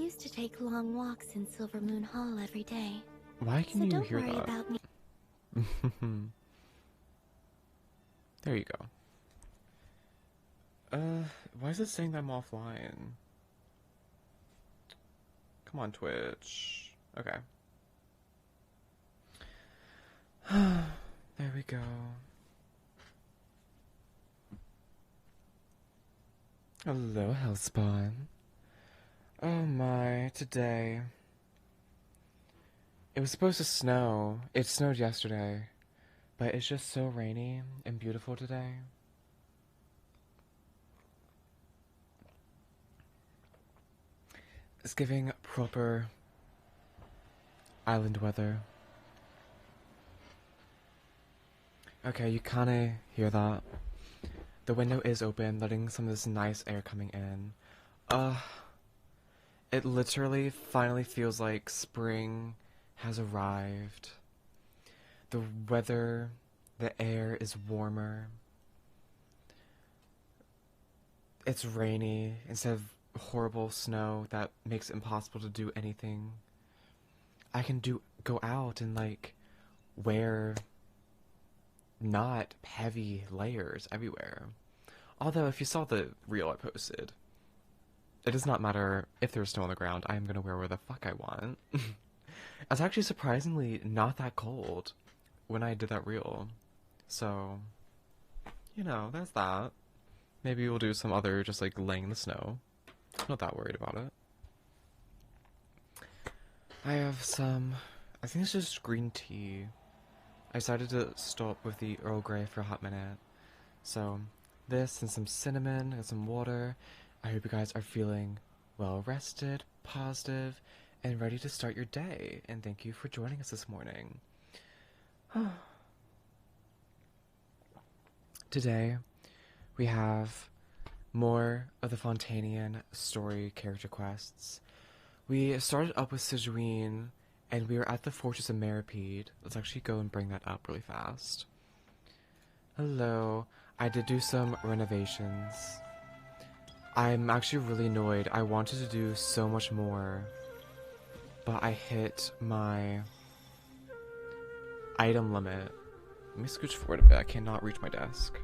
used to take long walks in Silver Moon Hall every day. Why can So you don't hear worry that? about me. There you go. Why is it saying that I'm offline? Come on, Twitch. Okay. There we go. Hello, Hellspawn. Oh my, today. It was supposed to snow. It snowed yesterday. But it's just so rainy and beautiful today. It's giving proper island weather. Okay, you kinda hear that. The window is open, letting some of this nice air coming in. It literally finally feels like spring has arrived. The weather, the air is warmer. It's rainy instead of horrible snow that makes it impossible to do anything. I can go out and like wear not heavy layers everywhere. Although if you saw the reel I posted, it does not matter if there's snow on the ground, I am gonna wear where the fuck I want. It's actually surprisingly not that cold when I did that reel. So, you know, there's that. Maybe we'll do some other just like laying in the snow. Not that worried about it. I have some, I think it's just green tea. I decided to stop with the Earl Grey for a hot minute. So, this and some cinnamon and some water. I hope you guys are feeling well rested, positive, and ready to start your day. And thank you for joining us this morning. Today, we have more of the Fontanian story character quests. We started up with Sigewinne, and we were at the Fortress of Meripede. Let's actually go and bring that up really fast. Hello. I did do some renovations. I'm actually really annoyed. I wanted to do so much more, but I hit my item limit. Let me scooch forward a bit. I cannot reach my desk.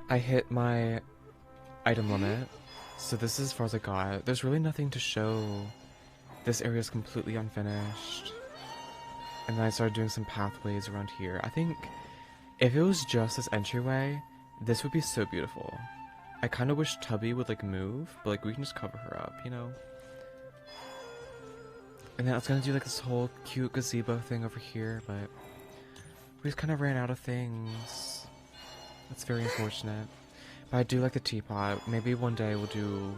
I hit my item limit, so this is as far as I got. There's really nothing to show. This area is completely unfinished. And then I started doing some pathways around here. I think if it was just this entryway, this would be so beautiful. I kind of wish Tubby would like move, but like we can just cover her up, you know? And then I was gonna do like this whole cute gazebo thing over here, but we just kind of ran out of things. That's very unfortunate. But I do like the teapot. Maybe one day we'll do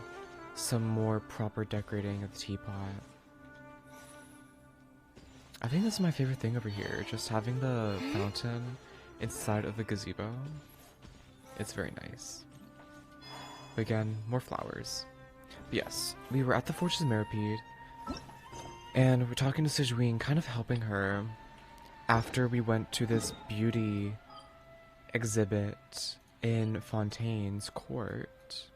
some more proper decorating of the teapot. I think this is my favorite thing over here, just having the fountain inside of the gazebo. It's very nice. But again, more flowers. But yes, we were at the Fortress of Meripede, and we're talking to Sigewinne, kind of helping her after we went to this beauty exhibit in Fontaine's court.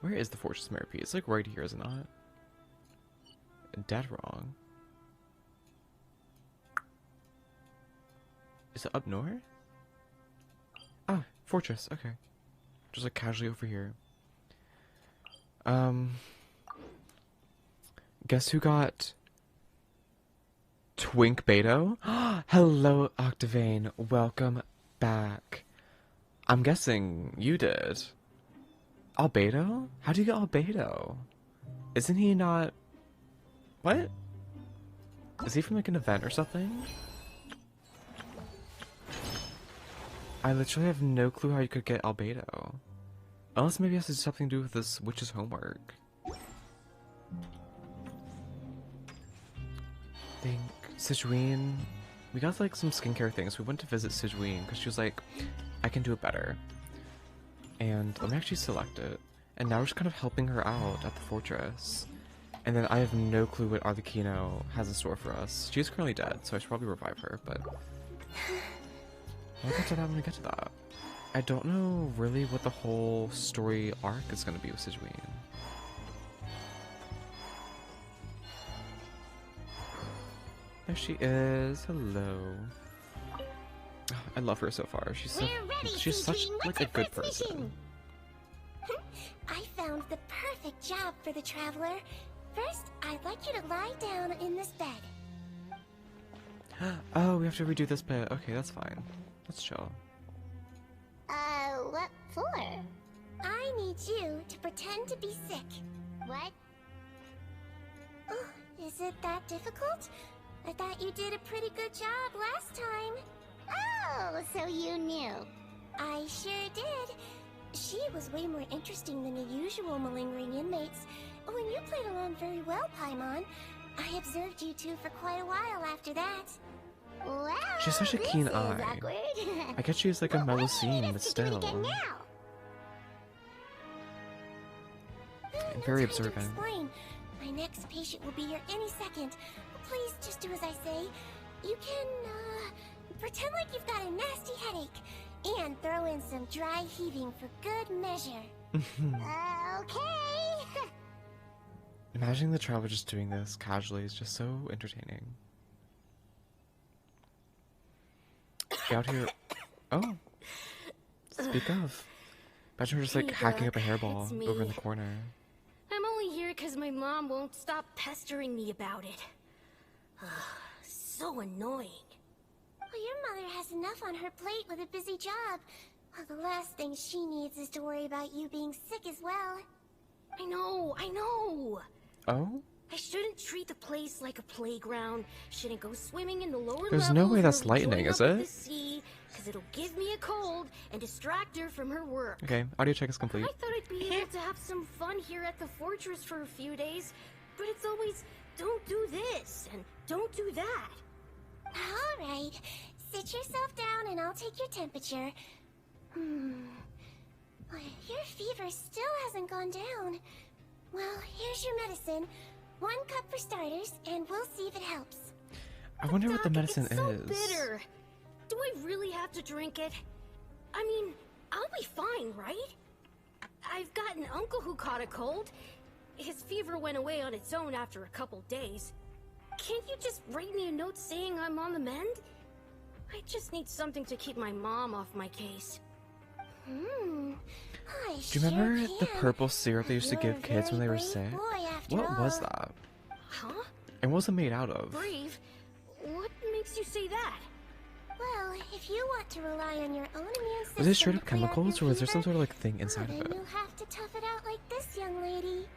Where is the Fortress of Meripede? It's like right here, isn't it? Dead wrong. Is it up north? Oh, fortress, okay. Just like casually over here. Guess who got Twink Beto? Hello, Octavane. Welcome back. I'm guessing you did. Albedo? How do you get Albedo? Isn't he not... What? Is he from like an event or something? I literally have no clue how you could get Albedo. Unless maybe it has something to do with this witch's homework. I think Sigewinne... We got like some skincare things. We went to visit Sigewinne because she was like, I can do it better. And let me actually select it. And now we're just kind of helping her out at the fortress. And then I have no clue what Arlecchino has in store for us. She's currently dead, so I should probably revive her, but... We'll get to that when we get to that. I don't know really what the whole story arc is going to be with Sigewinne. There she is. Hello. I love her so far. She's such like a good person. I found the perfect job for the traveler. First, I'd like you to lie down in this bed. Oh, we have to redo this bit. Okay, that's fine. Let's chill. What for? I need you to pretend to be sick. What? Oh, is it that difficult? I thought you did a pretty good job last time. Oh, so you knew. I sure did. She was way more interesting than the usual malingering inmates. When you played along very well, Paimon, I observed you two for quite a while after that. Well, She has such a keen this is eye. awkward. I guess she's like a Well, mellow why do you need scene, us but to do it still. again now? And very I'm trying to observant. explain. My next patient will be here any second. Please just do as I say. You can, pretend like you've got a nasty headache. And throw in some dry heaving for good measure. Okay. Imagining the traveler just doing this casually is just so entertaining. She out here. Oh. Speak of. Imagine her just like Hey, hacking up a Doc, hairball it's me. over in the corner. I'm only here because my mom won't stop pestering me about it. So annoying. Well, your mother has enough on her plate with a busy job. Well, the last thing she needs is to worry about you being sick as well. I know. Oh? I shouldn't treat the place like a playground. Shouldn't go swimming in the lower There's levels. no way that's or lightning, join is up with it? The sea, because it'll give me a cold and distract her from her work. Okay, audio check is complete. I thought I'd be able to have some fun here at the fortress for a few days, but it's always, don't do this and don't do that. All right. Sit yourself down and I'll take your temperature. Well, your fever still hasn't gone down. Well, here's your medicine. 1 cup for starters, and we'll see if it helps. I wonder what the Doc, medicine it's so is. bitter. Do I really have to drink it? I mean, I'll be fine, right? I've got an uncle who caught a cold. His fever went away on its own after a couple days. Can't you just write me a note saying I'm on the mend? I just need something to keep my mom off my case. I Do you remember the purple syrup they used to give kids when they were sick? What was that? Huh? And what was it made out of? Brave? What makes you say that? Well, if you want to rely on your own immune system Was it straight to up clear chemicals, your or was there some fever, sort of like thing inside then of it? you'll have to tough it out like this young lady.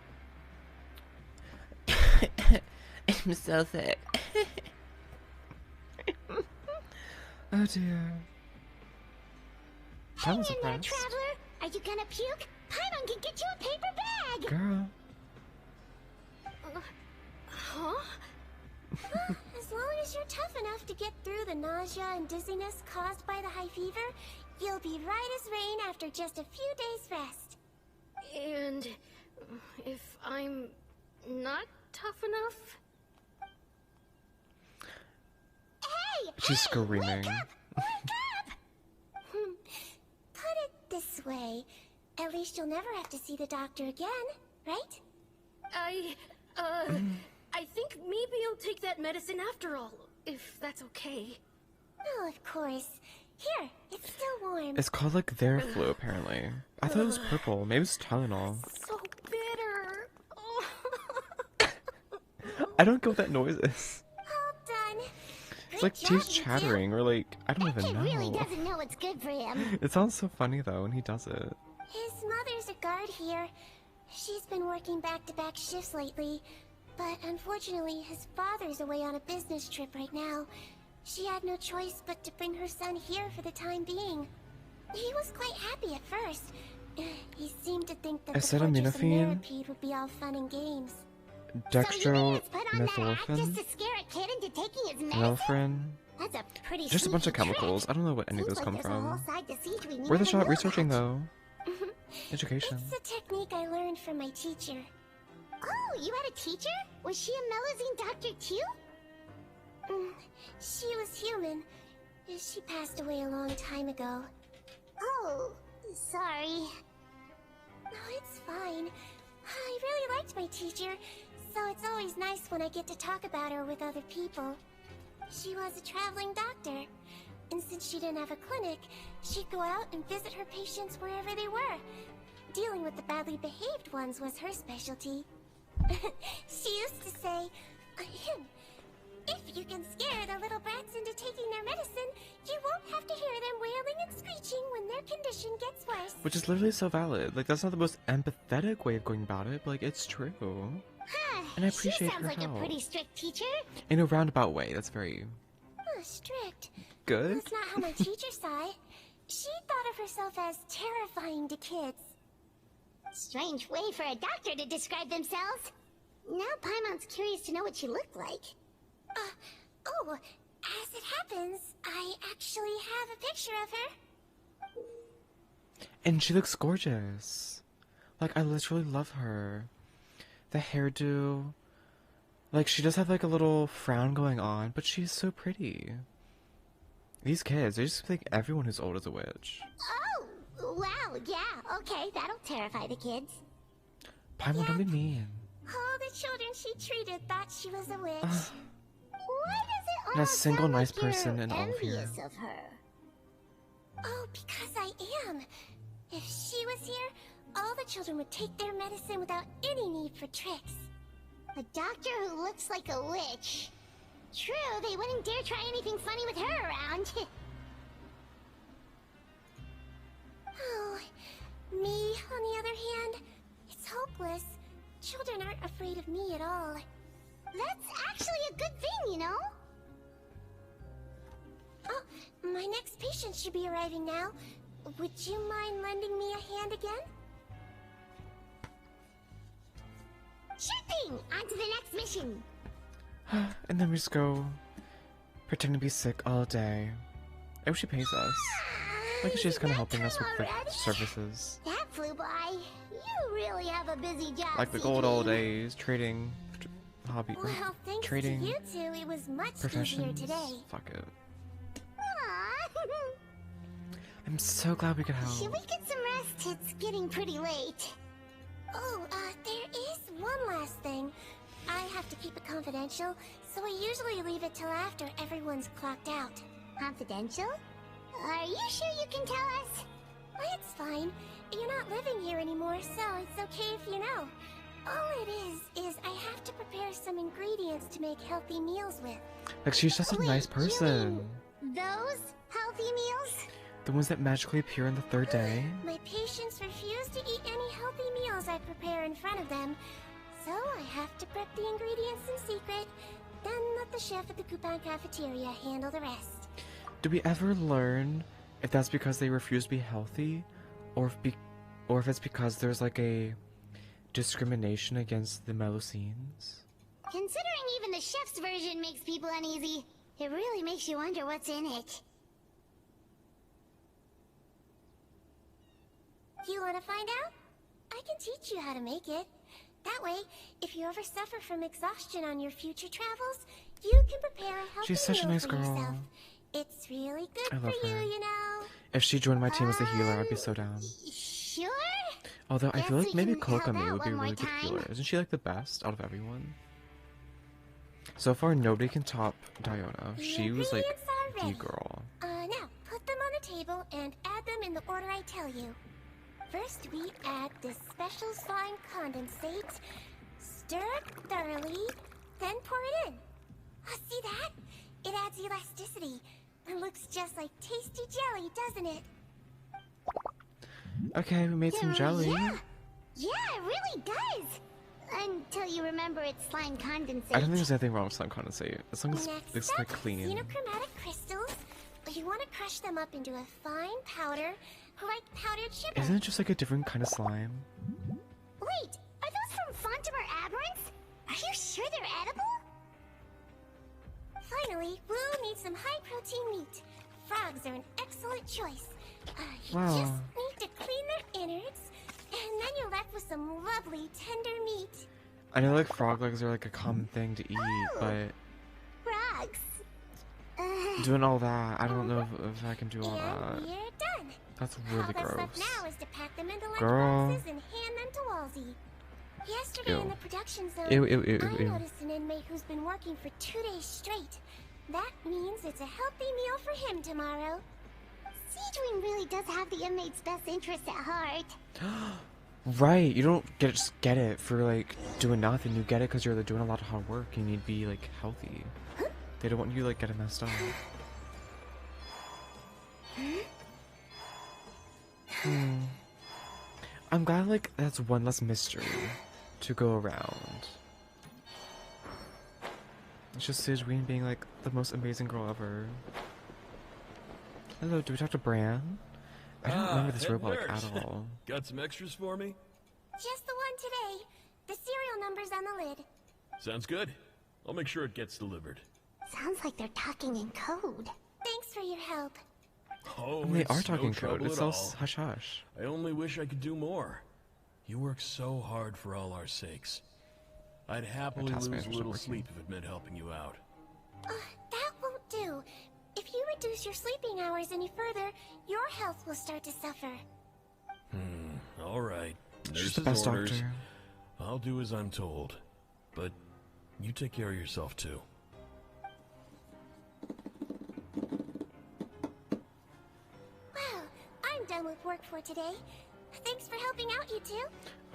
I'm so sick. Oh dear. I Hang was in there, impressed. traveler. Are you gonna puke? Paimon can get you a paper bag. Girl. Huh? As long as you're tough enough to get through the nausea and dizziness caused by the high fever, you'll be right as rain after just a few days' rest. And if I'm not tough enough? Hey! She's screaming. Put it this way, at least you'll never have to see the doctor again, right? I think maybe I'll take that medicine after all, if that's okay. Oh, of course. Here, it's still warm. It's called like their flu, apparently. I thought it was purple. Maybe it's Tylenol. So bitter. Oh. I don't get what that noise is. All done. It's like Good job, teeth you two. chattering, or like, I don't That even kid really know. doesn't know what's good for him. It sounds so funny though when he does it. His mother's a guard here. She's been working back-to-back shifts lately, but unfortunately his father's away on a business trip right now. She had no choice but to bring her son here for the time being. He was quite happy at first. He seemed to think that the fortress of Acetaminophen? Mirapede would be all fun and games. So you made us put on that act just Dextromethorphan? to scare a kid into taking his medicine? Phenelphrin? That's a pretty Just a bunch of sneaky trick. chemicals. I don't know what any of Seems those like come there's a whole from. side to Sigewinne we Where the never shot knew researching about. though? Education. It's a technique I learned from my teacher. Oh, you had a teacher? Was she a Melazine doctor too? She was human. She passed away a long time ago. Oh, sorry. No, it's fine. I really liked my teacher, so it's always nice when I get to talk about her with other people. She was a traveling doctor, and since she didn't have a clinic, she'd go out and visit her patients wherever they were. Dealing with the badly behaved ones was her specialty. She used to say, if you can scare the little brats into taking their medicine, you won't have to hear them wailing and screeching when their condition gets worse. Which is literally so valid. Like, that's not the most empathetic way of going about it, but like, it's true. And I appreciate she sounds her like help. a pretty strict teacher. In a roundabout way, that's very Strict. good. That's not how my teacher saw it. She thought of herself as terrifying to kids. Strange way for a doctor to describe themselves. Now Paimon's curious to know what she looked like. As it happens, I actually have a picture of her. And she looks gorgeous. Like, I literally love her. The hairdo. Like, she does have like a little frown going on, but she's so pretty. These kids, they just think everyone who's old is a witch. Oh, wow, yeah, okay, that'll terrify the kids. Paimon, don't be mean. All the children she treated thought she was a witch. Why does it And all a single sound nice like you're person in all of you. envious of her? Oh, because I am. If she was here, all the children would take their medicine without any need for tricks. A doctor who looks like a witch. True, they wouldn't dare try anything funny with her around. Oh, me, on the other hand, it's hopeless. Children aren't afraid of me at all. That's actually a good thing, you know? Oh, my next patient should be arriving now. Would you mind lending me a hand again? Sure thing! On to the next mission! And then we just go pretend to be sick all day. I hope she pays us. Like, she's just kind of helping us with the services. That flew by. You really have a busy job, Like the good old days, trading, hobby, Well, thanks trading to you two, it was much easier professions. today. Fuck it. Aw. I'm so glad we could help. Should we get some rest? It's getting pretty late. Oh, there is one last thing. I have to keep it confidential, so I usually leave it till after everyone's clocked out. Confidential? Are you sure you can tell us? It's fine. You're not living here anymore, so it's okay if you know. All it is I have to prepare some ingredients to make healthy meals with. Like, she's just a Wait, nice you person. mean those healthy meals? The ones that magically appear on the third day. My patients refuse to eat any healthy meals I prepare in front of them, so I have to prep the ingredients in secret, then let the chef at the Coupon cafeteria handle the rest. Do we ever learn if that's because they refuse to be healthy, or if it's because there's like a discrimination against the Melusines? Considering even the chef's version makes people uneasy, it really makes you wonder what's in it. You want to find out? I can teach you how to make it. That way, if you ever suffer from exhaustion on your future travels, you can prepare a healthy She's such a meal nice for girl. yourself. It's really good I for love you, her. you know. If she joined my team as a healer, I'd be so down. Sure? Although I feel Guess like we maybe can help Kokami out would be a one really more good time. healer. Isn't she like the best out of everyone? So far, nobody can top Diona. The She was like ingredients are the ready. girl. Now, put them on the table and add them in the order I tell you. First, we add this special slime condensate, stir it thoroughly, then pour it in. Oh, see that? It adds elasticity. It looks just like tasty jelly, doesn't it? Okay, we made some jelly. Yeah, it really does. Until you remember it's slime condensate. I don't think there's anything wrong with slime condensate. As long as Next it's up, like clean. xenochromatic crystals. You want to crush them up into a fine powder, like powdered sugar. Isn't it just like a different kind of slime? Wait, are those from Fontimer Aberrants? Are you sure they're edible? Finally, we'll need some high-protein meat. Frogs are an excellent choice. You Wow. just need to clean their innards, and then you're left with some lovely, tender meat. I know like frog legs are like a common thing to eat, but Frogs. doing all that, I don't know if I can do all And that. we're done. That's really All that's gross. left now is to pack them into lunch Girl. boxes and hand them to Walsey. Yesterday Ew. in the production zone, Ew, ew, ew, I ew. noticed an inmate who's been working for 2 days straight. That means it's a healthy meal for him tomorrow. Sigewinne really does have the inmate's best interest at heart. Right, you don't just get it for like doing nothing. You get it because you're like, doing a lot of hard work. You need to be like healthy. They don't want you like getting messed up. I'm glad like that's one less mystery to go around. It's just Sigewinne being like the most amazing girl ever. Hello, do we talk to Bran? I don't remember this head robot like nurse. at all. Got some extras for me? Just the one today. The serial number's on the lid. Sounds good. I'll make sure it gets delivered. Sounds like they're talking in code. Thanks for your help. Oh, And they it's are talking no code. trouble It's at all all. hush hush. I only wish I could do more. You work so hard for all our sakes. I'd happily task lose a manager's not little working. sleep if it meant helping you out. That won't do. If you reduce your sleeping hours any further, your health will start to suffer. All right. She's the Nurse's best orders. doctor. I'll do as I'm told. But you take care of yourself too. Well, I'm done with work for today. Thanks for helping out, you two.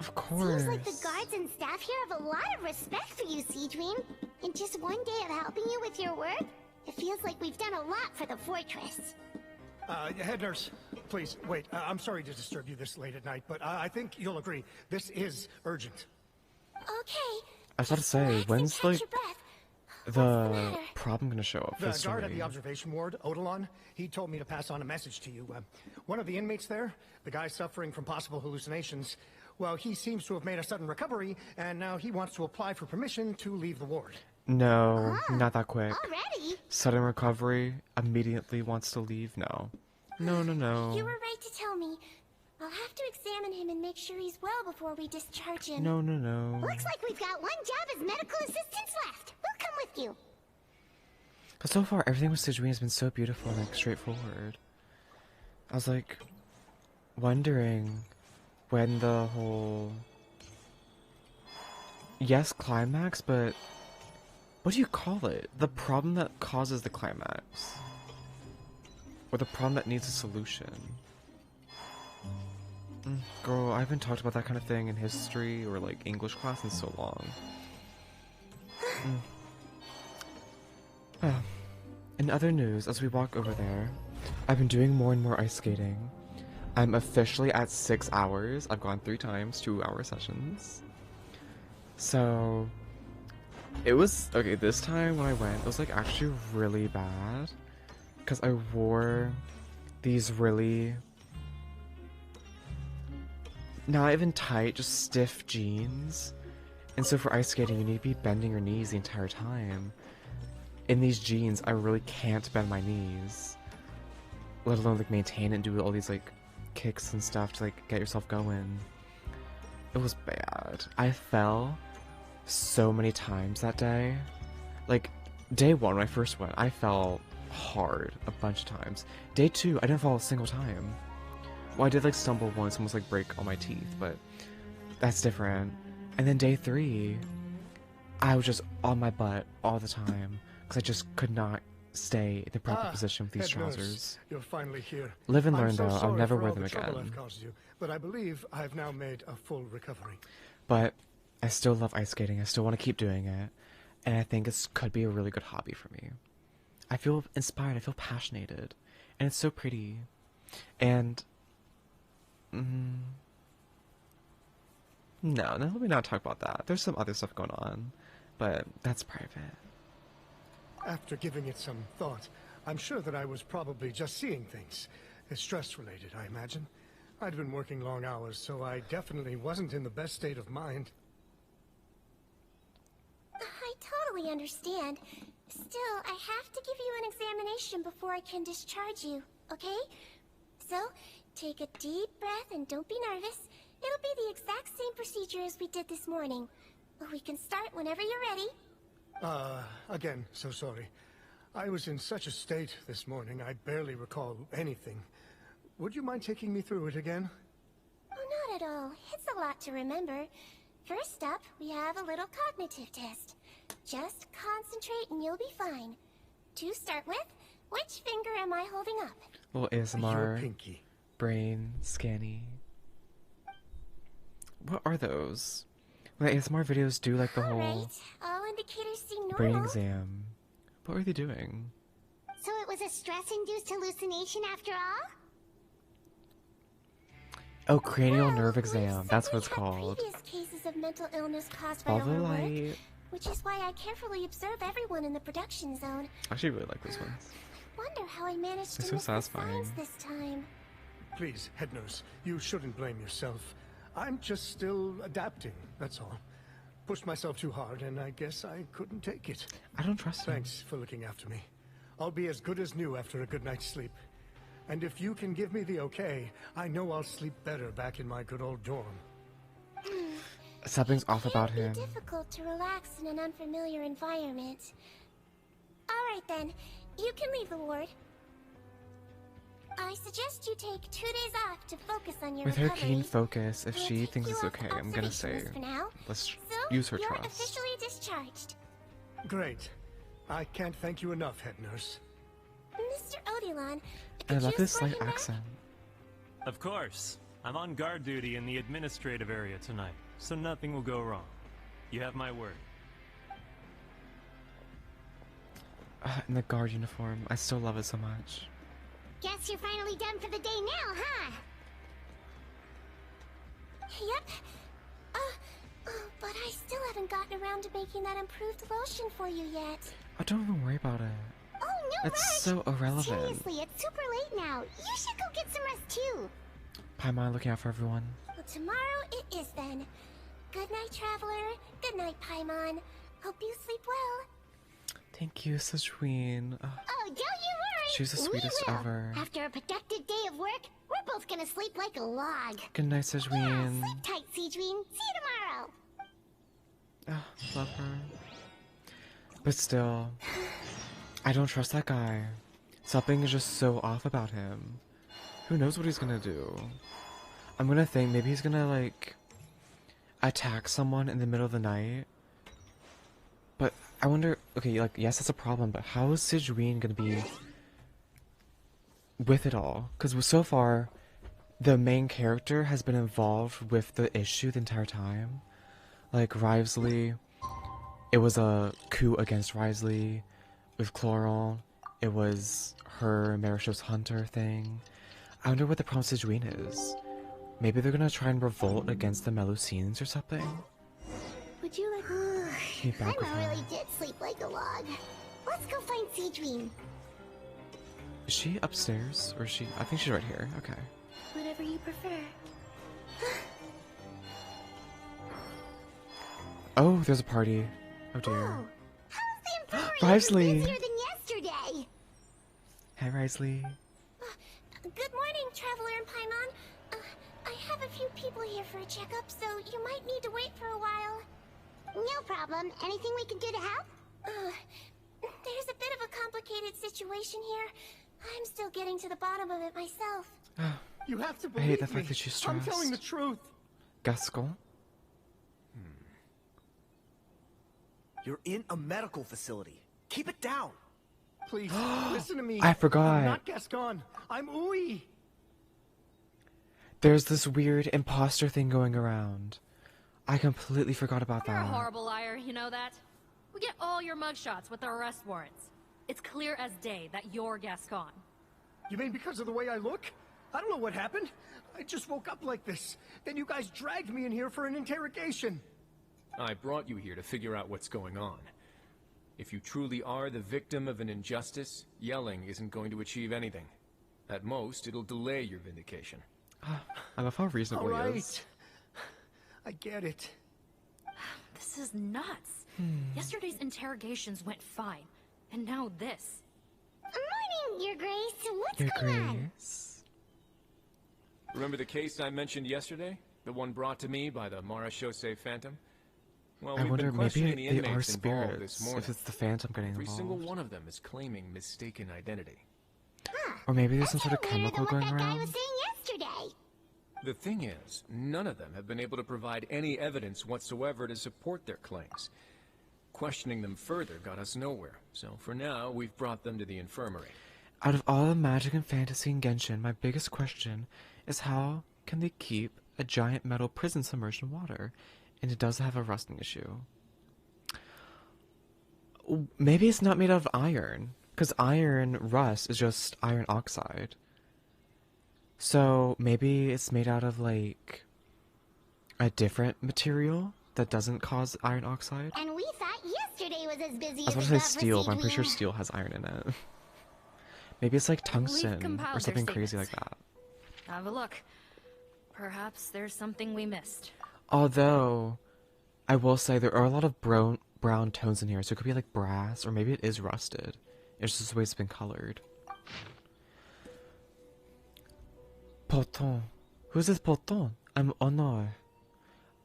Of course. Seems like the guards and staff here have a lot of respect for you, Sigewinne. In just one day of helping you with your work, it feels like we've done a lot for the fortress. Head nurse, please, wait. I'm sorry to disturb you this late at night, but I think you'll agree. This is urgent. Okay. I was about to just say, relax and when's catch like your breath. What's the matter? problem gonna show up for The the guard at story? the observation ward, Odilon, he told me to pass on a message to you. One of the inmates there, the guy suffering from possible hallucinations, well, he seems to have made a sudden recovery, and now he wants to apply for permission to leave the ward. No, not that quick. Already? Sudden recovery, immediately wants to leave? No. No, no, no. You were right to tell me. I'll have to examine him and make sure he's well before we discharge him. No, no, no. Looks like we've got one job as medical assistants left. We'll come with you. But so far, everything with Sigewinne has been so beautiful and like straightforward. I was like wondering when the whole climax, but what do you call it? The problem that causes the climax, or the problem that needs a solution. Girl, I haven't talked about that kind of thing in history or like English class in so long. In other news, as we walk over there, I've been doing more and more ice skating. I'm officially at 6 hours. I've gone 3 times, 2-hour sessions. So, it was, okay, this time when I went, it was like actually really bad. Because I wore these really, not even tight, just stiff jeans. And so for ice skating, you need to be bending your knees the entire time. In these jeans, I really can't bend my knees, let alone like maintain and do all these like kicks and stuff to like get yourself going. It was bad. I fell so many times that day. Like day 1 when I first went, I fell hard a bunch of times. Day 2, I didn't fall a single time. Well, I did like stumble once, almost like break all my teeth, but that's different. And then day 3, I was just on my butt all the time. I just could not stay in the proper position with these Head nurse, trousers. you're finally here. Live and I'm learn, so though. I'll sorry never for wear all them the trouble again. I've caused you, but I believe I've now made a full recovery. But I still love ice skating. I still want to keep doing it. And I think it could be a really good hobby for me. I feel inspired. I feel passionated. And it's so pretty. And... no, let me not talk about that. There's some other stuff going on. But that's private. After giving it some thought, I'm sure that I was probably just seeing things. It's stress-related, I imagine. I'd been working long hours, so I definitely wasn't in the best state of mind. I totally understand. Still, I have to give you an examination before I can discharge you, okay? So, take a deep breath and don't be nervous. It'll be the exact same procedure as we did this morning. We can start whenever you're ready. Again, so sorry. I was in such a state this morning, I barely recall anything. would you mind taking me through it again? Oh, not at all. It's a lot to remember. First up, we have a little cognitive test. Just concentrate and you'll be fine. To start with, which finger am I holding up? Little Your ASMR, pinky. brain scanny. What are those? Well, the ASMR videos do like the whole Alright, all indicators seem normal. brain exam. What were they doing? So it was a stress-induced hallucination after all? Oh, cranial Well, nerve we've exam. That's what it's simply had called. Previous cases of mental illness caused by Follow the overwork, light. which is why I carefully observe everyone in the production zone. I actually really like those ones. Wonder how I managed They're to so miss the satisfying. signs this time. Please, head nurse, you shouldn't blame yourself. I'm just still adapting, that's all. Pushed myself too hard, and I guess I couldn't take it. I don't trust him. Thanks for looking after me. I'll be as good as new after a good night's sleep. And if you can give me the okay, I know I'll sleep better back in my good old dorm. Something's off about It him. can be difficult to relax in an unfamiliar environment. Alright then, you can leave the ward. I suggest you take 2 days off to focus on your With her recovery. keen focus, if We'll she take thinks you it's off okay, I'm gonna observation say, list for now. let's So, use her you're trust. officially discharged. Great. I can't thank you enough, head nurse. Mr. Odilon, I could love you this escort slight him back? accent. Of course. I'm on guard duty in the administrative area tonight, so nothing will go wrong. You have my word. In the guard uniform. I still love it so much. Guess you're finally done for the day now, huh? Yep. But I still haven't gotten around to making that improved lotion for you yet. Oh, don't even worry about it. Oh, no It's rush! so irrelevant. Seriously, it's super late now. You should go get some rest too. Paimon looking out for everyone. Well, tomorrow it is then. Good night, Traveler. Good night, Paimon. Hope you sleep well. Thank you, Sigewinne. Oh, don't you worry. She's the We sweetest will. ever. After a productive day of work, we're both gonna sleep like a log. Good night, Yeah, Sigewinne. sleep tight, Sigewinne. See you tomorrow. Love her. But still, I don't trust that guy. Something is just so off about him. Who knows what he's gonna do? I'm gonna think maybe he's gonna, like, attack someone in the middle of the night. But I wonder, okay, like, yes, that's a problem, but how is Sigewinne gonna be with it all? Because so far, the main character has been involved with the issue the entire time. Like, Rivesley, it was a coup against Rivesley. With Chloral, it was her Marishos Hunter thing. I wonder what the problem with Sigewinne is. Maybe they're gonna try and revolt against the Melusines or something? Would you like... Be back with Paimon her. really did sleep like a log. Let's go find Sigewinne. Is she upstairs? Or is she... I think she's right here. Okay. Whatever you prefer. Oh, there's a party. Oh dear. Oh, how's the infirmary Rivesley. even busier than yesterday? Hey, Rivesley. Good morning, Traveler and Paimon. I have a few people here for a checkup, so you might need to wait for a while. No problem. Anything we can do to help? There's a bit of a complicated situation here. I'm still getting to the bottom of it myself. You have to I believe hate the me. fact that she's I'm telling the stressed. truth. Gascon? You're in a medical facility. Keep it down. Please, listen to me. I forgot. I'm not Gascon. I'm Uy. There's this weird imposter thing going around. I completely forgot about You're a that. horrible liar, you know that? We get all your mugshots with our arrest warrants. It's clear as day that you're Gascon. You mean because of the way I look? I don't know what happened. I just woke up like this. Then you guys dragged me in here for an interrogation. I brought you here to figure out what's going on. If you truly are the victim of an injustice, yelling isn't going to achieve anything. At most, it'll delay your vindication. I love how reasonable All he is. right. I get it. This is nuts. Yesterday's interrogations went fine. And now this. Morning, Your Grace. What's Your going on? Grace. Remember the case I mentioned yesterday? The one brought to me by the Marachose Phantom? Well, I we've wonder, been questioning maybe the they are inmates involved this spirits. morning. If it's the Phantom getting Every single involved. one of them is claiming mistaken identity. Huh. Or maybe there's some That's sort of even weirder chemical than what going that guy around. was saying yesterday. The thing is, none of them have been able to provide any evidence whatsoever to support their claims. Questioning them further got us nowhere, so for now, we've brought them to the infirmary. Out of all the magic and fantasy in Genshin, my biggest question is how can they keep a giant metal prison submerged in water? And it does have a rusting issue. Maybe it's not made out of iron, because iron rust is just iron oxide. So maybe it's made out of like a different material that doesn't cause iron oxide. And we thought yesterday was as busy I was as about it to say got steel, for but I'm pretty sure Sigewinne. steel has iron in it. Maybe it's like tungsten compiled or their something crazy like statements. that. Have a look. Perhaps there's something we missed. Although, I will say there are a lot of brown tones in here, so it could be like brass, or maybe it is rusted. It's just the way it's been colored. Poton. Who's this Poton? I'm Honor.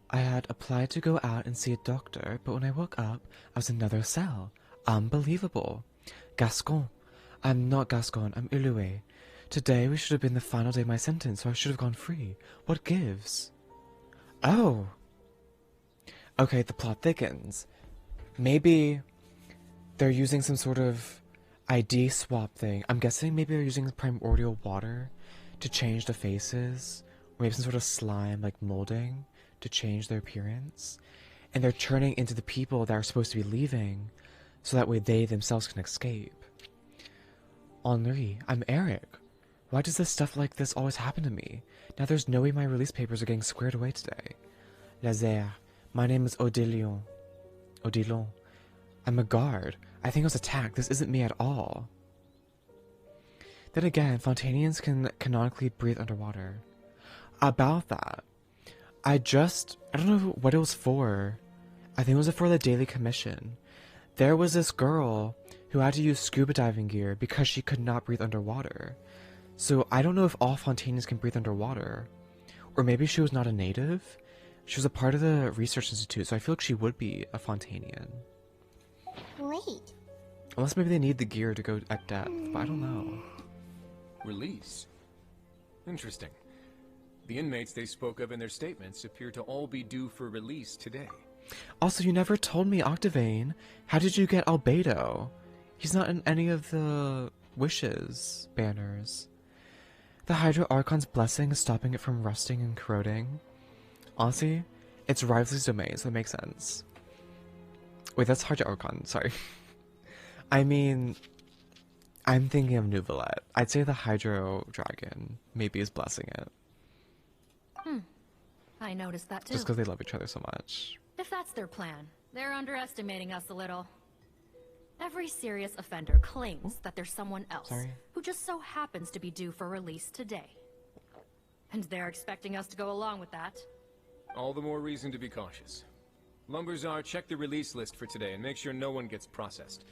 I had applied to go out and see a doctor, but when I woke up, I was in another cell. Unbelievable. Gascon. I'm not Gascon, I'm Ilue. Today we should have been the final day of my sentence, so I should have gone free. What gives? Oh. Okay, the plot thickens. Maybe they're using some sort of ID swap thing. I'm guessing maybe they're using primordial water to change the faces. Or maybe some sort of slime, like molding, to change their appearance. And they're turning into the people that are supposed to be leaving, so that way they themselves can escape. Henri, I'm Eric. Why does this stuff like this always happen to me? Now there's no way my release papers are getting squared away today. Lazare, my name is Odilon. Odilon. I'm a guard. I think I was attacked. This isn't me at all. Then again, Fontanians can canonically breathe underwater. About that, I don't know what it was for. I think it was for the daily commission. There was this girl who had to use scuba diving gear because she could not breathe underwater. So I don't know if all Fontanians can breathe underwater. Or maybe she was not a native. She was a part of the research institute, so I feel like she would be a Fontanian. Wait. Unless maybe they need the gear to go at depth, but I don't know. Release? Interesting. The inmates they spoke of in their statements appear to all be due for release today. Also, you never told me, Octavane. How did you get Albedo? He's not in any of the wishes banners. The Hydro Archon's blessing is stopping it from rusting and corroding. Honestly, it's Rivalry's domain, so it makes sense. Wait, that's Hydro Archon, sorry. I mean, I'm thinking of Nuvalet. I'd say the Hydro Dragon maybe is blessing it. I noticed that too. Just because they love each other so much. If that's their plan, they're underestimating us a little. Every serious offender claims that there's someone else who just so happens to be due for release today. And they're expecting us to go along with that. All the more reason to be cautious. Lumberzar, check the release list for today and make sure no one gets processed.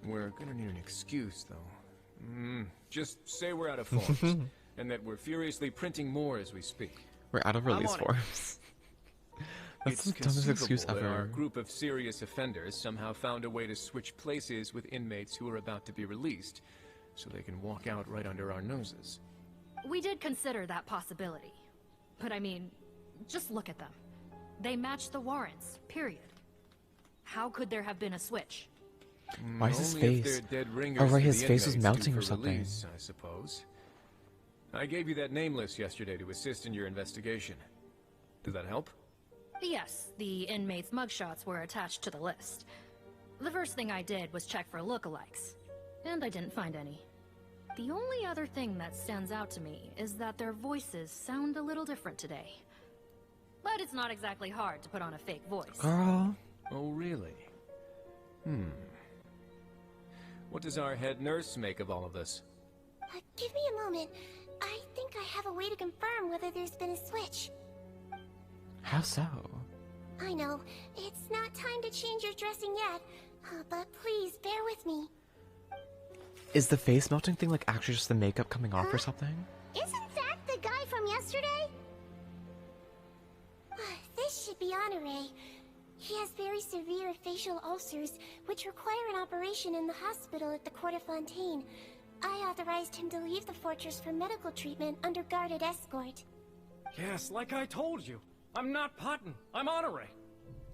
We're gonna need an excuse, though. Just say we're out of forms, and that we're furiously printing more as we speak. We're out of release forms. That's the dumbest excuse conceivable that ever. our group of serious offenders somehow found a way to switch places with inmates who are about to be released, so they can walk out right under our noses. We did consider that possibility. But I mean, just look at them. They match the warrants, period. How could there have been a switch? Why is his Only if face? they're dead ringers Oh, right, to his the face was inmates melting due or for something. release, I suppose. I gave you that name list yesterday to assist in your investigation. Did that help? Yes, the inmates' mugshots were attached to the list. The first thing I did was check for lookalikes, and I didn't find any. The only other thing that stands out to me is that their voices sound a little different today. But it's not exactly hard to put on a fake voice. Girl. Oh, really? What does our head nurse make of all of this? Give me a moment. I think I have a way to confirm whether there's been a switch. How so? I know, it's not time to change your dressing yet, but please bear with me. Is the face melting thing like actually just the makeup coming off or something? Isn't that the guy from yesterday? This should be Honore. He has very severe facial ulcers, which require an operation in the hospital at the Court of Fontaine. I authorized him to leave the fortress for medical treatment under guarded escort. Yes, like I told you. I'm not Patton. I'm Honore.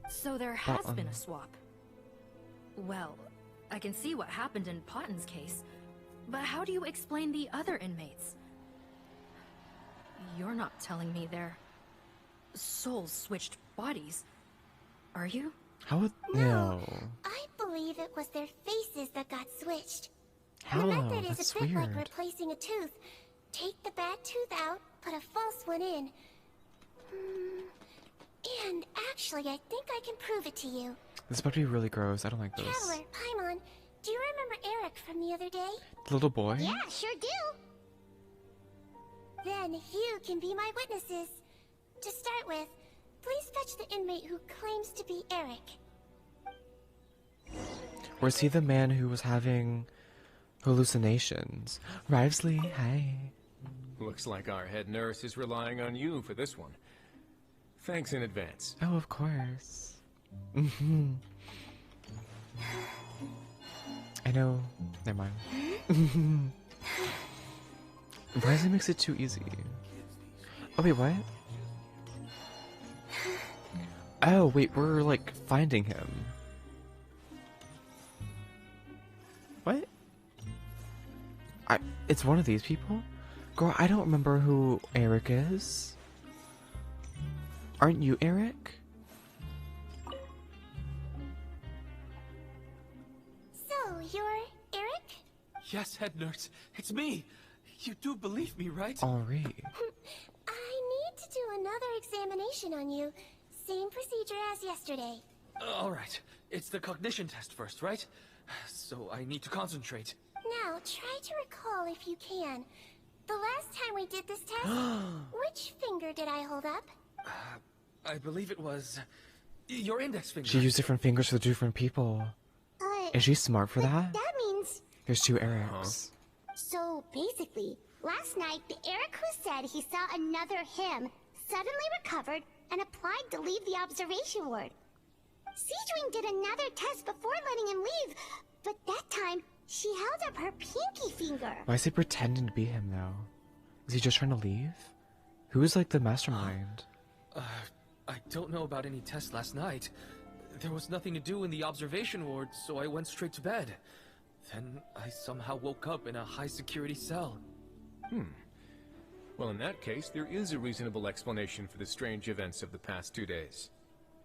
So there has been a swap. Well, I can see what happened in Patton's case, but how do you explain the other inmates? You're not telling me their souls switched bodies, are you? How would... No. I believe it was their faces that got switched. How? The method is That's a bit weird. like replacing a tooth. Take the bad tooth out, put a false one in. And actually, I think I can prove it to you. This is about to be really gross. I don't like this. Traveler, Paimon, do you remember Eric from the other day? The little boy? Yeah, sure do. Then you can be my witnesses. To start with, please fetch the inmate who claims to be Eric. Was he the man who was having hallucinations? Rivesley, hi. Looks like our head nurse is relying on you for this one. Thanks in advance. Oh, of course. I know. Never mind. Why does it makes it too easy? Oh, wait, what? Oh, wait, we're, like, finding him. What? It's one of these people? Girl, I don't remember who Eric is. Aren't you Eric? So, you're Eric? Yes, head nurse. It's me. You do believe me, right? Henri. I need to do another examination on you. Same procedure as yesterday. All right. It's the cognition test first, right? So I need to concentrate. Now, try to recall if you can. The last time we did this test, which finger did I hold up? I believe it was your index finger. She used different fingers for different people. Is she smart for that? That means... There's two Erics. So, basically, last night, the Eric who said he saw another him suddenly recovered and applied to leave the observation ward. Sigewinne did another test before letting him leave, but that time, she held up her pinky finger. Why is he pretending to be him, though? Is he just trying to leave? Who is, like, the mastermind? I don't know about any tests last night. There was nothing to do in the observation ward, so I went straight to bed. Then I somehow woke up in a high-security cell. Well, in that case, there is a reasonable explanation for the strange events of the past 2 days.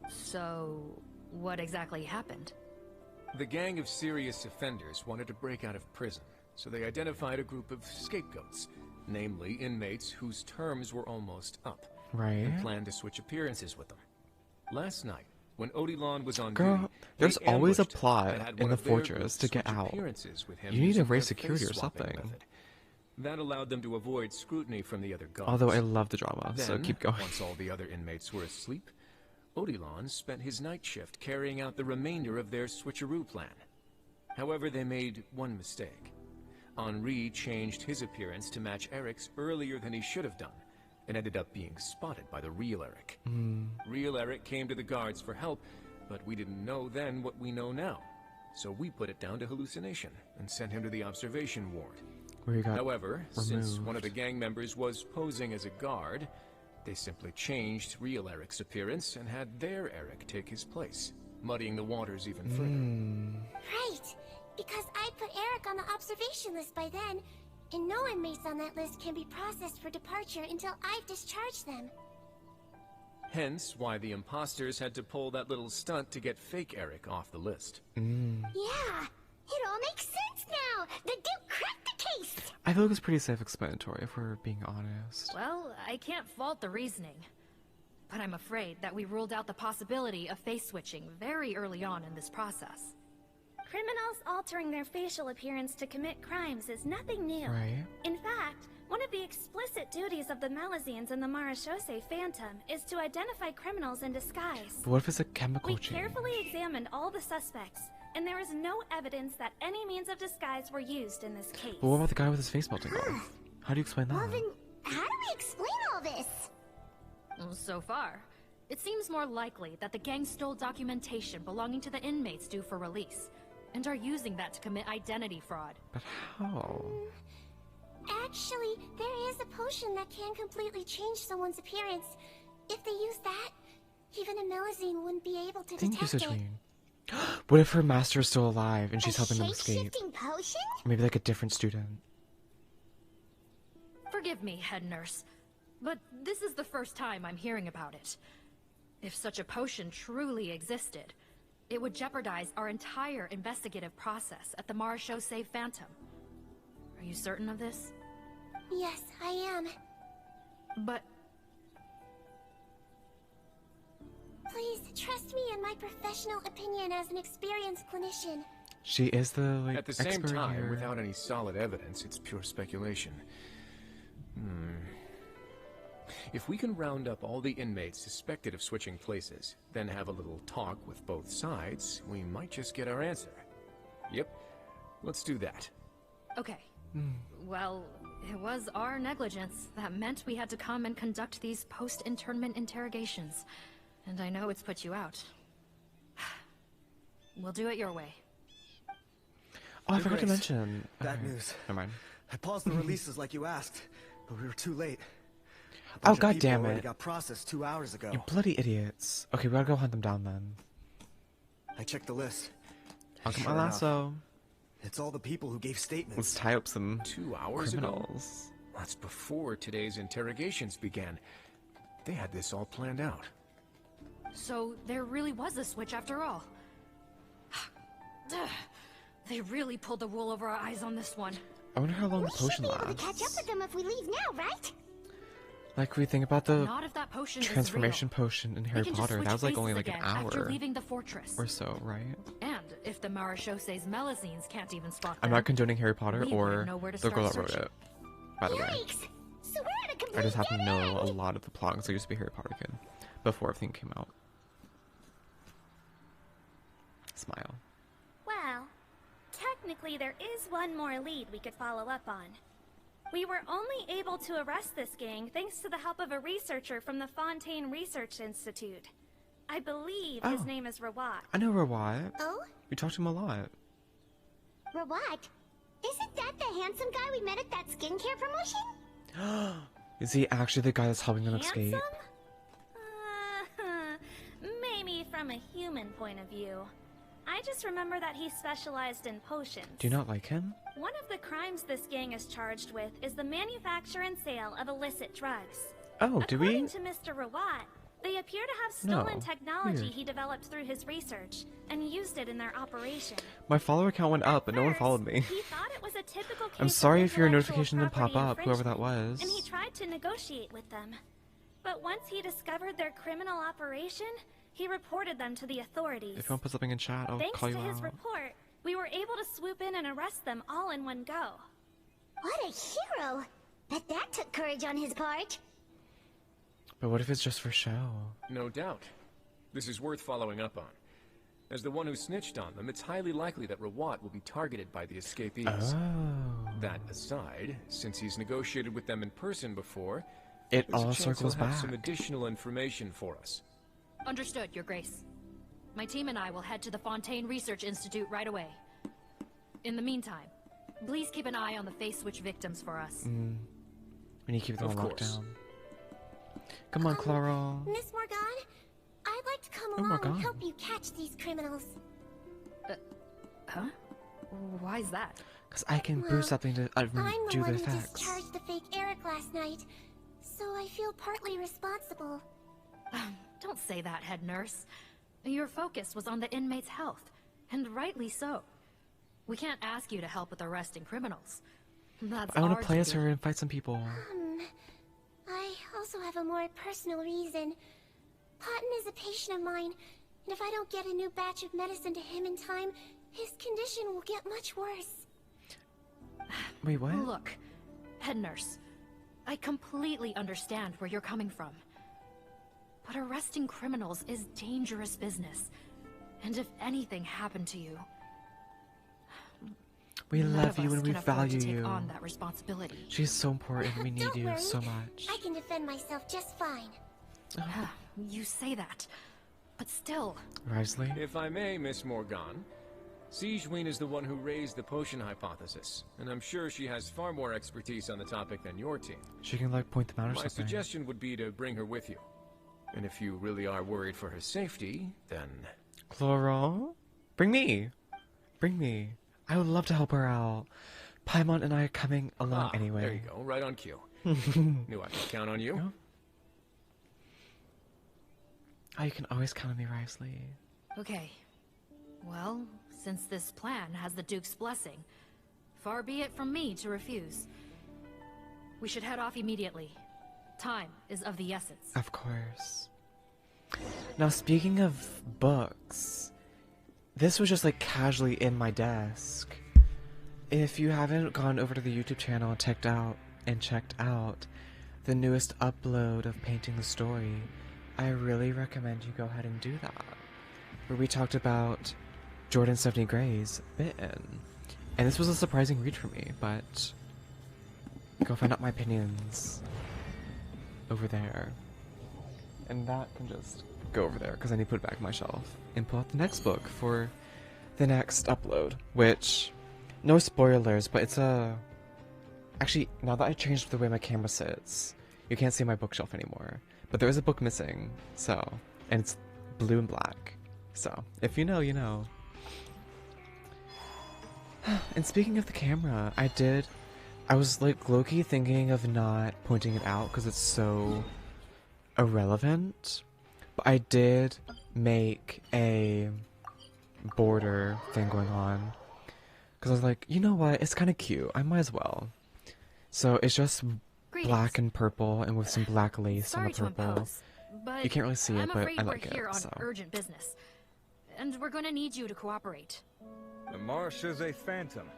So, what exactly happened? The gang of serious offenders wanted to break out of prison, so they identified a group of scapegoats, namely inmates whose terms were almost up, Right. and planned to switch appearances with them. Last night, when Odilon was on Girl, duty, there's they always a ambushed him plot and had in one the of their fortress groups to get switch out. appearances with him You need to using raise their security or face-swapping something. method. That allowed them to avoid scrutiny from the other guards. Although I love the drama, so Then, keep going. once all the other inmates were asleep, Odilon spent his night shift carrying out the remainder of their switcheroo plan. However, they made one mistake. Henri changed his appearance to match Eric's earlier than he should have done, and ended up being spotted by the real Eric. Real Eric came to the guards for help, but we didn't know then what we know now. So we put it down to hallucination, and sent him to the observation ward. Where you got However, since removed. one of the gang members was posing as a guard, they simply changed real Eric's appearance and had their Eric take his place, muddying the waters even further. Right, because I put Eric on the observation list by then, and no inmates on that list can be processed for departure until I've discharged them. Hence why the imposters had to pull that little stunt to get fake Eric off the list. Yeah, it all makes sense now. The Duke cracked the case. I feel like it's pretty self-explanatory if we're being honest. Well, I can't fault the reasoning. But I'm afraid that we ruled out the possibility of face switching very early on in this process. Criminals altering their facial appearance to commit crimes is nothing new. Right. In fact, one of the explicit duties of the Malazines and the Marechaussee Phantom is to identify criminals in disguise. But what if it's a chemical We change? carefully examined all the suspects, and there is no evidence that any means of disguise were used in this case. But what about the guy with his face melting off? How do you explain Well, that? then, how do we explain all this? So far, it seems more likely that the gang stole documentation belonging to the inmates due for release, and are using that to commit identity fraud. But how? Actually, there is a potion that can completely change someone's appearance. If they use that, even a Melusine wouldn't be able to Thank you, detect it. Sigewinne. What if her master is still alive and she's helping them escape? Shape-shifting potion? Maybe like a different student. Forgive me, head nurse, but this is the first time I'm hearing about it. If such a potion truly existed, it would jeopardize our entire investigative process at the Marechaussee Phantom. Are you certain of this? Yes, I am. But... Please, trust me in my professional opinion as an experienced clinician. She is the, like, At the same expert time, here. without any solid evidence, it's pure speculation. If we can round up all the inmates suspected of switching places, then have a little talk with both sides, we might just get our answer. Yep, let's do that. Okay. Well, it was our negligence that meant we had to come and conduct these post-internment interrogations. And I know it's put you out. We'll do it your way. Oh, I Your forgot to Grace, mention. bad Okay, news. Never mind. I paused the releases like you asked, but we were too late. A Oh, bunch of god people damn already it. got processed 2 hours ago. You bloody idiots. Okay, we gotta go hunt them down then. I checked the list. I'll get Sure my enough, lasso. It's all the people who gave Let's statements. tie up some 2 hours criminals. ago? That's before today's interrogations began. They had this all planned out. So there really was a switch after all. They really pulled the wool over our eyes on this one. I wonder how long We the should potion be able to catch up lasts. with them if we leave now, right? Like, we think about the Not if that potion transformation is real. potion in We Harry can just Potter. switch That was like only places like an again after hour leaving the fortress. or so, right? And if the Marechaussee's Melusines can't even spot I'm them, not condoning Harry Potter we or wouldn't know where to the girl start that wrote searching. it. By the way, Yikes! So we're at a complete I just happen to dead know end. a lot of the plot because I used to be a Harry Potter kid before everything came out. Smile. Well, technically there is one more lead we could follow up on. We were only able to arrest this gang thanks to the help of a researcher from the Fontaine Research Institute. I believe his Oh. name is Rawat. I know Rawat. Oh? We talked to him a lot. Rawat? Isn't that the handsome guy we met at that skincare promotion? Is he actually the guy that's helping them escape? Handsome? Maybe from a human point of view. I just remember that he specialized in potions. Do you not like him? One of the crimes this gang is charged with is the manufacture and sale of illicit drugs. Oh, do we? According to Mr. Rawat, they appear to have stolen No. technology Weird. he developed through his research and used it in their operation. My follower count went up, but no one First, followed me. He thought it was a typical case I'm of sorry if your intellectual notification didn't pop property up, whoever that infringement, was. And he tried to negotiate with them. But once he discovered their criminal operation, he reported them to the authorities. If you want to put something in chat, I'll Thanks call to you his out. report, we were able to swoop in and arrest them all in one go. What a hero! Bet that took courage on his part. But what if it's just for show? No doubt. This is worth following up on. As the one who snitched on them, it's highly likely that Rawat will be targeted by the escapees. Oh. That aside, since he's negotiated with them in person before, It there's a all chance circles he'll have back. some additional information for us. Understood, Your Grace. My team and I will head to the Fontaine Research Institute right away. In the meantime, please keep an eye on the face switch victims for us. We need to keep them Of on course. lockdown. Come on, Clara. Miss Morgan, I'd like to come Oh, along Morgan. and help you catch these criminals. Huh? Why's that? Because I can Well, boost something to I'm the do one the who effects. discharged the fake Eric last night, so I feel partly responsible. Don't say that, head nurse. Your focus was on the inmate's health, and rightly so. We can't ask you to help with arresting criminals. That's I want our to play as duty. her and fight some people. I also have a more personal reason. Cotton is a patient of mine, and if I don't get a new batch of medicine to him in time, his condition will get much worse. Wait, what? Look, head nurse, I completely understand where you're coming from. But arresting criminals is dangerous business. And if anything happened to you, We none love of you us and we can afford to value take you. on that responsibility. She's so important. We need Don't you worry. so much. I can defend myself just fine. You say that, but still, Risley? If I may, Miss Morgan, Sigewinne is the one who raised the potion hypothesis, and I'm sure she has far more expertise on the topic than your team. She can like point them out or My something. suggestion would be to bring her with you. And if you really are worried for her safety, then... Laurent? Bring me! Bring me. I would love to help her out. Paimon and I are coming along anyway. There you go, right on cue. Knew I could count on you. Oh. Oh, you can always count on me, Risley. Okay. Well, since this plan has the Duke's blessing, far be it from me to refuse. We should head off immediately. Time is of the essence. Of course. Now, speaking of books, this was just like casually in my desk. If you haven't gone over to the YouTube channel and checked out the newest upload of Painting the Story, I really recommend you go ahead and do that. Where we talked about Jordan Stephanie Gray's Bitten. And this was a surprising read for me, but go find out my opinions over there. And that can just go over there, because I need to put it back on my shelf and pull out the next book for the next upload, which, no spoilers, but it's a... Actually, now that I changed the way my camera sits, you can't see my bookshelf anymore. But there is a book missing, so, and it's blue and black. So, if you know, you know. And speaking of the camera, I was like low-key thinking of not pointing it out because it's so irrelevant. But I did make a border thing going on. Because I was like, you know what, it's kind of cute, I might as well. So it's just black and purple and with some black lace on the purple. But you can't really see it, but I like we're here it, on so. urgent business. And we're gonna need you to cooperate. The Marsh is a phantom.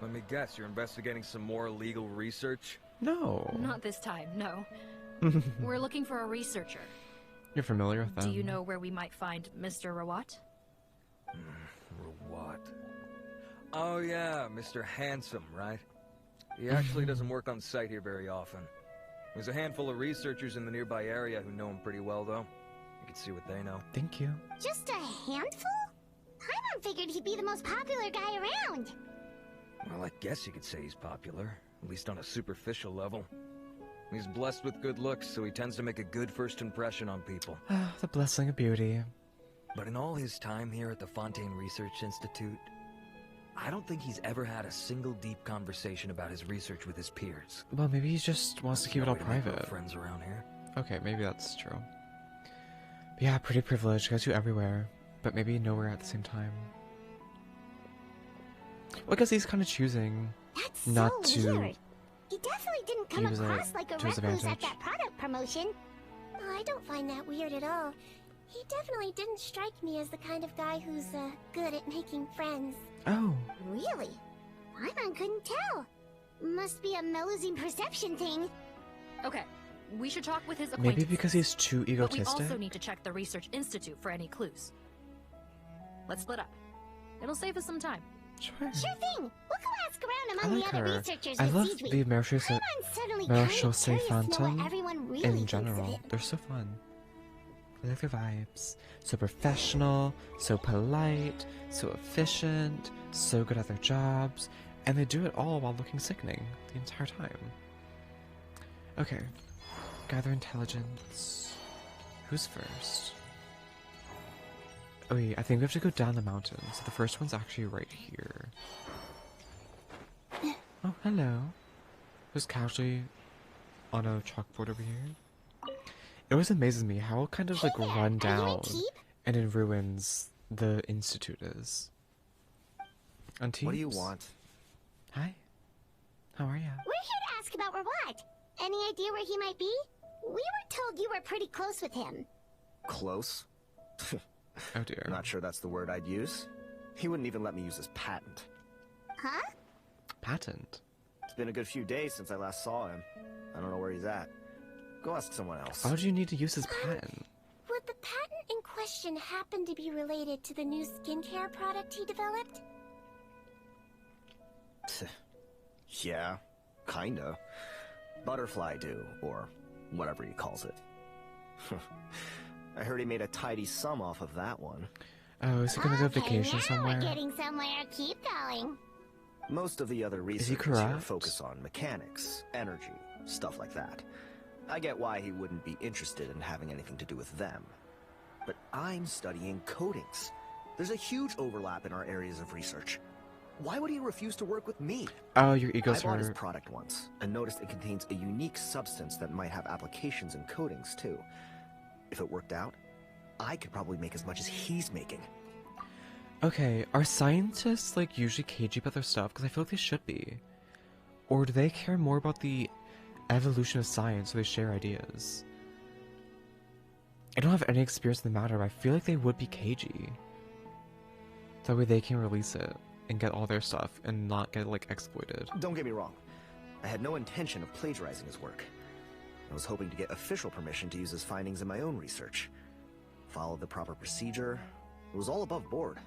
Let me guess, you're investigating some more illegal research? No. Not this time, no. We're looking for a researcher. You're familiar with them. Do you know where we might find Mr. Rawat? Rawat. Oh yeah, Mr. Handsome, right? He actually doesn't work on site here very often. There's a handful of researchers in the nearby area who know him pretty well, though. You can see what they know. Thank you. Just a handful? Paimon figured he'd be the most popular guy around. Well, I guess you could say he's popular, at least on a superficial level. He's blessed with good looks, so he tends to make a good first impression on people. The blessing of beauty. But in all his time here at the Fontaine Research Institute, I don't think he's ever had a single deep conversation about his research with his peers. Well, maybe he just wants to keep it all private. Friends around here. Okay, maybe that's true. But yeah, pretty privileged, goes you everywhere, but maybe nowhere at the same time. Well, I guess he's kind of choosing not to weird. He definitely didn't come across like a recluse at that product promotion. I don't find that weird at all. He definitely didn't strike me as the kind of guy who's good at making friends. Oh. Really? Paimon couldn't tell. Must be a Melusine perception thing. Okay, we should talk with his acquaintance. Maybe because he's too egotistic? But we also need to check the Research Institute for any clues. Let's split up. It'll save us some time. Sure. Sure thing. We'll go ask around among I like the other her. researchers I with love Sigewinne. the Marechaussee Phantom everyone really in general. They're so fun. I like their vibes. So professional, so polite, so efficient, so good at their jobs, and they do it all while looking sickening the entire time. Okay. Gather intelligence. Who's first? Oh wait, I think we have to go down the mountain. So the first one's actually right here. Oh, hello. Just casually on a chalkboard over here. It always amazes me how kind of like run down and in ruins the institute is. Auntie? What do you want? Hi. How are ya? We're here to ask about Rawat. Any idea where he might be? We were told you were pretty close with him. Close? Oh dear. Not sure that's the word I'd use. He wouldn't even let me use his patent. Huh? Patent? It's been a good few days since I last saw him. I don't know where he's at. Go ask someone else. Why would you need to use his patent? Would the patent in question happen to be related to the new skincare product he developed? Yeah, kinda. Butterfly dew, or whatever he calls it. I heard he made a tidy sum off of that one. Oh, is he gonna go vacation now somewhere? We're getting somewhere. Keep going. Most of the other researchers here correct? focus on mechanics, energy, stuff like that. I get why he wouldn't be interested in having anything to do with them. But I'm studying coatings. There's a huge overlap in our areas of research. Why would he refuse to work with me? Oh, your ego's I bought his hurt. product once, and noticed it contains a unique substance that might have applications in coatings, too. If it worked out, I could probably make as much as he's making. Okay, are scientists like usually cagey about their stuff? Because I feel like they should be. Or do they care more about the evolution of science so they share ideas? I don't have any experience in the matter, but I feel like they would be cagey. That way they can release it and get all their stuff and not get like exploited. Don't get me wrong. I had no intention of plagiarizing his work. I was hoping to get official permission to use his findings in my own research. Follow the proper procedure. It was all above board.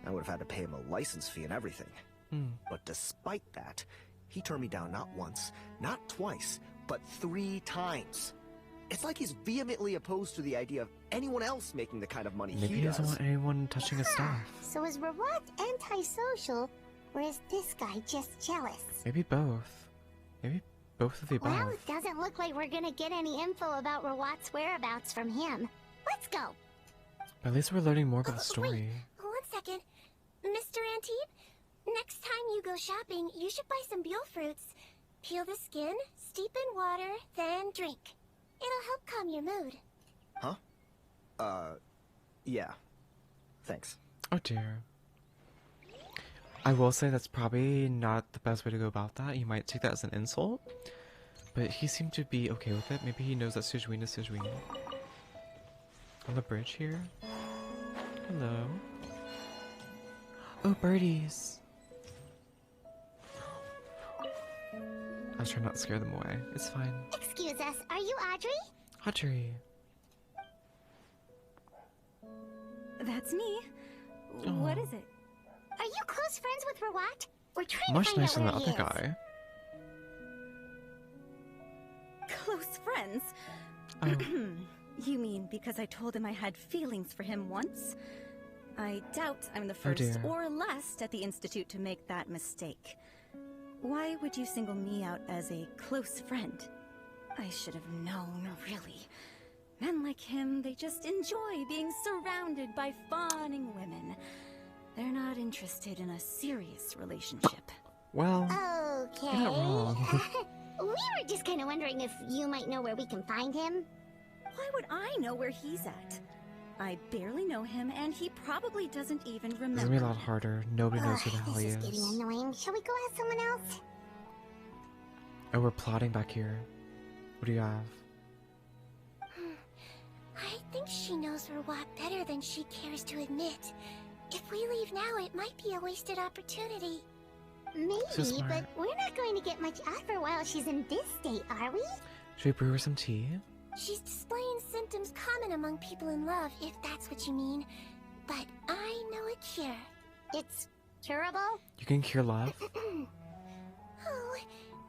I would have had to pay him a license fee and everything. But despite that, he turned me down not once, not twice, but 3 times. It's like he's vehemently opposed to the idea of anyone else making the kind of money Maybe he he does. doesn't want anyone touching his stuff. So is Rawat antisocial, or is this guy just jealous? Maybe both. Maybe both of the above. Well, it doesn't look like we're gonna get any info about Rawat's whereabouts from him. Let's go. At least we're learning more about the story. Wait, 1 second. Mr. Antibes, next time you go shopping, you should buy some Buell fruits. Peel the skin, steep in water, then drink. It'll help calm your mood. Huh? Yeah. Thanks. Oh dear. I will say that's probably not the best way to go about that. You might take that as an insult. But he seemed to be okay with it. Maybe he knows that Sigewinne is Sigewinne. On the bridge here. Hello. Oh, birdies. I was trying not to scare them away. It's fine. Excuse us, are you Audrey? Audrey. That's me. Oh. What is it? Are you close friends with Rawat? We're trying Much to find nicer than out the where other he is. guy. Close friends? Oh. You mean because I told him I had feelings for him once? I doubt I'm the first dear. or last at the Institute to make that mistake. Why would you single me out as a close friend? I should have known, really. Men like him, they just enjoy being surrounded by fawning women. They're not interested in a serious relationship. Well, Okay. you're not wrong. We were just kind of wondering if you might know where we can find him. Why would I know where he's at? I barely know him, and he probably doesn't even It's gonna be a remember. lot harder. Nobody knows who the hell This he is getting is. annoying. Shall we go ask someone else? Oh, we're plotting back here. What do you have? I think she knows Rawat better than she cares to admit. If we leave now, it might be a wasted opportunity. Maybe, smart. but we're not going to get much out of her while she's in this state, are we? Should we brew her some tea? She's displaying symptoms common among people in love, if that's what you mean. But I know a cure. It's curable? You can cure love? Oh,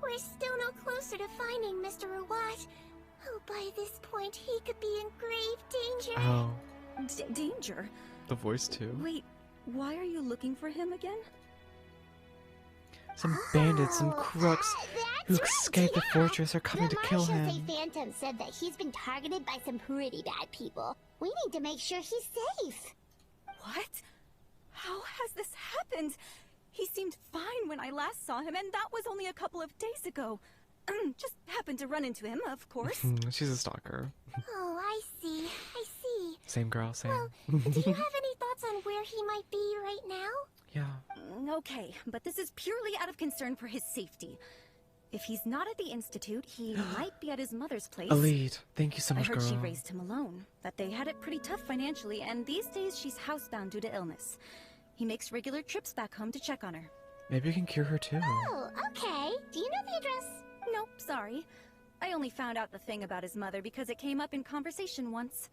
we're still no closer to finding Mr. Rawat. Oh, by this point, he could be in grave danger. Oh, Danger? the voice too. Wait, why are you looking for him again? Some bandits, some crooks who That's escaped the right, fortress are coming the to kill Marshals him. say Phantom said that he's been targeted by some pretty bad people. We need to make sure he's safe. What? How has this happened? He seemed fine when I last saw him, and that was only a couple of days ago. Just happened to run into him, of course. She's a stalker. Oh, I see. I see. Same girl, same. Well, do you have any thoughts on where he might be right now? Yeah. Okay, but this is purely out of concern for his safety. If he's not at the Institute, he might be at his mother's place. Elite, thank you so much, I heard girl. she raised him alone, that they had it pretty tough financially, and these days she's housebound due to illness. He makes regular trips back home to check on her. Maybe we can cure her too. Oh, okay. Do you know the address? Nope, sorry. I only found out the thing about his mother because it came up in conversation once.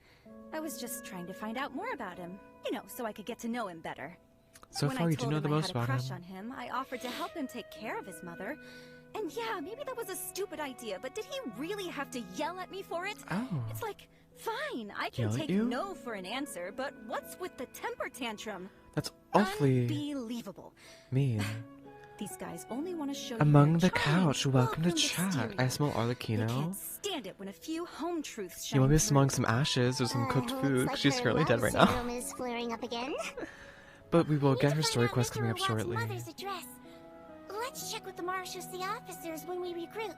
I was just trying to find out more about him, you know, so I could get to know him better. So When far, I you do told know him the I most had a about crush him. on him, I offered to help him take care of his mother. And yeah, maybe that was a stupid idea, but did he really have to yell at me for it? Oh. It's like Fine, I can Yell at take you? no for an answer, but what's with the temper tantrum? That's awfully Unbelievable. mean. These guys only want to show Among you the their charming, couch, welcome to welcome chat. exterior. I smell They Arlecchino. can't stand it when a few home truths shine You want me to through. smelling some ashes or some cooked food? Looks 'Cause she's her currently love dead right now. syndrome is flaring up again. But we will Need get to her find story out quest Mr. coming up Rawat's shortly. mother's address. Let's check with the Marshall's officers when we regroup.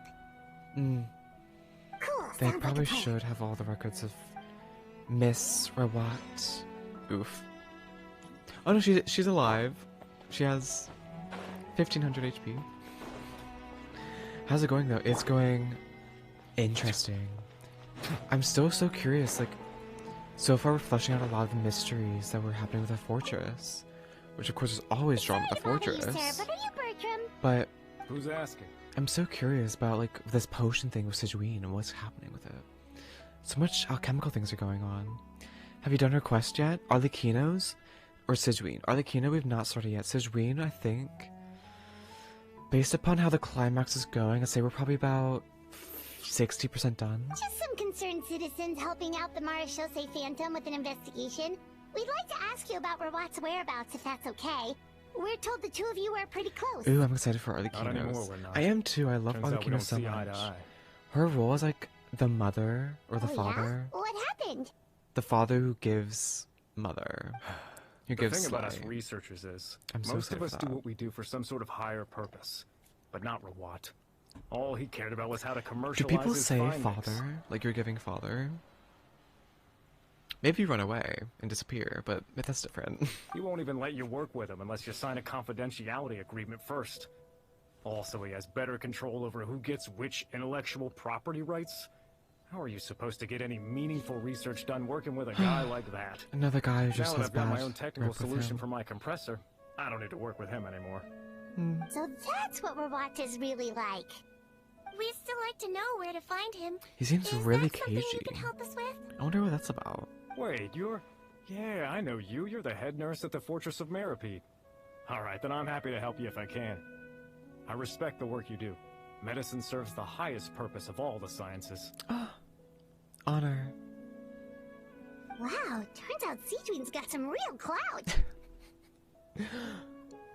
Cool. They sounds like probably a plan. should have all the records of Miss Rawat. Oof. Oh no, she's alive. She has 1500 HP. How's it going though? It's going interesting. I'm still so curious. Like, so far we're fleshing out a lot of the mysteries that were happening with the fortress, which of course is always drawn with the Sorry to bother fortress. you, sir, but are you Bertram? But Who's asking? I'm so curious about like this potion thing with Sigewinne and what's happening with it. So much alchemical things are going on. Have you done her quest yet? Arlecchino's or Sigewinne? Arlecchino we've not started yet. Sigewinne, I think, based upon how the climax is going, I'd say we're probably about 60% done. Just some concerned citizens helping out the Marechaussee Phantom with an investigation. We'd like to ask you about Rawat's whereabouts, if that's okay. We're told the two of you are pretty close. Ooh, I'm excited for Not anymore, Arlecchino's. we're not. I am too. I love Turns out we Arlecchino don't so see eye much. to eye. Her role is like the mother or the Oh, father. Yeah? What happened? The father who gives mother. Who The gives thing about us Slay. researchers is, I'm so most of excited us for do that. what we do for some sort of higher purpose, but not Rawat. All he cared about was how to commercialize Do people his say findings. father? Like you're giving father? Maybe you run away and disappear, but that's different. He won't even let you work with him unless you sign a confidentiality agreement first. Also, he has better control over who gets which intellectual property rights. How are you supposed to get any meaningful research done working with a guy like that? Another guy who just now that has I've got my bad own technical rep with solution him. for my compressor, I don't need to work with him anymore. So that's what Rawat is really like. We'd still like to know where to find him. He seems Is really that something you cagey. can help us with? I wonder what that's about. Wait, you're... Yeah, I know you. You're the head nurse at the Fortress of Meripede. Alright, then I'm happy to help you if I can. I respect the work you do. Medicine serves the highest purpose of all the sciences. Honor. Wow, turns out Sigewinne's got some real clout.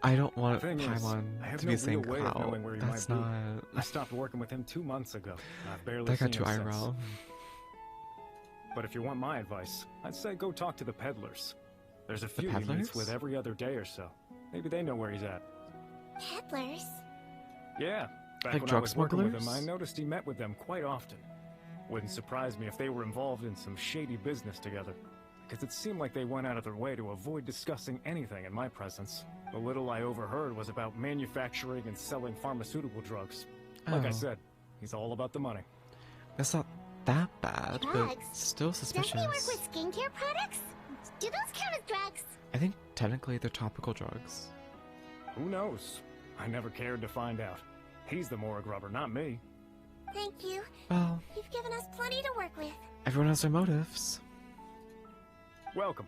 I don't want Thing is, Paimon I have to no be saying real way of clout. knowing where he That's might be. not... I stopped working with him 2 months ago. And I've barely That seen got too him since. IRL. But if you want my advice, I'd say go talk to the peddlers. There's a few he peddlers? meets with every other day or so. Maybe they know where he's at. Peddlers? Yeah, back Like when I drug was working with him, smugglers? I noticed he met with them quite often. Wouldn't surprise me if they were involved in some shady business together. Because it seemed like they went out of their way to avoid discussing anything in my presence. The little I overheard was about manufacturing and selling pharmaceutical drugs. Like I Oh. said, he's all about the money. That's not that bad, but Drugs? still Doesn't suspicious. he work with skincare products? Do those count as drugs? I think technically they're topical drugs. Who knows? I never cared to find out. He's the morgue rubber, not me. Thank you. Well, You've given us plenty to work with. everyone has their motives. Welcome.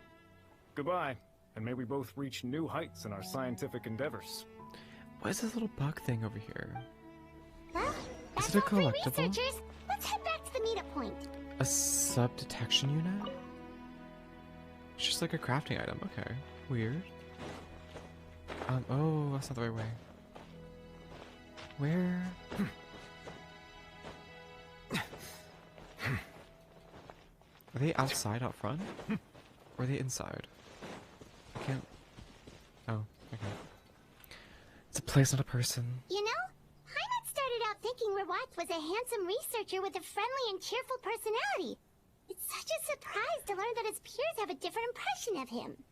Goodbye. And may we both reach new heights in our scientific endeavors. What is this little bug thing over here? Well, Is that's it a all for collectible? researchers. Let's head back to the meetup point. A sub-detection unit? It's just like a crafting item. Okay. Weird. Oh, that's not the right way. Where? Are they outside out front? Or are they inside? I can't... Oh, okay. It's a place, not a person. You know, Heimat started out thinking Rawat was a handsome researcher with a friendly and cheerful personality. It's such a surprise to learn that his peers have a different impression of him.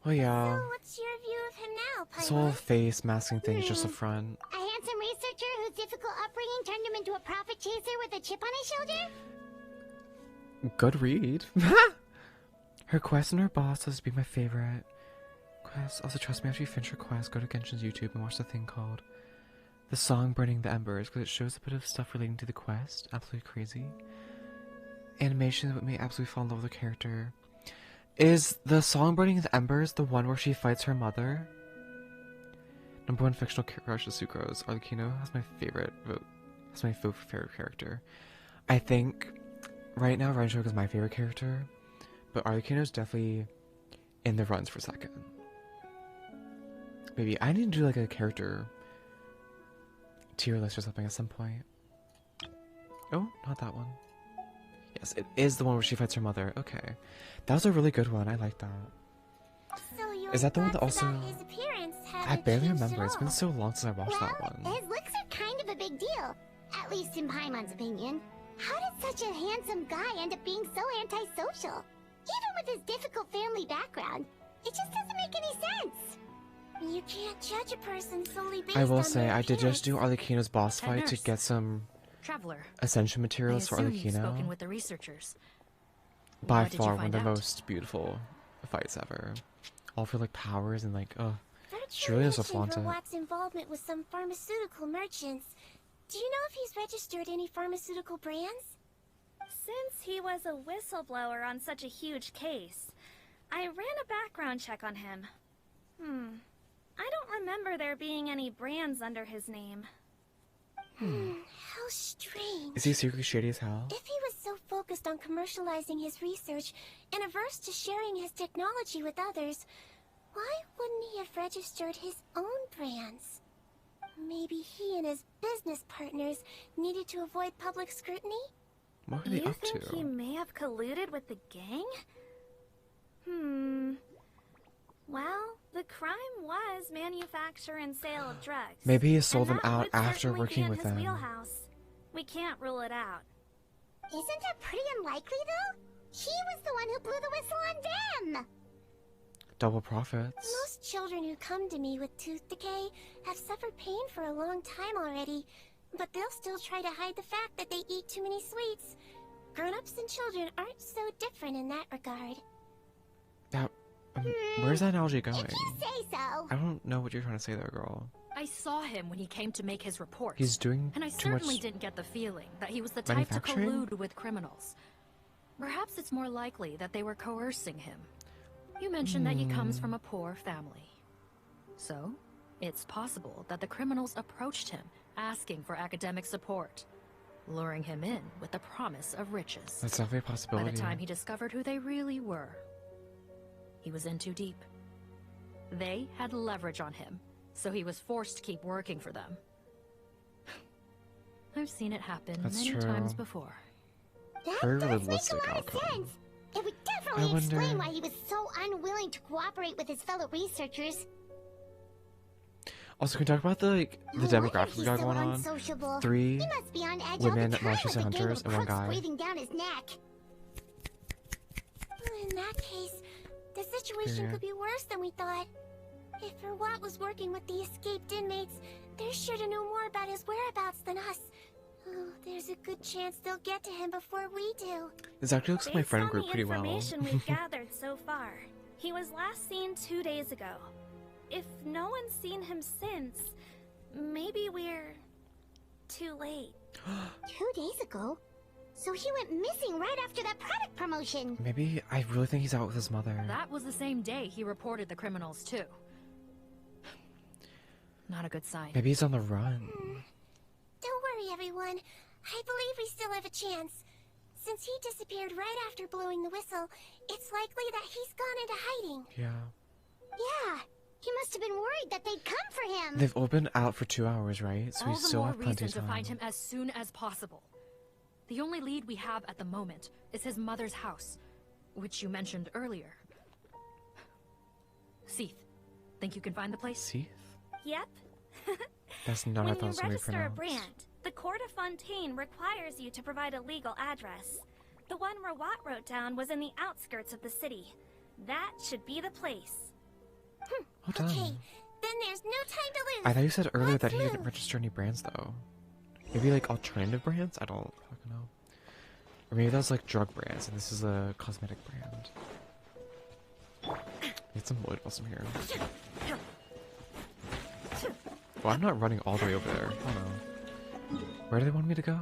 Well, yeah. So what's your view of him now, This whole Paimon? face masking thing is just a front. A handsome researcher whose difficult upbringing turned him into a profit chaser with a chip on his shoulder? Good read. Her quest and her boss has been my favorite. Quest. Also, trust me, after you finish your quest, go to Genshin's YouTube and watch the thing called The Song Burning the Embers, because it shows a bit of stuff relating to the quest. Absolutely crazy. Animation that would make me absolutely fall in love with the character. Is the Song Burning the Embers the one where she fights her mother? Number one fictional crush is Sucrose. Arlecchino has my favorite vote. That's my favorite character. I think right now Renshook is my favorite character, but Arlecchino's definitely in the runs for second. Maybe I need to do like a character tier list or something at some point. Oh, not that one. Yes, it is the one where she fights her mother. Okay. That was a really good one. I like that. So your Is that the one that thoughts also... about his appearance I haven't barely changed remember. at It's been all. so long since I watched that one. His looks are kind of a big deal. At least in Paimon's opinion. How did such a handsome guy end up being so antisocial? Even with his difficult family background, it just doesn't make any sense. You can't judge a person solely based I will on say, their I did just do appearance. Arlecchino's boss Head fight to nurse. get some Traveler. ascension I materials for assume you've spoken Arlecchino. with the researchers. By What did you far one of find the out? most beautiful fights ever. All for like powers and like, oh, she Virtue really knows to mentioned flaunt it. Rawat's involvement with some pharmaceutical merchants. Do you know if he's registered any pharmaceutical brands? Since he was a whistleblower on such a huge case, I ran a background check on him. I don't remember there being any brands under his name. How strange. Is he secretly shady as hell? If he was so focused on commercializing his research and averse to sharing his technology with others, why wouldn't he have registered his own brands? Maybe he and his business partners needed to avoid public scrutiny? What are they You up think to? he may have colluded with the gang? Well, the crime was manufacture and sale of drugs. Maybe he sold and them that out would after certainly be working in with his them. wheelhouse. We can't rule it out. Isn't that pretty unlikely, though? He was the one who blew the whistle on them! Double profits. Most children who come to me with tooth decay have suffered pain for a long time already, but they'll still try to hide the fact that they eat too many sweets. Grown-ups and children aren't so different in that regard. That, where's that analogy going? If you say so. I don't know what you're trying to say there, girl. I saw him when he came to make his report. He's doing And I too much certainly didn't get the feeling that he was the type to manufacturing? collude with criminals. Perhaps it's more likely that they were coercing him. You mentioned that he comes from a poor family. So, it's possible that the criminals approached him, asking for academic support, luring him in with the promise of riches. That's definitely a By possibility. the time he discovered who they really were, he was in too deep. They had leverage on him, so he was forced to keep working for them. I've seen it happen That's many true. times before. That Very does make a realistic lot outcome. of sense. It would I definitely wonder- explain why he was so unwilling to cooperate with his fellow researchers. Also, can we talk about the No demographic wonder we got he's so going on? unsociable. 3 He must be on edge women, all the time malicious with a gang hunters, of and one crooks guy. breathing down his neck. In that case, the situation Period. could be worse than we thought. If Rawat was working with the escaped inmates, they're sure to know more about his whereabouts than us. Oh, there's a good chance they'll get to him before we do. This actually looks like my Based friend on group the pretty well. information we've gathered so far, he was last seen 2 days ago. If no one's seen him since, maybe we're too late. 2 days ago? So he went missing right after that product promotion. Maybe I really think he's out with his mother. That was the same day he reported the criminals, too. Not a good sign. Maybe he's on the run. Don't worry, everyone. I believe we still have a chance. Since he disappeared right after blowing the whistle, it's likely that he's gone into hiding. Yeah. Yeah, he must have been worried that they'd come for him. They've all been out for 2 hours, right? So All we the still more have plenty reason of to time. find him as soon as possible. The only lead we have at the moment is his mother's house, which you mentioned earlier. Seath, think you can find the place? Seath? Yep. That's not When how I thought it you was going to be register a pronounced. brand, the Court of Fontaine requires you to provide a legal address. The one Rawat wrote down was in the outskirts of the city. That should be the place. Well done. Okay, then there's no time to lose. I thought you said earlier Let's that he didn't move. register any brands, though. Maybe, like, alternative brands? I don't fucking know. Or maybe that was, like, drug brands, and this is a cosmetic brand. Get some wood whilst I'm here. Well, I'm not running all the way over there. I don't know. Where do they want me to go?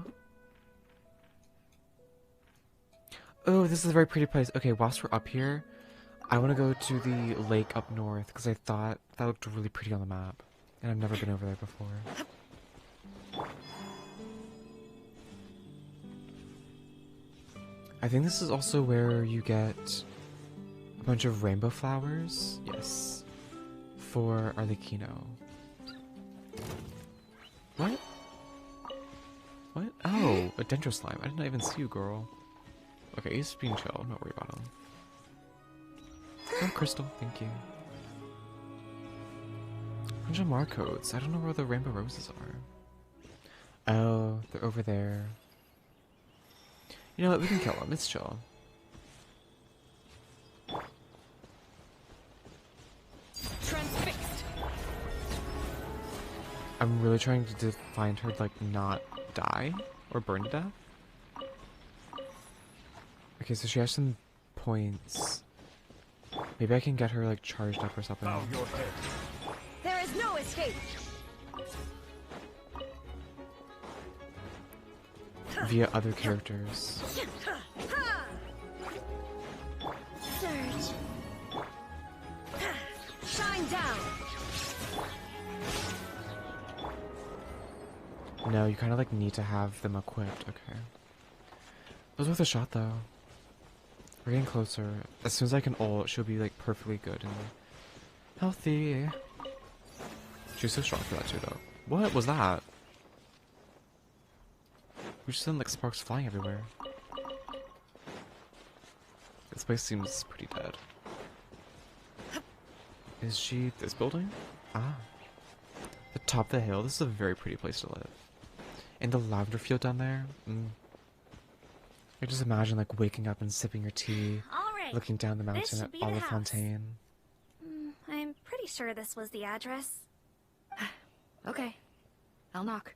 Oh, this is a very pretty place. Okay, whilst we're up here, I want to go to the lake up north, because I thought that looked really pretty on the map. And I've never been over there before. I think this is also where you get a bunch of rainbow flowers. Yes. For Arlecchino. What? What? Oh, a dendro slime. I didn't even see you, girl. Okay, he's being chill. I'm not worried about him. Oh, Crystal. Thank you. Bunch of Marcodes. I don't know where the rainbow roses are. Oh, they're over there. You know what? We can kill them. It's chill. Transfixed. I'm really trying to find her, like, not die or burn to death. Okay, so she has some points. Maybe I can get her, like, charged up or something. Bow your head. There is no escape. Via other characters. Surge. Shine down. No, you kind of like need to have them equipped. Okay. It was worth a shot though. We're getting closer. As soon as I can ult, she'll be like perfectly good and healthy. She's so strong for that too though. What was that? We just send like sparks flying everywhere. This place seems pretty dead. Is she this building? Ah. The top of the hill. This is a very pretty place to live. And the lavender field down there. I just imagine like waking up and sipping your tea, looking down the mountain at Olive Fontaine. I'm pretty sure this was the address. Okay. I'll knock.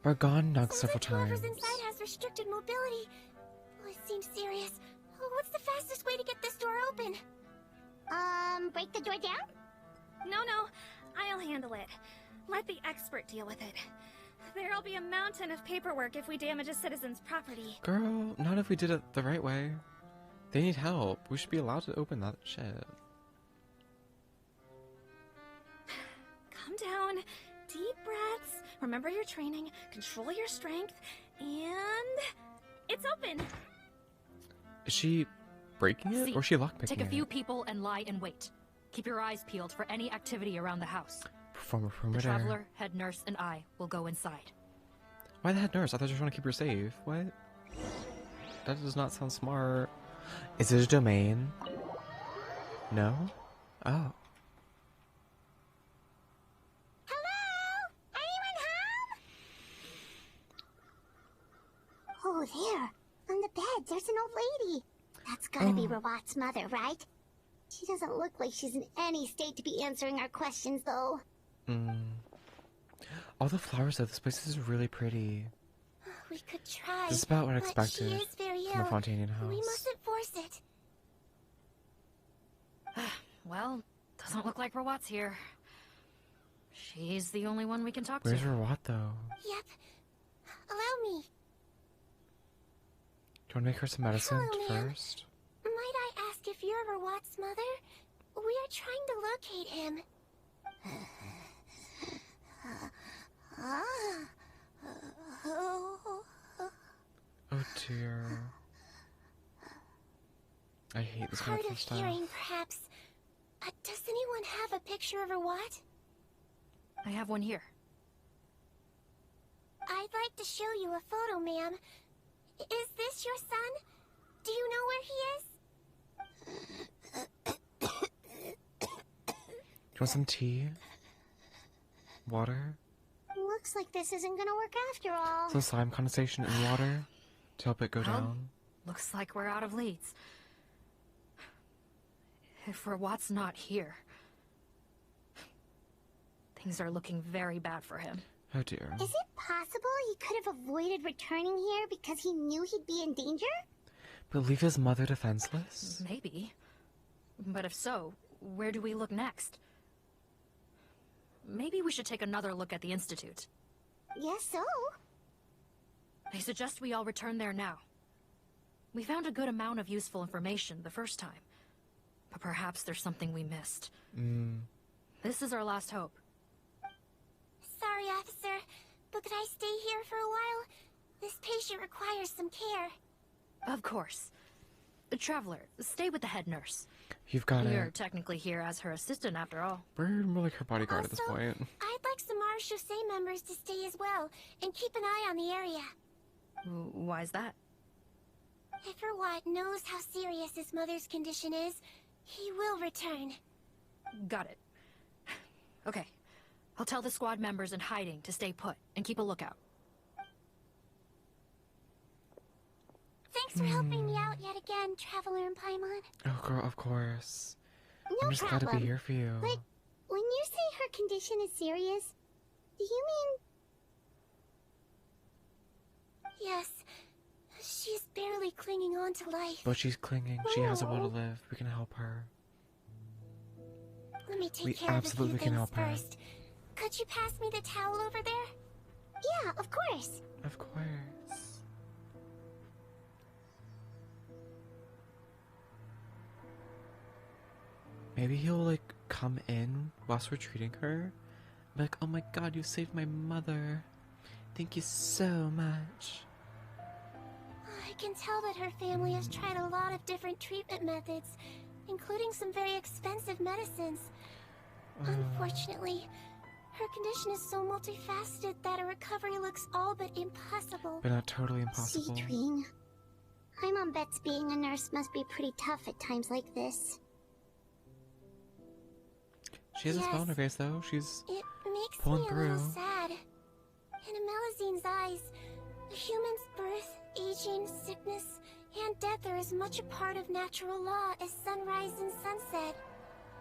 Bargon knocked several times. Inside has restricted mobility. Oh, it seems serious. Oh, what's the fastest way to get this door open? Break the door down? No, I'll handle it. Let the expert deal with it. There'll be a mountain of paperwork if we damage a citizen's property. Girl, not if we did it the right way. They need help. We should be allowed to open that shit. Calm down. Deep breaths. Remember your training. Control your strength. And... it's open! Is she breaking it, or is she lockpicking it? Take a few people and lie in wait. Keep your eyes peeled for any activity around the house. Perform a perimeter. The traveler, head nurse, and I will go inside. Why the head nurse? I thought you were trying to keep her safe. What? That does not sound smart. Is it a domain? No? Oh. Oh, there. On the bed, there's an old lady. That's gotta be Rawat's mother, right? She doesn't look like she's in any state to be answering our questions, though. All the flowers though, this place is really pretty. We could try. This is about what I but expected she is very from a ill. Fontanian house. We mustn't force it. Well, doesn't look like Rawat's here. She's the only one we can talk Where's to. Rawat though? Yep. Allow me. Do you want to make her some medicine Hello, ma'am. first? Might I ask if you're Rawat's mother? We are trying to locate him. Oh dear. I hate this kind Hard of of stuff. hearing, perhaps. Does anyone have a picture of Rawat? I have one here. I'd like to show you a photo, ma'am. Is this your son? Do you know where he is? Do you want some tea? Water? Looks like this isn't gonna work after all. Some slime condensation in water to help it go down. Looks like we're out of leads. If Rawat's not here, things are looking very bad for him. Oh dear. Is it possible he could have avoided returning here because he knew he'd be in danger? But leave his mother defenseless? Maybe. But if so, where do we look next? Maybe we should take another look at the Institute. Yes, so. I suggest we all return there now. We found a good amount of useful information the first time. But perhaps there's something we missed. This is our last hope. officer, but could I stay here for a while? This patient requires some care. Of course. Traveler, stay with the head nurse. You've got You're it. technically here as her assistant after all. We're more like her bodyguard at this Also, point. I'd like some Marechaussee members to stay as well, and keep an eye on the area. Why's that? If Erwat knows how serious his mother's condition is, he will return. Got it. Okay. I'll tell the squad members in hiding to stay put and keep a lookout. Thanks for helping me out yet again, Traveler and Paimon. Oh, girl, of course. No I'm just glad to be here for you. But when you say her condition is serious, do you mean... Yes. She's barely clinging on to life. But she's clinging. She has a while to live. We can help her. Let me take We care of a few absolutely can things help her. first. Could you pass me the towel over there? Yeah, of course. Of course. Maybe he'll, like, come in whilst we're treating her. Like, oh my god, you saved my mother. Thank you so much. I can tell that her family has tried a lot of different treatment methods, including some very expensive medicines. Unfortunately, her condition is so multifaceted that a recovery looks all but impossible. But not totally impossible. Sigewinne. Paimon bets being a nurse must be pretty tough at times like this. She has a smile on her face, though. She's It makes pulling me a through. little sad. In Amelizine's eyes, a human's birth, aging, sickness, and death are as much a part of natural law as sunrise and sunset.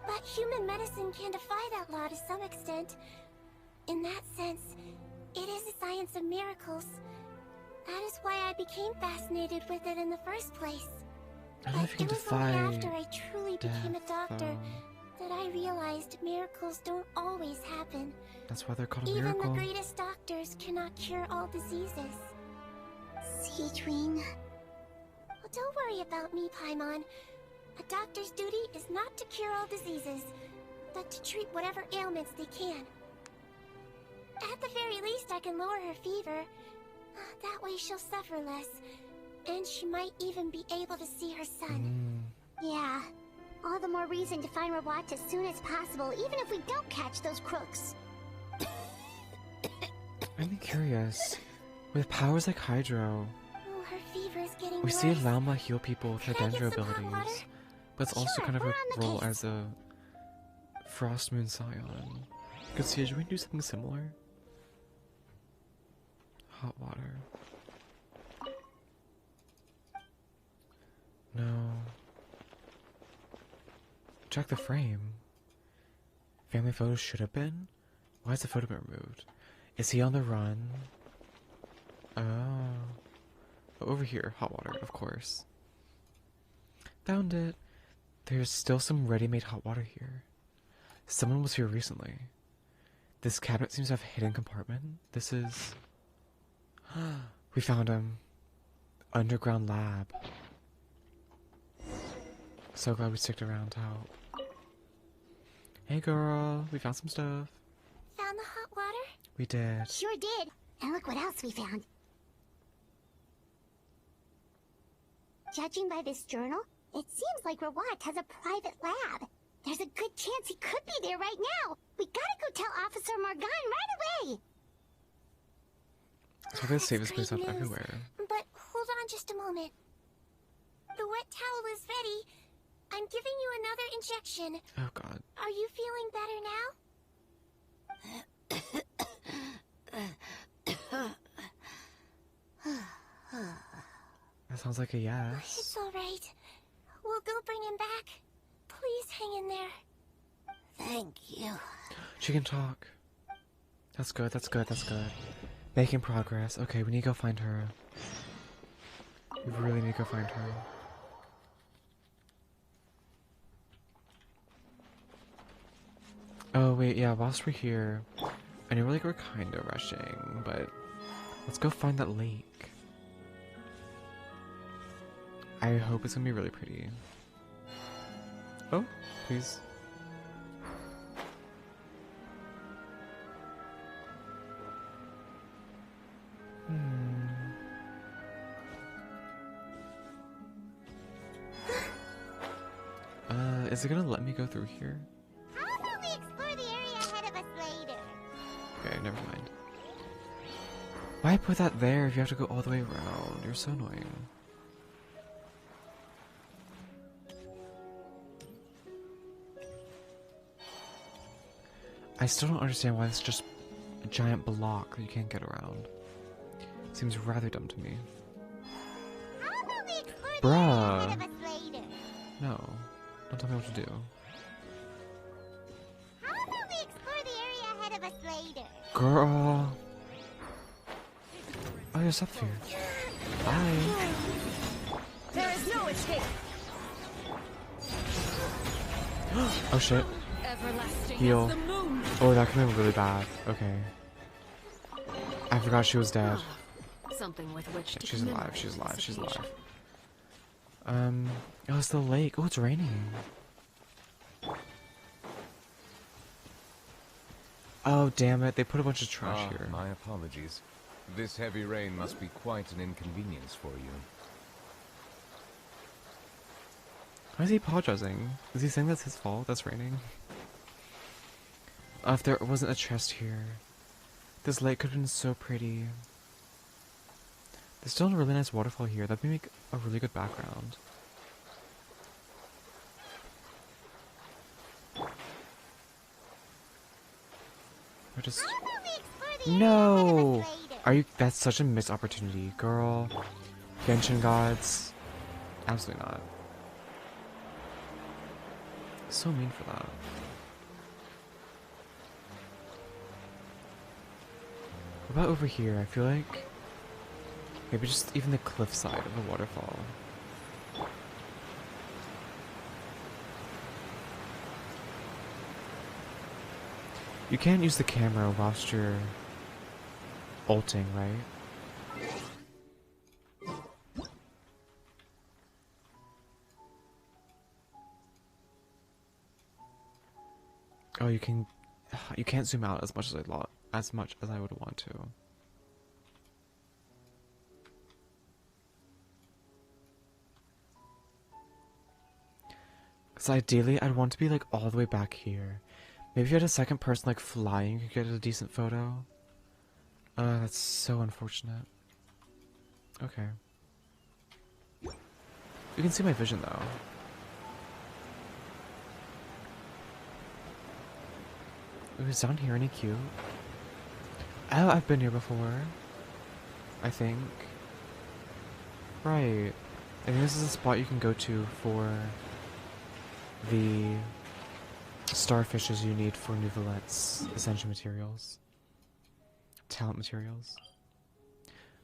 But human medicine can defy that law to some extent. In that sense, it is a science of miracles. That is why I became fascinated with it in the first place. I don't know if you can It was only defy after I truly became a death, doctor though. that I realized miracles don't always happen. That's why they're called a Even miracle. the greatest doctors cannot cure all diseases. Sigewinne. Well, don't worry about me, Paimon. A doctor's duty is not to cure all diseases, but to treat whatever ailments they can. At the very least, I can lower her fever. That way she'll suffer less, and she might even be able to see her son. Yeah. All the more reason to find Rawat as soon as possible, even if we don't catch those crooks. I'm curious. With powers like Hydro, Oh, her fever is getting we worse. see Llama heal people with her Can I get Dendro some hot water? abilities, but it's also Sure, kind of we're a on the role case. as a Frost Moon Scion. Could Sigewinne do something similar? Hot water. No. Check the frame. Family photos should have been? Why has the photo been removed? Is he on the run? Oh. Over here, hot water, of course. Found it. There's still some ready-made hot water here. Someone was here recently. This cabinet seems to have a hidden compartment. This is... We found him. Underground lab. So glad we sticked around to help. Hey girl, we found some stuff. Found the hot water? We did. Sure did. And look what else we found. Judging by this journal, it seems like Rawat has a private lab. There's a good chance he could be there right now. We gotta go tell Officer Morgan right away. So we're gonna save this That's place up great news. everywhere. But hold on just a moment. The wet towel is ready. I'm giving you another injection. Oh god. Are you feeling better now? That sounds like a yes. It's alright. We'll go bring him back. Please hang in there. Thank you. She can talk. That's good, that's good, that's good. Making progress. Okay, we need to go find her. We really need to go find her. Oh wait, yeah, whilst we're here, I know we're kinda rushing, but let's go find that lake. I hope it's gonna be really pretty. Oh, please. Is it gonna let me go through here? How about we explore the area ahead of us later? Okay, never mind. Why put that there if you have to go all the way around? You're so annoying. I still don't understand why it's just a giant block that you can't get around. Seems rather dumb to me. How about we explore the area Bruh. ahead of us later? No. Don't tell me what to do. How about we explore the area ahead of us later? Girl. Oh, you're up here. Bye. There is no escape. Oh shit. Everlasting Heal. as the moon. Oh, that could have been really bad. Okay. I forgot she was dead. Something with which to She's alive, commemorate she's alive, this she's occasion. alive. Oh, it's the lake. Oh, it's raining. Oh, damn it. They put a bunch of trash here. My apologies. This heavy rain must be quite an inconvenience for you. Why is he apologizing? Is he saying that's his fault? That's raining? If there wasn't a chest here. This lake could have been so pretty. There's still a really nice waterfall here. That'd make a really good background. Or just... No! Are you... That's such a missed opportunity, girl. Genshin gods. Absolutely not. So mean for that. What about over here? I feel like maybe just even the cliffside of the waterfall. You can't use the camera whilst you're ulting, right? Oh, you can. You can't zoom out as much as I would want to. Because ideally, I'd want to be like all the way back here. Maybe if you had a second person like flying, you could get a decent photo. That's so unfortunate. Okay. You can see my vision though. Is down here any cute? Oh, I've been here before. I think. Right. I think this is a spot you can go to for the starfishes you need for Nouvelette's Ascension materials. Talent materials.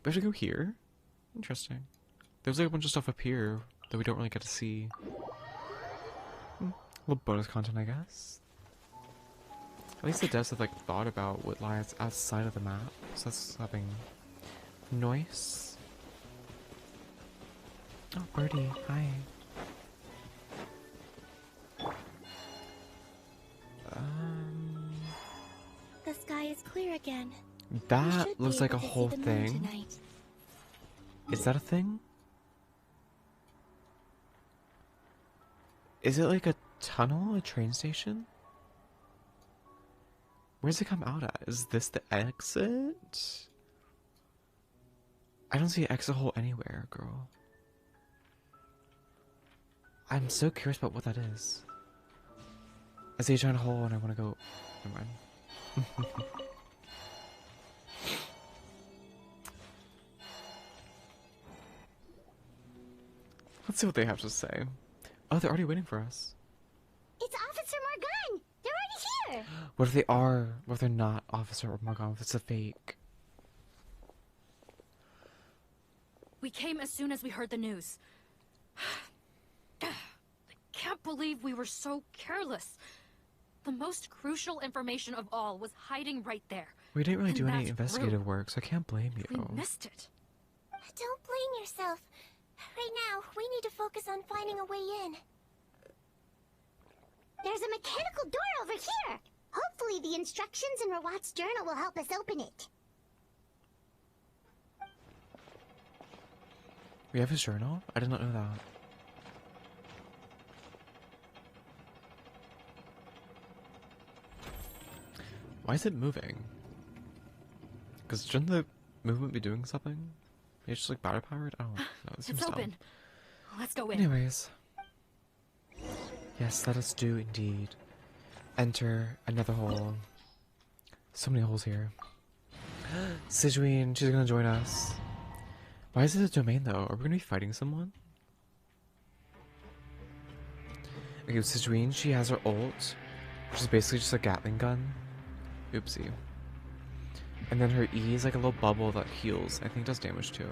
We have to go here? Interesting. There's like a bunch of stuff up here that we don't really get to see. A little bonus content, I guess. At least the devs have like thought about what lies outside of the map, so that's something nice. Oh, birdie, hi. The sky is clear again. That looks like a whole thing. Is that a thing? Is it like a tunnel, a train station? Where's it come out at? Is this the exit? I don't see an exit hole anywhere, girl. I'm so curious about what that is. I see a giant hole and I want to go... Never mind. Let's see what they have to say. Oh, they're already waiting for us. It's Officer Morgan! They're already here! What if they are? What if they're not Officer or Morgan? If it's a fake? We came as soon as we heard the news. I can't believe we were so careless. The most crucial information of all was hiding right there. We didn't really And do any that's investigative rude. work, so I can't blame you. We missed it. Don't blame yourself. Right now, we need to focus on finding a way in. There's a mechanical door over here! Hopefully the instructions in Rawat's journal will help us open it. We have his journal? I did not know that. Why is it moving? Because shouldn't the movement be doing something? It's just like battery powered? I don't know. It seems It's open. dumb. Let's go in. Anyways. Yes, let us do indeed. Enter another hole. So many holes here. Sigewinne, she's gonna join us. Why is it a domain though? Are we gonna be fighting someone? Okay, with Sigewinne, she has her ult, which is basically just a Gatling gun. Oopsie. And then her E is like a little bubble that heals. I think does damage too.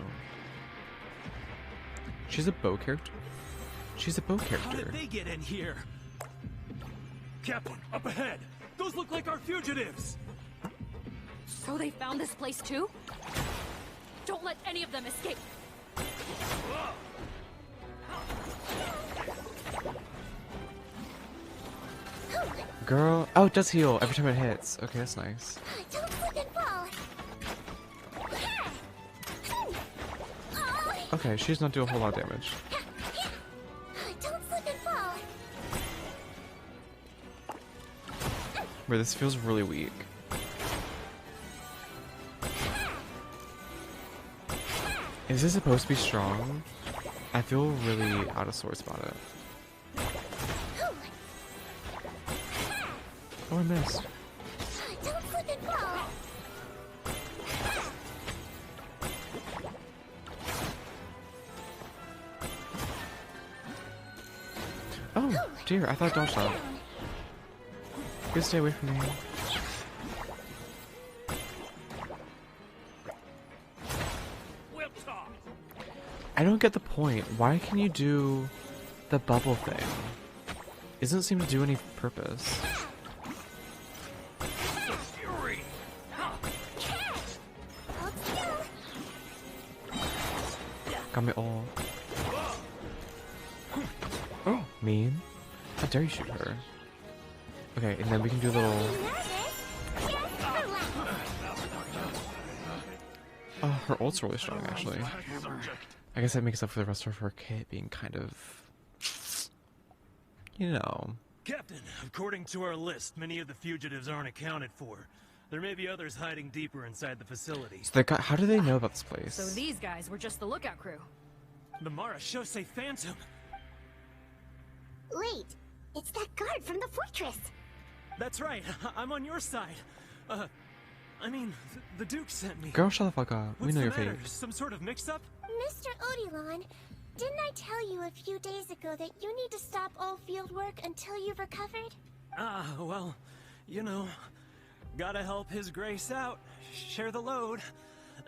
She's a bow character? She's a bow character. How did they get in here? Captain, up ahead! Those look like our fugitives! So they found this place too? Don't let any of them escape! Girl, oh, it does heal every time it hits. Okay, that's nice. Don't slip and fall. Okay, she's not doing a whole lot of damage. Don't slip and fall. Wait, this feels really weak. Is this supposed to be strong? I feel really out of sorts about it. Oh, I missed. Don't slip and fall. Oh, dear, I thought I dodged that. Please stay away from me. I don't get the point. Why can you do the bubble thing? It doesn't seem to do any purpose. Got me all. Oh, mean. How dare you shoot her? Okay, and then we can do a little... Oh, her ult's really strong, actually. I guess that makes up for the rest of her kit being kind of... You know... Captain, according to our list, many of the fugitives aren't accounted for. There may be others hiding deeper inside the facility. So they got, how do they know about this place? So these guys were just the lookout crew. The Marashose Phantom! Wait, it's that guard from the fortress. That's right, I'm on your side. I mean, the Duke sent me. Girl, shut the fuck up. We What's know the your matter? fate. Some sort of mix-up? Mr. Odilon, didn't I tell you a few days ago that you need to stop all field work until you've recovered? Well, you know, gotta help His Grace out. Share the load.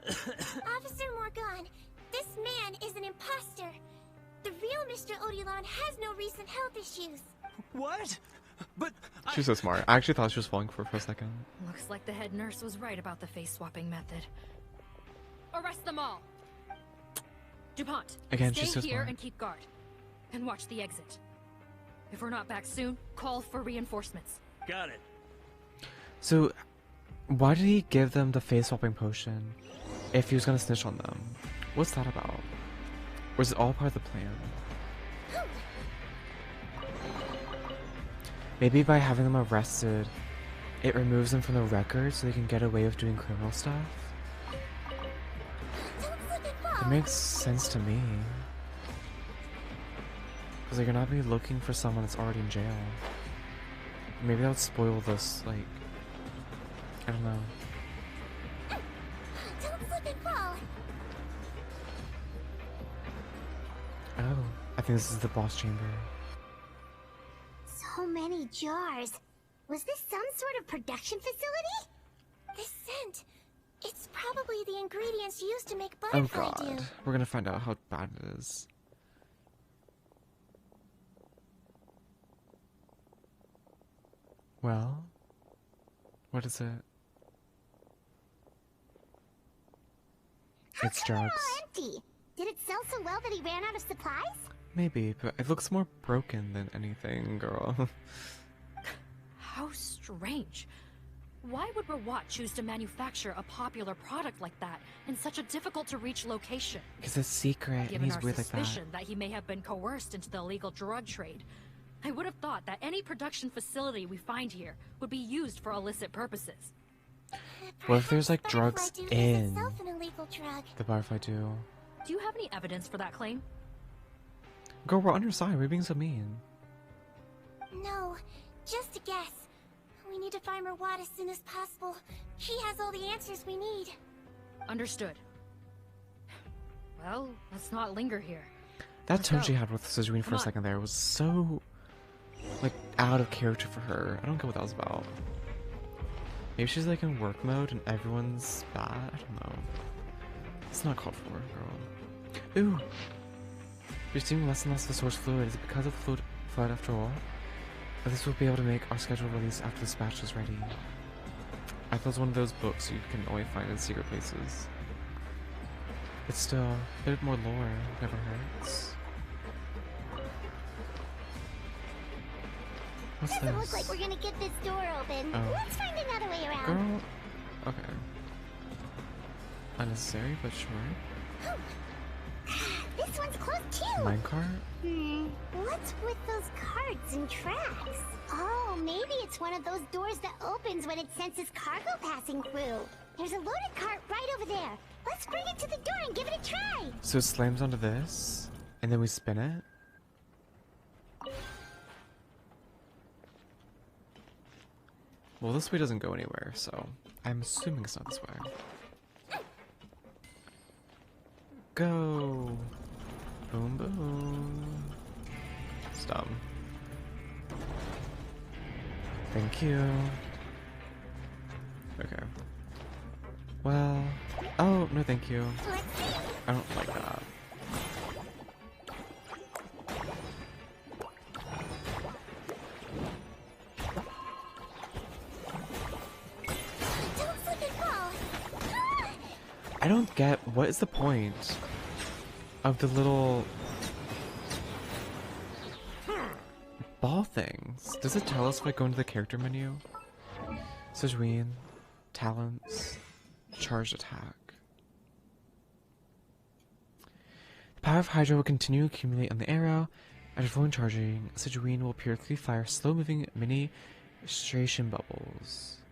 Officer Morgan, this man is an imposter. The real Mr. Odilon has no recent health issues. What? But She's so smart. I actually thought she was falling for a second. Looks like the head nurse was right about the face-swapping method. Arrest them all! DuPont, Again, stay she's so here smart. and keep guard. And watch the exit. If we're not back soon, call for reinforcements. Got it. So, why did he give them the face-swapping potion if he was gonna snitch on them? What's that about? Or is it all part of the plan? Maybe by having them arrested, it removes them from the record so they can get away with doing criminal stuff? It makes sense to me. Because like, you're not really looking for someone that's already in jail. Maybe that would spoil this, like... I don't know. Don't slip and fall. Oh, I think this is the boss chamber. So many jars. Was this some sort of production facility? This scent. It's probably the ingredients used to make Oh butterfly god, dew. we're gonna find out how bad it is. Well, what is it? It's drugs. All empty. Did it sell so well that he ran out of supplies? Maybe, but it looks more broken than anything, girl. How strange. Why would Rawat choose to manufacture a popular product like that in such a difficult-to-reach location? Because it's secret, and Given he's our weird like that. suspicion that he may have been coerced into the illegal drug trade, I would have thought that any production facility we find here would be used for illicit purposes. What if there's like drugs Butterfly Dew is in itself an illegal drug. the Butterfly Dew? Do you have any evidence for that claim? Girl, we're on your side. We're being so mean. No, just a guess. We need to find Rawat as soon as possible. He has all the answers we need. Understood. Well, let's not linger here. That Let's tone go. she had with Sigewinne for Come a on. second there was so, like, out of character for her. I don't get what that was about. Maybe she's like in work mode and everyone's bad? I don't know. It's not called for, girl. Ooh! You're seeing less and less of the source fluid. Is it because of the flood after all? At least we'll be able to make our scheduled release after the dispatch is ready. I thought it was one of those books you can only find in secret places. But still, a bit more lore never hurts. What's Doesn't this? look like we're gonna get this door open. Oh. Let's find another way around. Girl, okay. Unnecessary, but sure. This one's closed too. Minecart? What's with those cards and tracks? Oh, maybe it's one of those doors that opens when it senses cargo passing through. There's a loaded cart right over there. Let's bring it to the door and give it a try. So it slams onto this, and then we spin it. Well, this way doesn't go anywhere, so I'm assuming it's not this way. Go! Boom, boom. It's dumb. Thank you. Okay. Well... Oh, no thank you. I don't like that. Don't slip and fall. I don't get what is the point of the little ball things. Does it tell us if I go into the character menu? Sigewinne, talents, charged attack. The power of Hydra will continue to accumulate on the arrow. After fully charging, Sigewinne will periodically fire slow-moving mini stration bubbles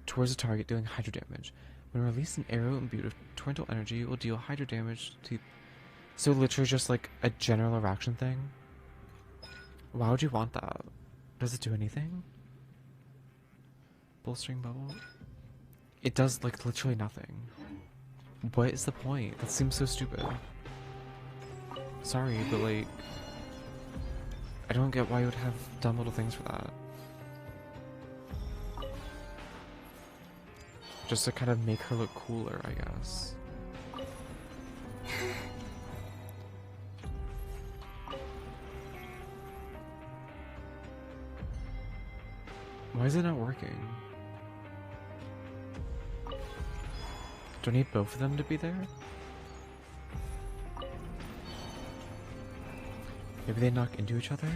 towards the target, dealing Hydra damage. When released, an arrow imbued with torrential energy will deal Hydra damage to... So literally just like a general reaction thing? Why would you want that? Does it do anything? Bolstering bubble? It does like literally nothing. What is the point? That seems so stupid. Sorry, but like... I don't get why you would have dumb little things for that. Just to kind of make her look cooler, I guess. Why is it not working? Do I need both of them to be there? Maybe they knock into each other?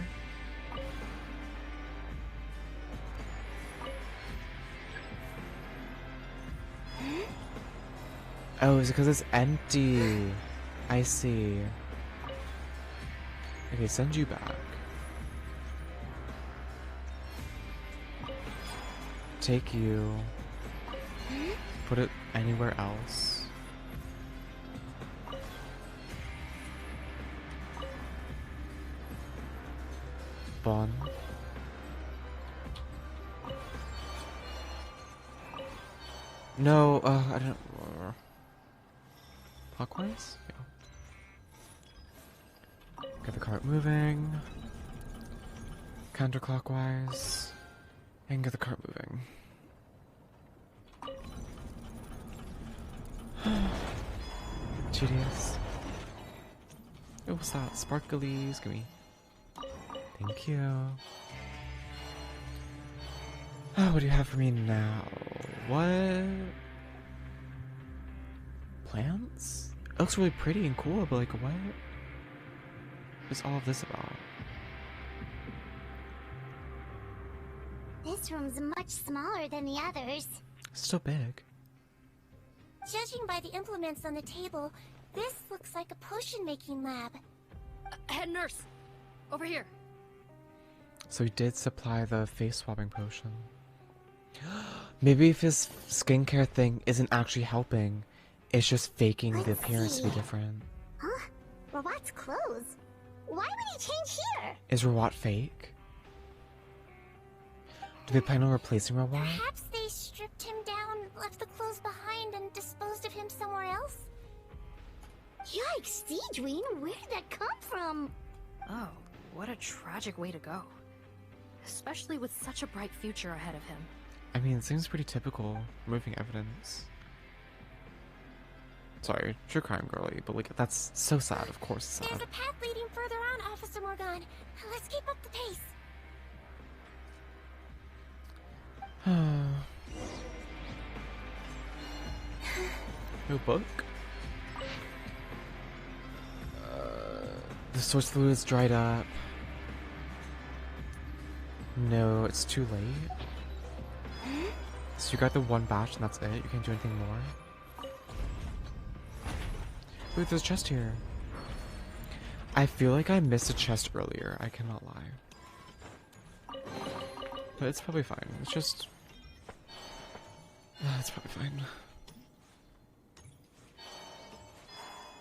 Oh, is it because it's empty? I see. Okay, send you back. Take you. Put it anywhere else. Bond. No, I don't... Clockwise? Yeah. Get the cart moving. Counterclockwise. And get the cart moving. Tedious. Oh, what's that? Sparklies, gimme. Thank you. Oh, what do you have for me now? What? Plants? It looks really pretty and cool, but like, what is all of this about? This room's much smaller than the others. Still big. Judging by the implements on the table, this looks like a potion-making lab. Head nurse! Over here! So he did supply the face swapping potion. Maybe if his skincare thing isn't actually helping, it's just faking the appearance to be different. Huh? Rawat's clothes? Why would he change here? Is Rawat fake? Do they plan on replacing Rawat? Perhaps they stripped him down, left the clothes behind, and disposed of him somewhere else? Yikes, Sigewinne, where did that come from? Oh, what a tragic way to go. Especially with such a bright future ahead of him. I mean, it seems pretty typical, removing evidence. Sorry, true crime girly, but like, that's so sad, of course it's sad. There's a path leading further on, Officer Morgan. Let's keep up the pace. No book? The source fluid is dried up. No, it's too late. So you got the one batch and that's it? You can't do anything more? Wait, there's a chest here. I feel like I missed a chest earlier, I cannot lie. But it's probably fine. It's just... it's probably fine.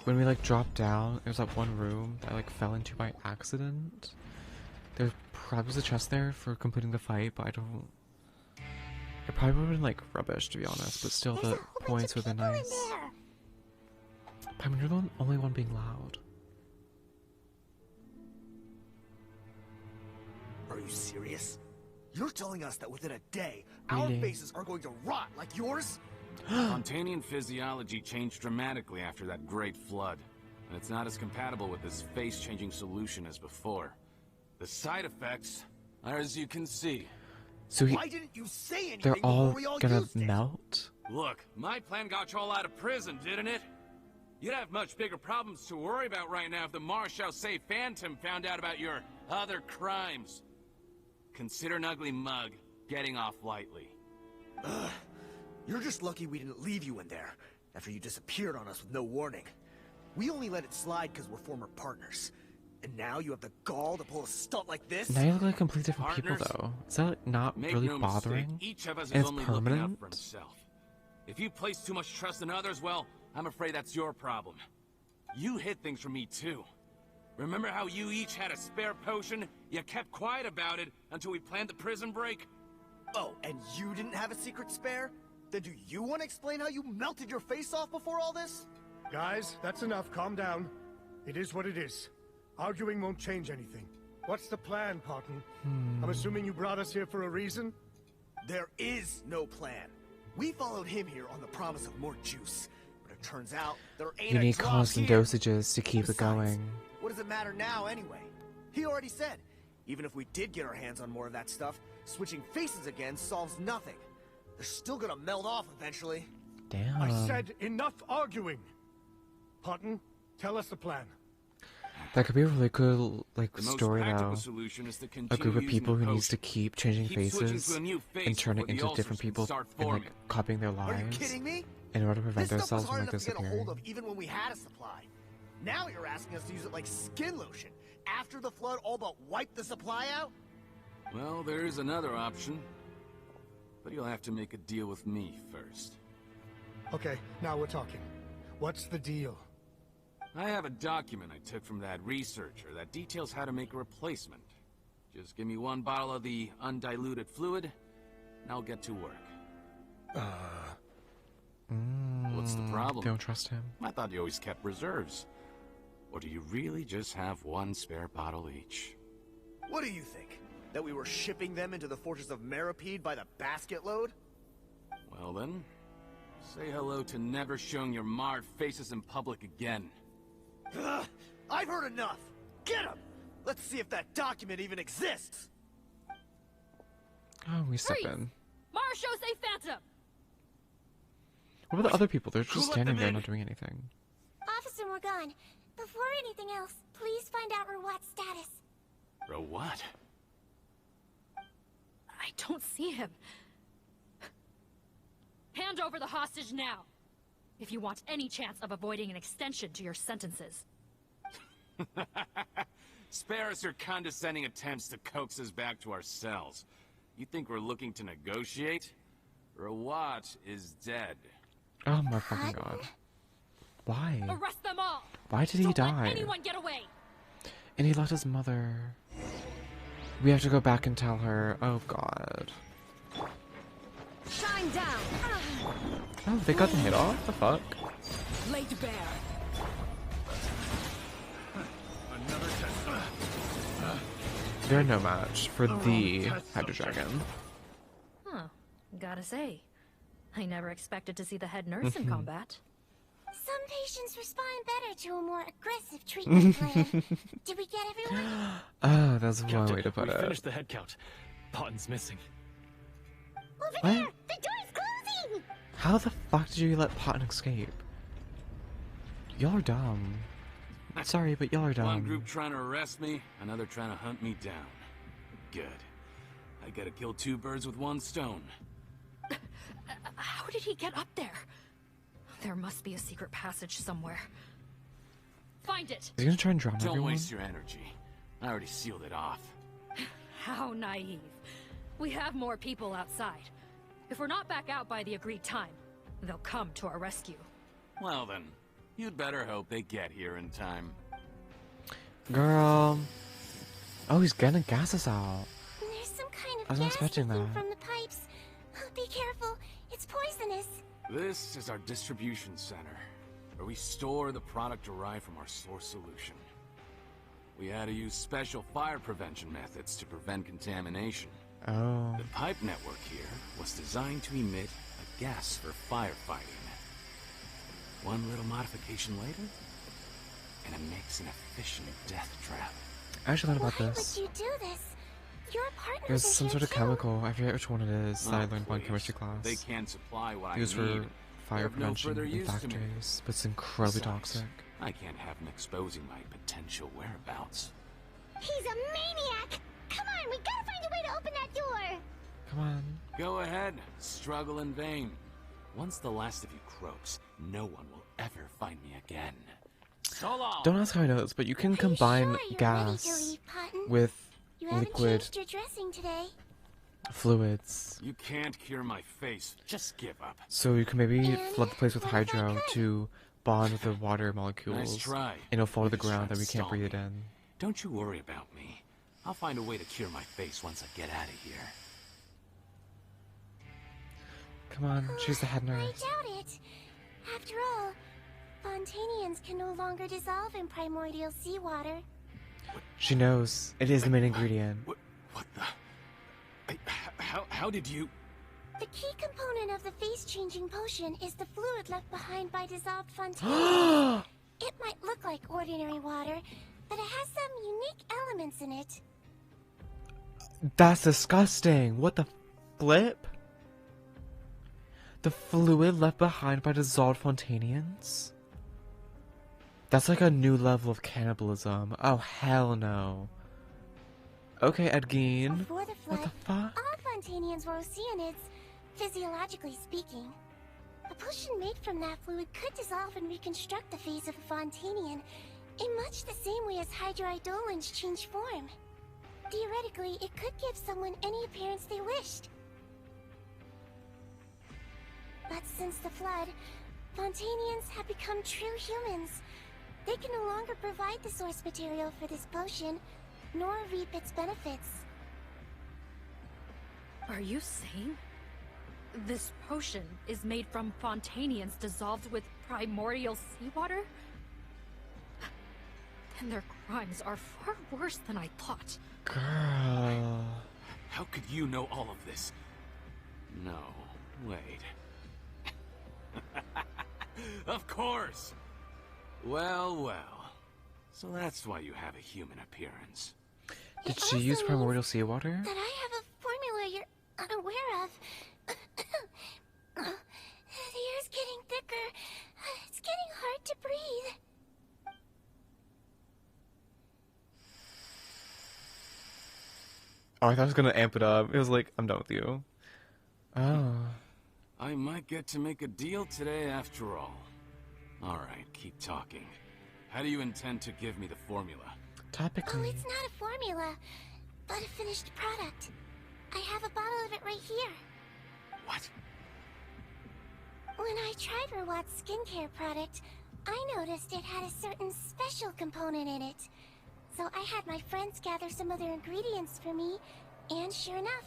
When we like dropped down, there was that one room that I like fell into by accident. There probably was a chest there for completing the fight, but I don't... It probably would have been like rubbish to be honest, but still the points would have been nice. I mean, you're the only one being loud. Are you serious? You're telling us that within a day, our faces are going to rot like yours? Spontanean physiology changed dramatically after that great flood, and it's not as compatible with this face-changing solution as before. The side effects are as you can see. So why didn't you say anything they're all before we all gonna used it? melt? Look, my plan got you all out of prison, didn't it? You'd have much bigger problems to worry about right now if the Marshal Say Phantom found out about your other crimes. Consider an ugly mug getting off lightly. Ugh. You're just lucky we didn't leave you in there after you disappeared on us with no warning. We only let it slide because we're former partners. And now you have the gall to pull a stunt like this? Now you look like completely different people Partners? though. Is that not Make really no bothering? mistake, each of us And is it's only looking out permanent? for himself. If you place too much trust in others, well, I'm afraid that's your problem. You hid things from me too. Remember how you each had a spare potion? You kept quiet about it until we planned the prison break? Oh, and you didn't have a secret spare? Then do you want to explain how you melted your face off before all this? Guys, that's enough. Calm down. It is what it is. Arguing won't change anything. What's the plan, Parton? I'm assuming you brought us here for a reason? There is no plan. We followed him here on the promise of more juice. But it turns out there ain't You a need drop constant here. dosages to keep it going. What does it matter now anyway? He already said, even if we did get our hands on more of that stuff, switching faces again solves nothing. They're still gonna melt off eventually. Damn. I said enough arguing. Parton, tell us the plan. That could be a really good like The most story practical though. solution is to A continue group of using people the who needs to potion. keep changing Keep switching faces to a new face and turning before the into ulcers different can people start and like forming. copying their Are you lives kidding me? in order to prevent This stuff was themselves from hard like enough to get a hold disappearing. of even when we had a supply. Now you're asking us to use it like skin lotion after the flood all but wiped the supply out? Well, there is another option. But you'll have to make a deal with me first. Okay, now we're talking. What's the deal? I have a document I took from that researcher that details how to make a replacement. Just give me one bottle of the undiluted fluid, and I'll get to work. What's the problem? Don't trust him. I thought you always kept reserves. Or do you really just have one spare bottle each? What do you think? That we were shipping them into the fortress of Meripede by the basket load? Well then, say hello to never showing your marred faces in public again. Ugh, I've heard enough! Get him! Let's see if that document even exists! Oh, we step Freeze! in. Marshal Say Phantom! What about the other people? They're Who just let standing them there in? not doing anything. Officer Morgan, before anything else, please find out Rawat's status. Bro, what? I don't see him. Hand over the hostage now, if you want any chance of avoiding an extension to your sentences. Spare us your condescending attempts to coax us back to our cells. You think we're looking to negotiate? Rawat is dead. Oh my fucking god. Why? Arrest them all! Why did he Don't let die? anyone get away! And he left his mother. We have to go back and tell her. Oh god. Shine down. Oh, they got the hit off? The fuck? Laid bare. Another test. They're no match for the Hydra Dragon. Huh. Gotta say, I never expected to see the head nurse in combat. Some patients respond better to a more aggressive treatment plan. Did we get everyone? Oh, that's one Captain, way to put we it. finished the head count. Potten's missing. Over What? there! The door's closing! How the fuck did you let Potten escape? Y'all are dumb. Sorry, but y'all are dumb. One group trying to arrest me, another trying to hunt me down. Good. I gotta kill two birds with one stone. How did he get up there? There must be a secret passage somewhere. Find it! Is he gonna try and drown Don't everyone? waste your energy. I already sealed it off. How naive. We have more people outside. If we're not back out by the agreed time, they'll come to our rescue. Well then, you'd better hope they get here in time. Girl. Oh, he's gonna gas us out. There's some kind of I was not gas expecting leaking that. from the pipes. Be careful, it's poisonous. This is our distribution center, where we store the product derived from our source solution. We had to use special fire prevention methods to prevent contamination. Oh. The pipe network here was designed to emit a gas for firefighting. One little modification later, and it makes an efficient death trap. I actually thought about Why this. would you do this? Your partners There's are some here sort of too. chemical, I forget which one it is, that I Oh, learned one please. chemistry class. They can't supply what I Used need. for fire They're of no prevention further in use to me. factories, but it's incredibly Besides, toxic. I can't have him exposing my potential whereabouts. He's a maniac! Come on, we gotta find a way to open that door! Come on. Go ahead, struggle in vain. Once the last of you croaks, no one will ever find me again. So long! Don't ask how I know this, but you can combine sure you're gas ready to leave, Potten? with You haven't liquid changed your dressing today. fluids. You can't cure my face. Just give up. So you can maybe And flood the place with what if I hydro could? to bond with the water molecules. Nice try. And it'll fall to the You're just ground trying that we to can't stall breathe it me. in. Don't you worry about me. I'll find a way to cure my face once I get out of here. Come on, she's the head I nurse. doubt it. After all, Fontanians can no longer dissolve in primordial seawater. She knows. It is the main ingredient. What the? How did you? The key component of the face-changing potion is the fluid left behind by dissolved Fontanians. It might look like ordinary water, but it has some unique elements in it. That's disgusting. What the flip? The fluid left behind by dissolved Fontanians? That's like a new level of cannibalism. Oh, hell no. Okay, Edgeen. Before the flood, What the fuck? all Fontanians were oceanids, physiologically speaking. A potion made from that fluid could dissolve and reconstruct the face of a Fontanian in much the same way as hydroidolins change form. Theoretically, it could give someone any appearance they wished. But since the flood, Fontanians have become true humans. They can no longer provide the source material for this potion, nor reap its benefits. Are you saying this potion is made from Fontanians dissolved with primordial seawater? Then their crimes are far worse than I thought. Girl. How could you know all of this? No, wait. Of course! Well, well. So that's why you have a human appearance. Did she use primordial seawater? That I have a formula you're unaware of. The air's getting thicker. It's getting hard to breathe. Oh, I thought I was gonna amp it up. It was like, I'm done with you. Oh. I might get to make a deal today after all. Alright, keep talking. How do you intend to give me the formula? Oh, Topically. it's not a formula, but a finished product. I have a bottle of it right here. What? When I tried Rawat's skincare product, I noticed it had a certain special component in it. So I had my friends gather some other ingredients for me, and sure enough,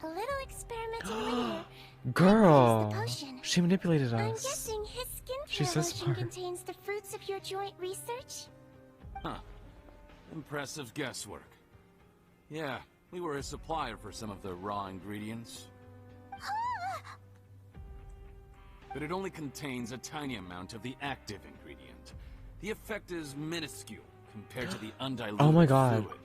a little experimenting later, Girl, I produced the potion. she manipulated I'm us. guessing his She's skincare so lotion smart. contains the fruits of your joint research? Huh. Impressive guesswork. Yeah, we were a supplier for some of the raw ingredients. But it only contains a tiny amount of the active ingredient. The effect is minuscule compared to the undiluted Oh my god. fluid.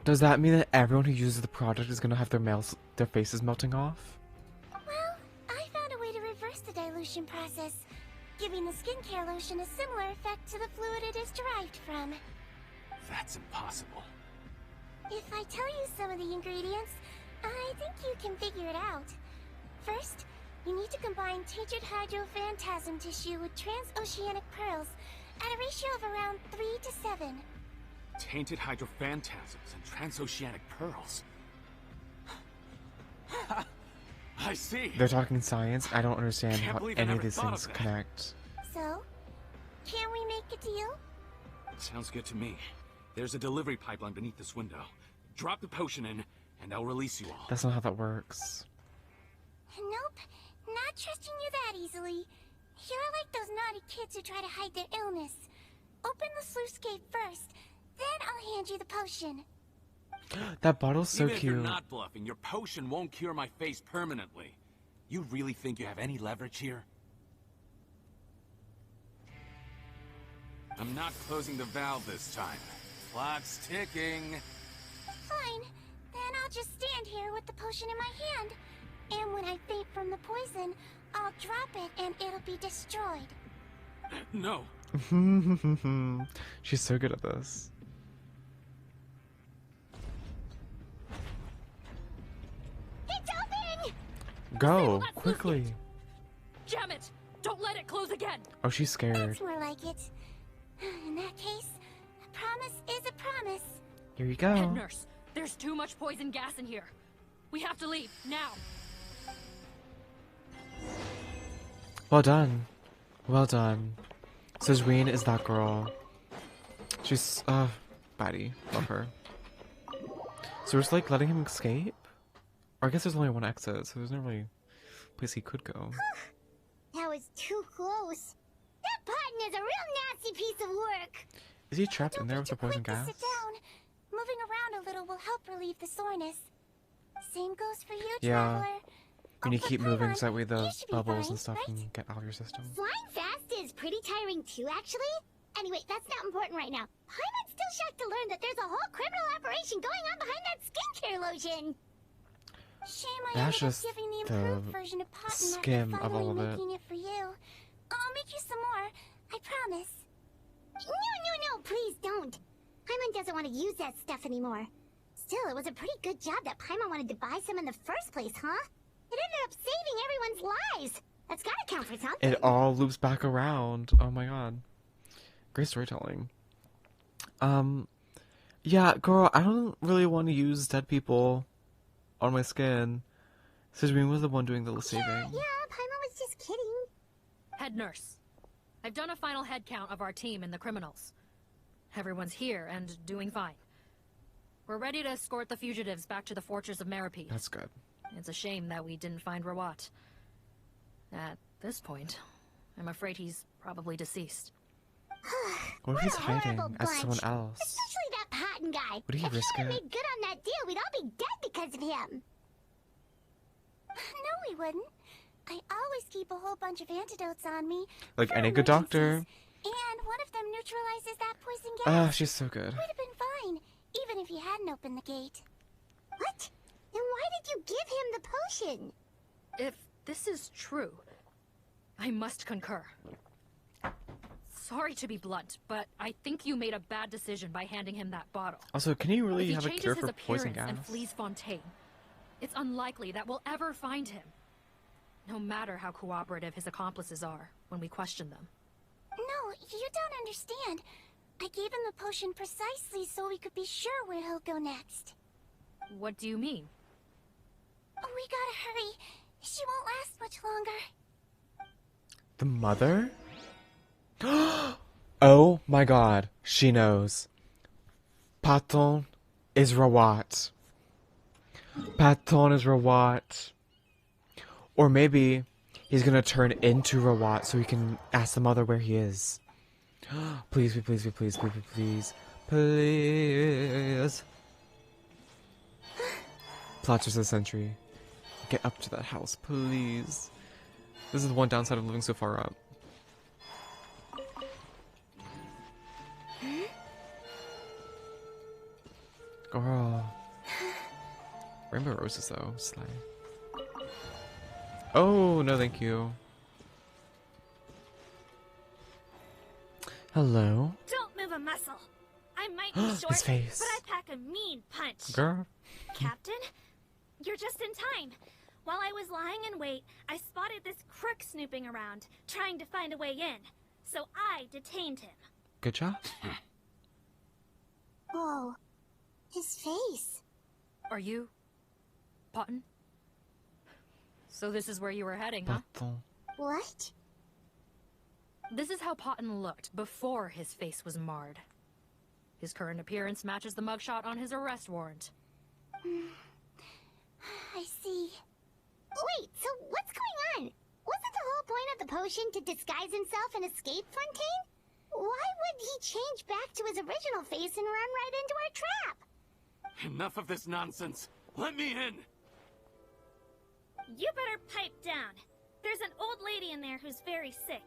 Does that mean that everyone who uses the product is gonna have their faces melting off? Well, I found a way to reverse the dilution process, giving the skincare lotion a similar effect to the fluid it is derived from. That's impossible. If I tell you some of the ingredients, I think you can figure it out. First, you need to combine tainted hydrophantasm tissue with transoceanic pearls at a ratio of around 3 to 7. Tainted hydrophantasms and transoceanic pearls. I see. They're talking science. I don't understand Can't how believe I any of never these thought things of that. connect. So, can we make a deal? Sounds good to me. There's a delivery pipeline beneath this window. Drop the potion in, and I'll release you all. That's not how that works. Nope, not trusting you that easily. You're like those naughty kids who try to hide their illness. Open the sluice gate first, then I'll hand you the potion. That bottle's so Even if cute. you're not bluffing, your potion won't cure my face permanently. You really think you have any leverage here? I'm not closing the valve this time. Clock's ticking. Fine, then I'll just stand here with the potion in my hand. And when I faint from the poison, I'll drop it and it'll be destroyed. No. She's so good at this. It's open! Go, quickly. Jam it! Don't let it close again! Oh, she's scared. That's more like it. In that case, a promise is a promise. Here you go. Head nurse, there's too much poison gas in here. We have to leave, now. Well done. Well done. Sigewinne is that girl. She's, baddie. Love her. So we're just like letting him escape? Or I guess there's only one exit, so there's no really place he could go. That was too close. That button is a real nasty piece of work. Is he trapped in there with the poison gas? Sit down. Moving around a little will help relieve the soreness. Same goes for you, Yeah. traveler. You need to keep moving so that way the should be bubbles fine, and stuff right? can get out of your system. Flying fast is pretty tiring too, actually. Anyway, that's not important right now. Paimon's still shocked to learn that there's a whole criminal operation going on behind that skincare lotion. Shame I That's ended up just giving the the improved version of Cotton skim after of all finally of it. making it for you. I'll make you some more, I promise. No, please don't. Paimon doesn't want to use that stuff anymore. Still, it was a pretty good job that Paimon wanted to buy some in the first place, huh? It ended up saving everyone's lives. That's gotta count for something. It all loops back around. Oh my god. Great storytelling. Yeah, girl, I don't really want to use dead people on my skin. Sigewinne was the one doing the saving. Yeah, Paimon was just kidding. Head nurse, I've done a final head count of our team and the criminals. Everyone's here and doing fine. We're ready to escort the fugitives back to the Fortress of Meripede. That's good. It's a shame that we didn't find Rawat. At this point, I'm afraid he's probably deceased. What if he's hiding Horrible as bunch. someone else? Especially that Patton guy. Would he if risk he had it? made good on that deal, we'd all be dead because of him. No, we wouldn't. I always keep a whole bunch of antidotes on me. Like for any good doctor. And one of them neutralizes that poison gas. Ah, she's so good. Would have been fine, even if you hadn't opened the gate. What? Then why did you give him the potion? If this is true, I must concur. Sorry to be blunt, but I think you made a bad decision by handing him that bottle. Also, can you If really he have a changes cure his for poison appearance gas? and flees Fontaine, it's unlikely that we'll ever find him. No matter how cooperative his accomplices are when we question them. No, you don't understand. I gave him the potion precisely so we could be sure where he'll go next. What do you mean? Oh, we gotta hurry. She won't last much longer. The mother? Oh my god, she knows. Paton is Rawat. Paton is Rawat. Or maybe he's gonna turn into Rawat so he can ask the mother where he is. Please, please, please, please, please, please, please. Plotters of the century. Get up to that house, please. This is the one downside of living so far up. Girl. Rainbow roses though, slay. Oh, no thank you. Hello? Don't move a muscle. I might be short, His face. but I pack a mean punch. Girl. Captain, you're just in time. While I was lying in wait, I spotted this crook snooping around, trying to find a way in. So I detained him. Good job. Whoa. His face. Are you... Paton? So this is where you were heading, huh? Paton. What? This is how Paton looked before his face was marred. His current appearance matches the mugshot on his arrest warrant. I see. Wait, so what's going on? Wasn't the whole point of the potion to disguise himself and escape Fontaine? Why would he change back to his original face and run right into our trap? Enough of this nonsense. Let me in. You better pipe down. There's an old lady in there who's very sick.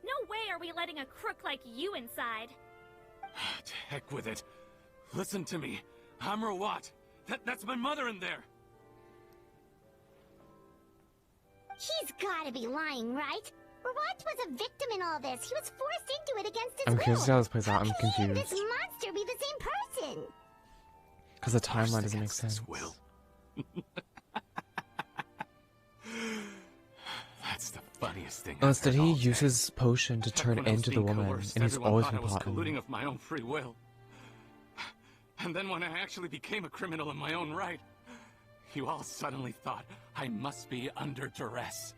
No way are we letting a crook like you inside. To heck with it. Listen to me. I'm Rawat. That's my mother in there. He's gotta be lying, right? Rawat was a victim in all this. He was forced into it against his I'm will. curious to see how this plays out. I'm How can he and confused. this monster be the same person? Because the timeline doesn't make sense. That's the funniest thing. Instead, he used his potion to turn When I was into the being woman, coerced, and he's everyone always thought been I was plotting. colluding of my own free will. And then when I actually became a criminal in my own right, you all suddenly thought I must be under duress.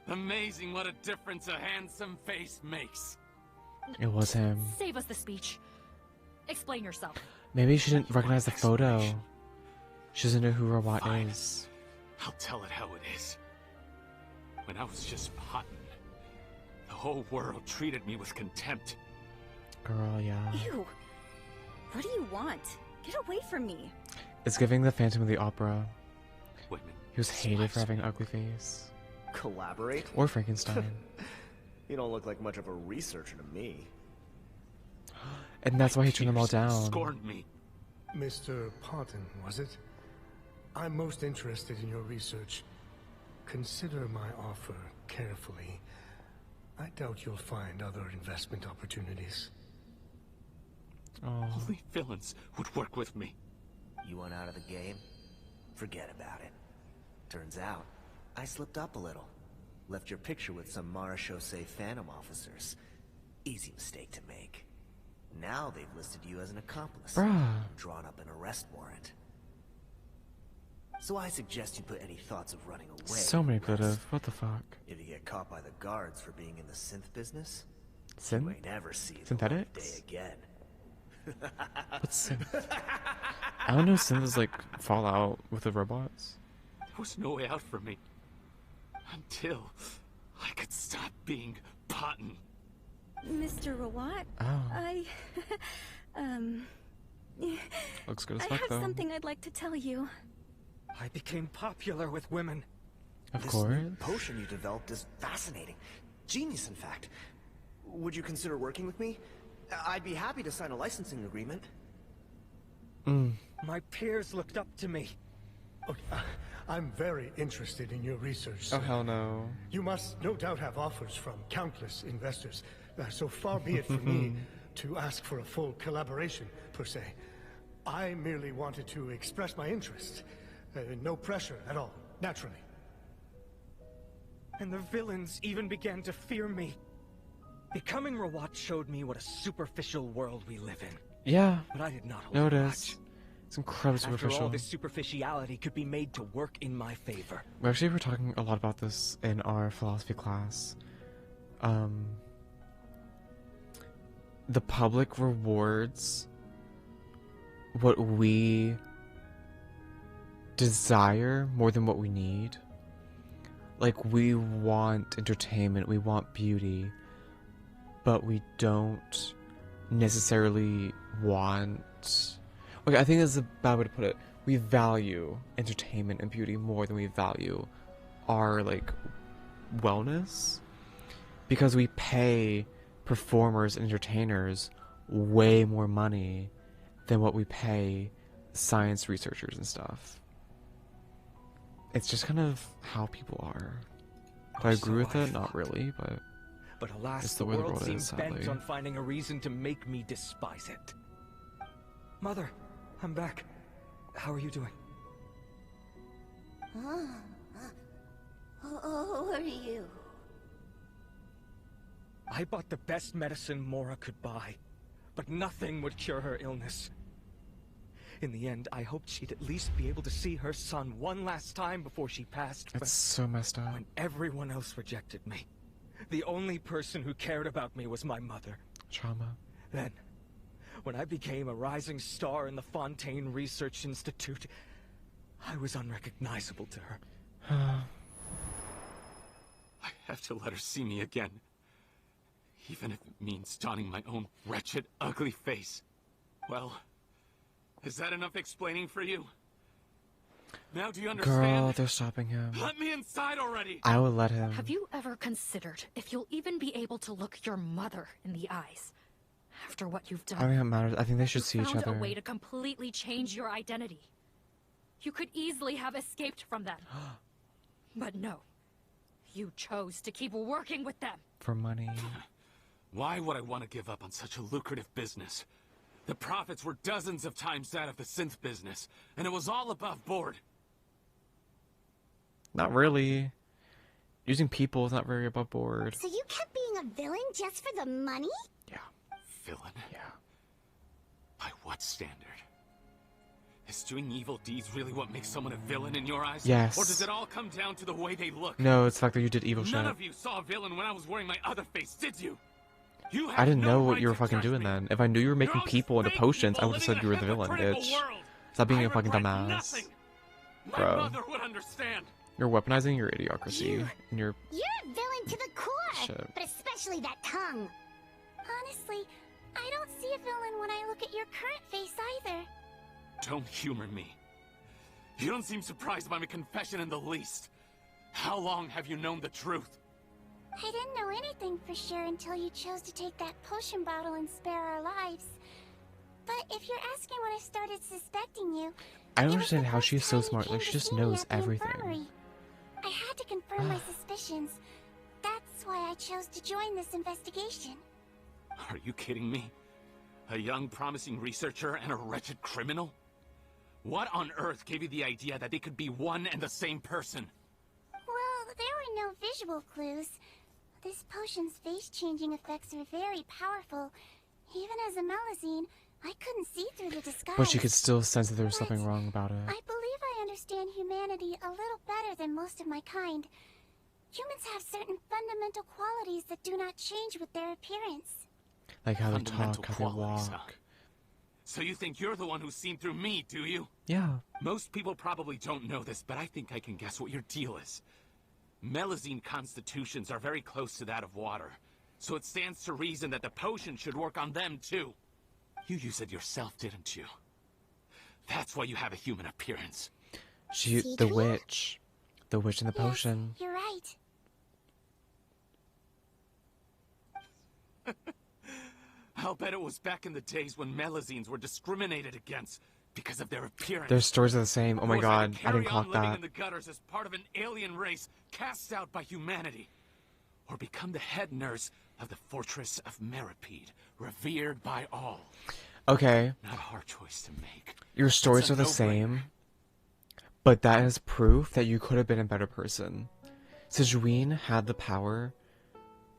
Amazing what a difference a handsome face makes. It was him. Save us the speech. Explain yourself. Maybe she didn't recognize the photo. She doesn't know who Rawat is. I'll tell it how it is. When I was just Paton, the whole world treated me with contempt. Girl, yeah. Ew. What do you want? Get away from me. It's giving the Phantom of the Opera. Women. He was hated for having an ugly face. Collaborate? Or Frankenstein. You don't look like much of a researcher to me. And that's why he turned them all down. Scorned me. Mr. Paton, was it? I'm most interested in your research. Consider my offer carefully. I doubt you'll find other investment opportunities. Oh. Only villains would work with me. You want out of the game? Forget about it. Turns out, I slipped up a little. Left your picture with some Marechaussee Phantom officers. Easy mistake to make. Now they've listed you as an accomplice. Bruh. Drawn up an arrest warrant. So I suggest you put any thoughts of running away. So manipulative. What the fuck? If you get caught by the guards for being in the synth business, Synth? you may never see the light of Synthetics? day again. What's synth? I don't know. Synth is like Fallout with the robots. There was no way out for me. Until I could stop being Paton. Mr. Rawat? Oh. Looks good as I fuck, have though. something I'd like to tell you. I became popular with women. Of This course. new potion you developed is fascinating. Genius, in fact. Would you consider working with me? I'd be happy to sign a licensing agreement. My peers looked up to me. Okay, I'm very interested in your research, Oh, sir. hell no. You must no doubt have offers from countless investors. So far be it from me to ask for a full collaboration, per se. I merely wanted to express my interest. No pressure at all, naturally. And the villains even began to fear me. Becoming Rawat showed me what a superficial world we live in. Yeah. But I did not hold No, it a is. It's incredibly After superficial. all, this superficiality could be made to work in my favor. We actually were talking a lot about this in our philosophy class. The public rewards what we desire more than what we need. Like, we want entertainment, we want beauty, but we don't necessarily want... Okay, I think that's a bad way to put it. We value entertainment and beauty more than we value our, like, wellness. Because we pay performers and entertainers way more money than what we pay science researchers and stuff. It's just kind of how people are. Do I agree with it? Not really, but... But alas, it's the way world is, seems sadly. bent on finding a reason to make me despise it. Mother, I'm back. How are you doing? Who are you? I bought the best medicine Mora could buy, but nothing would cure her illness. In the end, I hoped she'd at least be able to see her son one last time before she passed. It's so messed up. When everyone else rejected me, the only person who cared about me was my mother. Trauma. Then, when I became a rising star in the Fontaine Research Institute, I was unrecognizable to her. I have to let her see me again. Even if it means donning my own wretched, ugly face. Well, is that enough explaining for you? Now do you understand? Girl, they're stopping him. Let me inside already! I would let him. Have you ever considered if you'll even be able to look your mother in the eyes after what you've done? I don't think it matters. I think they should see You each found other. a way to completely change your identity. You could easily have escaped from them. But no. You chose to keep working with them. For money. Why would I want to give up on such a lucrative business? The profits were dozens of times that of the synth business, and it was all above board. Not really. Using people is not very above board. So you kept being a villain just for the money? Villain? Yeah. By what standard? Is doing evil deeds really what makes someone a villain in your eyes? Yes. Or does it all come down to the way they look? No, it's the fact that you did evil None shit. of you saw a villain when I was wearing my other face, did you? You I didn't have know no what right you were to fucking judge doing me. then. If I knew you were making all people into fake potions, I people would have said living you were in the a villain, hypocritical bitch. world. Stop being I a fucking regret dumbass. nothing. My Bro. mother would understand. You're weaponizing your idiocracy. And your You're a villain to the core, Shit. but especially that tongue. Honestly, I don't see a villain when I look at your current face either. Don't humor me. You don't seem surprised by my confession in the least. How long have you known the truth? I didn't know anything for sure until you chose to take that potion bottle and spare our lives. But if you're asking when I started suspecting you, I don't it was understand the how first she's so time you smart. came Like, she to just see me knows at the everything. infirmary. I had to confirm my suspicions. That's why I chose to join this investigation. Are you kidding me? A young, promising researcher and a wretched criminal? What on earth gave you the idea that they could be one and the same person? Well, there were no visual clues. This potion's face-changing effects are very powerful. Even as a Melusine, I couldn't see through the disguise. But she could still sense that there was something wrong about it. I believe I understand humanity a little better than most of my kind. Humans have certain fundamental qualities that do not change with their appearance. Like how they Fundamental talk, how they qualities, walk. huh? So you think you're the one who's seen through me, do you? Yeah. Most people probably don't know this, but I think I can guess what your deal is. Melusine constitutions are very close to that of water, so it stands to reason that the potion should work on them too. You use it yourself, didn't you? That's why you have a human appearance. The witch. The witch and the potion. You're right. I'll bet it was back in the days when Melusines were discriminated against because of their appearance. Their stories are the same. Oh my Or was god, it to I didn't carry on clock living that. in the gutters as part of an alien race cast out by humanity, or become the head nurse of the fortress of Meripede, revered by all. Okay. Not a hard choice to make. Your stories It's a are the no-brainer. same, but that is proof that you could have been a better person. Sigewinne had the power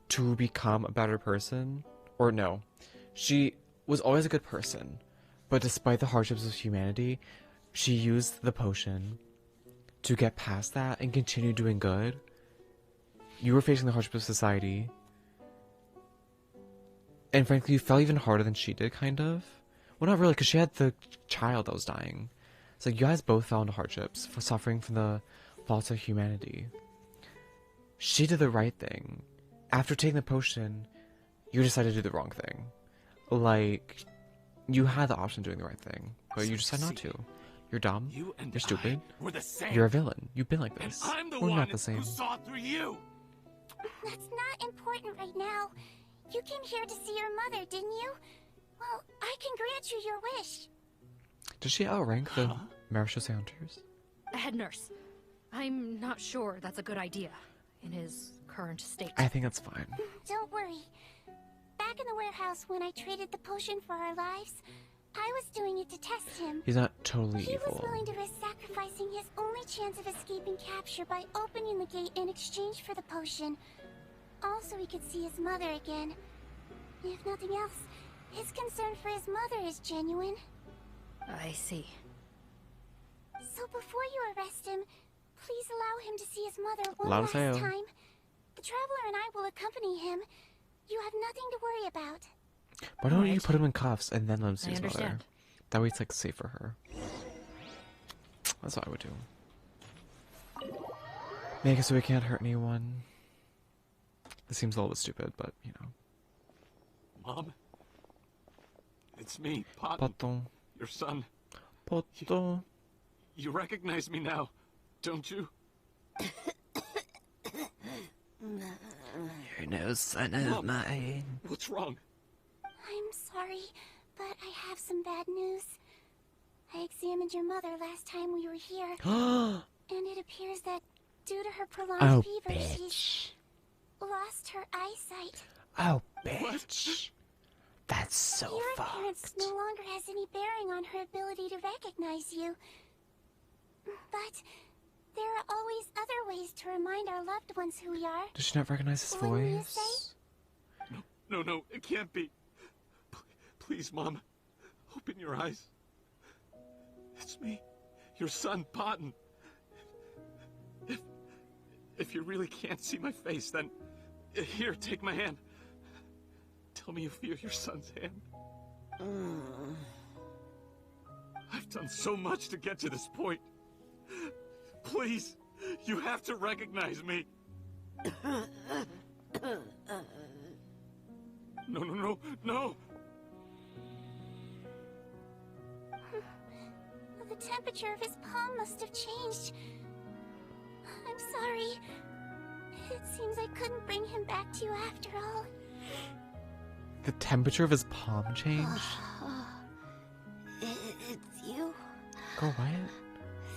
to become a better person. Or no, she was always a good person, but despite the hardships of humanity, she used the potion to get past that and continue doing good. You were facing the hardships of society, and frankly, you fell even harder than she did, kind of. Well, not really, because she had the child that was dying. It's like, you guys both fell into hardships for suffering from the faults of humanity. She did the right thing. After taking the potion, you decided to do the wrong thing. Like, you had the option of doing the right thing, but you decided not to. You're dumb. You're stupid. We're the same. You're a villain. You've been like this. And I'm the We're one not the same. who saw through you. That's not important right now. You came here to see your mother, didn't you? Well, I can grant you your wish. Does she outrank the Maréchal Hunters? Head nurse, I'm not sure that's a good idea in his current state. I think that's fine. Don't worry. Back in the warehouse when I traded the potion for our lives, I was doing it to test him. He's not totally He was evil. willing to risk sacrificing his only chance of escaping capture by opening the gate in exchange for the potion. Also, he could see his mother again. If nothing else, his concern for his mother is genuine. I see. So before you arrest him, please allow him to see his mother one Loud last as hell. time. The Traveler and I will accompany him. You have nothing to worry about. Why don't you put him in cuffs and then let him see I his mother? understand. That way it's like safe for her. That's what I would do. Make it so he can't hurt anyone. This seems a little bit stupid, but you know. Mom? It's me, Potten, Potten. your son. Potten. You recognize me now, don't you? You're no son of Mom, mine. what's wrong? I'm sorry, but I have some bad news. I examined your mother last time we were here, and it appears that due to her prolonged fever, she's lost her eyesight. Oh, bitch. That's so Your fucked. appearance no longer has any bearing on her ability to recognize you. But there are always other ways to remind our loved ones who we are. Does she not recognize his Wouldn't you voice? say? No, it can't be. Please, Mom, open your eyes. It's me, your son, Potten. If you really can't see my face, then here, take my hand. Tell me you feel your son's hand. I've done so much to get to this point. Please, you have to recognize me. No. The temperature of his palm must have changed. I'm sorry. It seems I couldn't bring him back to you after all. The temperature of his palm changed? It's you. Girl, what?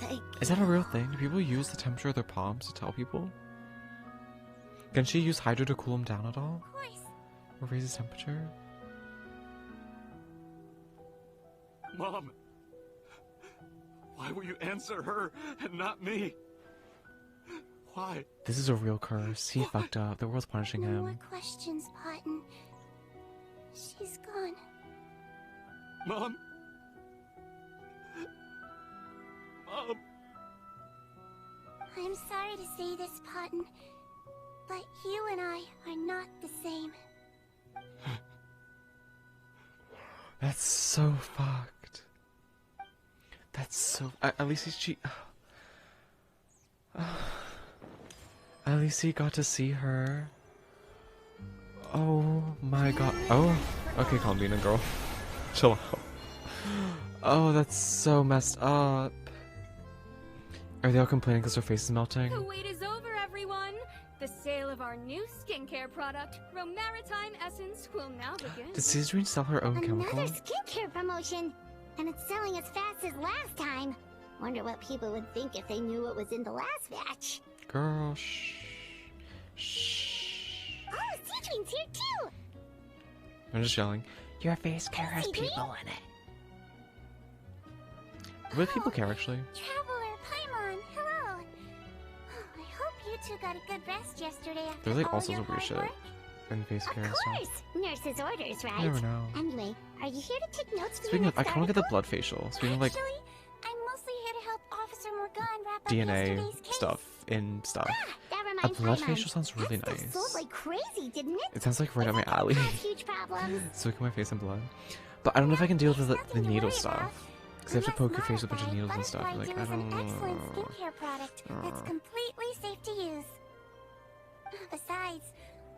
Thank Is that a real thing? Do people use the temperature of their palms to tell people? Can she use Hydro to cool him down at all? Of course. Or raise his temperature? Mom, why will you answer her and not me? Why? This is a real curse. He fucked up. The world's punishing No more him. questions, Potten. She's gone. Mom? I'm sorry to say this, Potten, but you and I are not the same. That's so fucked. That's so... At least at least he got to see her. Oh my god. Oh. Okay, calm down, girl. Chill out. Oh, that's so messed up. Are they all complaining because her face is melting? The wait is over, everyone! The sale of our new skincare product, Romaritime Essence, will now begin. Did Sigewinne sell her own chemical? Another skincare promotion, and it's selling as fast as last time. Wonder what people would think if they knew what was in the last batch. Girl, shh. Oh, Sigewinne's here too! I'm just yelling. Your face care has people in it. What do people care, actually? Traveler, Paimon, hello! I hope you two you got a good rest yesterday after There's like all all sorts your of weird hard shit work? in face care Of and stuff. course! Nurse's orders, right? I never know. Anyway, are you here to take notes for Speaking your of, I next kind of get the article? blood facial. Speaking of like Actually, I'm mostly here to help Officer Morgan wrap up DNA yesterday's case. stuff in stuff. That A reminds blood Paimon. facial sounds really That stuff nice. sold like crazy, didn't it? It sounds like right up my alley. Cause huge problems. Soaking my face in blood. But I don't know if I can deal with the needle stuff. Because you have to poke your face with a bunch of needles and stuff. Like, I Butterfly Dew is don't an excellent know. skincare product that's completely safe to use. Besides,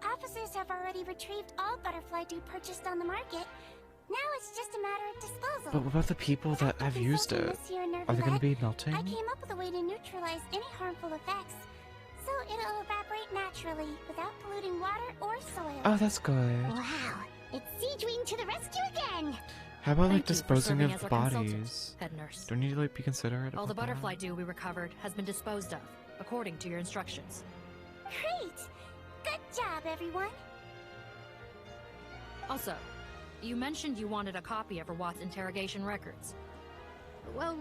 officers have already retrieved all Butterfly Dew purchased on the market. Now it's just a matter of disposal. But what about the people that have used it? Are they going to be melting? I came up with a way to neutralize any harmful effects, so it'll evaporate naturally without polluting water or soil. Oh, that's good. Wow, it's Sigewinne to the rescue again! How about like Thank you for disposing serving of as our bodies? consultant, head nurse. Do we need to like be considerate All the about that? butterfly dew we recovered has been disposed of, according to your instructions. Great! Good job, everyone! Also, you mentioned you wanted a copy of Rawat's interrogation records. Well,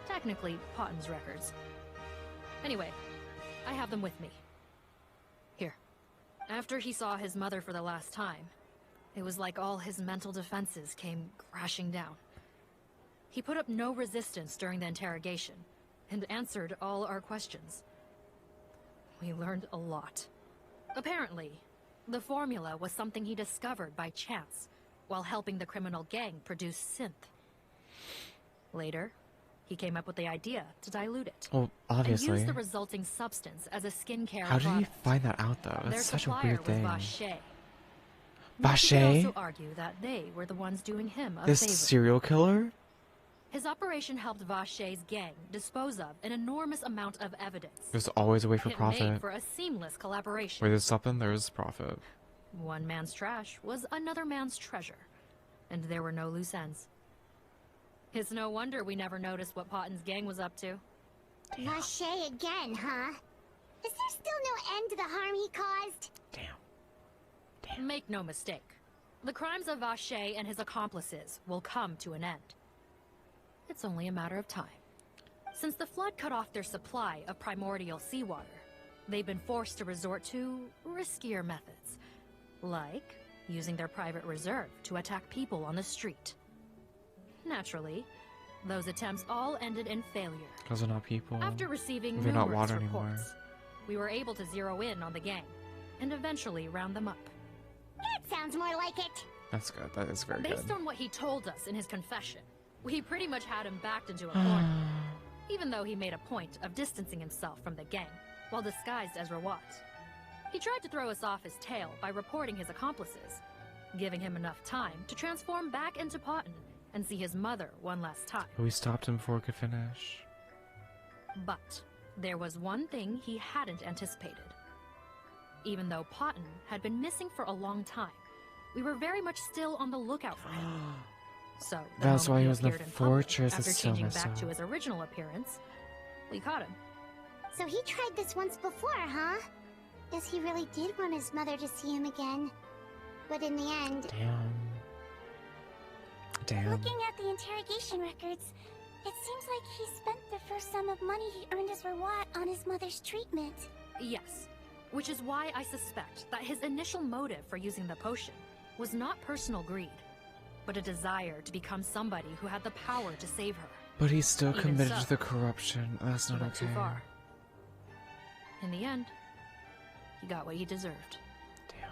technically, Potten's records. Anyway, I have them with me. Here. After he saw his mother for the last time, it was like all his mental defenses came crashing down. He put up no resistance during the interrogation, and answered all our questions. We learned a lot. Apparently, the formula was something he discovered by chance, while helping the criminal gang produce synth. Later, he came up with the idea to dilute it. Well, obviously. And use the resulting substance as a skincare How did he product. find that out, though? Their That's such a supplier weird was thing. Vache. Vache? You could also argue that they were the ones doing him a This favor. serial killer? His operation helped Vache's gang dispose of an enormous amount of evidence. There's always a way for It profit. made for a seamless collaboration. Where there's something, there's profit. One man's trash was another man's treasure, and there were no loose ends. It's no wonder we never noticed what Potten's gang was up to. Vache again, huh? Is there still no end to the harm he caused? Make no mistake. The crimes of Vache and his accomplices will come to an end. It's only a matter of time. Since the flood cut off their supply of primordial seawater, they've been forced to resort to riskier methods, like using their private reserve to attack people on the street. Naturally, those attempts all ended in failure. Because they're not people. After receiving They're not numerous water anymore. reports, we were able to zero in on the gang, and eventually round them up. That sounds more like it. That's good. That is very good. Based on what he told us in his confession, we pretty much had him backed into a corner, even though he made a point of distancing himself from the gang, while disguised as Rawat. He tried to throw us off his tail by reporting his accomplices, giving him enough time to transform back into Potten and see his mother one last time. But we stopped him before he could finish. But there was one thing he hadn't anticipated. Even though Potten had been missing for a long time, we were very much still on the lookout for him. So the That's moment why he was in the appeared public fortress. After It's so changing messed back to up. his original appearance, we caught him. So he tried this once before, huh? Guess he really did want his mother to see him again. But in the end... Damn. Looking at the interrogation records, it seems like he spent the first sum of money he earned as Rawat on his mother's treatment. Yes, which is why I suspect that his initial motive for using the potion was not personal greed, but a desire to become somebody who had the power to save her. But he's still Even committed so, to the corruption. That's he not went okay. too far. In the end, he got what he deserved.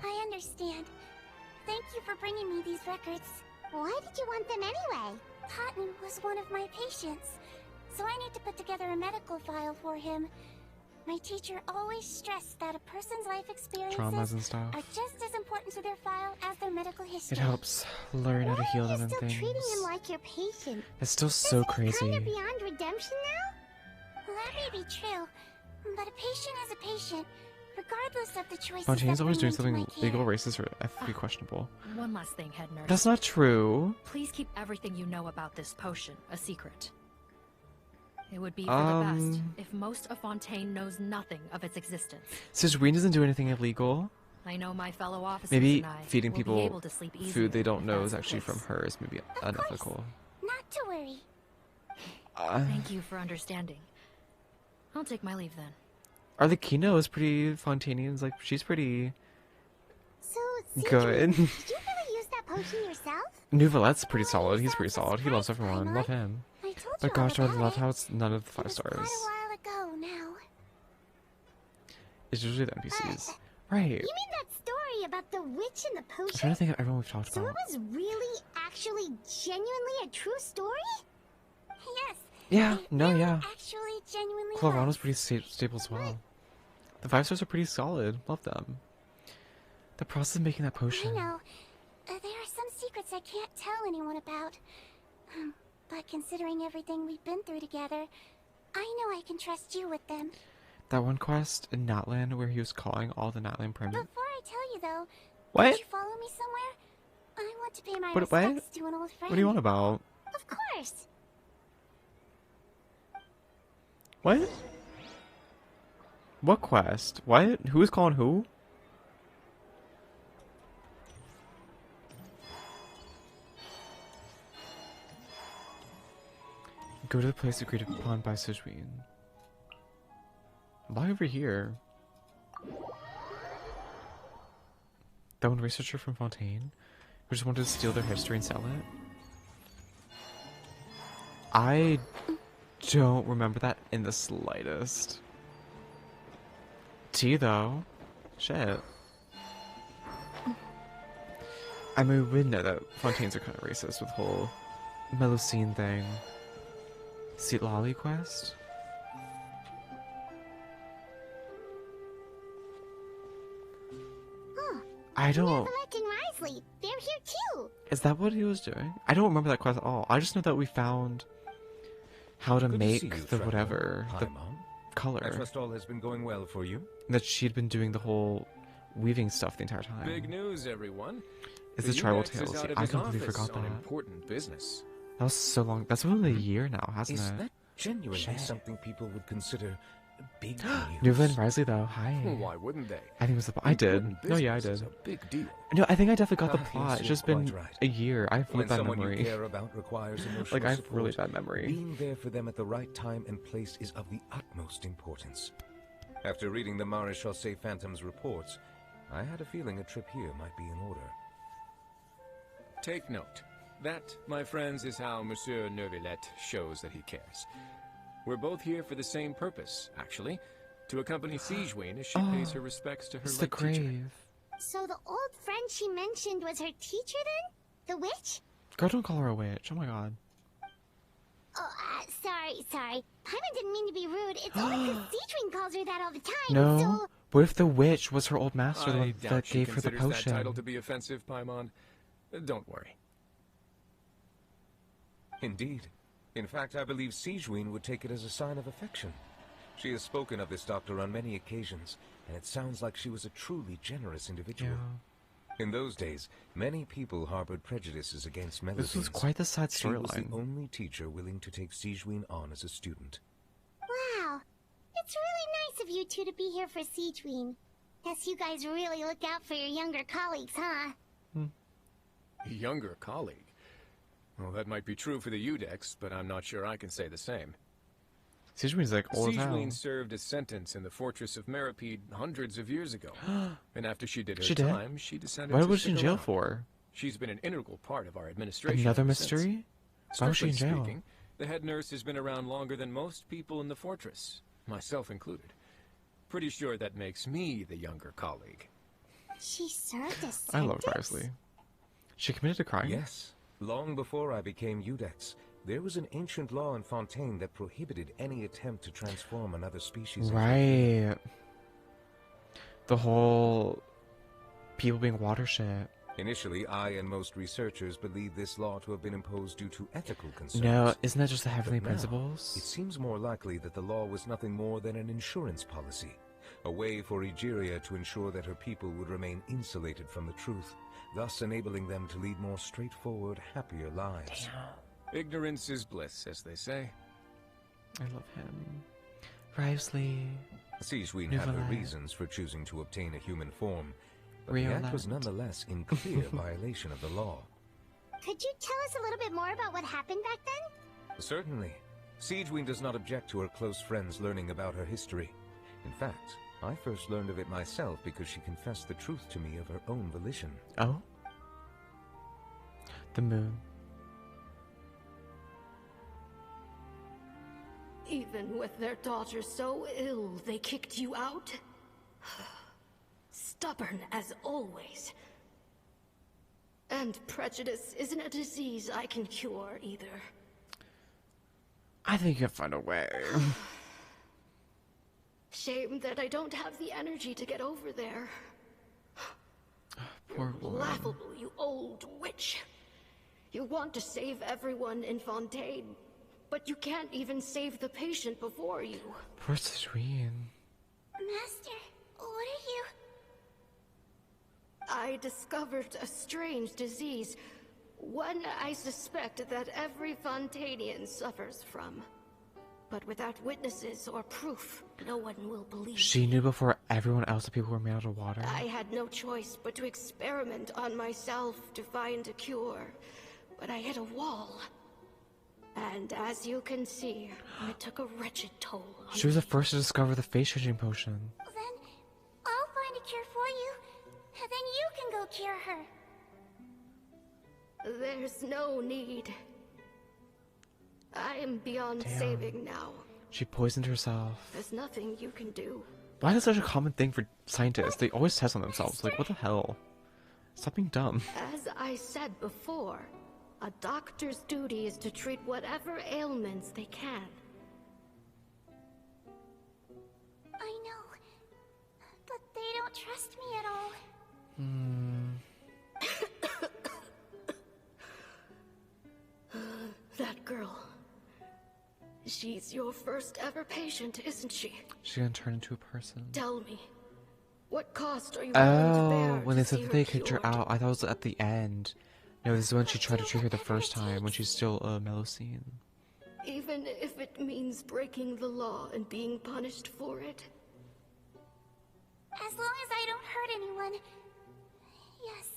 I understand. Thank you for bringing me these records. Why did you want them anyway? Potten was one of my patients, so I need to put together a medical file for him. My teacher always stressed that a person's life experiences Traumas and stuff. are just as important to their file as their medical history. It helps learn how to heal them and Still things. treating him like your patient. It's still so Kinda crazy. beyond redemption now? Well, that may be true, but a patient is a patient, regardless of the choices Fontaine's that always bring doing them to something my care. legal, racist, or ethically questionable. One last thing, head nurse. That's not true. Please keep everything you know about this potion a secret. It would be for the best if most of Fontaine knows nothing of its existence. Sigewinne doesn't do anything illegal. I know my fellow officers Maybe and I feeding will be people able to sleep easier food they don't if know that's is the actually case. from her is maybe unethical. Not to worry. Thank you for understanding. I'll take my leave then. Arlecchino is pretty Fontanian's like she's pretty So, good. Did you really use that potion yourself? Nouvelette's pretty solid. He's pretty solid. He loves everyone. Love him. But gosh, I love how it's none of the 5 stars. Quite a while ago now. It's usually the NPCs. Right. You mean that story about the witch and the I'm potion? trying to think of everyone we've talked So about. it was really, actually, genuinely a true story? Yes. Yeah, no, yeah. Actually, genuinely. Colorano's pretty stable as well. The 5 stars are pretty solid. Love them. The process of making that I potion. know. There are some secrets I can't tell anyone about. But considering everything we've been through together, I know I can trust you with them. That one quest in Natland where he was calling all the Natland primate. Before I tell you though, What? would you follow me somewhere? I want to pay my What? respects to an old friend. What do you want about? Of course. What? What quest? What? Who is calling who? Go to the place agreed upon by Sigewinne. Why over here? That one researcher from Fontaine who just wanted to steal their history and sell it? I don't remember that in the slightest. T though. Shit. I mean, we know that Fontaines are kind of racist with the whole Melusine thing. Seat Lolly quest? I don't... Neverlet and Risley, they're here too. Is that what he was doing? I don't remember that quest at all. I just know that we found how to Good to see you, make the Trevor. whatever, Hi, the Mom. color. I trust all has been going well for you. That she'd been doing the whole weaving stuff the entire time. Big news, everyone. It's The the Tribal Udex is Tales. out of I his completely office forgot on that. important business. That was so long. That's only a year now, hasn't Is it? that genuinely Shit. something people would consider big New news? and Risley though, hi. Well, why wouldn't they? I think it was the I did. Important No, yeah, I business did. is a big deal. No, I think I definitely got the Ah, plot. yes, It's you're just been quite right. a year. I have really When bad someone memory. you care about requires emotional Like, I have support, really bad memory. being there for them at the right time and place is of the utmost importance. After reading the Maréchal Phantom's reports, I had a feeling a trip here might be in order. Take note. That, my friends, is how Monsieur Neuvillette shows that he cares. We're both here for the same purpose, actually. To accompany Sigewinne as she pays her respects to her It's the late teacher. grave. So the old friend she mentioned was her teacher then? The witch? Girl, don't call her a witch. Oh my god. Oh, sorry. Paimon didn't mean to be rude. It's only because Sigewinne calls her that all the time, No. so... What if the witch was her old master, the I one doubt that she gave her the considers that potion? title to be offensive, Paimon. Don't worry. Indeed. In fact, I believe Sigewinne would take it as a sign of affection. She has spoken of this doctor on many occasions, and it sounds like she was a truly generous individual. In those days, many people harbored prejudices against Melusines. This was quite the sad She was the storyline. only teacher willing to take Sigewinne on as a student. Wow. It's really nice of you two to be here for Sigewinne. Guess you guys really look out for your younger colleagues, huh? Younger colleague? Well, that might be true for the Udex, but I'm not sure I can say the same. Sigewinne's like old as hell. Sigewinne served a sentence in the fortress of Meripede hundreds of years ago. And after she did her She did? time, she decided Why to was she in stick jail around. for? She's been an integral part of our administration. Another ever since. mystery? Why was she in Strictly jail? speaking, the head nurse has been around longer than most people in the fortress, myself included. Pretty sure that makes me the younger colleague. She served a sentence? I love Risley. She committed a crime? Yes. Long before I became Udex, there was an ancient law in Fontaine that prohibited any attempt to transform another species into Right. The whole people being water shit. Initially, I and most researchers believed this law to have been imposed due to ethical concerns. No, isn't that just the heavenly But now, principles? It seems more likely that the law was nothing more than an insurance policy, a way for Egeria to ensure that her people would remain insulated from the truth, thus enabling them to lead more straightforward, happier lives. Ignorance is bliss, as they say. I love him. Risley. Sigewinne had her Neuvillette. reasons for choosing to obtain a human form, but the act was Riolette. nonetheless in clear violation of the law. Could you tell us a little bit more about what happened back then? Certainly. Sigewinne does not object to her close friends learning about her history. In fact, I first learned of it myself because she confessed the truth to me of her own volition. Oh? The moon. Even with their daughter so ill, they kicked you out? Stubborn as always. And prejudice isn't a disease I can cure either. I think you can find a way. Shame that I don't have the energy to get over there. Poor woman. Laughable, you old witch. You want to save everyone in Fontaine, but you can't even save the patient before you. Poor Sigewinne. Master, what are you? I discovered a strange disease, one I suspect that every Fontainian suffers from. But without witnesses or proof, no one will believe. She knew before everyone else that people were made out of water. I had no choice but to experiment on myself to find a cure, but I hit a wall. And as you can see, it took a wretched toll on She was the me. first to discover the face-changing potion. Then I'll find a cure for you, and then you can go cure her. There's no need. I am beyond Damn. saving now. She poisoned herself. There's nothing you can do. Why is it such a common thing for scientists? They always test on themselves. Like, what the hell? Stop being dumb. As I said before, a doctor's duty is to treat whatever ailments they can. I know, but they don't trust me at all. That girl. She's your first ever patient, isn't she? She's gonna turn into a person. Tell me, what cost are you willing to bear Oh, when they to said see that her they kicked her cured? out, I thought it was at the end. No, this is when she tried to treat her the first time, when she's still a Melusine. Even if it means breaking the law and being punished for it? As long as I don't hurt anyone. Yes.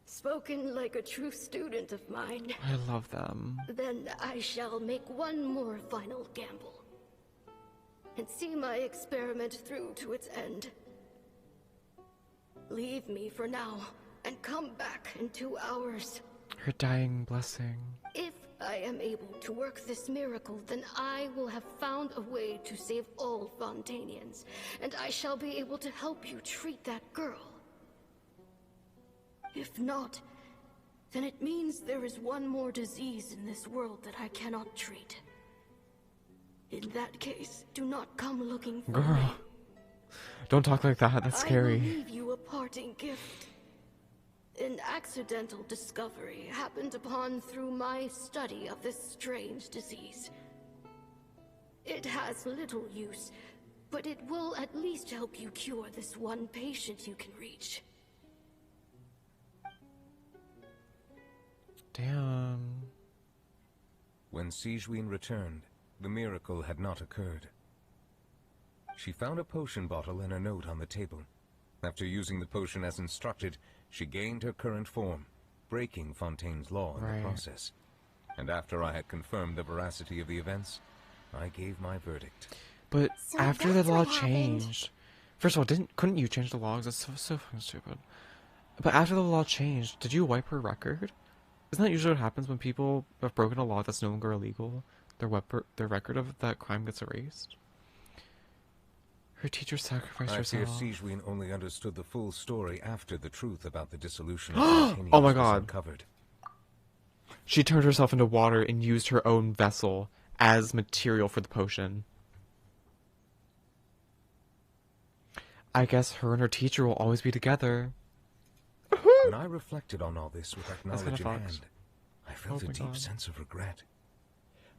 Spoken like a true student of mine. I love them. Then I shall make one more final gamble. And see my experiment through to its end. Leave me for now, and come back in 2 hours. Her dying blessing. If I am able to work this miracle, then I will have found a way to save all Fontainians, and I shall be able to help you treat that girl. If not, then it means there is one more disease in this world that I cannot treat. In that case, do not come looking for me. Girl. Don't talk like that, that's I scary. will leave you a parting gift. An accidental discovery happened upon through my study of this strange disease. It has little use, but it will at least help you cure this one patient you can reach. Damn. When Sigewinne returned, the miracle had not occurred. She found a potion bottle and a note on the table. After using the potion as instructed, she gained her current form, breaking Fontaine's law in the process. And after I had confirmed the veracity of the events, I gave my verdict. But So after the that's law what happened. changed... First of all, couldn't you change the logs? That's so fucking stupid. But after the law changed, did you wipe her record? Isn't that usually what happens when people have broken a law that's no longer illegal? Their record of that crime gets erased? Her teacher sacrificed I fear herself. Sigewinne only understood the full story after the truth about the dissolution of Oh Fontanians my was god. uncovered. She turned herself into water and used her own vessel as material for the potion. I guess her and her teacher will always be together. When I reflected on all this with that That's knowledge kinda in fucked. hand, I felt Oh a my deep God. sense of regret.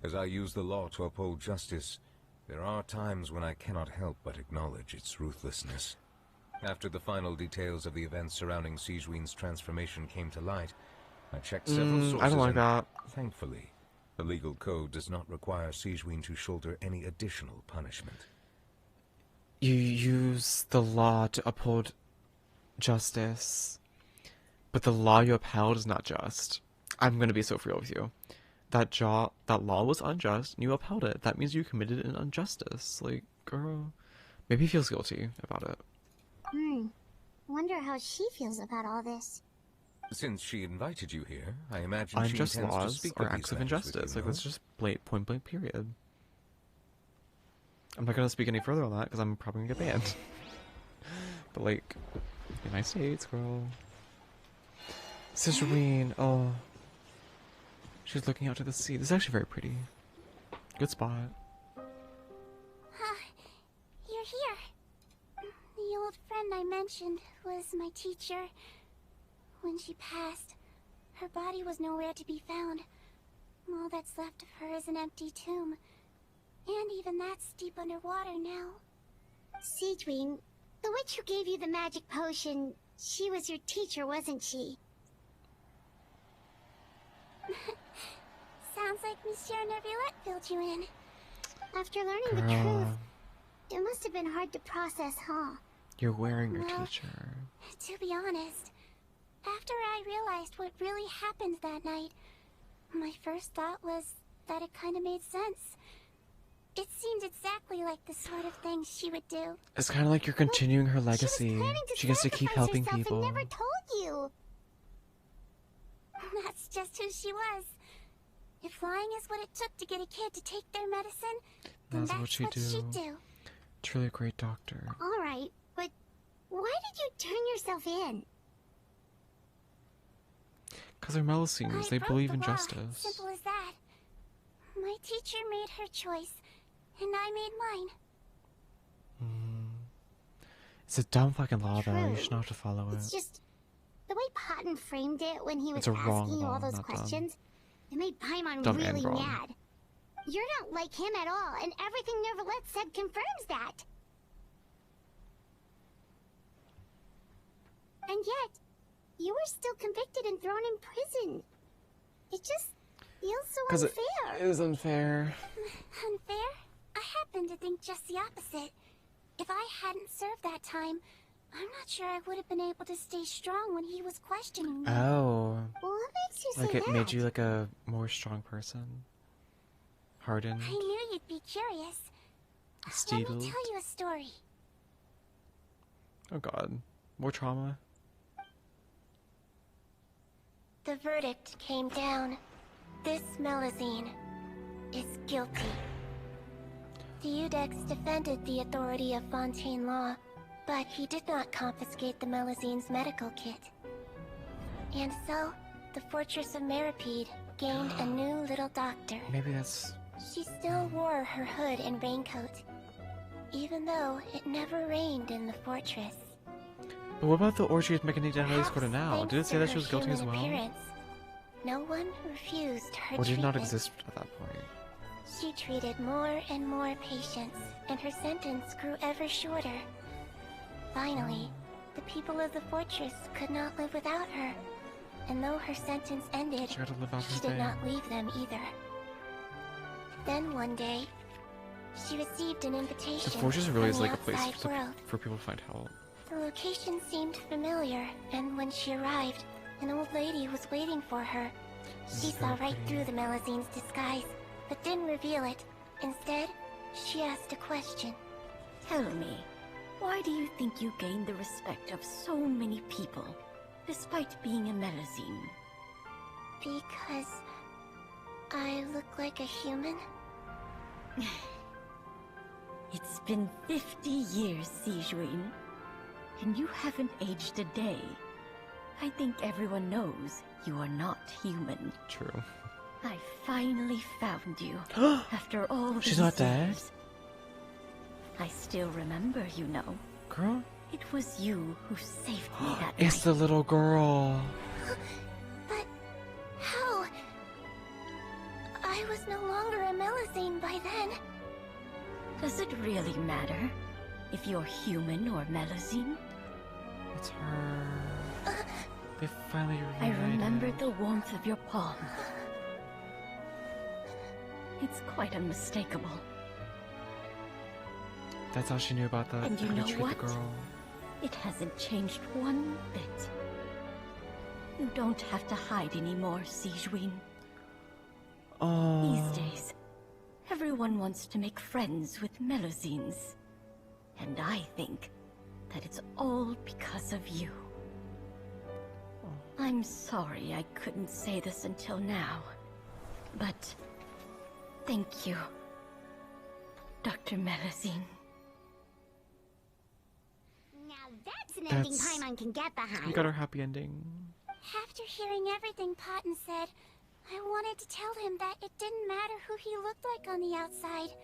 As I use the law to uphold justice, there are times when I cannot help but acknowledge its ruthlessness. After the final details of the events surrounding Sigewinne's transformation came to light, I checked several sources I don't like and, that. thankfully, the legal code does not require Sigewinne to shoulder any additional punishment. You use the law to uphold justice, but the law you upheld is not just. I'm gonna be so real with you. that law was unjust, and you upheld it. That means you committed an injustice. Like, girl, maybe he feels guilty about it. Wonder how she feels about all this. Since she invited you here, I imagine she Unjust intends to laws speak are of these acts of matters with injustice. you, Like, no? that's just point blank period. I'm not gonna speak any further on that because I'm probably gonna get banned. But like, United States, girl. Sigewinne, oh, she's looking out to the sea. This is actually very pretty. Good spot. You're here. The old friend I mentioned was my teacher. When she passed, her body was nowhere to be found. All that's left of her is an empty tomb. And even that's deep underwater now. Sigewinne, the witch who gave you the magic potion, she was your teacher, wasn't she? Sounds like Monsieur Neuvillette filled you in. After learning the truth, it must have been hard to process, huh? You're wearing your Well, teacher. To be honest, after I realized what really happened that night, my first thought was that it kind of made sense. It seemed exactly like the sort of thing she would do. It's kind of like you're continuing her legacy. She gets to keep helping people. I never told you. That's just who she was. If lying is what it took to get a kid to take their medicine, then That's what she'd do. Truly a great doctor. All right, but why did you turn yourself in? Because they're Melusines. They broke believe the in law. justice. Simple as that. My teacher made her choice, and I made mine. It's a dumb fucking law, though. You True. should not have to follow It's it. just the way Patton framed it when he was It's a wrong asking you all law, those not dumb. questions. It made Paimon Dumb and really wrong. mad. You're not like him at all, and everything Neuvillette said confirms that. And yet, you were still convicted and thrown in prison. It just feels so Because it unfair. is unfair. Unfair? I happen to think just the opposite. If I hadn't served that time, I'm not sure I would have been able to stay strong when he was questioning me. Oh. What makes you Like say it that? made you like a more strong person. Hardened. I knew you'd be curious. Let Steeled. me tell you a story. Oh god. More trauma. The verdict came down. This Melusine is guilty. The Eudex defended the authority of Fontaine law, but he did not confiscate the Melusine's medical kit. And so, the Fortress of Meripede gained a new little doctor. Maybe that's... She still wore her hood and raincoat, even though it never rained in the fortress. But what about the orgy at Mechanique General's Court now? Thanks Did it say to that her she was guilty as human well? appearance, no one refused her Or did it not treatment. exist at that point? She treated more and more patients, and her sentence grew ever shorter. Finally, the people of the fortress could not live without her, and though her sentence ended, She had to live out she her did day. not leave them either. Then one day, she received an The invitation fortress really from is the like a place outside world. for people to find help. The location seemed familiar, and when she arrived, an old lady was waiting for her. She saw right through the Melusine's disguise, but didn't reveal it. Instead, she asked a question. Tell me, why do you think you gained the respect of so many people, despite being a Melusine? Because I look like a human? It's been 50 years, Sigewinne, and you haven't aged a day. I think everyone knows you are not human. True. I finally found you, after all these She's not dead? years. I still remember, you know. Girl? It was you who saved me that It's night. the little girl. But how? I was no longer a Melusine by then. Does it really matter if you're human or Melusine? It's her. They finally I reunited. remember the warmth of your palm. It's quite unmistakable. That's how she knew about the And you how to know treat what? the girl. It hasn't changed one bit. You don't have to hide anymore, Sigewinne. These days, everyone wants to make friends with Melusines. And I think that it's all because of you. I'm sorry I couldn't say this until now, but thank you, Dr. Melusine. Now that's an ending Paimon can get behind. We got our happy ending. After hearing everything Potton said, I wanted to tell him that it didn't matter who he looked like on the outside.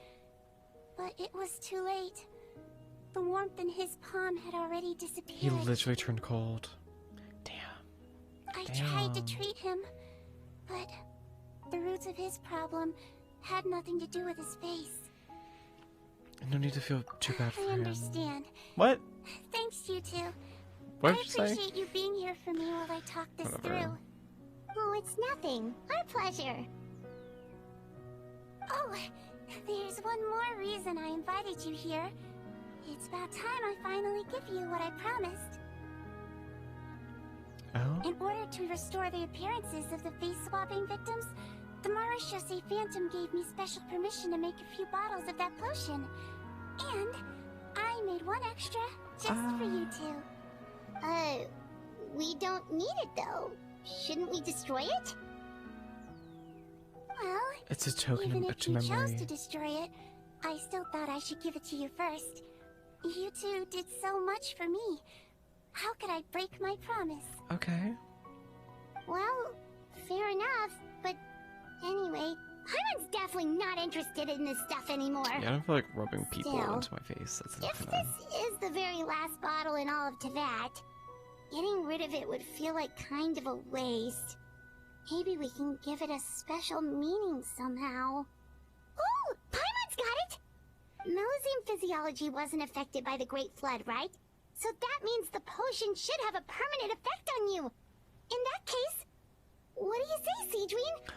But it was too late. The warmth in his palm had already disappeared. He literally turned cold. I tried to treat him, but the roots of his problem had nothing to do with his face. No need to feel too bad for him. I understand. What? Thanks, you two. What I did you say? appreciate you being here for me while I talk this through. Oh, it's nothing. Our pleasure. Oh, there's one more reason I invited you here. It's about time I finally give you what I promised. Oh? In order to restore the appearances of the face-swapping victims, the Marechaussee Phantom gave me special permission to make a few bottles of that potion. And I made one extra just for you two. We don't need it though. Shouldn't we destroy it? Well, It's a token even of if you chose memory. to destroy it, I still thought I should give it to you first. You two did so much for me. How could I break my promise? Okay. Well, fair enough, but anyway, Paimon's definitely not interested in this stuff anymore. Yeah, I don't feel like rubbing people Still, into my face. That's not If gonna... this is the very last bottle in all of Teyvat, getting rid of it would feel like kind of a waste. Maybe we can give it a special meaning somehow. Oh, Paimon's got it! Melusine physiology wasn't affected by the Great Flood, right? So that means the potion should have a permanent effect on you. In that case, what do you say, Sigewinne?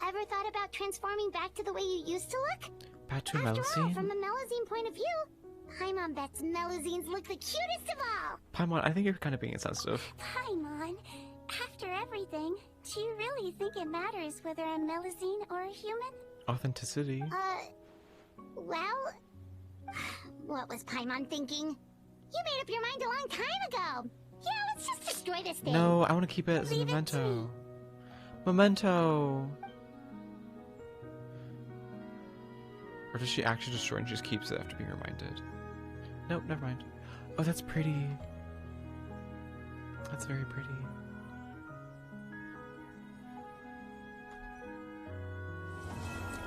Ever thought about transforming back to the way you used to look? Back to After all, Melusine? from a Melusine point of view, Paimon bets Melusines look the cutest of all. Paimon, I think you're kind of being insensitive. Paimon, after everything, do you really think it matters whether I'm Melusine or a human? Authenticity. Well, what was Paimon thinking? You made up your mind a long time ago. Yeah, let's just destroy this thing. No, I want to keep it as a memento. Memento! Or does she actually destroy and she just keeps it after being reminded? Nope, never mind. Oh, that's pretty. That's very pretty.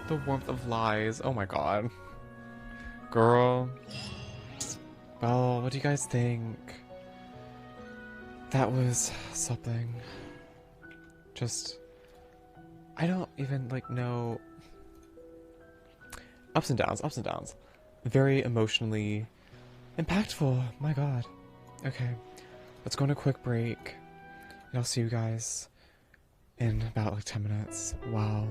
The warmth of lies. Oh my god. Girl. Well, what do you guys think? That was something. Just... I don't even, like, know... Ups and downs, ups and downs. Very emotionally impactful. My god. Okay. Let's go on a quick break. And I'll see you guys in about, like, 10 minutes. Wow.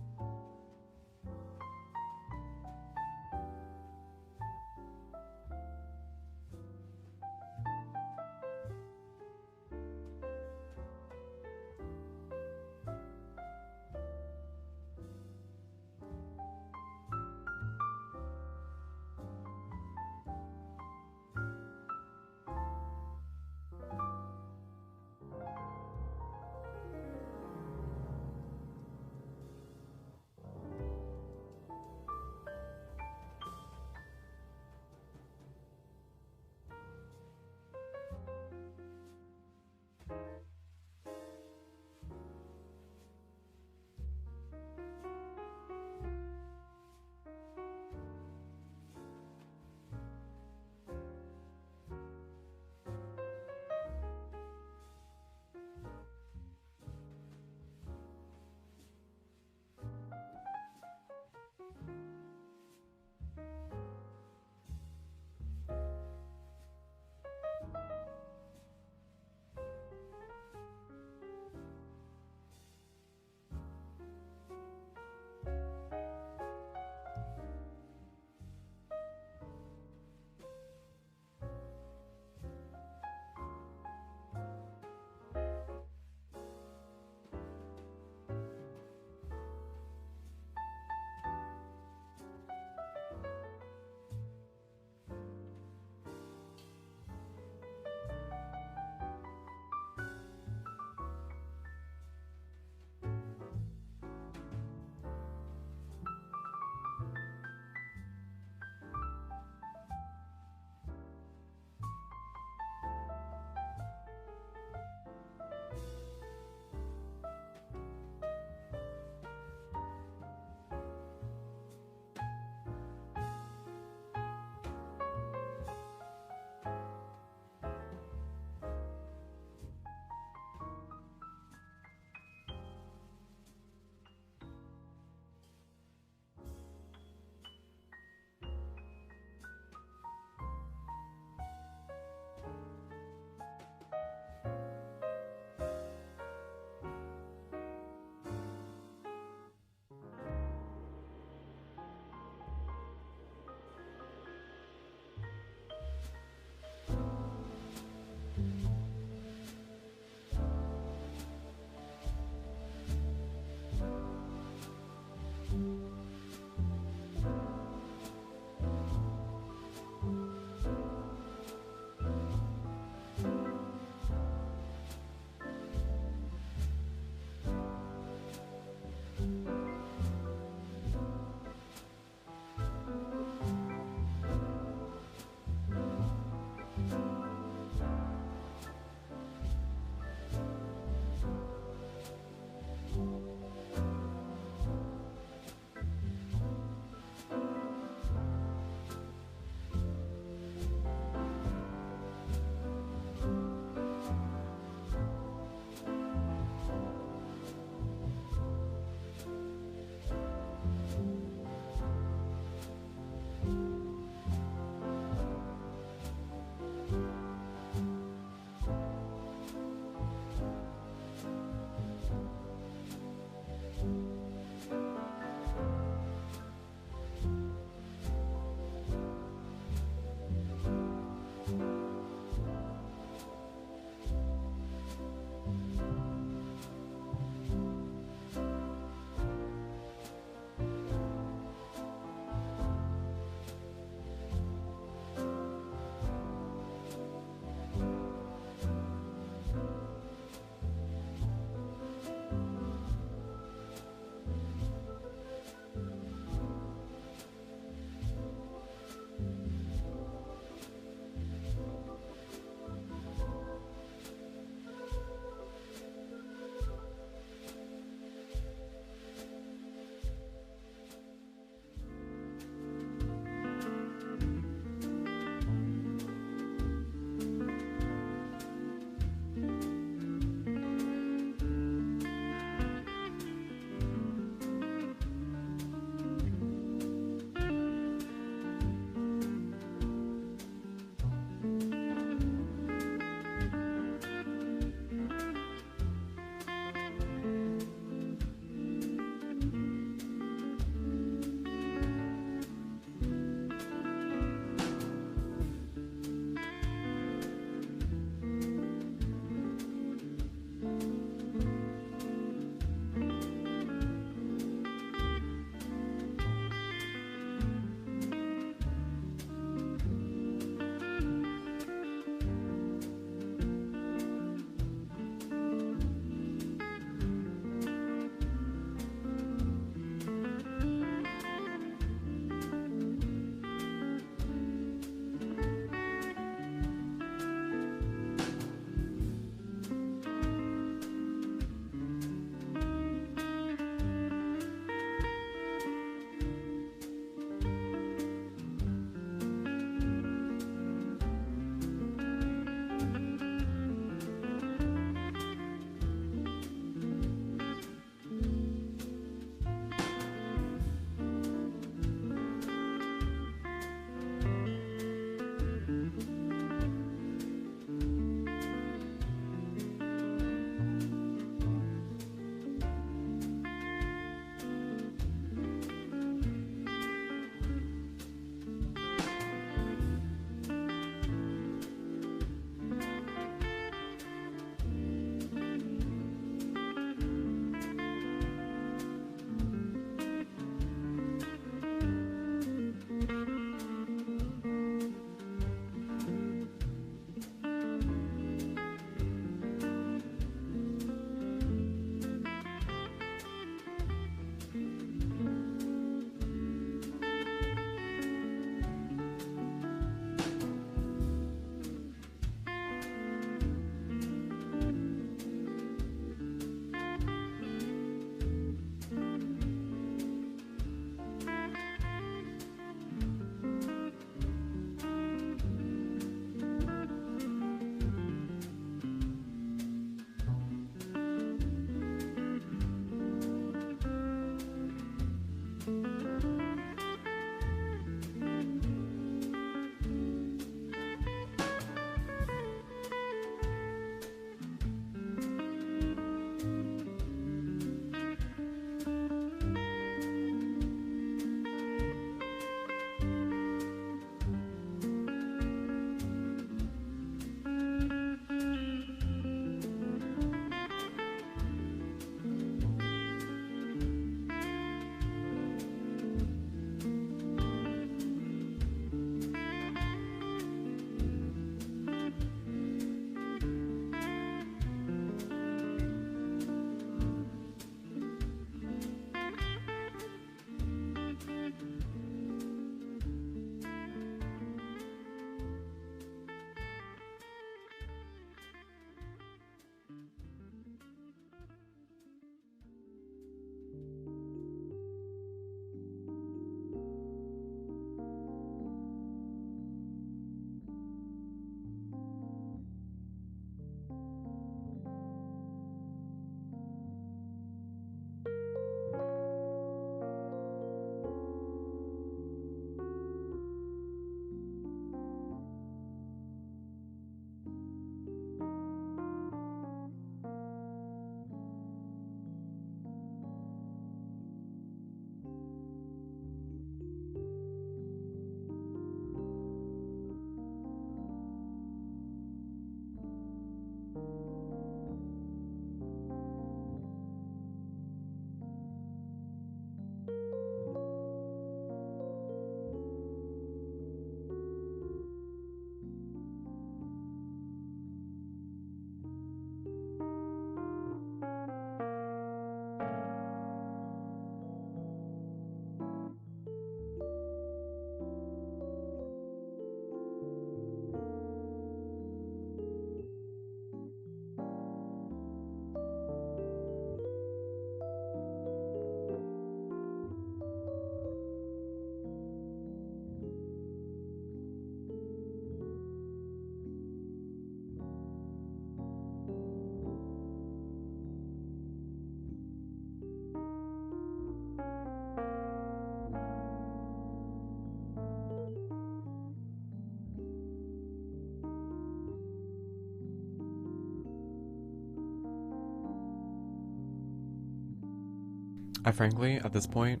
I frankly, at this point,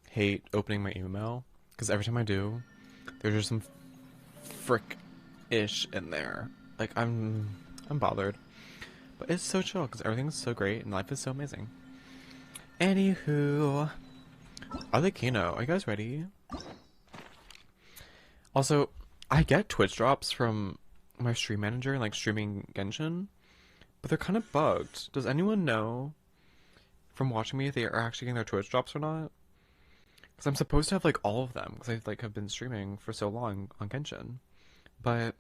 hate opening my email because every time I do, there's just some frick-ish in there. Like, I'm bothered. But it's so chill because everything's so great and life is so amazing. Anywho, Arlecchino, are you guys ready? Also, I get Twitch drops from my stream manager, like streaming Genshin, but they're kind of bugged. Does anyone know from watching me if they are actually getting their Twitch drops or not? Because I'm supposed to have like all of them because I like have been streaming for so long on Genshin, but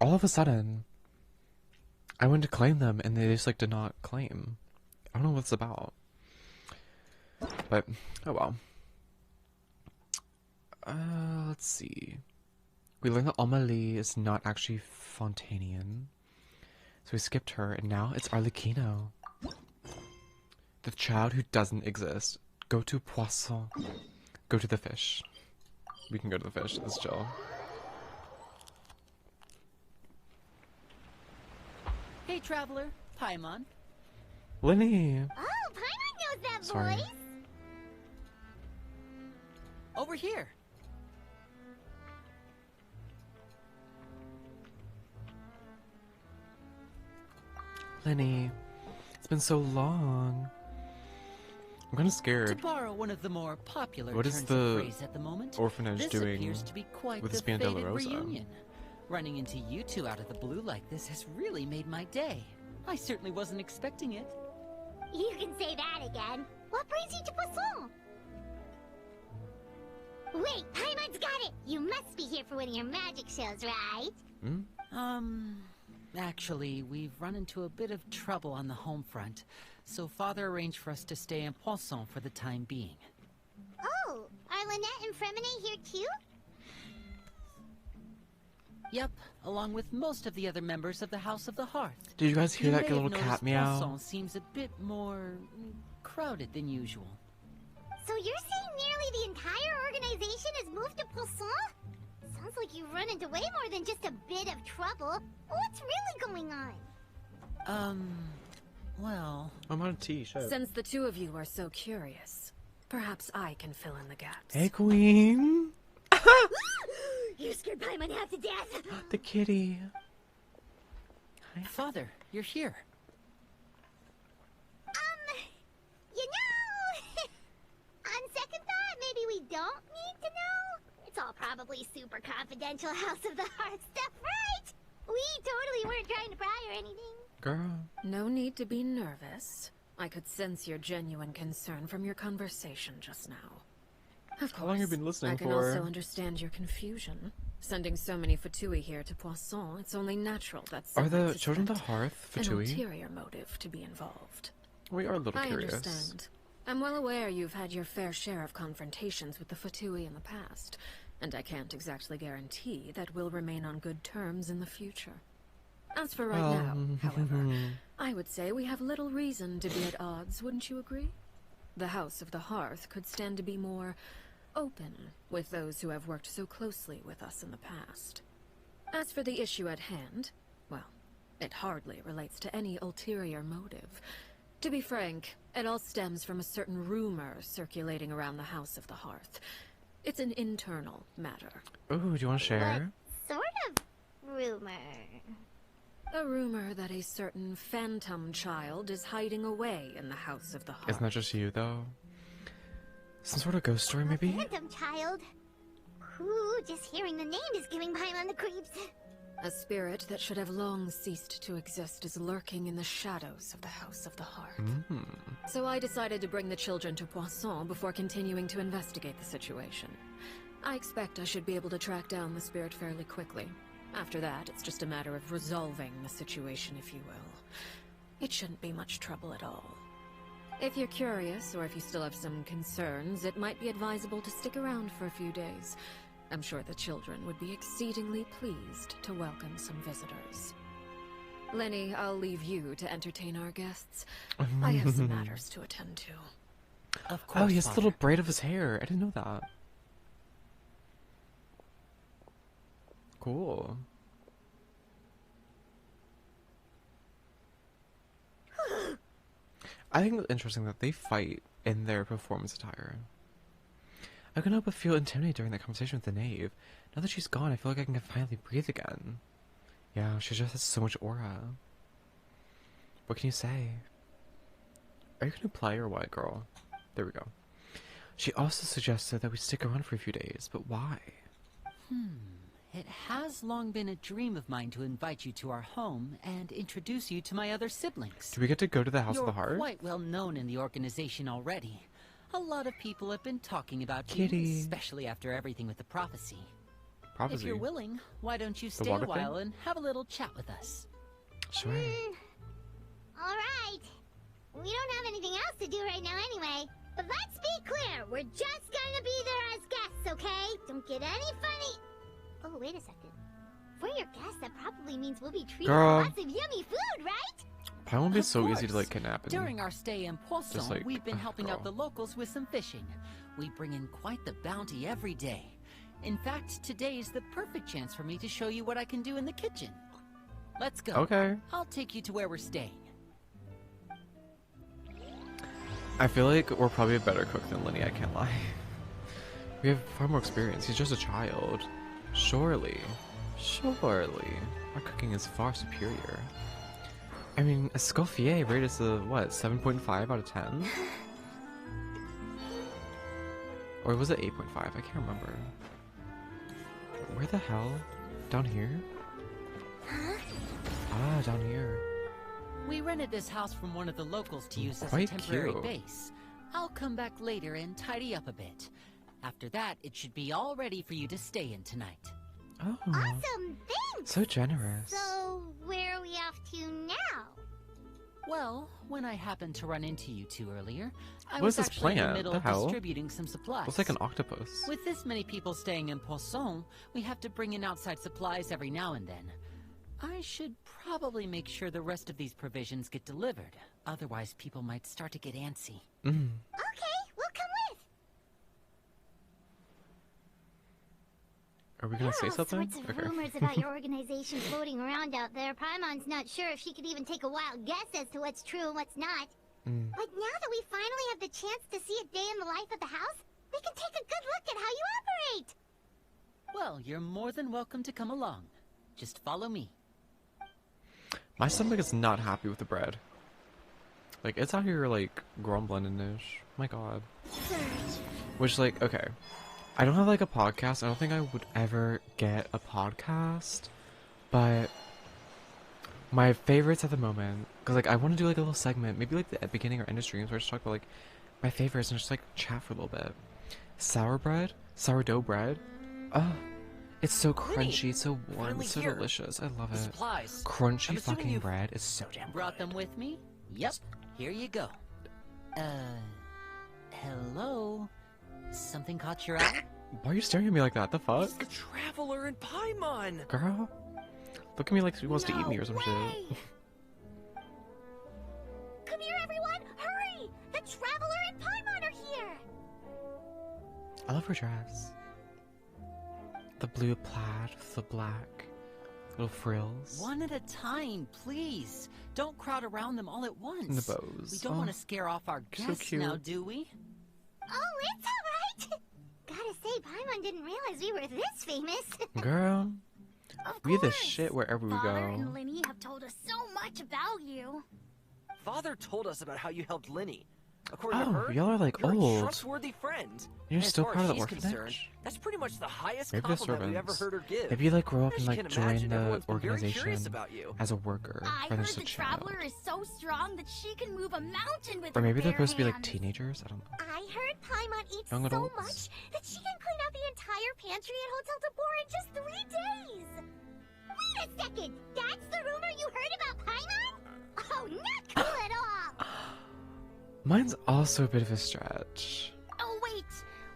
all of a sudden I went to claim them and they just like did not claim. I don't know what it's about, but oh well. Let's see. We learned that Amelie is not actually Fontanian, so we skipped her, and now it's Arlecchino. The child who doesn't exist. Go to Poisson. Go to the fish. We can go to the fish. Let's chill. Hey, traveler. Paimon. Lenny. Oh, Paimon knows that Sorry. voice. Over here. Lenny. It's been so long. I'm kind of To scared. borrow one of the more popular What is turns the of phrase at the moment, orphanage this doing appears to be quite with the this Band de la fated Rosa? reunion. Running into you two out of the blue like this has really made my day. I certainly wasn't expecting it. You can say that again. What brings you to Poisson? Wait, Paimon's got it! You must be here for one of your magic shows, right? Actually, we've run into a bit of trouble on the home front, so Father arranged for us to stay in Poisson for the time being. Oh, are Lynette and Fremine here too? Yep, along with most of the other members of the House of the Hearth. Did you guys hear that may little have cat noticed meow? Poisson seems a bit more crowded than usual. So you're saying nearly the entire organization has moved to Poisson? Sounds like you run into way more than just a bit of trouble. What's really going on? Well... I'm on a tea, shit. Since the two of you are so curious, perhaps I can fill in the gaps. Hey, Queen. You scared Paimon half to death! The kitty. Father, you're here. You know... on second thought, maybe we don't need to know? It's all probably super confidential House of the Heart stuff, right? We totally weren't trying to pry or anything. Girl. No need to be nervous. I could sense your genuine concern from your conversation just now. Of course, How long have you been listening I can for? also understand your confusion. Sending so many Fatui here to Poisson, it's only natural that Are someone the suspect children of the hearth an Fatui? ulterior motive to be involved. We are a little I curious. understand. I'm well aware you've had your fair share of confrontations with the Fatui in the past, and I can't exactly guarantee that we'll remain on good terms in the future. As for right now, however, I would say we have little reason to be at odds, wouldn't you agree? The House of the Hearth could stand to be more open with those who have worked so closely with us in the past. As for the issue at hand, well, it hardly relates to any ulterior motive. To be frank, it all stems from a certain rumor circulating around the House of the Hearth. It's an internal matter. Ooh, do you want to share? Sort of rumor. A rumor that a certain phantom child is hiding away in the House of the Hearth. Isn't that just you, though? Some sort of ghost story, maybe? Phantom child? Ooh, just hearing the name is giving Paimon the creeps. A spirit that should have long ceased to exist is lurking in the shadows of the House of the Hearth. So I decided to bring the children to Poisson before continuing to investigate the situation. I expect I should be able to track down the spirit fairly quickly. After that, it's just a matter of resolving the situation, if you will. It shouldn't be much trouble at all. If you're curious, or if you still have some concerns, it might be advisable to stick around for a few days. I'm sure the children would be exceedingly pleased to welcome some visitors. Lenny, I'll leave you to entertain our guests. I have some matters to attend to. Of course, Oh, he has a Father. little braid of his hair. I didn't know that. Cool. I think it's interesting that they fight in their performance attire. I couldn't help but feel intimidated during that conversation with the knave. Now that she's gone, I feel like I can finally breathe again. Yeah, she just has so much aura. What can you say? Are you gonna play or what, girl? There we go. She also suggested that we stick around for a few days, but why? It has long been a dream of mine to invite you to our home and introduce you to my other siblings. Do we get to go to the House of the Heart? You're quite well known in the organization already. A lot of people have been talking about Kitty. you, especially after everything with the prophecy. Prophecy? If you're willing, why don't you stay a while and have a little chat with us? Sure. Alright. We don't have anything else to do right now anyway. But let's be clear, we're just gonna be there as guests, okay? Don't get any funny... Oh, wait a second. For your guests, that probably means we'll be treated to Girl. lots of yummy food, right? Probably won't be Of so easy to course. like kidnap and During our stay in Poisson, just, like, we've been helping out girl. the locals with some fishing. We bring in quite the bounty every day. In fact, today is the perfect chance for me to show you what I can do in the kitchen. Let's go. Okay. I'll take you to where we're staying. I feel like we're probably a better cook than Lenny, I can't lie. We have far more experience. He's just a child. Surely. Our cooking is far superior. I mean, Escoffier rated us a, what, 7.5 out of 10? Or was it 8.5? I can't remember. Where the hell? Down here? Ah, down here. We rented this house from one of the locals to use as a Quite temporary cute. base. I'll come back later and tidy up a bit. After that, it should be all ready for you to stay in tonight. Oh, Awesome, thanks! so generous. So, where are we off to now? Well, when I happened to run into you two earlier, I What was is this actually in the plant? middle The of hell? distributing some supplies. Looks like an octopus. With this many people staying in Poisson, we have to bring in outside supplies every now and then. I should probably make sure the rest of these provisions get delivered. Otherwise, people might start to get antsy. Okay, we'll come with. Are we gonna say There are all something? sorts of rumors about your organization floating around out there. Paimon's not sure if she could even take a wild guess as to what's true and what's not. But now that we finally have the chance to see a day in the life of the house, we can take a good look at how you operate. Well, you're more than welcome to come along. Just follow me. My stomach is not happy with the bread. Like, it's out here, like, grumbling and ish. My god. Which, like, okay. I don't have, like, a podcast. I don't think I would ever get a podcast. But my favorites at the moment, because, like, I want to do, like, a little segment, maybe, like, the beginning or end of streams where I just talk about, like, my favorites and just, like, chat for a little bit. Sourdough bread. It's so crunchy, it's so warm, it's so delicious. I love it. Supplies. Crunchy I'm assuming fucking you've bread is so damn Brought them with me? Yep. Here you go. Hello? Something caught your eye? Why are you staring at me like that? The fuck? He's the traveler in Paimon! Girl? Look at me like she wants to eat me or some shit. Come here, everyone! Hurry! The Traveler and Paimon are here! I love her dress. The blue plaid with the black little frills. One at a time, please. Don't crowd around them all at once. And the bows. We don't want to scare off our so guests cute. now, do we? Oh, it's alright! Gotta say, Paimon didn't realize we were this famous. Girl, we the shit wherever we Father go. and Linny have told us so much about you. Father told us about how you helped Linny. According to Oh, her, y'all are, like, you're old. a trustworthy friend. You're And as still far part as of the she's concerned, orphanage? that's pretty much the highest Maybe they're compliment we've ever servants. heard her give. Maybe you like grow up As and you like can imagine, join the everyone's been very curious organization about you. as a worker I rather than heard just the a child. Traveler is so strong that she can move a mountain with Or her maybe they're bare supposed to be like hands. teenagers. I don't know. I heard Paimon eats Young so adults. much that she can clean out the entire pantry at Hotel de Boer in just 3 days. Wait a second! That's the rumor you heard about Paimon? Oh, not cool at all! Mine's also a bit of a stretch. Oh, wait.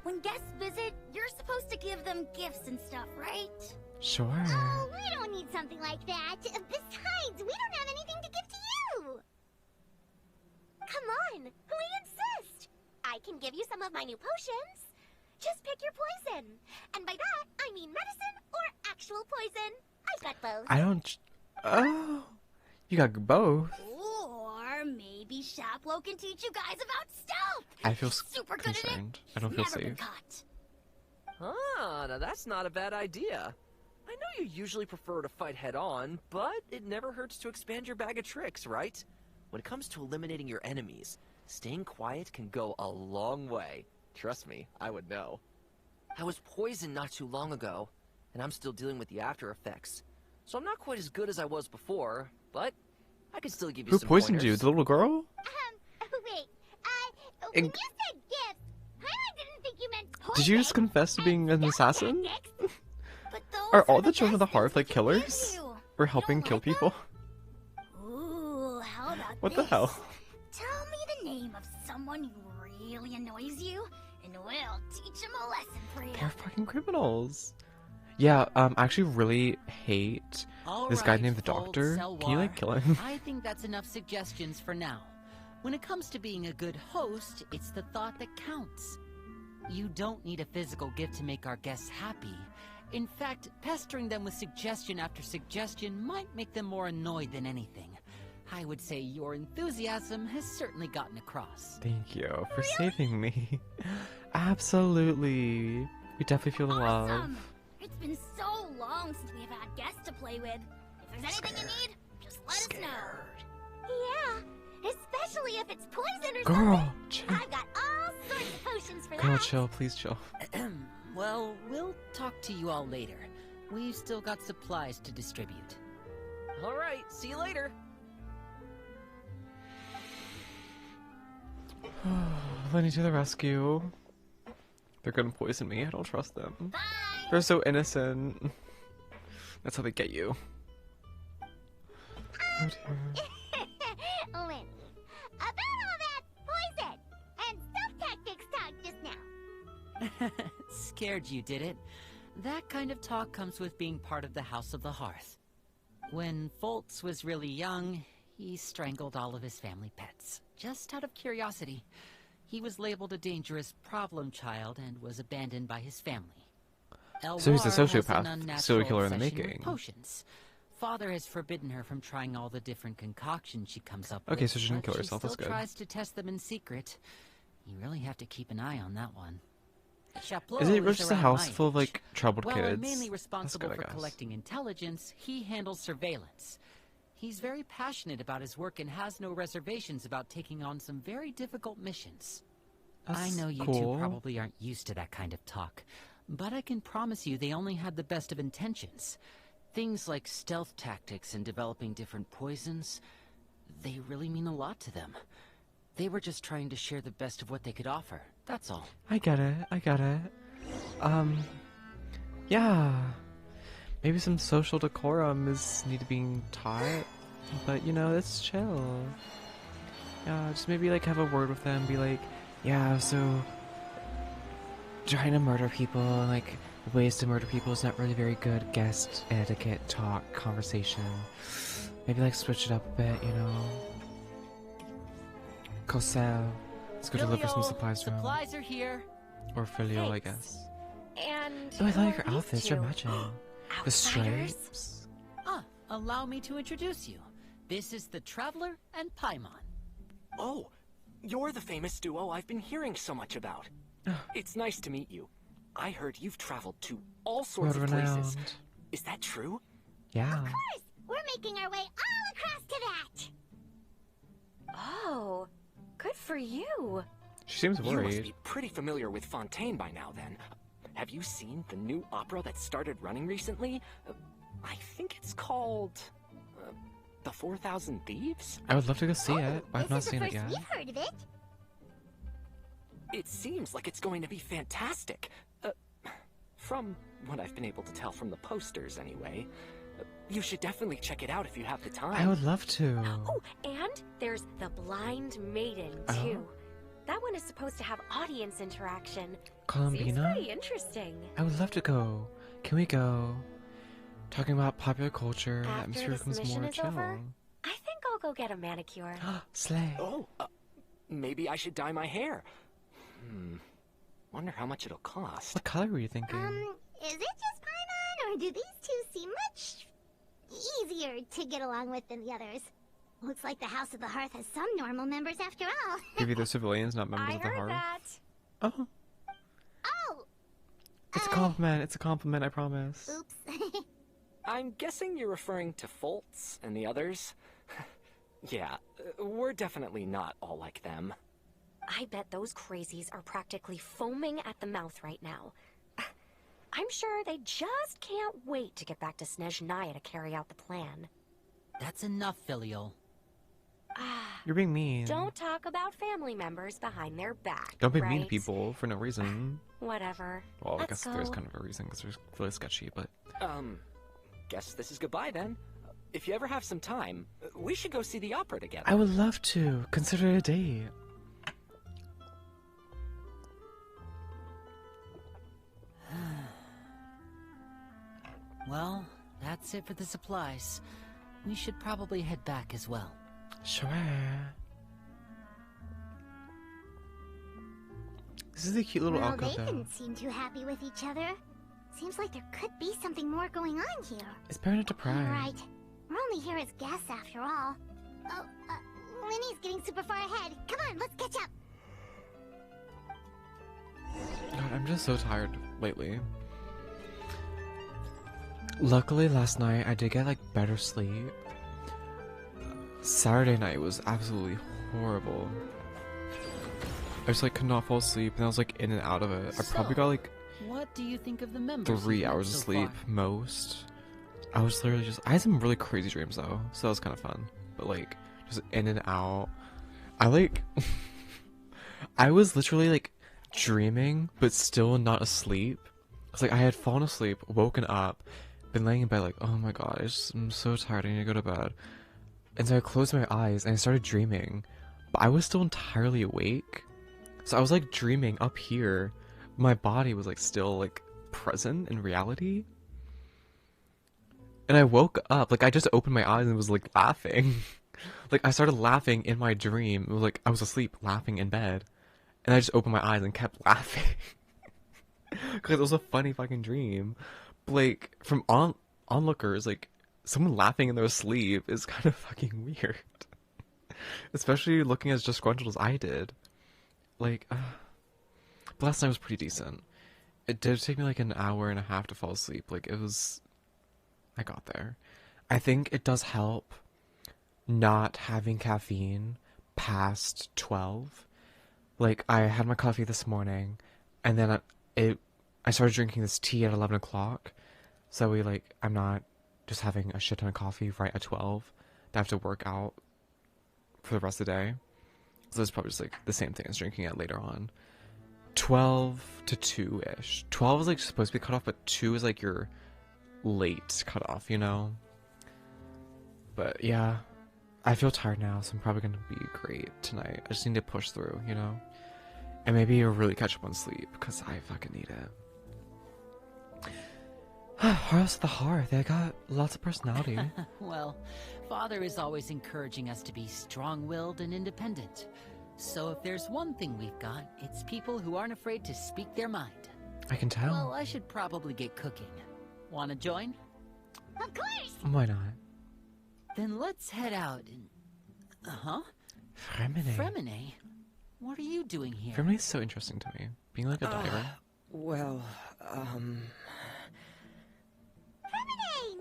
When guests visit, you're supposed to give them gifts and stuff, right? Sure. Oh, we don't need something like that. Besides, we don't have anything to give to you. Come on, we insist. I can give you some of my new potions. Just pick your poison. And by that, I mean medicine or actual poison. I've got both. I don't. Oh, you got both. Or maybe Shaplo can teach you guys about stealth. I feel super good constrained. I don't feel Never been safe. caught. Ah, now that's not a bad idea. I know you usually prefer to fight head-on, but it never hurts to expand your bag of tricks, right? When it comes to eliminating your enemies, staying quiet can go a long way. Trust me, I would know. I was poisoned not too long ago, and I'm still dealing with the after effects. So I'm not quite as good as I was before, but I can still give you Who some poisoned pointers. you? The little girl? Wait, when you said gifts, I didn't think you meant Did you just confess to being an assassin? Are all the children of the hearth like killers? Or helping kill people? Ooh, how about What the hell? Tell me the name of someone who really annoys you, and we'll teach him a lesson for you. They're fucking criminals. Yeah, I actually really hate this guy named the Doctor. Can you like kill him? I think that's enough suggestions for now. When it comes to being a good host, it's the thought that counts. You don't need a physical gift to make our guests happy. In fact, pestering them with suggestion after suggestion might make them more annoyed than anything. I would say your enthusiasm has certainly gotten across. Thank you for saving me. Absolutely. We definitely feel the love. It's been so long since we've had guests to play with. If there's anything you need, just let us know. Yeah, especially if it's poison or Girl, something. chill. I've got all sorts of potions for Girl, that. chill. Please chill. Well, we'll talk to you all later. We've still got supplies to distribute. Alright, see you later. Lenny to the rescue. They're gonna poison me. I don't trust them. They're so innocent. That's how they get you. Oh dear. Lenny, about all that poison and stuff tactics talk just now. Scared you, did it? That kind of talk comes with being part of the House of the Hearth. When Foltz was really young, he strangled all of his family pets, just out of curiosity. He was labeled a dangerous problem child and was abandoned by his family. So he's a Elwar has an sociopath, unnatural serial killer in the obsession with making. Potions. Father has forbidden her from trying all the different concoctions she comes up Okay, with. so she didn't but kill herself, She that's still good. tries to test them in secret. You really have to keep an eye on that one. Chaplot Isn't it is just a around house my full of age. like troubled While kids? I'm mainly That's responsible good, I for guess. collecting intelligence, he handles surveillance. He's very passionate about his work and has no reservations about taking on some very difficult missions. I That's know you cool. two probably aren't used to that kind of talk, but I can promise you they only had the best of intentions. Things like stealth tactics and developing different poisons, they really mean a lot to them. They were just trying to share the best of what they could offer, that's all. I get it. I get it. Yeah. Maybe some social decorum is need to be taught, but you know, it's chill. Yeah, just maybe like have a word with them, be like, yeah, so trying to murder people, like ways to murder people is not really very good guest etiquette, talk, conversation. Maybe like switch it up a bit, you know. Cosel, let's go deliver some supplies to him. Supplies are here. Or Filial, I guess. And Oh, I who like are your these outfits, two? you're matching. The stripes. Allow me to introduce you. This is the Traveler and Paimon. Oh, you're the famous duo I've been hearing so much about. It's nice to meet you. I heard you've traveled to all sorts of places. World-renowned. Is that true? Yeah. Of course, we're making our way all across to that. Oh, good for you. She seems You must worried. be pretty familiar with Fontaine by now, then. Have you seen the new opera that started running recently? I think it's called... The 4,000 Thieves? I would love to go see it. I've not This is seen the it first yet. we've heard of it. It seems like it's going to be fantastic. From what I've been able to tell from the posters, anyway. You should definitely check it out if you have the time. I would love to. Oh, and there's The Blind Maiden, too. That one is supposed to have audience interaction. Seems Columbina? pretty interesting. I would love to go. Can we go? Talking about popular culture, the After atmosphere this becomes mission more is chill. over, I think I'll go get a manicure. Slay. Oh, maybe I should dye my hair. Wonder how much it'll cost. What color were you thinking? Is it just Paimon, or do these two seem much easier to get along with than the others? Looks like the House of the Hearth has some normal members after all. Maybe they're civilians, not members of the Hearth. Oh. Oh! It's a compliment. It's a compliment, I promise. Oops. I'm guessing you're referring to Foltz and the others? Yeah, we're definitely not all like them. I bet those crazies are practically foaming at the mouth right now. I'm sure they just can't wait to get back to Snezhnaya to carry out the plan. That's enough, Filial. You're being mean. Don't talk about family members behind their back. Don't be right? mean to people for no reason. Whatever. Well, I Let's guess there's go. kind of a reason because there's really sketchy, but. Guess this is goodbye then. If you ever have some time, we should go see the opera together. I would love to. Consider it a date. Well, that's it for the supplies. We should probably head back as well. Sure. This is a cute little Well, alcove they though. didn't seem too happy with each other. Seems like there could be something more going on here. It's better not to pry. Right. We're only here as guests after all. Oh, Winnie's getting super far ahead. Come on, let's catch up. God, I'm just so tired lately. Luckily, last night I did get like better sleep. Saturday night was absolutely horrible. I just like could not fall asleep, and I was like in and out of it. I probably got like What do you think of the members? 3 you've met hours of so sleep far? most. I was literally just I had some really crazy dreams though, so that was kind of fun. But like just in and out. I like I was literally like dreaming but still not asleep. It's like I had fallen asleep, woken up, been laying in bed like, oh my god, I'm so tired, I need to go to bed. And so I closed my eyes and I started dreaming, but I was still entirely awake. So I was like dreaming up here. My body was like still like present in reality. And I woke up, like I just opened my eyes and was like laughing. Like I started laughing in my dream. It was like I was asleep laughing in bed. And I just opened my eyes and kept laughing. Because it was a funny fucking dream. But like from onlookers, like someone laughing in their sleep is kind of fucking weird. Especially looking as disgruntled as I did. Like, but last night was pretty decent. It did take me like an hour and a half to fall asleep. Like, it was... I got there. I think it does help not having caffeine past 12. Like, I had my coffee this morning, and then I started drinking this tea at 11 o'clock. So I'm not just having a shit ton of coffee right at 12. I have to work out for the rest of the day. So it's probably just like the same thing as drinking it later on. 12 to 2-ish. 12 is like supposed to be cut off, but 2 is like your late cut off, you know? But yeah, I feel tired now, so I'm probably gonna be great tonight. I just need to push through, you know? And maybe really catch up on sleep, because I fucking need it. House of the Hearth, they got lots of personality. Well, Father is always encouraging us to be strong-willed and independent. So if there's one thing we've got, it's people who aren't afraid to speak their mind. I can tell. Well, I should probably get cooking. Wanna join? Of course! Why not? Then let's head out and... Fremine. Fremine? What are you doing here? Fremine is so interesting to me. Being like a diver. Well, Fremine!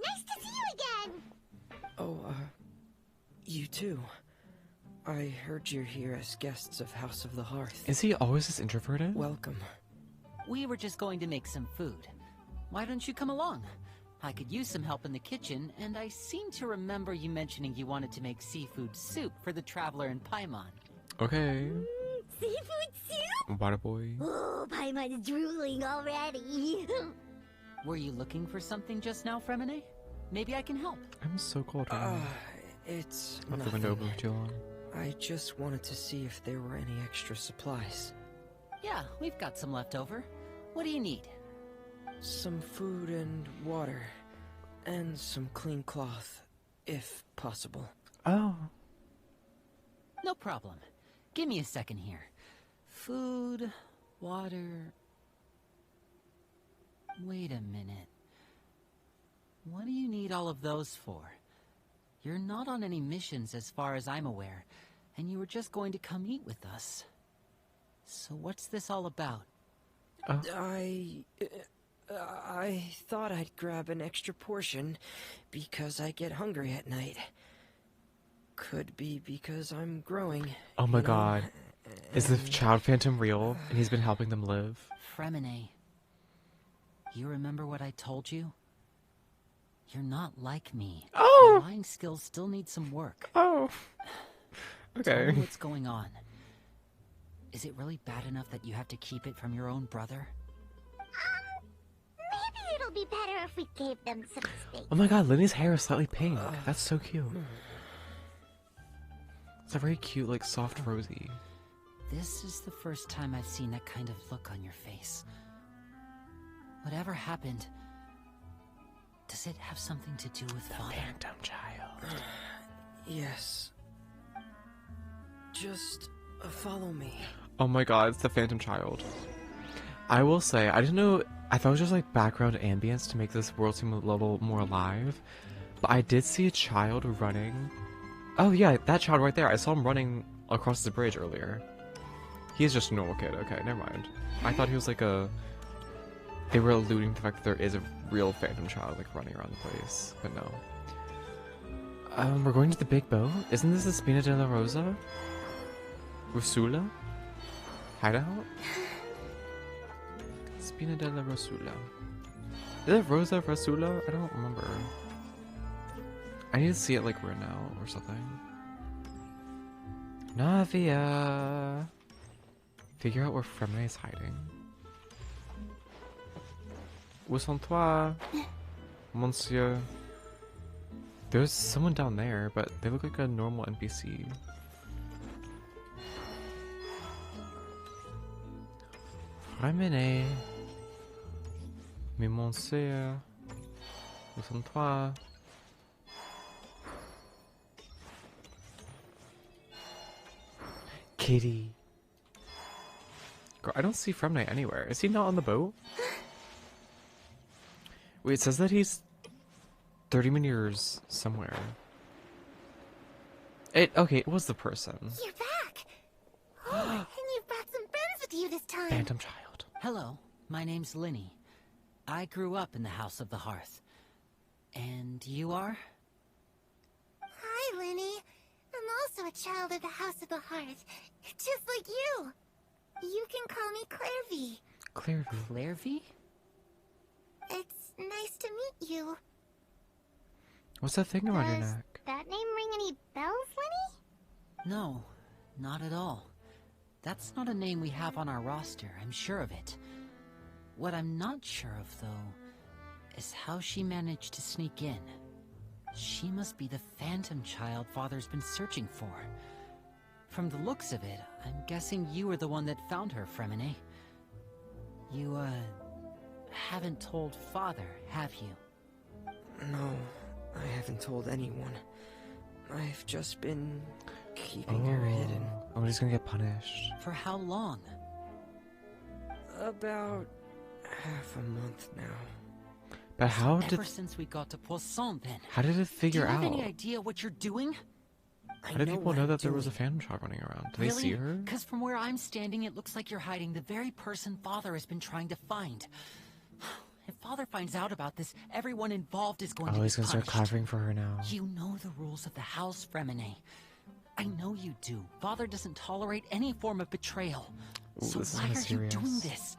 Nice to see you again! Oh, you too. I heard you're here as guests of House of the Hearth. Is he always this introverted? Welcome. We were just going to make some food. Why don't you come along? I could use some help in the kitchen, and I seem to remember you mentioning you wanted to make seafood soup for the traveler in Paimon. Okay. Seafood soup? Water boy. Oh, Paimon's drooling already. Were you looking for something just now, Fremine? Maybe I can help. I'm so cold right now. It's Left the window open for too long. I just wanted to see if there were any extra supplies. Yeah, we've got some left over. What do you need? Some food and water. And some clean cloth, if possible. Oh. No problem. Give me a second here. Food, water... Wait a minute. What do you need all of those for? You're not on any missions as far as I'm aware, and you were just going to come eat with us. So what's this all about? I thought I'd grab an extra portion because I get hungry at night. Could be because I'm growing. Oh my god. Is the child phantom real and he's been helping them live? Fremine, you remember what I told you? You're not like me. Oh! Your lying skills still need some work. Oh. Tell Okay. me what's going on. Is it really bad enough that you have to keep it from your own brother? Maybe it'll be better if we gave them some space. Oh my god, Lenny's hair is slightly pink. That's so cute. It's a very cute, like, soft rosy. This is the first time I've seen that kind of look on your face. Whatever happened, does it have something to do with Father? Phantom child. Yes. Just follow me. Oh my god, it's the phantom child. I will say, I didn't know, I thought it was just like background ambience to make this world seem a little more alive. But I did see a child running. Oh yeah, that child right there. I saw him running across the bridge earlier. He's just a normal kid. Okay, never mind. I thought he was like a... They were alluding to the fact that there is a real phantom child like running around the place. But no. We're going to the big boat? Isn't this the Spina della Rosa? Rosula? Hideout? Spina della Rosula. Is it Rosa Rosula? I don't remember. I need to see it like right now or something. Navia! Figure out where Fremine is hiding. Où sont-toi, monsieur? There's someone down there, but they look like a normal NPC. Fremine. Mais monsieur. Où sont-toi? Kitty. Girl, I don't see Fremine anywhere. Is he not on the boat? Wait, it says that he's 30 meters somewhere. Okay, it was the person. You're back! Oh, and you've brought some friends with you this time! Phantom child. Hello, my name's Linny. I grew up in the House of the Hearth. And you are? Hi, Linny. I'm also a child of the House of the Hearth, just like you. You can call me Clairvy. Clairvy. Clairvy? It's nice to meet you. What's that thing around your Does neck? that name ring any bells, Lenny? No, not at all. That's not a name we have on our roster, I'm sure of it. What I'm not sure of, though, is how she managed to sneak in. She must be the phantom child Father's been searching for. From the looks of it, I'm guessing you were the one that found her, Fremine. You, haven't told Father, have you? No, I haven't told anyone. I've just been keeping her hidden. Oh, he's gonna get punished. For how long? About half a month now. But how Ever did... since we got to Poisson, then. How did it figure Do you out? have any idea what you're doing? How did people know that there was a phantom child running around? Did they see her? Because from where I'm standing, it looks like you're hiding the very person Father has been trying to find. If Father finds out about this, everyone involved is going to be Oh, he's gonna start punished. covering for her now. You know the rules of the house, Fremine. I know you do. Father doesn't tolerate any form of betrayal. Ooh, So this is why kinda are you doing serious. this?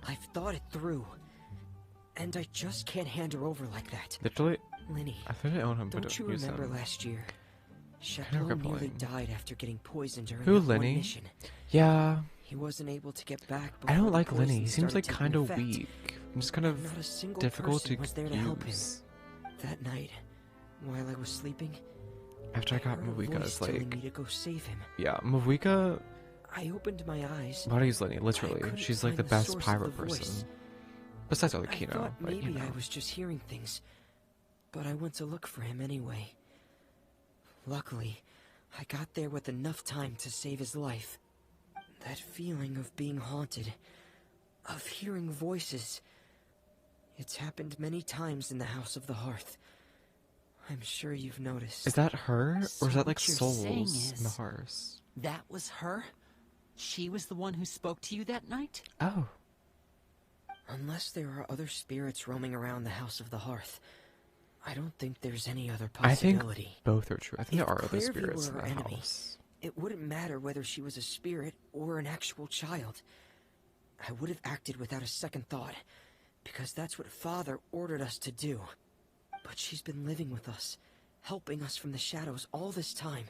I've thought it through. And I just can't hand her over like that. Literally, Lenny, I thought I own him, but don't you don't use remember him. last year? Kinda Sheplo nearly crippling. died after getting poisoned during Who, that one Lenny? mission. Yeah. He wasn't able to get back. I don't before the like Lenny. poison He seems started like taking kind of effect. weak. I'm just kind of Not a single difficult to person was there to help him. use. That night, while I was sleeping, After I got heard a Mavika, voice it's telling like... me to go save him. Yeah, Mavika... I opened my eyes. Why do I use Lenny? I Literally. couldn't She's like find the best source of pirate the voice. person. Besides I Arlecchino, thought but maybe you know. I was just hearing things, but I went to look for him anyway. Luckily, I got there with enough time to save his life. That feeling of being haunted, of hearing voices, it's happened many times in the House of the Hearth. I'm sure you've noticed. Is that her? So Or is that like what you're saying souls in is- the hearse? That was her? She was the one who spoke to you that night? Oh. Unless there are other spirits roaming around the House of the Hearth, I don't think there's any other I think possibility. both are true. I think there are other Clairview spirits in were our that enemy, house. it wouldn't matter whether she was a spirit or an actual child. I would have acted without a second thought, because that's what Father ordered us to do. But she's been living with us, helping us from the shadows all this time.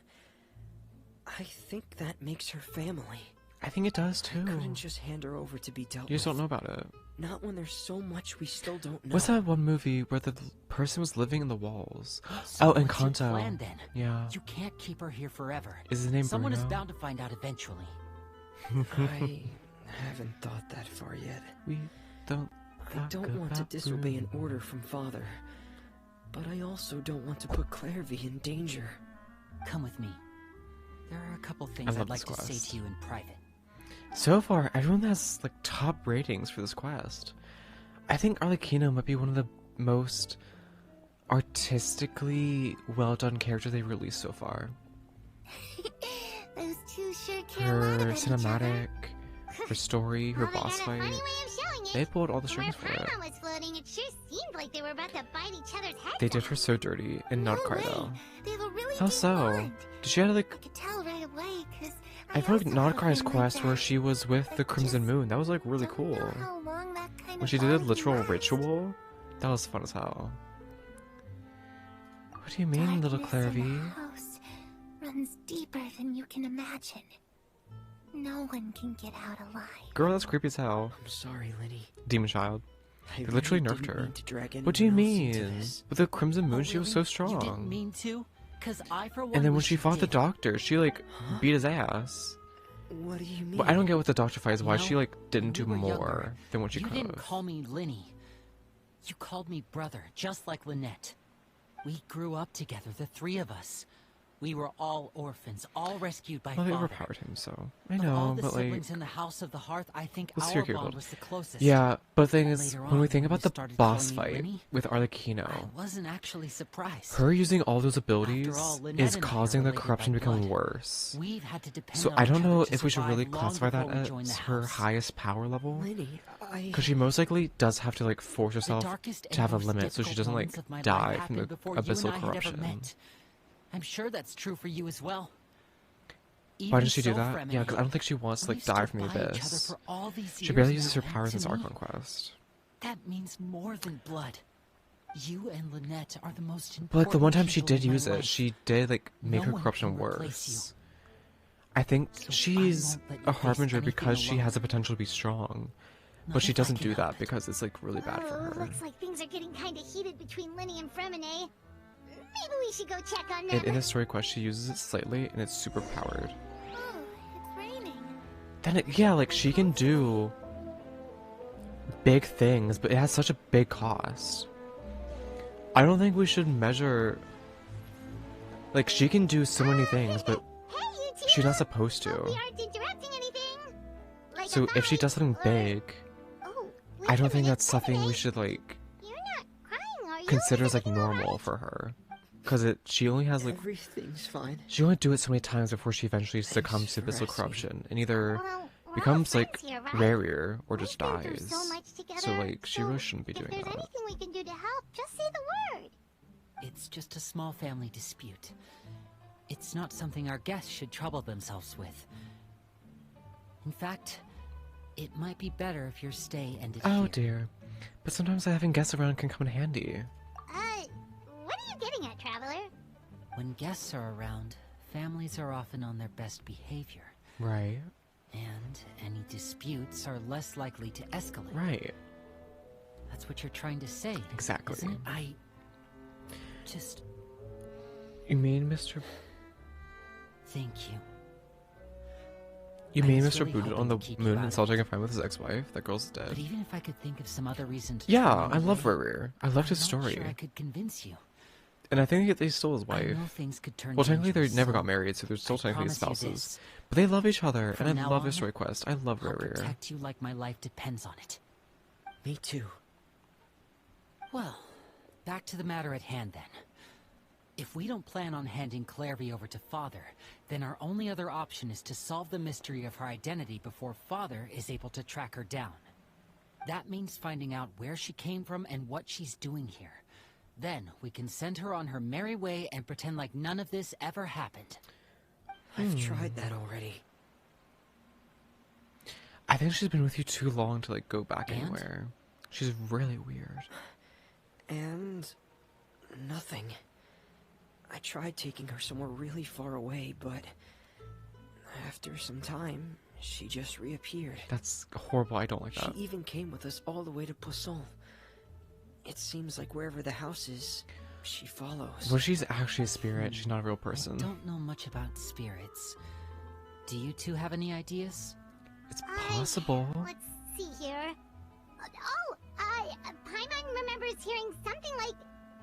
I think that makes her family. I think it does too. I couldn't just hand her over to be dealt with. You just don't know about it. Not when there's so much we still don't know. What's that one movie where the person was living in the walls? So oh, in what's your Kanto. plan, then? Yeah. You can't keep her here forever. Is his name Someone is Bruno? bound to find out eventually. I haven't thought that far yet. We don't. I don't want to disobey an order from Father, but I also don't want to put Clairview in danger. Come with me. There are a couple I things love I'd like this to say quest. to you in private. So far, everyone has like top ratings for this quest. I think Arlecchino might be one of the most artistically well done characters they've released so far. Those two sure care a Her lot about each other. cinematic, her story, her Well, they boss got a funny fight. way of showing it. They pulled all the Where strings for it. Paimon was floating, it sure seemed like they were about to bite each other's heads They did off. her so dirty and not cry though. They have a really How deep so? bond. Did she have like? I could tell right away, because I feel like Nodcry's quest where she was with the Crimson Moon. That was like really cool. how long that kind When of she did a bond literal lasts. ritual, that was fun as hell. What do you mean, little Darkness in the Clairview? house runs deeper than you can imagine. No one can get out alive. Girl, that's creepy as hell. I'm sorry, Lenny. Demon child. I They literally really nerfed didn't her. mean to drag What do you anyone else into mean? this. With the Crimson Moon, Oh, she was really? so You didn't strong. mean to? Because I, for one, And then when wish she you fought the did. doctor, she like beat his ass. What do you mean? But I don't get what the doctor fight is. Why You know, she like didn't do when we were more younger, than what she you could didn't have. call me Linny. You called me brother, just like Lynette. We grew up together, the three of us. We were all orphans, all rescued by Well, they Father. overpowered him, so I Of all know, the but like. siblings in the House of the Hearth, I think Let's our see bond what was the closest. Yeah, but the thing is, Later when we on, think when about you the started boss calling fight me Linny, with I Arlecchino, wasn't actually surprised. her using all those abilities all, Lynette is and I are causing the related by corruption to become blood. worse. We've had to depend So on I each don't other know to if we should survive really long classify that before we joined as the her house. highest power level. Lenny, Because she most likely does have to like force herself darkest to have a and most limit so she difficult doesn't like moments of my life die from happened the before you abyssal and I had ever corruption. met. I'm sure that's true for you as well. Why Even did she do so, that? Yeah, because I don't Fremine, think she wants to we like die stood from the by each other abyss. for all these She years barely uses her now, and powers in to this me, Archon quest. That means more than blood. You and Lynette are the most important But like the one time she people did in my use it, life. she did like make No her one corruption can replace worse. I think she's won't let you a face harbinger anything because she alone. has the potential to be strong. Not But she if I doesn't can do help that because it's like really bad for her. Looks like things are getting kinda heated between Linny and Fremine. Maybe we should go check on them. And in the story quest, she uses it slightly, and it's super powered. Oh, it's raining. Then it, yeah, like she can do big things, but it has such a big cost. I don't think we should measure. Like she can do so many things, but she's not supposed to. We aren't interrupting anything. Like So a if she fight, does something or- big, Oh, I don't think that's something we should like you're not crying, are you? consider as like normal for her, because she only has like Everything's fine. she only do it so many times before she eventually succumbs to abyssal corruption and either becomes like here, right? rarier or just We've been through dies. so much together, So like she so really shouldn't be if doing there's that. anything we can do to help, just say the word. It's just a small family dispute. It's not something our guests should trouble themselves with. In fact, it might be better if your stay ended Oh here. dear. But sometimes having guests around can come in handy. What are you getting at, Traveler? When guests are around, families are often on their best behavior. Right. And any disputes are less likely to escalate. Right. That's what you're trying to say. Exactly. Isn't it? I just You mean Mr. thank you. You I mean was Mr. really Booted on the hoping to keep you moon out and of still taking a fight with his ex-wife? That girl's dead. But even if I could think of some other reason to Yeah, turn I you love away, Rerir. I loved his I'm not story. sure I could convince you. And I think they stole his I wife. know things could turn Well, technically they dangerous, never so got married, so they're still technically promise you spouses. this. But they love each other, From and I now love his on, story quest. I love I'll Rerir. protect you like my life depends on it. Me too. Well, back to the matter at hand then. If we don't plan on handing Clairvy over to Father, then our only other option is to solve the mystery of her identity before Father is able to track her down. That means finding out where she came from and what she's doing here. Then we can send her on her merry way and pretend like none of this ever happened. I've tried that already. I think she's been with you too long to like go back anywhere. She's really weird. And nothing. I tried taking her somewhere really far away, but after some time, she just reappeared. That's horrible. I don't like that. She even came with us all the way to Poisson. It seems like wherever the house is, she follows. Well, she's actually a spirit. She's not a real person. I don't know much about spirits. Do you two have any ideas? It's possible. Let's see here. Paimon remembers hearing something like,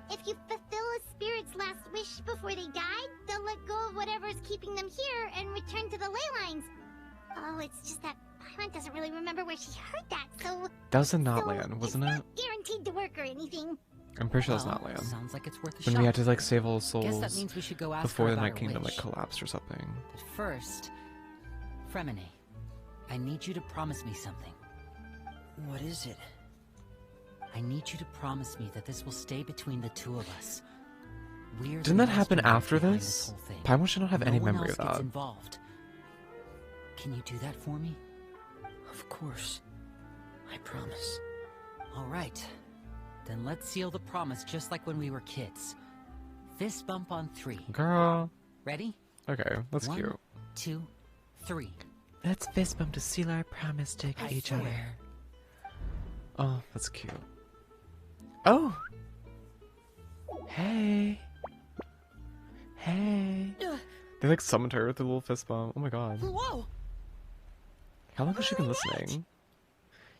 if you fulfill a spirit's last wish before they died, they'll let go of whatever's keeping them here and return to the ley lines. Oh, it's just that Paimon doesn't really remember where she heard that, so... That was in Notland, wasn't it? It's not guaranteed to work or anything. I'm pretty sure that's Notland. Sounds like it's worth a when shot. we had to like save all the souls Guess that means we should go ask before her the about Night her Kingdom wish. like collapsed or something. But first, Fremine, I need you to promise me something. What is it? I need you to promise me that this will stay between the two of us. We're Didn't the that happen mastermind after behind this? whole thing. Paimon should not have any No one memory else of gets that. involved. Can you do that for me? Of course. I promise. All right. Then let's seal the promise just like when we were kids. Fist bump on 3. Girl. Ready? Okay, that's 1, cute. 2, 3. Let's fist bump to seal our promise to I each swear. other. Oh, that's cute. Oh! Hey! Hey! They like summoned her with a little fist bump. Oh my god. Whoa! How long has she been listening?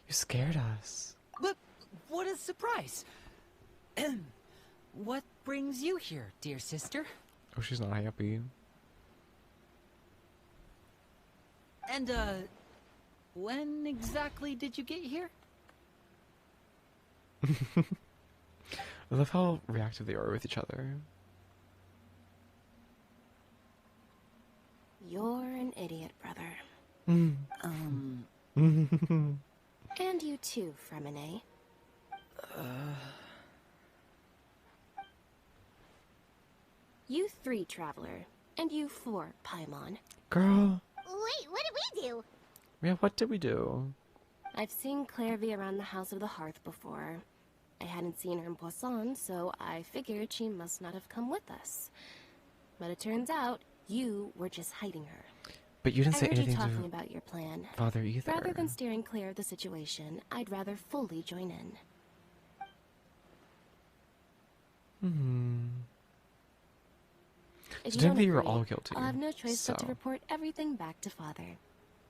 You scared us. But what a surprise! What brings you here, dear sister? Oh, she's not happy. And, when exactly did you get here? I love how reactive they are with each other. You're an idiot, brother. And you too, Fremine. You 3, Traveler. And you 4, Paimon. Girl. Wait, what did we do? Yeah, what did we do? I've seen Clairvy around the House of the Hearth before. I hadn't seen her in Poisson, so I figured she must not have come with us. But it turns out, you were just hiding her. But you didn't say I heard you anything talking to about your plan. Father either. Rather than steering clear of the situation, I'd rather fully join in. If So you don't technically you were agree, all guilty. I'll have no choice but to so. report everything back to Father.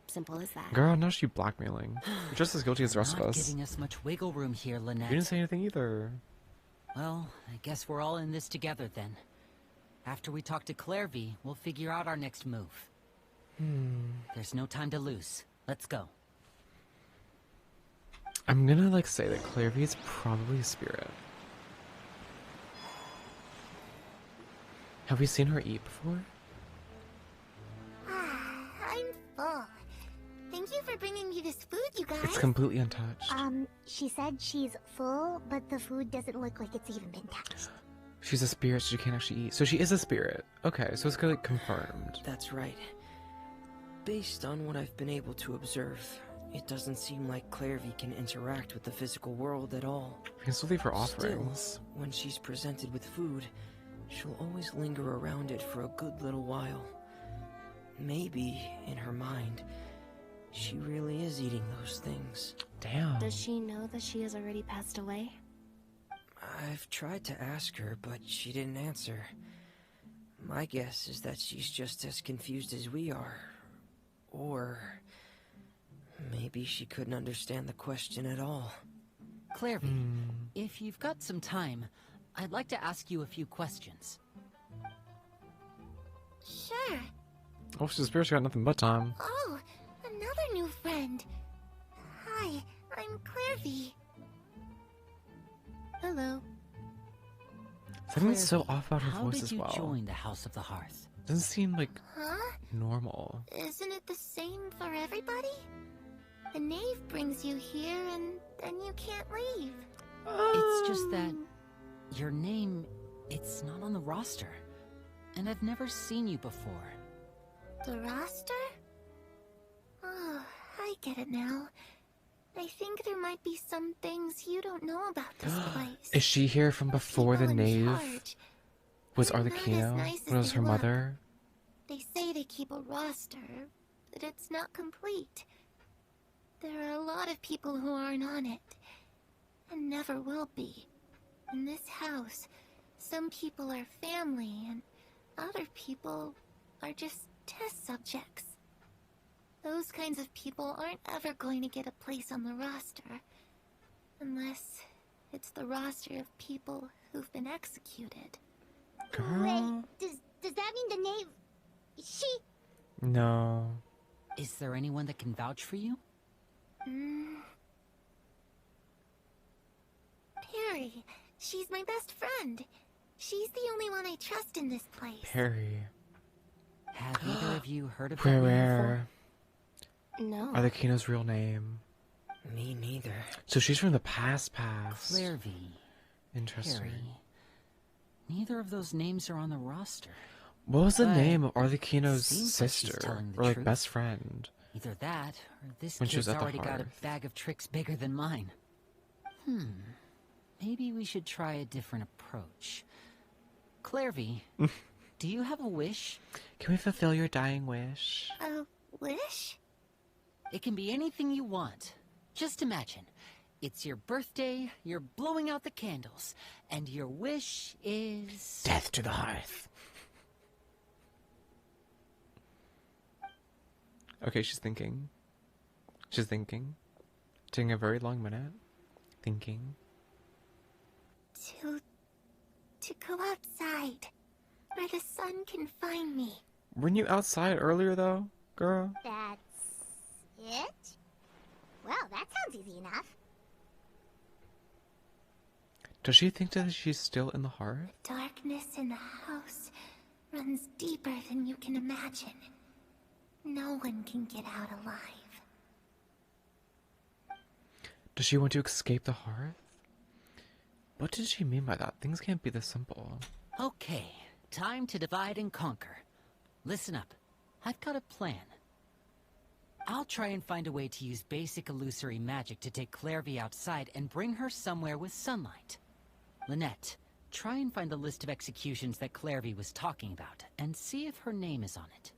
Simple as that. Girl, now she's blackmailing. You're just as guilty as the rest of Not us. giving us much wiggle room here, Lynette. You didn't say anything either. Well, I guess we're all in this together then. After we talk to Clairvy, we'll figure out our next move. There's no time to lose. Let's go. I'm gonna like say that Clairvy is probably a spirit. Have we seen her eat before? I'm full. Thank you for bringing me this food, you guys. It's completely untouched. She said she's full, but the food doesn't look like it's even been touched. She's a spirit, so she can't actually eat. So she is a spirit. Okay, so it's like confirmed. That's right. Based on what I've been able to observe, it doesn't seem like Clairvy can interact with the physical world at all. We can still leave her Still, offerings. when she's presented with food, she'll always linger around it for a good little while. Maybe, in her mind, she really is eating those things. Damn. Does she know that she has already passed away? I've tried to ask her, but she didn't answer. My guess is that she's just as confused as we are. Or maybe she couldn't understand the question at all. Clairvy, if you've got some time, I'd like to ask you a few questions. Sure. Oh, she's a spirit. She got nothing but time. Oh, another new friend. Hi, I'm Clairvy. Hello. Something's so off about her how voice did as you well. join the House of the Hearth? Doesn't seem like Huh? normal. Isn't it the same for everybody? The knave brings you here and then you can't leave. It's just that your name, it's not on the roster. And I've never seen you before. The roster? Oh, I get it now. I think there might be some things you don't know about this place. Is she here from before the People in knave charge was are not Arlecchino? as nice as When it was they her look. mother? They say they keep a roster, but it's not complete. There are a lot of people who aren't on it, and never will be. In this house, some people are family, and other people are just test subjects. Those kinds of people aren't ever going to get a place on the roster, unless it's the roster of people who've been executed. Girl? Wait, does that mean the knave... She... No. Is there anyone that can vouch for you? Perry. She's my best friend. She's the only one I trust in this place. Perry. Have either of you heard of that name Where? No. Arlecchino's real name. Me neither. So she's from the past. Clairvy. Interesting. Perry. Neither of those names are on the roster. What was the But name of Arlecchino's seems like she's sister? telling the Or like truth. best friend? Either that, or this When she was kid's at the already got a hearth. bag of tricks bigger than mine. Maybe we should try a different approach. Clairvy, do you have a wish? Can we fulfill your dying wish? A wish? It can be anything you want. Just imagine. It's your birthday, you're blowing out the candles, and your wish is... Death to the hearth. Okay, she's thinking. She's thinking. Taking a very long minute. Thinking. To go outside, where the sun can find me. Weren't you outside earlier though, girl? That's... it? Well, that sounds easy enough. Does she think that she's still in the hearth? Darkness in the house runs deeper than you can imagine. No one can get out alive. Does she want to escape the hearth? What did she mean by that? Things can't be this simple. Okay, time to divide and conquer. Listen up. I've got a plan. I'll try and find a way to use basic illusory magic to take Clairvy outside and bring her somewhere with sunlight. Lynette, try and find the list of executions that Clairvy was talking about, and see if her name is on it.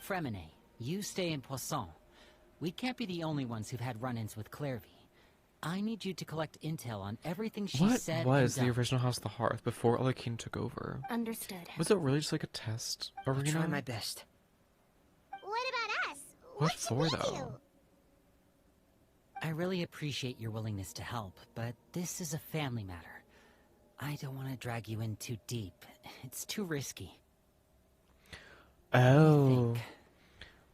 Fremine, you stay in Poisson. We can't be the only ones who've had run-ins with Clairvy. I need you to collect intel on everything she What said was and the done. original House of the Hearth before Arlecchino took over? Understood. Was it really just like a test arena? Try my best. What about us? What for though? I really appreciate your willingness to help, but this is a family matter. I don't want to drag you in too deep. It's too risky. Oh.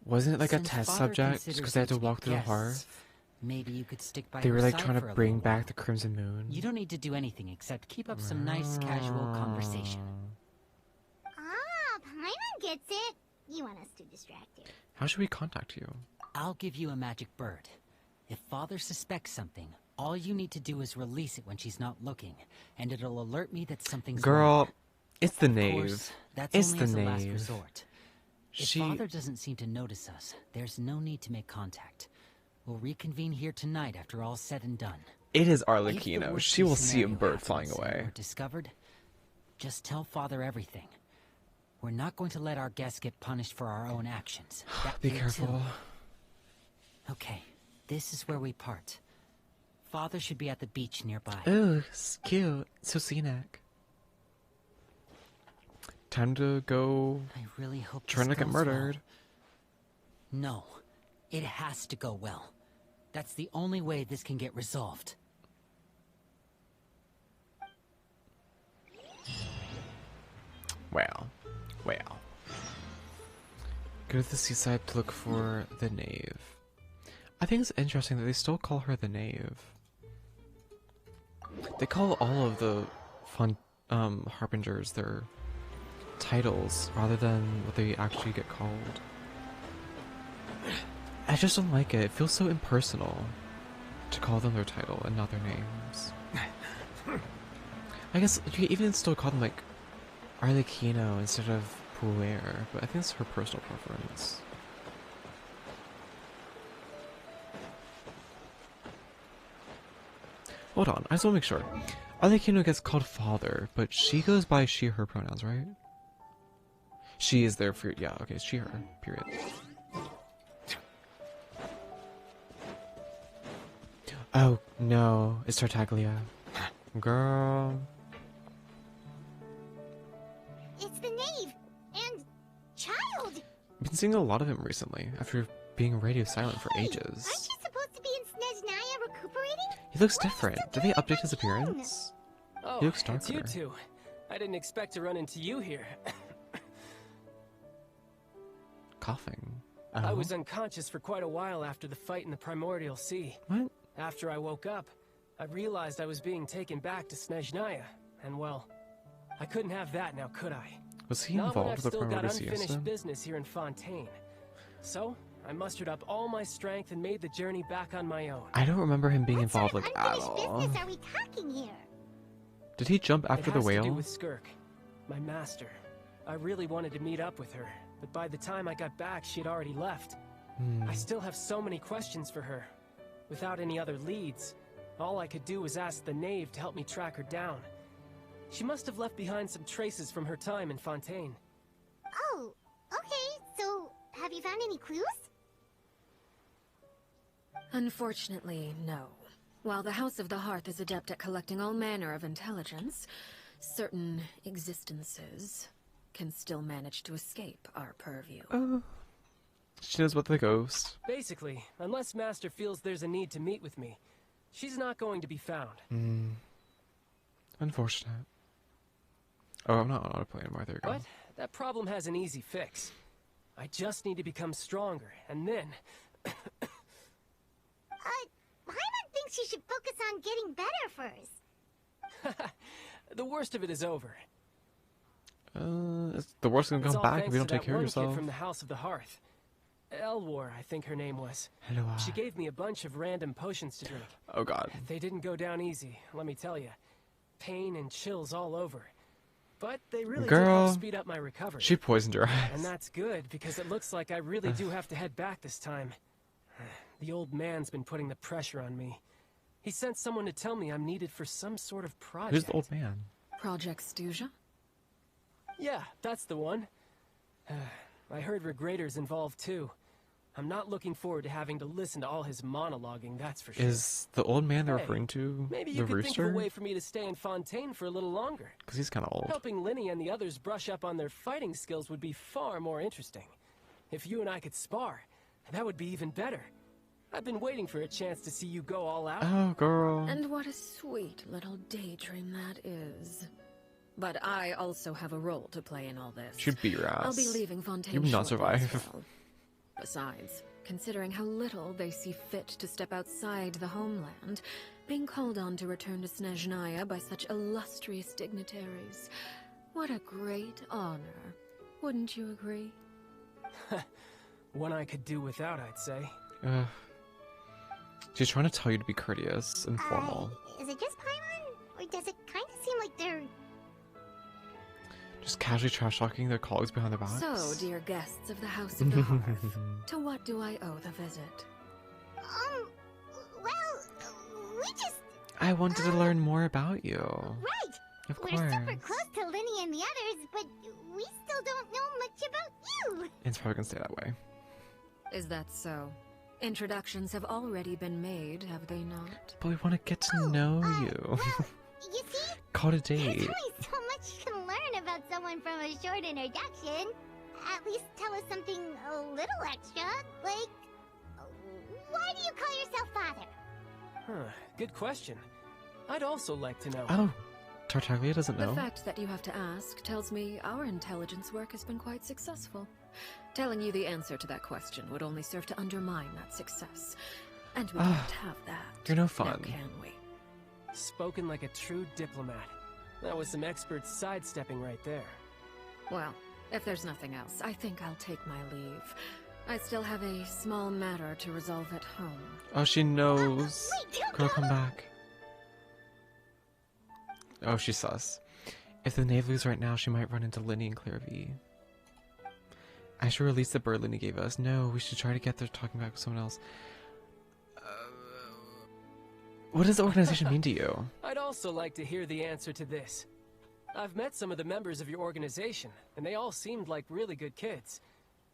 Wasn't it like a Since test Father subject considers because they had you to be walk through the guests, hearth? Maybe you could stick by They her were like side trying for to a bring little back while. the Crimson Moon. You don't need to do anything except keep up some nice casual conversation. Ah, Paimon gets it. You want us to distract her. How should we contact you? I'll give you a magic bird. If Father suspects something, all you need to do is release it when she's not looking, and it'll alert me that something's Girl, wrong. it's the Of knave. course, that's It's only the as a last knave. resort. If She- Father doesn't seem to notice us, there's no need to make contact. We'll reconvene here tonight after all's said and done. It is If the Arlecchino. worst She will case see a scenario bird flying happens and away. we're discovered, just tell Father everything. We're not going to let our guests get punished for our own actions. That Be kid, careful. too. Okay, this is where we part. Father should be at the beach nearby. Ooh, it's cute. So scenic. Time to go. I really hope Trying to this get goes murdered. well. No, it has to go well. That's the only way this can get resolved. Well. Go to the seaside to look for the knave. I think it's interesting that they still call her the knave. They call all of the harbingers their titles rather than what they actually get called. I just don't like it. It feels so impersonal to call them their title and not their names. I guess you could even still call them like Arlecchino instead of Puer, but I think it's her personal preference. Hold on, I just want to make sure. Arlecchino gets called father, but she goes by she, her pronouns, right? She is there for, yeah, okay, she, her, period. Oh, no, it's Tartaglia. Girl. It's the knave and child. I've been seeing a lot of him recently, after being radio silent for ages. Aren't you supposed to be in Snezhnaya recuperating? He looks different. Did they update his appearance? Oh, He looks it's you darker. two. I didn't expect to run into you here. Coughing. I was unconscious for quite a while after the fight in the Primordial Sea. What? After I woke up, I realized I was being taken back to Snezhnaya, and well, I couldn't have that now, could I? Was he Not when involved I've with the still got Primordial Sea unfinished incident? business here in Fontaine. So, I mustered up all my strength and made the journey back on my own. I don't remember him being involved like at Unfinished all. business are we talking here? Did he jump after It the has to do whale? with Skirk, my master. I really wanted to meet up with her, but by the time I got back, she'd already left. I still have so many questions for her. Without any other leads, all I could do was ask the knave to help me track her down. She must have left behind some traces from her time in Fontaine. Oh, okay. So, have you found any clues? Unfortunately, no. While the House of the Hearth is adept at collecting all manner of intelligence, certain existences can still manage to escape our purview. She knows about the ghost. Basically, unless Master feels there's a need to meet with me, she's not going to be found. Unfortunate. Oh, I'm not on autoplay anymore. There you go. But that problem has an easy fix. I just need to become stronger, and then... Paimon thinks you should focus on getting better first. The worst of it is over. The worst can It's come all back if thanks you don't to take that care of one kid yourself. from the House of the Hearth. Elwar, I think her name was. Hello. She gave me a bunch of random potions to drink. Oh god. They didn't go down easy, let me tell you. Pain and chills all over. But they really did Girl, help speed up my recovery. she poisoned your eyes. And that's good, because it looks like I really do have to head back this time. The old man's been putting the pressure on me. He sent someone to tell me I'm needed for some sort of project. Who's the old man? Project Stuja? Yeah, that's the one. I heard Regrader's involved too. I'm not looking forward to having to listen to all his monologuing, that's for sure. Is the old man they're Hey, referring to maybe the you could think of a rooster? way for me to stay in Fontaine for a little longer. Because he's kind of old. Helping Linny and the others brush up on their fighting skills would be far more interesting. If you and I could spar, that would be even better. I've been waiting for a chance to see you go all out. Oh, girl. And what a sweet little daydream that is. But I also have a role to play in all this. She'd beat your ass. I'll be leaving Fontaine You would not shortly as survive. well. Besides, considering how little they see fit to step outside the homeland, being called on to return to Snezhnaya by such illustrious dignitaries, what a great honor. Wouldn't you agree? One I could do without, I'd say. She's trying to tell you to be courteous and formal. Is it just Paimon? Or does it kind of seem like they're... Just casually trash-talking their colleagues behind their backs. So, dear guests of the House of the Hearth, to what do I owe the visit? Well, we just... I wanted to learn more about you. Right! Of We're course. super close to Linny and the others, but we still don't know much about you! It's probably gonna stay that way. Is that so? Introductions have already been made, have they not? But we want to get to know you. You see? Call it a There's date. only so much you can learn about someone from a short introduction. At least tell us something a little extra, like... Why do you call yourself father? Huh, good question. I'd also like to know. Oh, Tartaglia doesn't know. The fact that you have to ask tells me our intelligence work has been quite successful. Telling you the answer to that question would only serve to undermine that success. And we can't have that. You're no fun. Now, can we? Spoken like a true diplomat. That was some expert sidestepping right there. Well, if there's nothing else, I think I'll take my leave. I still have a small matter to resolve at home. Oh, she knows. Girl, come back. Oh, she's sus. If the knave leaves right now, she might run into Linny and Clairvy. I should release the bird Linny gave us. No, we should try to get there talking back with someone else. What does the organization mean to you? I'd also like to hear the answer to this. I've met some of the members of your organization, and they all seemed like really good kids.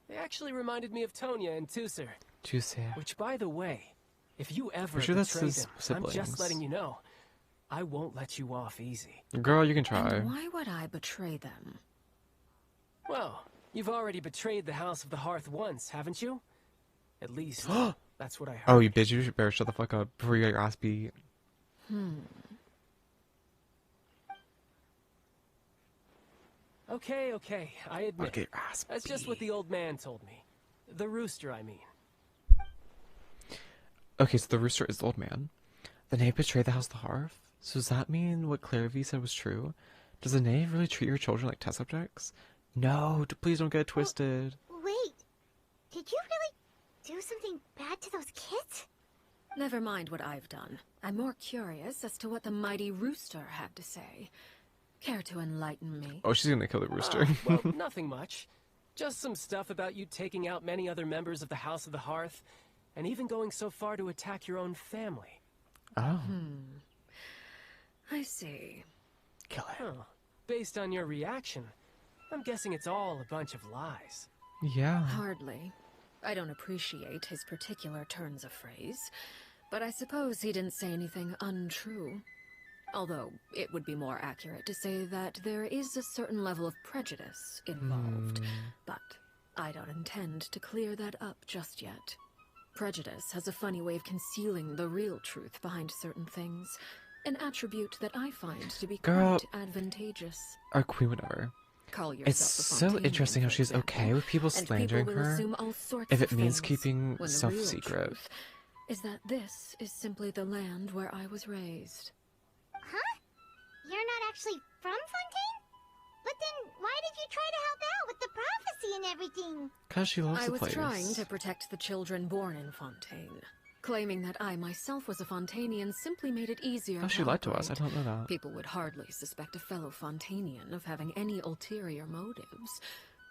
They actually reminded me of Tonya and Tusser. Tusser. Which, by the way, if you ever For sure that's betray his them, siblings. I'm just letting you know, I won't let you off easy. Girl, you can try. And why would I betray them? Well, you've already betrayed the House of the Hearth once, haven't you? At least, that's what I heard. Oh, you bitch, you better shut the fuck up before you get your ass beat. Okay, I admit. Okay, your ass That's just what the old man told me. The rooster, I mean. Okay, so the rooster is the old man. The knave betrayed the House of the Hearth? So does that mean what Clairvy said was true? Does the knave really treat your children like test subjects? No, please don't get it twisted. Wait, did you really do something bad to those kids? Never mind what I've done. I'm more curious as to what the mighty rooster had to say. Care to enlighten me? Oh, she's gonna kill the rooster. Well, nothing much. Just some stuff about you taking out many other members of the House of the Hearth, and even going so far to attack your own family. Oh. I see. Kill it. Huh. Based on your reaction, I'm guessing it's all a bunch of lies. Yeah. Hardly. I don't appreciate his particular turns of phrase, but I suppose he didn't say anything untrue. Although, it would be more accurate to say that there is a certain level of prejudice involved. But I don't intend to clear that up just yet. Prejudice has a funny way of concealing the real truth behind certain things, an attribute that I find to be quite advantageous. Our queen, whatever. Call yourself It's a so Fontaine, interesting how for she's example, okay with people and slandering people will her assume all sorts if of it means things, keeping when the stuff real secret. truth is that this is simply the land where I was raised. Huh? You're not actually from Fontaine? But then why did you try to help out with the prophecy and everything? Because she loves I the was place. trying to protect the children born in Fontaine. Claiming that I myself was a Fontainian simply made it easier Oh, she lied to us. I don't know that. People would hardly suspect a fellow Fontainian of having any ulterior motives.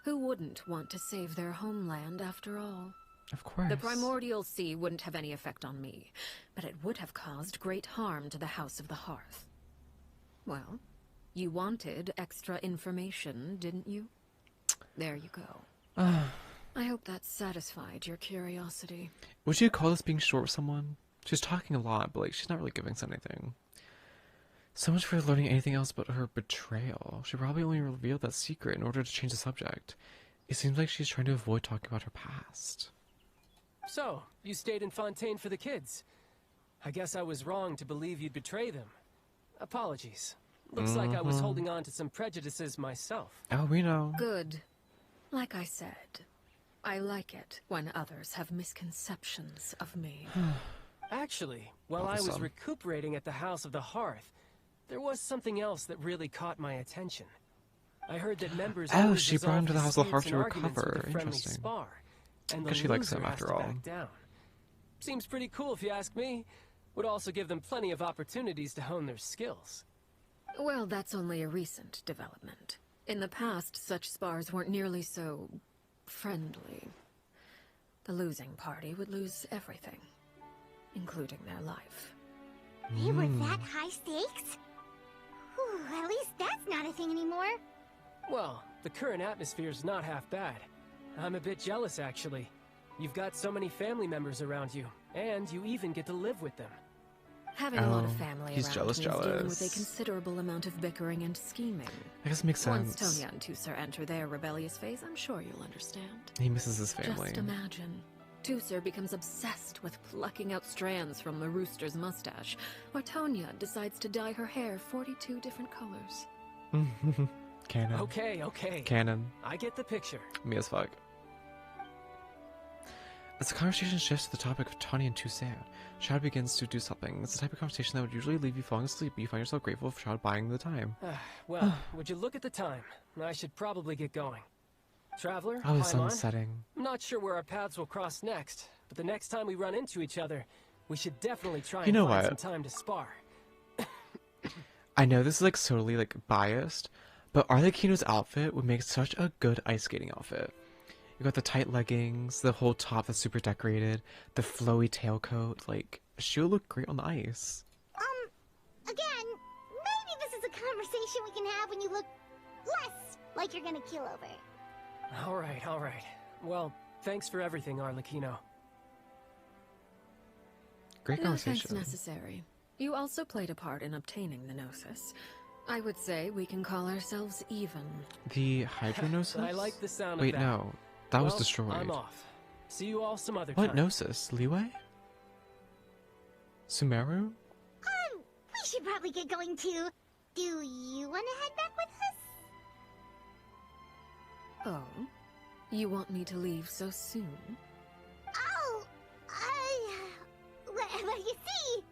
Who wouldn't want to save their homeland after all? Of course. The primordial sea wouldn't have any effect on me, but it would have caused great harm to the House of the Hearth. Well, you wanted extra information, didn't you? There you go. I hope that satisfied your curiosity. Would you call this being short with someone? She's talking a lot, but like she's not really giving us anything. So much for learning anything else but her betrayal. She probably only revealed that secret in order to change the subject. It seems like she's trying to avoid talking about her past. So, you stayed in Fontaine for the kids. I guess I was wrong to believe you'd betray them. Apologies. Looks like I was holding on to some prejudices myself. Oh, we know. Good. Like I said, I like it when others have misconceptions of me. Actually, while I was recuperating at the House of the Hearth, there was something else that really caught my attention. I heard that members always she brought him to the House of the Hearth to disputes and arguments recover. with a friendly Interesting. spar, and the Because she likes him loser has after to all. back down. Seems pretty cool if you ask me. Would also give them plenty of opportunities to hone their skills. Well, that's only a recent development. In the past, such spars weren't nearly so friendly. The losing party would lose everything, including their life. They were that high stakes? Whew, at least that's not a thing anymore. Well, the current atmosphere's not half bad. I'm a bit jealous, actually. You've got so many family members around you, and you even get to live with them. Having a lot of family he's around jealous, me is dealing with a jealous. considerable amount of bickering and scheming. I guess it makes Once sense. Tonya and Tusser enter their rebellious phase, I'm sure you'll understand. He misses his family. Just imagine. Tusser becomes obsessed with plucking out strands from the rooster's mustache, while Tonya decides to dye her hair 42 different colors. Canon. Okay. Canon. I get the picture. Me as fuck. As the conversation shifts to the topic of Tanya and Toussaint, Child begins to do something. It's the type of conversation that would usually leave you falling asleep, but you find yourself grateful for Child buying the time. Well, would you look at the time? I should probably get going. Traveler, Oh, the Paimon, sun's setting. I'm not sure where our paths will cross next, but the next time we run into each other, we should definitely try You know and find what? some time to spar. I know this is like totally like biased, but Arlecchino's outfit would make such a good ice skating outfit. You got the tight leggings, the whole top that's super decorated, the flowy tailcoat. Like, she would look great on the ice. Again, maybe this is a conversation we can have when you look less like you're gonna keel over. All right. Well, thanks for everything, Arlecchino. Great No conversation. thanks necessary. You also played a part in obtaining the Gnosis. I would say we can call ourselves even. The Hydronosis? I like the sound Wait, of that. no. That was Well, destroyed. I'm off. See you all some other What time. Gnosis? Leeway? Sumeru? We should probably get going too. Do you want to head back with us? Oh? You want me to leave so soon? Oh, well, you see,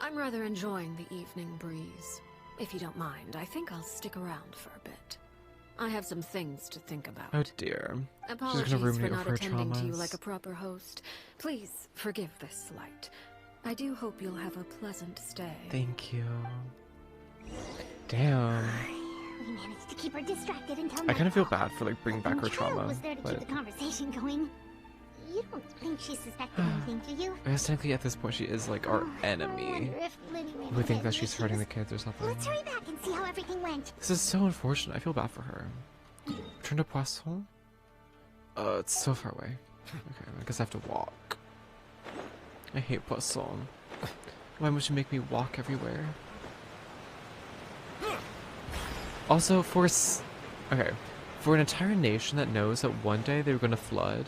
I'm rather enjoying the evening breeze. If you don't mind, I think I'll stick around for a bit. I have some things to think about. Oh dear. Apologies She's gonna for ruminate not over her attending to you traumas. like a proper host. Please forgive this slight. I do hope you'll have a pleasant stay. Thank you. Damn. we managed to keep her distracted until I kind of feel nightfall. bad for like bringing back her And Carol trauma, was there to but keep the conversation going. You don't think she suspected anything, do you? I guess technically at this point she is like our enemy. wonder if Lily ran We think ahead that she's and hurting the kids or something. Let's hurry back and see how everything went. This is so unfortunate. I feel bad for her. Return to Poisson? It's so far away. Okay, I guess I have to walk. I hate Poisson. Why must you make me walk everywhere? Also, for an entire nation that knows that one day they're gonna flood,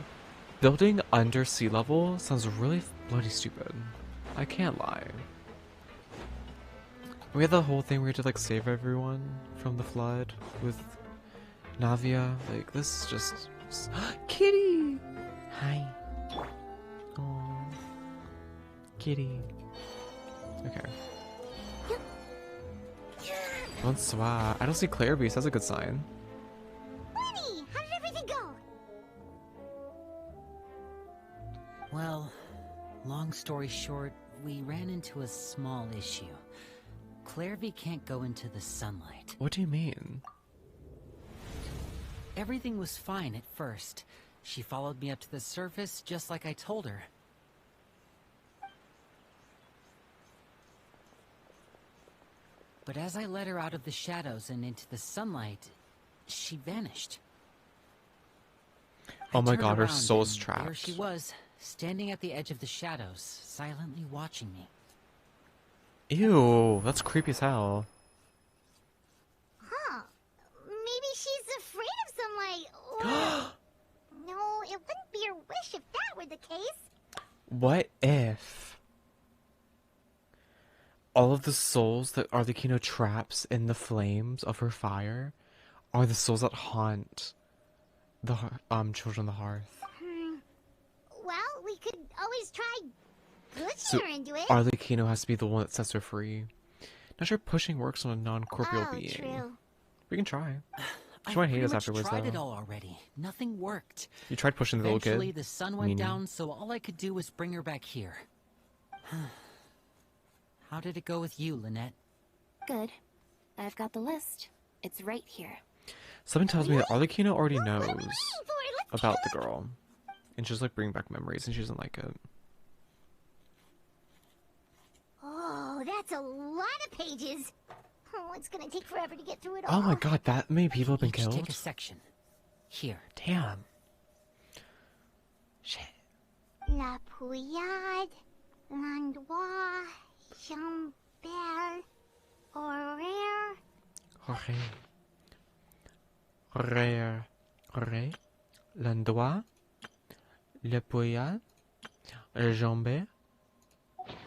building under sea level sounds really bloody stupid. I can't lie. We had the whole thing where we had to like save everyone from the flood with Navia. Like, this is just... Kitty! Hi. Oh, Kitty. Okay. Bonsoir. I don't see Clairby, so that's a good sign. Lenny, how did everything go? Well, long story short, we ran into a small issue. Clairby can't go into the sunlight. What do you mean? Everything was fine at first. She followed me up to the surface just like I told her. But as I led her out of the shadows and into the sunlight, she vanished. Oh my I turned god, her around soul's and trapped. There she was, standing at the edge of the shadows, silently watching me. Ew, that's creepy as hell. Huh. Maybe she's afraid of sunlight, or... No, it wouldn't be her wish if that were the case. What if all of the souls that Arlecchino traps in the flames of her fire are the souls that haunt the children of the hearth? Well, we could always try pushing So her into it. Arlecchino has to be the one that sets her free. Not sure pushing works on a non-corporeal being. True. We can try. She I might hate pretty us much afterwards, tried it though. all already. Nothing worked. You tried pushing the little kid? Eventually, the sun went Meanie. down, so all I could do was bring her back here. How did it go with you, Lynette? Good. I've got the list. It's right here. Something tells me that Arlecchino already knows about the girl. And she's like bringing back memories and she doesn't like it. Oh, that's a lot of pages. Oh, it's gonna take forever to get through it all. Oh my god, that many people have been Each killed? take a section. Here. Damn. La Pouillade, Landois, Jambert, Horaire. Rare. Landois. Le Poyal. Jambet.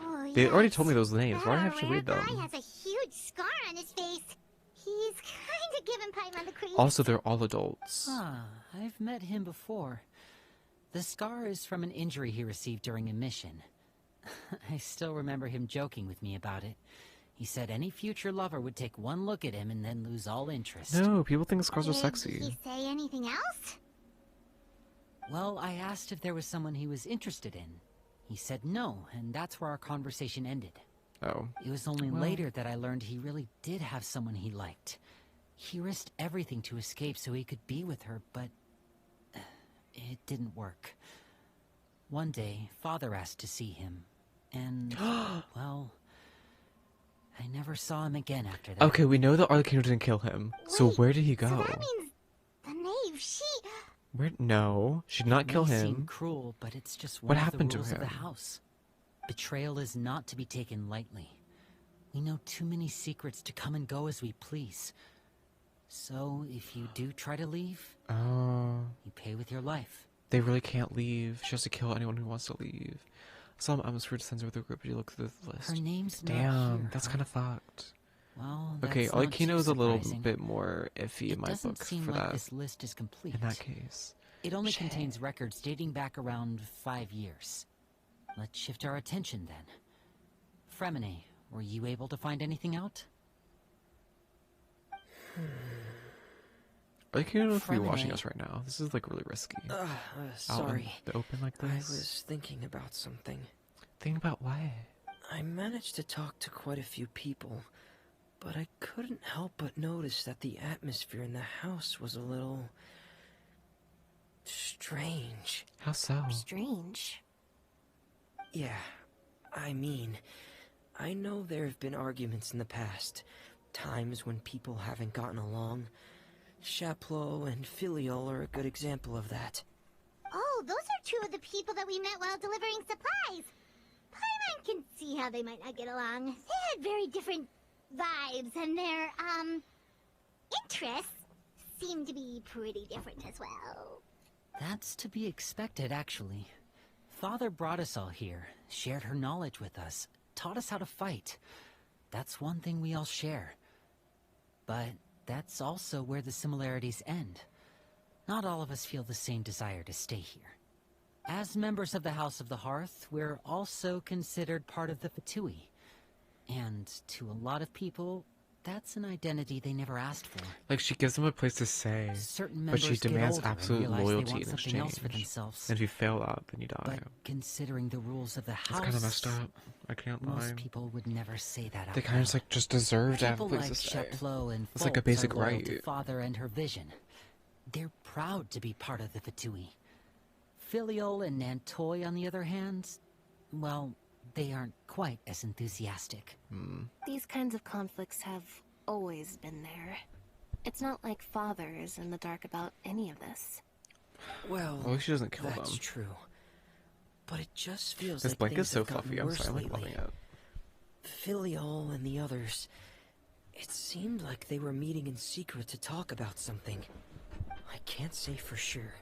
Oh, They already yes. told me those names. Why do I That have to rare read them? guy has a huge scar on his face. He's kind of giving Paimon the creeps. Also, they're all adults. Ah, I've met him before. The scar is from an injury he received during a mission. I still remember him joking with me about it. He said any future lover would take one look at him and then lose all interest. No, people think scars are sexy. Did he say anything else? Well, I asked if there was someone he was interested in. He said no, and that's where our conversation ended. Oh. It was only Well. later that I learned he really did have someone he liked. He risked everything to escape so he could be with her, but it didn't work. One day, Father asked to see him, and, well, I never saw him again after that. Okay, we know that Arlecchino didn't kill him. So where did he go? So that means the knave, Where? No, she did not kill May seem him. cruel, but it's just What one happened of to the rules of the him? house. Betrayal is not to be taken lightly. We know too many secrets to come and go as we please. So, if you do try to leave, you pay with your life. They really can't leave. She has to kill anyone who wants to leave. Some atmosphere descends over the group as you look through the list. Her name's not Damn, here, that's huh? kind of fucked. Well, Okay, that's not Arlecchino too is a little surprising. bit more iffy in my Doesn't book seem for like that. this list is complete. In that case. It only Shit. contains records dating back around 5 years. Let's shift our attention then. Fremine, were you able to find anything out? Arlecchino must be Fremine. watching us right now. This is like really risky. Out Sorry. in the open like this. I was thinking about something. Think about what? I managed to talk to quite a few people, but I couldn't help but notice that the atmosphere in the house was a little strange. How so? Strange. Yeah, I mean, I know there have been arguments in the past, times when people haven't gotten along. Chaplot and Filial are a good example of that. Oh, those are two of the people that we met while delivering supplies. Paimon can see how they might not get along. They had very different vibes, and their, interests seem to be pretty different as well. That's to be expected, actually. Father brought us all here, shared her knowledge with us, taught us how to fight. That's one thing we all share. But that's also where the similarities end. Not all of us feel the same desire to stay here. As members of the House of the Hearth, we're also considered part of the Fatui. And to a lot of people, that's an identity they never asked for. Like, she gives them a place to stay, Certain but she members get demands older and absolute realize they loyalty want in something else exchange. for themselves. And if you fail that, then you die. But considering the rules of the house, That's kind of messed up. I can't lie. most people would never say that out They kind of loud. just deserve to have a People place like to stay. Chaplot and It's like a Foltz basic are loyal right. to Father and her vision. They're proud to be part of the Fatui. Filial and Nantoy, on the other hand, well, they aren't quite as enthusiastic. These kinds of conflicts have always been there. It's not like Father is in the dark about any of this. Well, At least she doesn't kill that's them. true. But it just feels This like blanket's things so have gotten fluffy. I'm worse sorry, I'm like lately. loving it. Filial and the others, it seemed like they were meeting in secret to talk about something. I can't say for sure,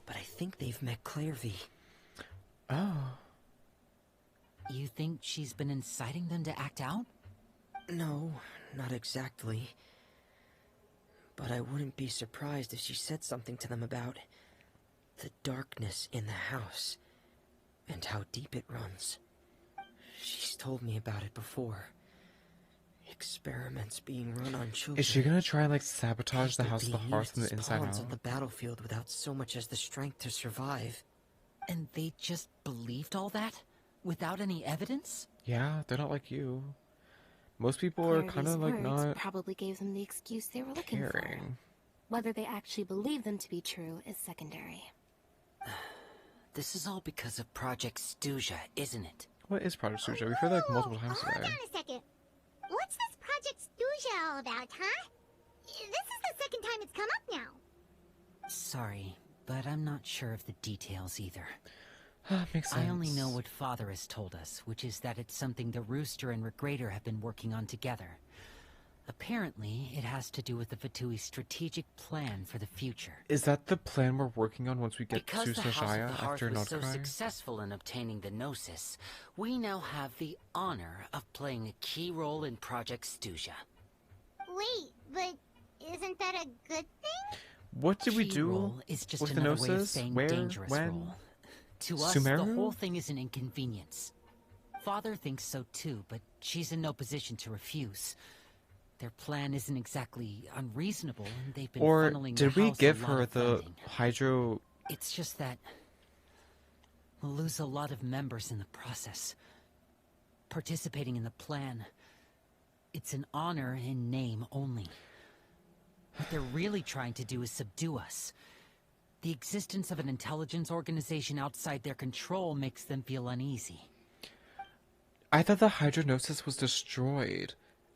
but I think they've met Clairvy. Oh. You think she's been inciting them to act out? No, not exactly. But I wouldn't be surprised if she said something to them about the darkness in the house and how deep it runs. She's told me about it before. Experiments being run on children. Is she gonna try and like sabotage the People House of the being Hearth from used the as inside pawns out? on the battlefield without so much as the strength to survive. And they just believed all that? Without any evidence? Yeah, they're not like you. Most people are kind of like words not probably gave them the excuse they were looking for. caring. Whether they actually believe them to be true is secondary. This is all because of Project Stuja, isn't it? What is Project Suja? We've heard that like multiple times Hold today. on a second. What's this Project Stuja all about, huh? This is the second time it's come up now. Sorry, but I'm not sure of the details either. Makes sense. I only know what Father has told us, which is that it's something the Rooster and Regrader have been working on together. Apparently, it has to do with the Fatui's strategic plan for the future. Is that the plan we're working on once we get Because to the House of Sajaya the Hearth after was so Notcry? successful in obtaining the Gnosis, we now have the honor of playing a key role in Project Stuja. Wait, but isn't that a good thing? What did we do P-roll is just with the another way of gnosis? saying Where? dangerous When? roll. To us, Sumeru? the whole thing is an inconvenience. Father thinks so too, but she's in no position to refuse. Their plan isn't exactly unreasonable, and they've been Or funneling did the we house give a lot her of the funding. hydro? It's just that we'll lose a lot of members in the process. Participating in the plan, it's an honor in name only. What they're really trying to do is subdue us. The existence of an intelligence organization outside their control makes them feel uneasy. I thought the hydronosis was destroyed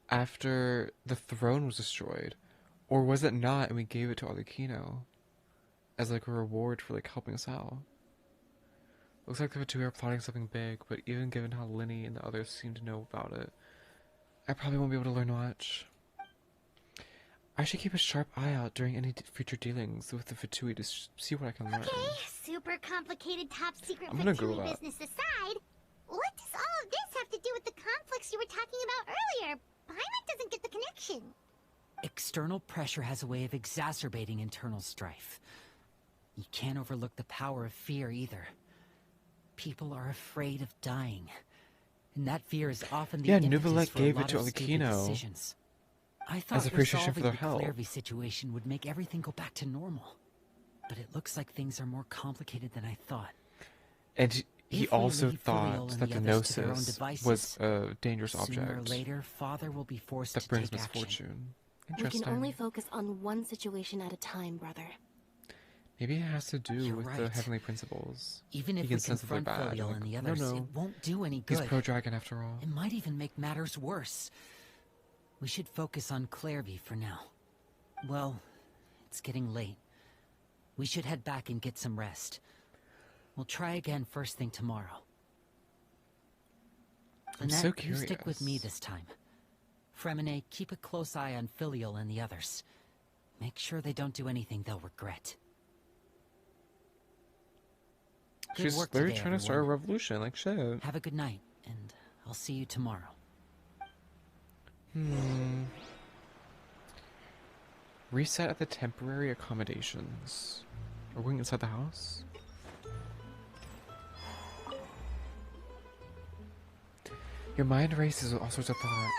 after the throne was destroyed. Or was it not and we gave it to Arlecchino as like a reward for like helping us out? Looks like the two are plotting something big, but even given how Linny and the others seem to know about it, I probably won't be able to learn much. I should keep a sharp eye out during any future dealings with the Fatui to see what I can learn. Okay, super complicated top secret I'm gonna Fatui Google that. business aside, what does all of this have to do with the conflicts you were talking about earlier? Paimon doesn't get the connection. External pressure has a way of exacerbating internal strife. You can't overlook the power of fear either. People are afraid of dying, and that fear is often the impetus Nuvalek for a gave it lot to of stupid Arlecchino decisions. I thought as appreciation for resolving their the help. Clairvy situation would make everything go back to normal, but it looks like things are more complicated than I thought. And he If we also leave thought Filial and that the others to their own gnosis devices, was a dangerous sooner or object later, Father will be forced that to brings take action. misfortune. We Interesting. can only focus on one situation at a time, brother. Maybe it has to do You're with the right. heavenly principles. Even if he we can sense that they're confront bad. Filial Like, and the others, no, it won't do any good. he's pro-dragon after all. It might even make matters worse. We should focus on Clairvy for now. Well, it's getting late. We should head back and get some rest. We'll try again first thing tomorrow. I'm Lynette, so you curious. stick with me this time. Fremine, keep a close eye on Filial and the others. Make sure they don't do anything they'll regret. Good She's work literally today, trying to start a everyone. revolution, like shit. Have a good night, and I'll see you tomorrow. Reset at the temporary accommodations. Are we going inside the house? Your mind races with all sorts of thoughts.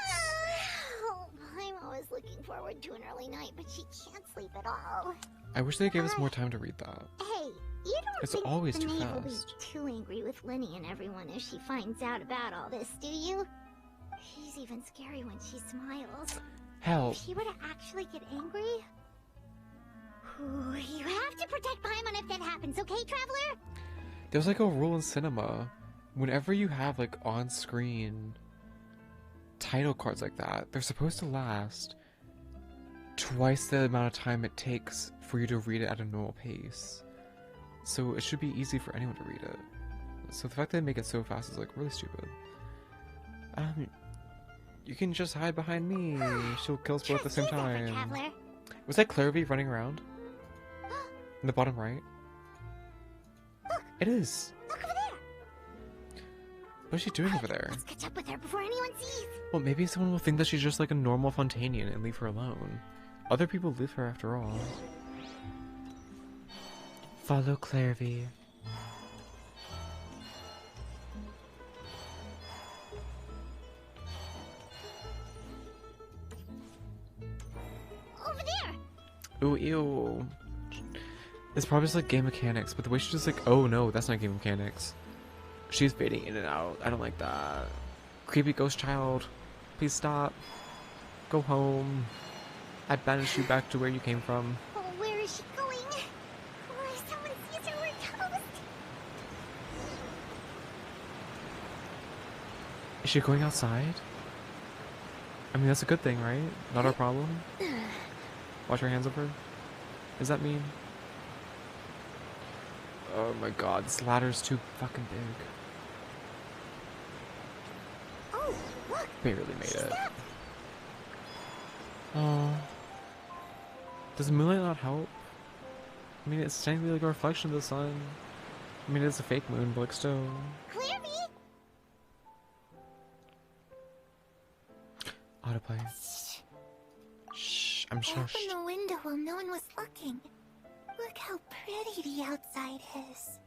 Oh, I'm always looking forward to an early night, but she can't sleep at all. I wish they gave us more time to read that. Hey, you don't It's think always the too maid will be fast. too angry with Linny and everyone if she finds out about all this, do you? She's even scary when she smiles. Hell, If she were to actually get angry... Ooh, you have to protect Paimon if that happens, okay, Traveler? there's like a rule in cinema. Whenever you have like on-screen title cards like that, they're supposed to last twice the amount of time it takes for you to read it at a normal pace. So it should be easy for anyone to read it. So the fact that they make it so fast is like really stupid. You can just hide behind me. She'll kill us both at the same time. Traveler. Was that Clairvy running around? In the bottom right? It is. Look over there! What is she doing over there? Let's catch up with her before anyone sees! Well, maybe someone will think that she's just like a normal Fontanian and leave her alone. Other people live her after all. Follow Clairvy. Over there! Ooh, ew. It's probably just like game mechanics, but the way she's just like, oh no, that's not game mechanics. She's fading in and out. I don't like that. Creepy ghost child. Please stop. Go home. I banished you back to where you came from. Oh, where is she going? Oh, if someone sees her, we're toast! Is she going outside? I mean, that's a good thing, right? Not our problem. Wash your hands of her. Does that mean? Oh my god, this ladder's too fucking big. Oh, look! Barely made She's it. up. Oh. Does the moonlight not help? I mean, it's technically like a reflection of the sun. I mean, it's a fake moon, but like still. Clairvy! Autoplay. Shh, I'm sure. Open the window while no one was looking. Look how pretty the outside is.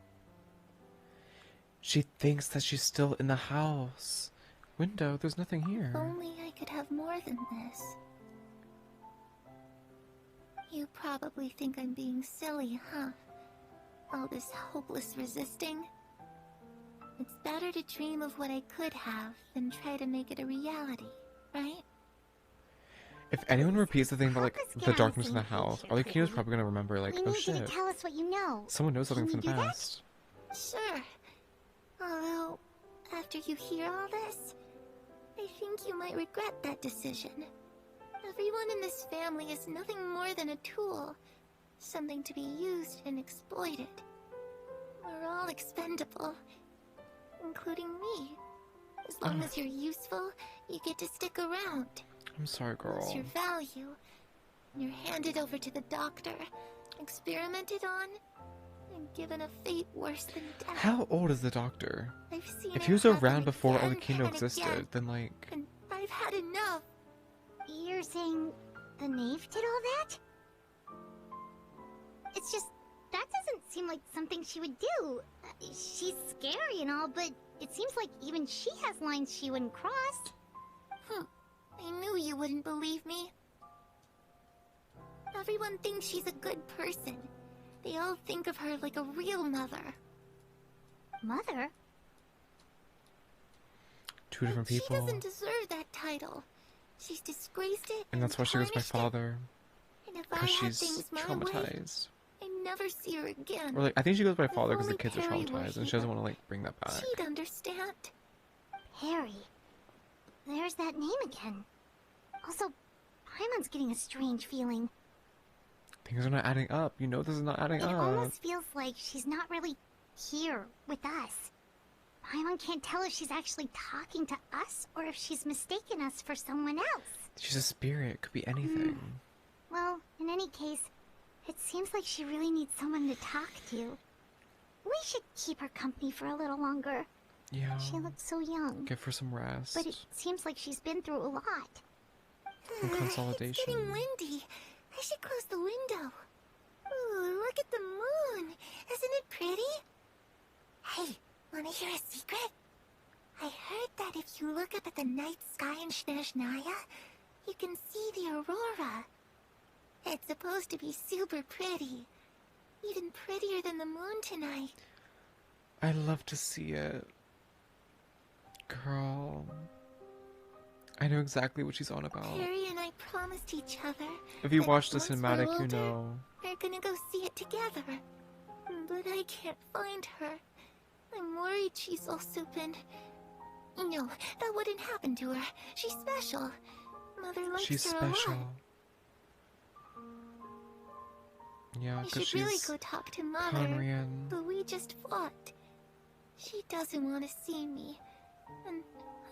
She thinks that she's still in the house. Window, there's nothing here. If only I could have more than this. You probably think I'm being silly, huh? All this hopeless resisting. It's better to dream of what I could have than try to make it a reality, right? If anyone repeats the thing about like the darkness in the house, Arlecchino's probably gonna remember like, We oh need you to shit, tell us what you know. someone knows something Can from you the do that? past. Sure. Although, after you hear all this, I think you might regret that decision. Everyone in this family is nothing more than a tool. Something to be used and exploited. We're all expendable. Including me. As long as you're useful, you get to stick around. I'm sorry, girl. Lose your value. You're handed over to the doctor, experimented on, and given a fate worse than death. How old is the doctor? I've seen If it he was happen around before again Arlecchino and existed, again. then like... And I've had enough. You're saying the knave did all that? It's just, that doesn't seem like something she would do. She's scary and all, but it seems like even she has lines she wouldn't cross. I knew you wouldn't believe me. Everyone thinks she's a good person. They all think of her like a real mother. Mother? Two different She people. doesn't deserve that title. She's disgraced it. And that's why she goes by tarnished it. father. And if I Because had she's things my way, traumatized. I'd never see her again. Or like, I think she goes by father because the only kids are Perry were traumatized and she doesn't want to like bring that back. She'd understand. Harry. There's that name again. Also, Paimon's getting a strange feeling. Things are not adding up. You know this is not adding It up. almost feels like she's not really here with us. Paimon can't tell if she's actually talking to us or if she's mistaken us for someone else. She's a spirit. Could be anything. Well, in any case, it seems like she really needs someone to talk to. We should keep her company for a little longer. Yeah. She looks so young. Give her some rest. But it seems like she's been through a lot. Some consolidation. It's getting windy. I should close the window. Ooh, look at the moon. Isn't it pretty? Hey, wanna hear a secret? I heard that if you look up at the night sky in Snezhnaya, you can see the aurora. It's supposed to be super pretty. Even prettier than the moon tonight. I'd love to see it. Girl. I know exactly what she's on about. Harry and I promised each other. If you that watch the once we're cinematic, you older, know. We're gonna go see it together. But I can't find her. I'm worried she's also been... No, that wouldn't happen to her. She's special. Mother likes She's her special. a lot. Yeah, I because should really she's go talk to Mother, Conrian. but we just fought. She doesn't want to see me, and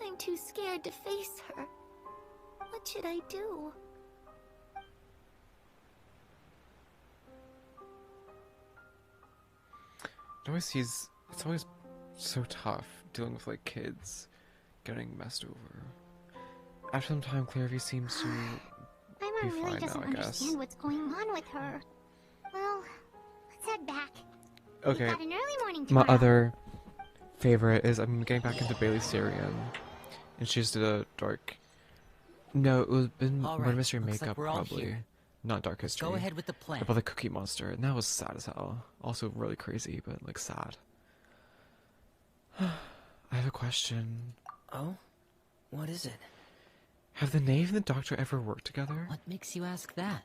I'm too scared to face her. What should I do? It's always so tough dealing with like kids getting messed over. After some time, Clarivy seems to be Paimon really fine doesn't now, I guess. understand what's going on with her. Well, let's head back. Okay. We've got an early morning My tomorrow. other favorite is I'm getting back into Bailey Syrian, and she just did a dark. No, it was been All Murder right, Mystery looks like Makeup we're all probably, here. not Dark History. Go ahead with the plan. About the Cookie Monster, and that was sad as hell. Also really crazy, but like sad. I have a question. Oh? What is it? Have the Knave and the Doctor ever worked together? What makes you ask that?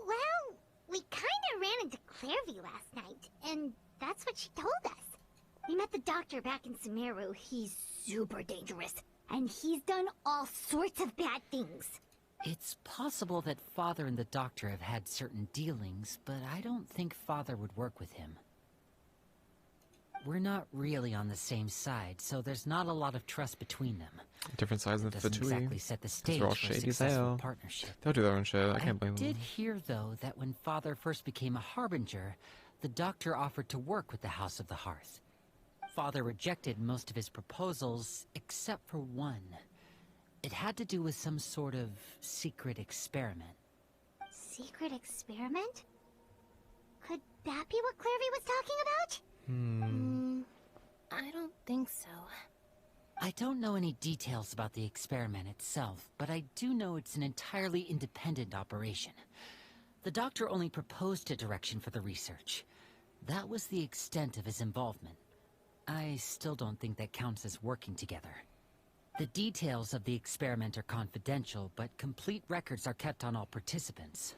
Well, we kinda ran into Clarivy last night, and that's what she told us. We met the doctor back in Sumeru. He's super dangerous, and he's done all sorts of bad things. It's possible that Father and the Doctor have had certain dealings, but I don't think Father would work with him. We're not really on the same side, so there's not a lot of trust between them. Different sides of the Doesn't Fatui. exactly set the 'Cause stage they're all for a shady as successful hell. partnership. They'll do their own shit. I can't blame I did them. hear, though, that when Father first became a Harbinger, the Doctor offered to work with the House of the Hearth. Father rejected most of his proposals, except for one. It had to do with some sort of secret experiment. Secret experiment? Could that be what Clairvy was talking about? I don't think so. I don't know any details about the experiment itself, but I do know it's an entirely independent operation. The doctor only proposed a direction for the research. That was the extent of his involvement. I still don't think that counts as working together. The details of the experiment are confidential, but complete records are kept on all participants.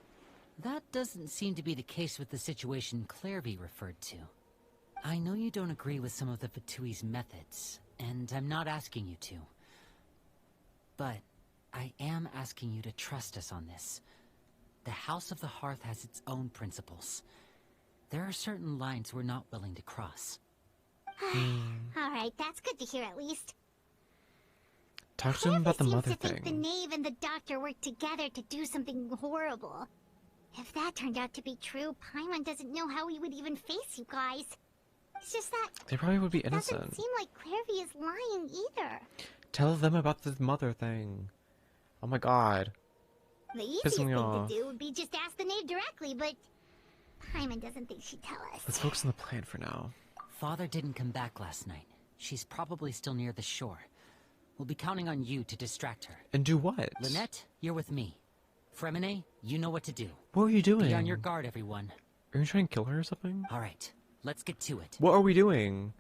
That doesn't seem to be the case with the situation Clairvy referred to. I know you don't agree with some of the Fatui's methods, and I'm not asking you to. But I am asking you to trust us on this. The House of the Hearth has its own principles. There are certain lines we're not willing to cross. Alright, that's good to hear at least. Talk to him about the mother seems to think the thing. knave and the doctor worked together to do something horrible. If that turned out to be true, Paimon doesn't know how he would even face you guys. It's just that They probably would be it doesn't innocent. seem like Clairvy is lying either. Tell them about the mother thing. Oh my god. The easiest Pissing thing me to off. do would be just ask the knave directly, but Paimon doesn't think she'd tell us. Let's focus on the plan for now. Father didn't come back last night. She's probably still near the shore. We'll be counting on you to distract her. And do what? Lynette, you're with me. Fremine, you know what to do. What are you doing? Be on your guard, everyone. Are you trying to kill her or something? Alright, let's get to it. What are we doing?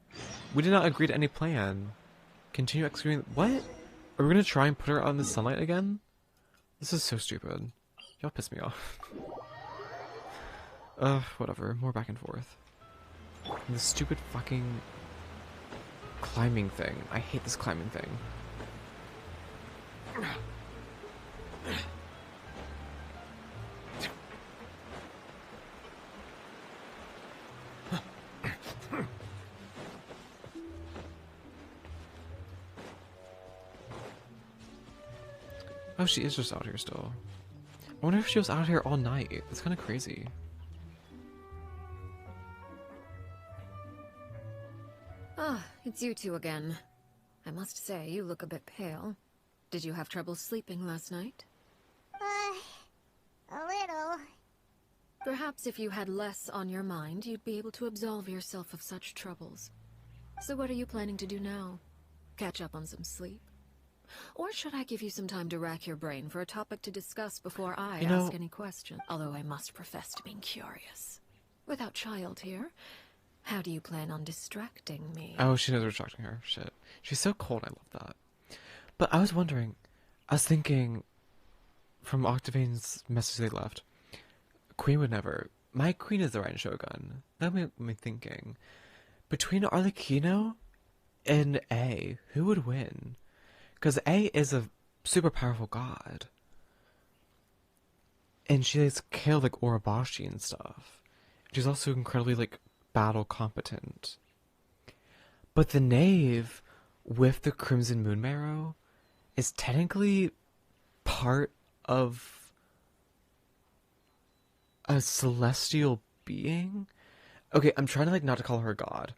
We did not agree to any plan. Continue executing. What? Are we gonna try and put her out in the sunlight again? This is so stupid. Y'all piss me off. Whatever. More back and forth. And this stupid fucking climbing thing. I hate this climbing thing. Oh, she is just out here still. I wonder if she was out here all night. That's kind of crazy. Ah, it's you two again. I must say, you look a bit pale. Did you have trouble sleeping last night? A little. Perhaps if you had less on your mind, you'd be able to absolve yourself of such troubles. So what are you planning to do now? Catch up on some sleep? Or should I give you some time to rack your brain for a topic to discuss before I ask any question? Although I must profess to being curious. Without child here, how do you plan on distracting me? Oh, she knows we're distracting her. Shit. She's so cold. I love that. But I was wondering, I was thinking, from Octavian's message they left, Queen would never. My queen is the right Shogun. That made me thinking. Between Arlecchino and A, who would win? Because A is a super powerful god. And she has killed like Urabashi and stuff. She's also incredibly like battle competent. But the knave with the Crimson Moon Marrow is technically part of a celestial being. Okay, I'm trying to like not to call her a god.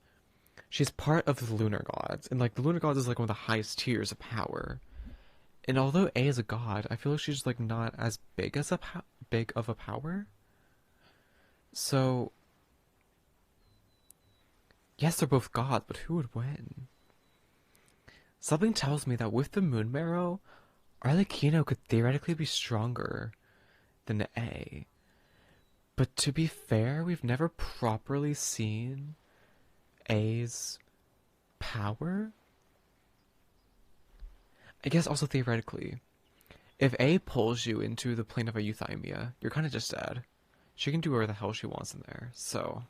She's part of the lunar gods, and like the lunar gods is like one of the highest tiers of power. And although A is a god, I feel like she's like not as big as big of a power. So yes, they're both gods, but who would win? Something tells me that with the Moon Marrow, Arlecchino could theoretically be stronger than A. But to be fair, we've never properly seen A's power. I guess also theoretically, if A pulls you into the plane of a euthymia, you're kind of just dead. She can do whatever the hell she wants in there, so,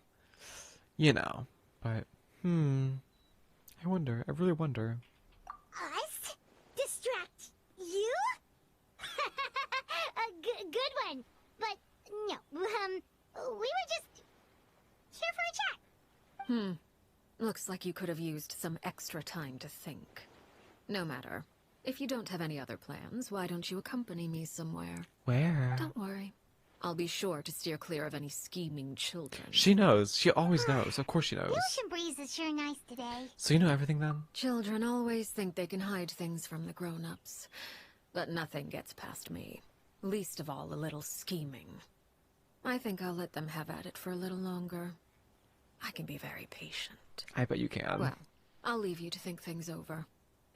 you know. But, I wonder, I really wonder. Us? Distract you? A good one. But, no, we were just here for a chat. Looks like you could have used some extra time to think. No matter. If you don't have any other plans, why don't you accompany me somewhere? Where? Don't worry. I'll be sure to steer clear of any scheming children. She knows. She always knows. Of course she knows. The ocean breeze is sure nice today. So you know everything then? Children always think they can hide things from the grown-ups. But nothing gets past me. Least of all a little scheming. I think I'll let them have at it for a little longer. I can be very patient. I bet you can. Well, I'll leave you to think things over.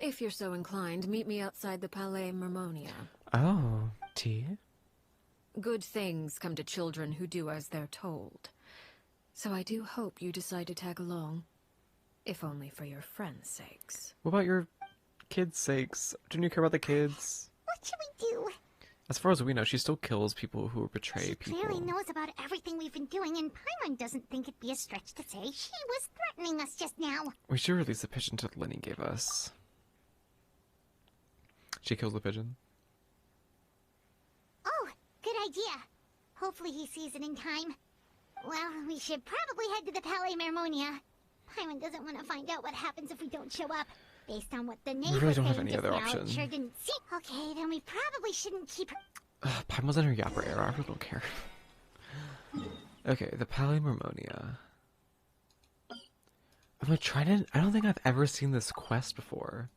If you're so inclined, meet me outside the Palais Mermonia. Oh, tea? Good things come to children who do as they're told. So I do hope you decide to tag along. If only for your friends' sakes. What about your kids' sakes? Don't you care about the kids? What should we do? As far as we know, she still kills people who betray people. She clearly knows about everything we've been doing, and Paimon doesn't think it'd be a stretch to say she was threatening us just now. We should release the pigeon that Lenny gave us. She kills the pigeon. Oh, good idea. Hopefully he sees it in time. Well, we should probably head to the Palais Mermonia. Paimon doesn't want to find out what happens if we don't show up. Based on what the neighbor really don't have saying any just other now, option. it sure didn't seem... Okay, then we probably shouldn't keep her... Paimon's in her yapper era. I really don't care. Okay, the Palais Mermonia. I'm like trying to... I don't think I've ever seen this quest before.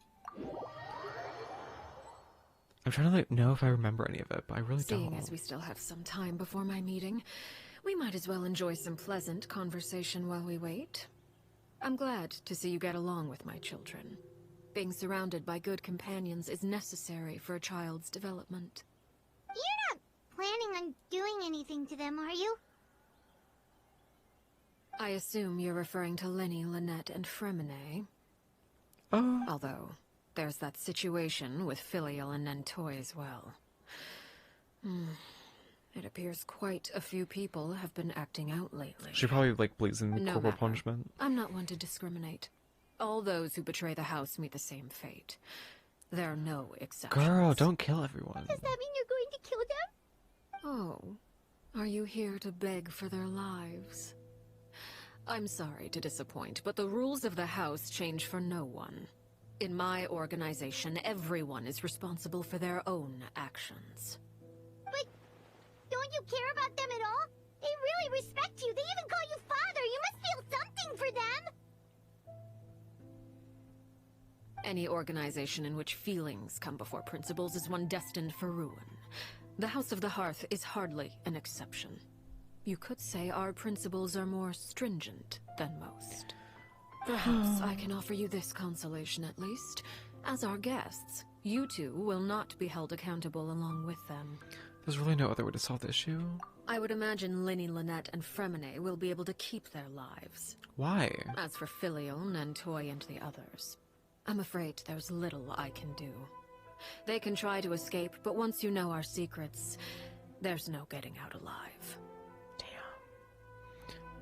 I'm trying to like know if I remember any of it, but I really don't. Seeing as we still have some time before my meeting, we might as well enjoy some pleasant conversation while we wait. I'm glad to see you get along with my children. Being surrounded by good companions is necessary for a child's development. You're not planning on doing anything to them, are you? I assume you're referring to Lenny, Lynette, and Fremine. Oh. Although, there's that situation with Filial and Nentoy as well. It appears quite a few people have been acting out lately. She probably like believes in No corporal matter. punishment. I'm not one to discriminate. All those who betray the house meet the same fate. There are no exceptions. Girl, don't kill everyone. Does that mean you're going to kill them? Oh, are you here to beg for their lives? I'm sorry to disappoint, but the rules of the house change for no one. In my organization, everyone is responsible for their own actions. But don't you care about them at all? They really respect you. They even call you father. You must feel something for them. Any organization in which feelings come before principles is one destined for ruin. The House of the Hearth is hardly an exception. You could say our principles are more stringent than most. Perhaps I can offer you this consolation at least. As our guests, you two will not be held accountable along with them. There's really no other way to solve the issue. I would imagine Lenny, Lynette, and Fremine will be able to keep their lives. Why? As for Filial, Nentoy, and the others, I'm afraid there's little I can do. They can try to escape, but once you know our secrets, there's no getting out alive.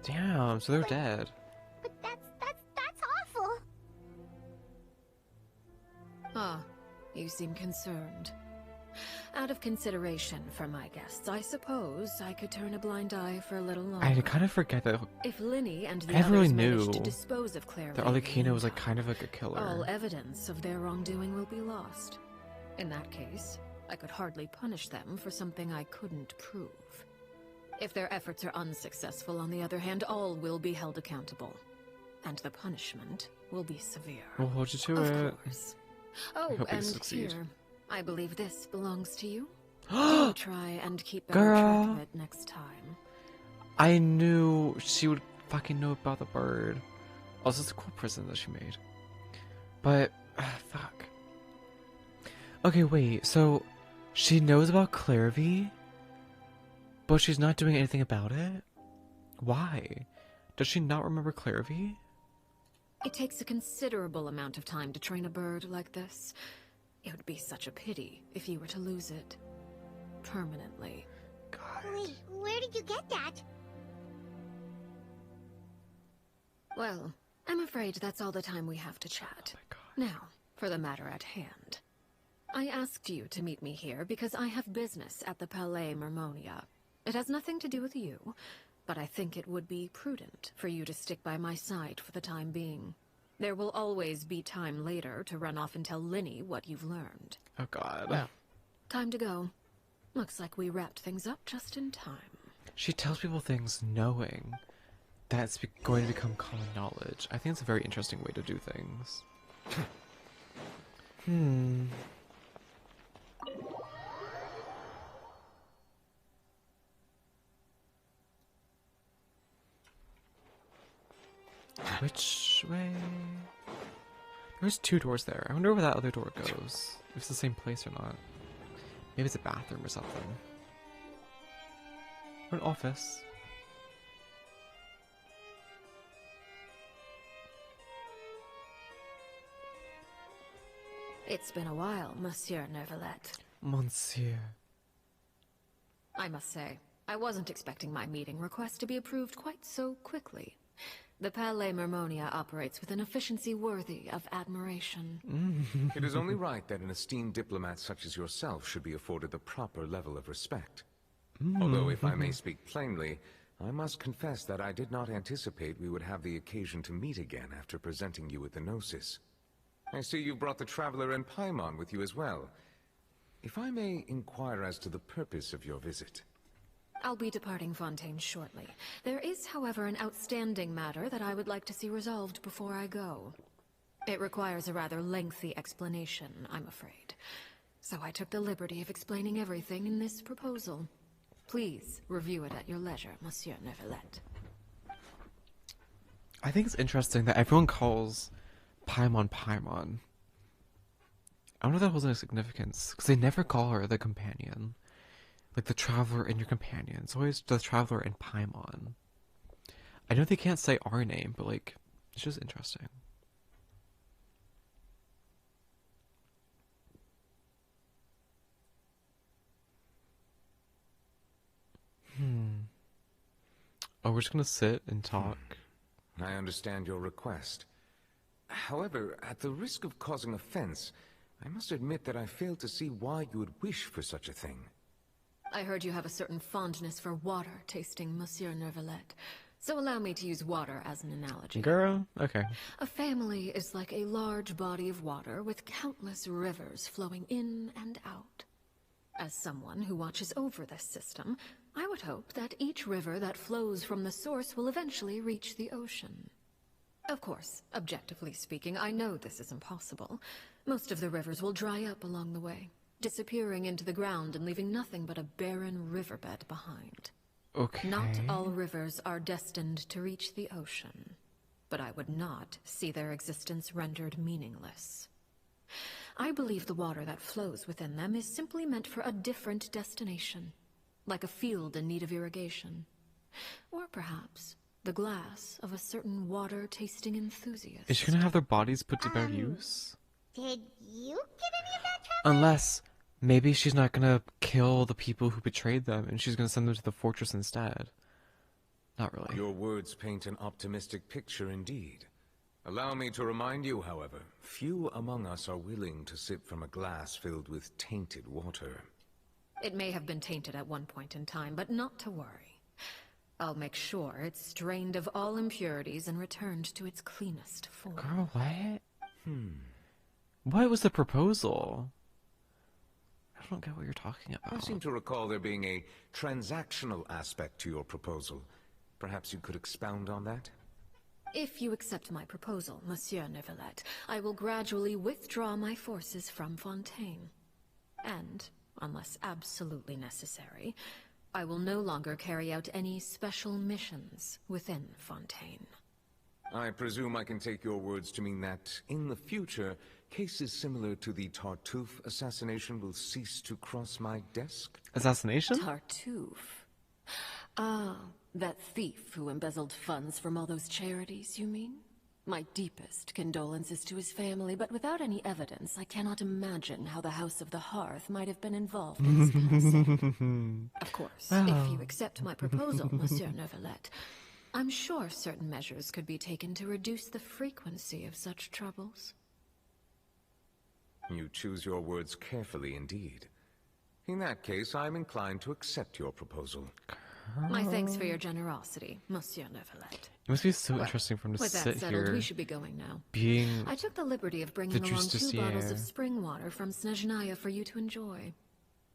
Damn, so they're dead. But that's awful. Ah, you seem concerned. Out of consideration for my guests, I suppose I could turn a blind eye for a little longer. I kind of forget that. If Linny and the I never others really knew managed to dispose of Claire that Arlecchino was like kind of like a killer. all evidence of their wrongdoing will be lost. In that case, I could hardly punish them for something I couldn't prove. If their efforts are unsuccessful, on the other hand, all will be held accountable. And the punishment will be severe. We'll hold you to Of it. course. I Oh, hope we and succeed. here, I believe this belongs to you. Do try and keep better Girl. track of it next time. I knew she would fucking know about the bird. Also, it's a cool prison that she made. But, fuck. Okay, wait, so she knows about Clairvy, but she's not doing anything about it? Why? Does she not remember Clairvy? It takes a considerable amount of time to train a bird like this. It would be such a pity if you were to lose it. Permanently. Wait, where did you get that? Well, I'm afraid that's all the time we have to chat. Now, for the matter at hand. I asked you to meet me here because I have business at the Palais Mermonia. It has nothing to do with you, but I think it would be prudent for you to stick by my side for the time being. There will always be time later to run off and tell Linny what you've learned. Oh god. Well, time to go. Looks like we wrapped things up just in time. She tells people things knowing that's going to become common knowledge. I think it's a very interesting way to do things. Which way? There's 2 doors there. I wonder where that other door goes. If it's the same place or not. Maybe it's a bathroom or something. Or an office. It's been a while, Monsieur Neuvillette. Monsieur. I must say, I wasn't expecting my meeting request to be approved quite so quickly. The Palais Mermonia operates with an efficiency worthy of admiration. It is only right that an esteemed diplomat such as yourself should be afforded the proper level of respect. Although, if I may speak plainly, I must confess that I did not anticipate we would have the occasion to meet again after presenting you with the Gnosis. I see you brought the Traveler and Paimon with you as well. If I may inquire as to the purpose of your visit. I'll be departing Fontaine shortly. There is, however, an outstanding matter that I would like to see resolved before I go. It requires a rather lengthy explanation, I'm afraid. So I took the liberty of explaining everything in this proposal. Please review it at your leisure, Monsieur Neuvillette. I think it's interesting that everyone calls Paimon Paimon. I wonder if that holds any significance, because they never call her the companion. Like the Traveler and your companion. It's always the Traveler and Paimon. I know they can't say our name, but like, it's just interesting. Oh, we're just gonna sit and talk. I understand your request. However, at the risk of causing offense, I must admit that I fail to see why you would wish for such a thing. I heard you have a certain fondness for water tasting, Monsieur Neuvillette. So allow me to use water as an analogy. Girl? Okay. A family is like a large body of water with countless rivers flowing in and out. As someone who watches over this system, I would hope that each river that flows from the source will eventually reach the ocean. Of course, objectively speaking, I know this is impossible. Most of the rivers will dry up along the way, disappearing into the ground and leaving nothing but a barren riverbed behind. Okay. Not all rivers are destined to reach the ocean, but I would not see their existence rendered meaningless. I believe the water that flows within them is simply meant for a different destination, like a field in need of irrigation. Or perhaps the glass of a certain water-tasting enthusiast. Is she gonna have their bodies put to better use? Did you get any of that, Trevor? Unless, maybe she's not gonna kill the people who betrayed them, and she's gonna send them to the fortress instead. Not really. Your words paint an optimistic picture indeed. Allow me to remind you, however, few among us are willing to sip from a glass filled with tainted water. It may have been tainted at one point in time, but not to worry. I'll make sure it's drained of all impurities and returned to its cleanest form. Girl, what? What was the proposal? I don't get what you're talking about. I seem to recall there being a transactional aspect to your proposal. Perhaps you could expound on that? If you accept my proposal, Monsieur Neuvillette, I will gradually withdraw my forces from Fontaine. And, unless absolutely necessary, I will no longer carry out any special missions within Fontaine. I presume I can take your words to mean that, in the future, cases similar to the Tartuffe assassination will cease to cross my desk? Assassination? Tartuffe? Ah, that thief who embezzled funds from all those charities, you mean? My deepest condolences to his family, but without any evidence, I cannot imagine how the House of the Hearth might have been involved in his passing. Of course, if you accept my proposal, Monsieur Neuvillette, I'm sure certain measures could be taken to reduce the frequency of such troubles. You choose your words carefully indeed. In that case, I'm inclined to accept your proposal. My thanks for your generosity, Monsieur Neuvillette. It must be so interesting for him to with sit that settled, here. we should be going now. Being I took the liberty of bringing the along 2 bottles justicier. of spring water from Snezhnaya for you to enjoy.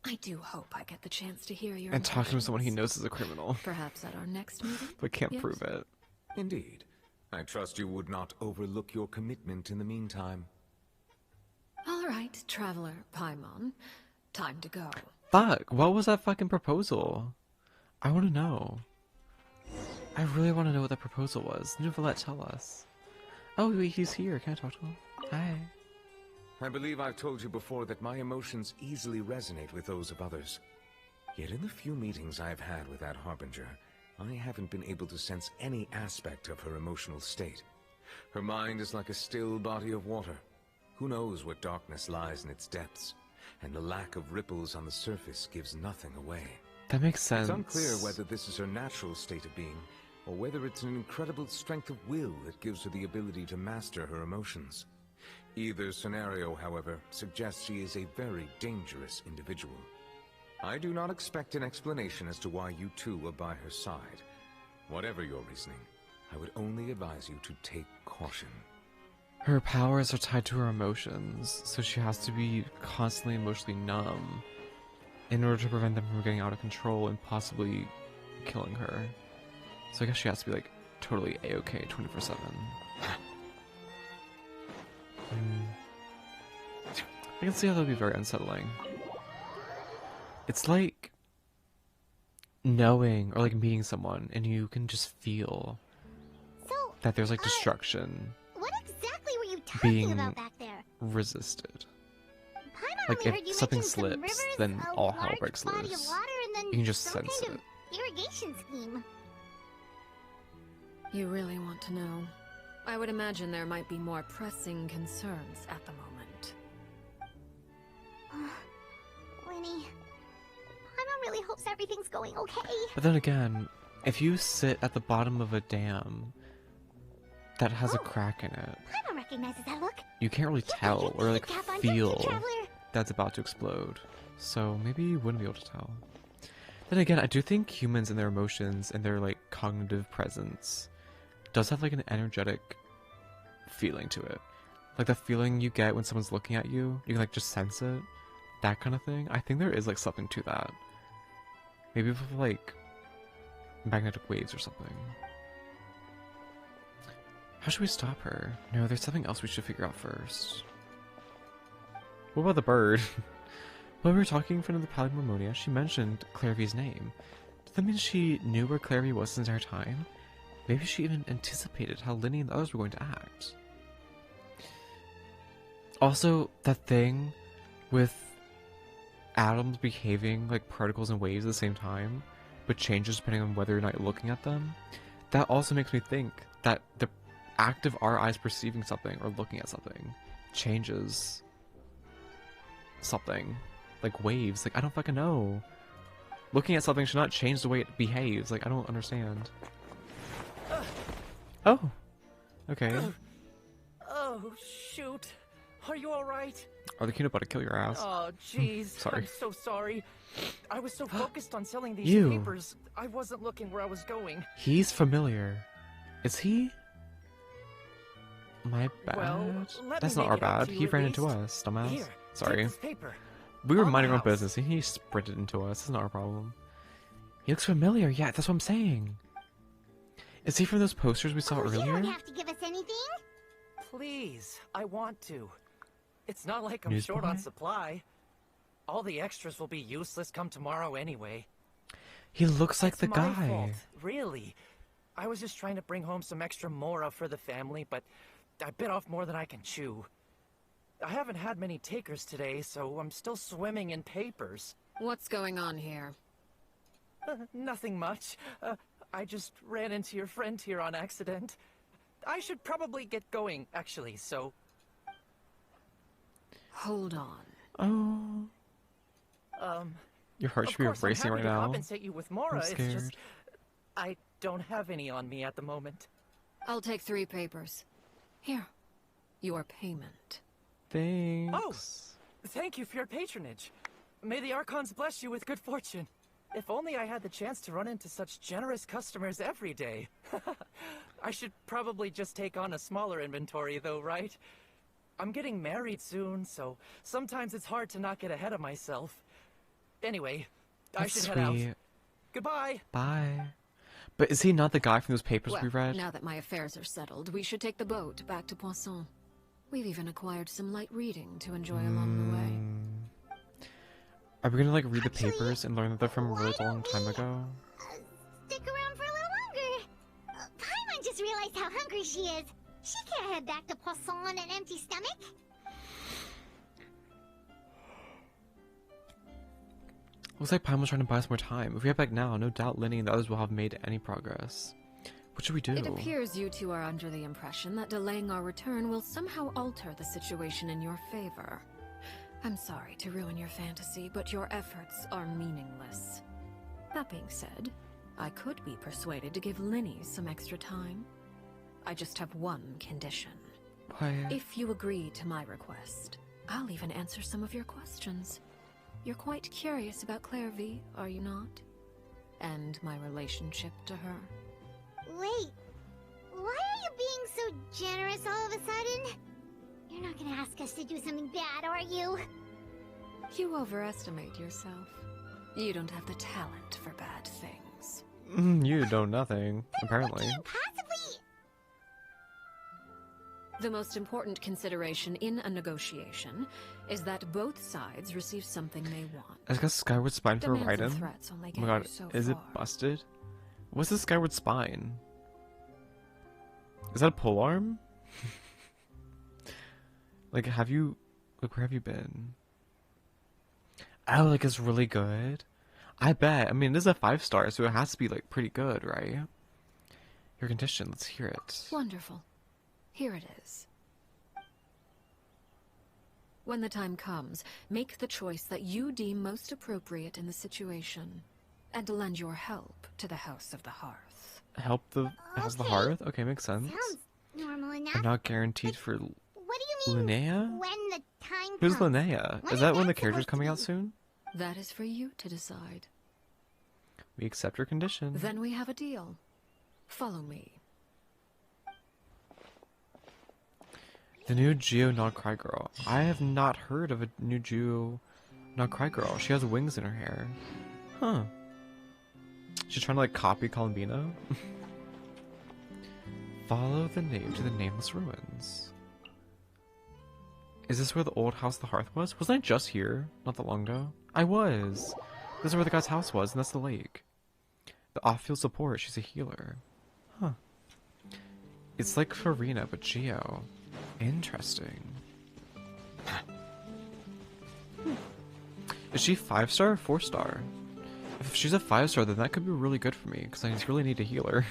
I do hope I get the chance to hear your And talking to impressions. someone he knows is a criminal. Perhaps at our next meeting? But can't Yes? prove it. Indeed. I trust you would not overlook your commitment in the meantime. All right, Traveler Paimon. Time to go. Fuck, what was that fucking proposal? I want to know. I really want to know what that proposal was. Neuvillette, tell us. Oh, he's here. Can I talk to him? Hi. I believe I've told you before that my emotions easily resonate with those of others. Yet in the few meetings I've had with that Harbinger, I haven't been able to sense any aspect of her emotional state. Her mind is like a still body of water. Who knows what darkness lies in its depths, and the lack of ripples on the surface gives nothing away. That makes sense. It's unclear whether this is her natural state of being, or whether it's an incredible strength of will that gives her the ability to master her emotions. Either scenario, however, suggests she is a very dangerous individual. I do not expect an explanation as to why you two are by her side. Whatever your reasoning, I would only advise you to take caution. Her powers are tied to her emotions, so she has to be constantly emotionally numb in order to prevent them from getting out of control and possibly killing her. So I guess she has to be like totally A-okay 24/7. I can see how that would be very unsettling. It's like knowing or like meeting someone and you can just feel that there's like destruction What exactly were you talking being about back there? resisted. Paimon Like only heard if you something mention some slips, rivers, then a all hell large breaks body of loose. water, and then You can just some sense kind it. of irrigation scheme. You really want to know? I would imagine there might be more pressing concerns at the moment. Winnie, Paimon really hopes everything's going okay. But then again, if you sit at the bottom of a dam that has a crack in it, Paimon recognizes that look. you can't really tell or like Tap on feel Traveler. that's about to explode. So maybe you wouldn't be able to tell. Then again, I do think humans and their emotions and their like cognitive presence does have like an energetic feeling to it. Like the feeling you get when someone's looking at you, you can like just sense it. That kind of thing. I think there is like something to that. Maybe with like magnetic waves or something. How should we stop her? No, there's something else we should figure out first. What about the bird? When we were talking in front of the Palimormonia, she mentioned Clairvy's name. Does that mean she knew where Clairvy was this entire time? Maybe she even anticipated how Linny and the others were going to act. Also, that thing with atoms behaving like particles and waves at the same time, but changes depending on whether or not you're looking at them, that also makes me think that the act of our eyes perceiving something or looking at something changes something. Like waves. Like, I don't fucking know. Looking at something should not change the way it behaves. Like, I don't understand. Oh. Okay. Oh, shoot. Are you alright? Arlecchino about to kill your ass. Oh, jeez. Sorry. I'm so sorry. I was so focused on selling these You. papers, I wasn't looking where I was going. He's familiar. Is he? My bad? Well, let That's me not make our it up bad. to He you at ran into least. us, dumbass. Here, Sorry. take this paper. We were On the minding our own house. business and he sprinted into us. It's not our problem. He looks familiar. Yeah, that's what I'm saying. Is he from those posters we saw You earlier? don't have to give us anything. Please, I want to. It's not like I'm short on Newsboy? supply. All the extras will be useless come tomorrow anyway. He looks like It's the my guy. fault, really. I was just trying to bring home some extra mora for the family, but I bit off more than I can chew. I haven't had many takers today, so I'm still swimming in papers. What's going on here? Nothing much. I just ran into your friend here on accident. I should probably get going, actually, so... Hold on. Oh. Your heart should be Of course, racing I'm right happy to now. compensate you with mora. I'm It's scared. just I don't have any on me at the moment. I'll take 3 papers. Here. Your payment. Thanks. Oh, thank you for your patronage. May the Archons bless you with good fortune. If only I had the chance to run into such generous customers every day. I should probably just take on a smaller inventory though, right? I'm getting married soon, so sometimes it's hard to not get ahead of myself. Anyway, I That's should head out. sweet. Goodbye. Bye. But is he not the guy from those papers Well, we read? now that my affairs are settled, we should take the boat back to Poisson. We've even acquired some light reading to enjoy along the way. Are we gonna like read the papers and learn that they're from a really long time ago? Stick around for a little longer. Paimon just realized how hungry she is. She can't head back to Poisson on an empty stomach. Looks like Paimon was trying to buy us more time. If we head back now, no doubt Lyney and the others will have made any progress. What should we do? It appears you two are under the impression that delaying our return will somehow alter the situation in your favor. I'm sorry to ruin your fantasy, but your efforts are meaningless. That being said, I could be persuaded to give Lyney some extra time. I just have one condition. What? If you agree to my request, I'll even answer some of your questions. You're quite curious about Clairvy, are you not? And my relationship to her. Wait, why are you being so generous all of a sudden? You're not gonna ask us to do something bad, are you? You overestimate yourself. You don't have the talent for bad things. You know nothing, apparently. Possibly. The most important consideration in a negotiation is that both sides receive something they want. I got Skyward Spine for a Demands and ride-in? threats only Oh get my god, you so is it far. busted? What's the Skyward Spine? Is that a polearm? Like, have you... Like, where have you been? Oh, like, it's really good? I bet. I mean, this is a 5-star, so it has to be, like, pretty good, right? Your condition, let's hear it. Wonderful. Here it is. When the time comes, make the choice that you deem most appropriate in the situation, and lend your help to the House of the Hearth. Help the House of the Hearth? Okay, makes sense. Sounds normal enough. I'm not guaranteed for What do you mean, Linnea? when the time Who's comes? Linnea? When Is that when the that character's supposed to coming out be? soon? That is for you to decide. We accept your condition. Then we have a deal. Follow me. The new Geo Not Cry Girl. I have not heard of a new Geo Not Cry Girl. She has wings in her hair. Huh. She's trying to like copy Columbina. Follow the name to the nameless ruins. Is this where the old House of the Hearth was? Wasn't I just here not that long ago? I was. This is where the guy's house was, and that's the lake. The off-field support. She's a healer. Huh. It's like Farina, but Geo. Interesting. Is she 5-star or 4-star? If she's a 5-star, then that could be really good for me, because I just really need a healer.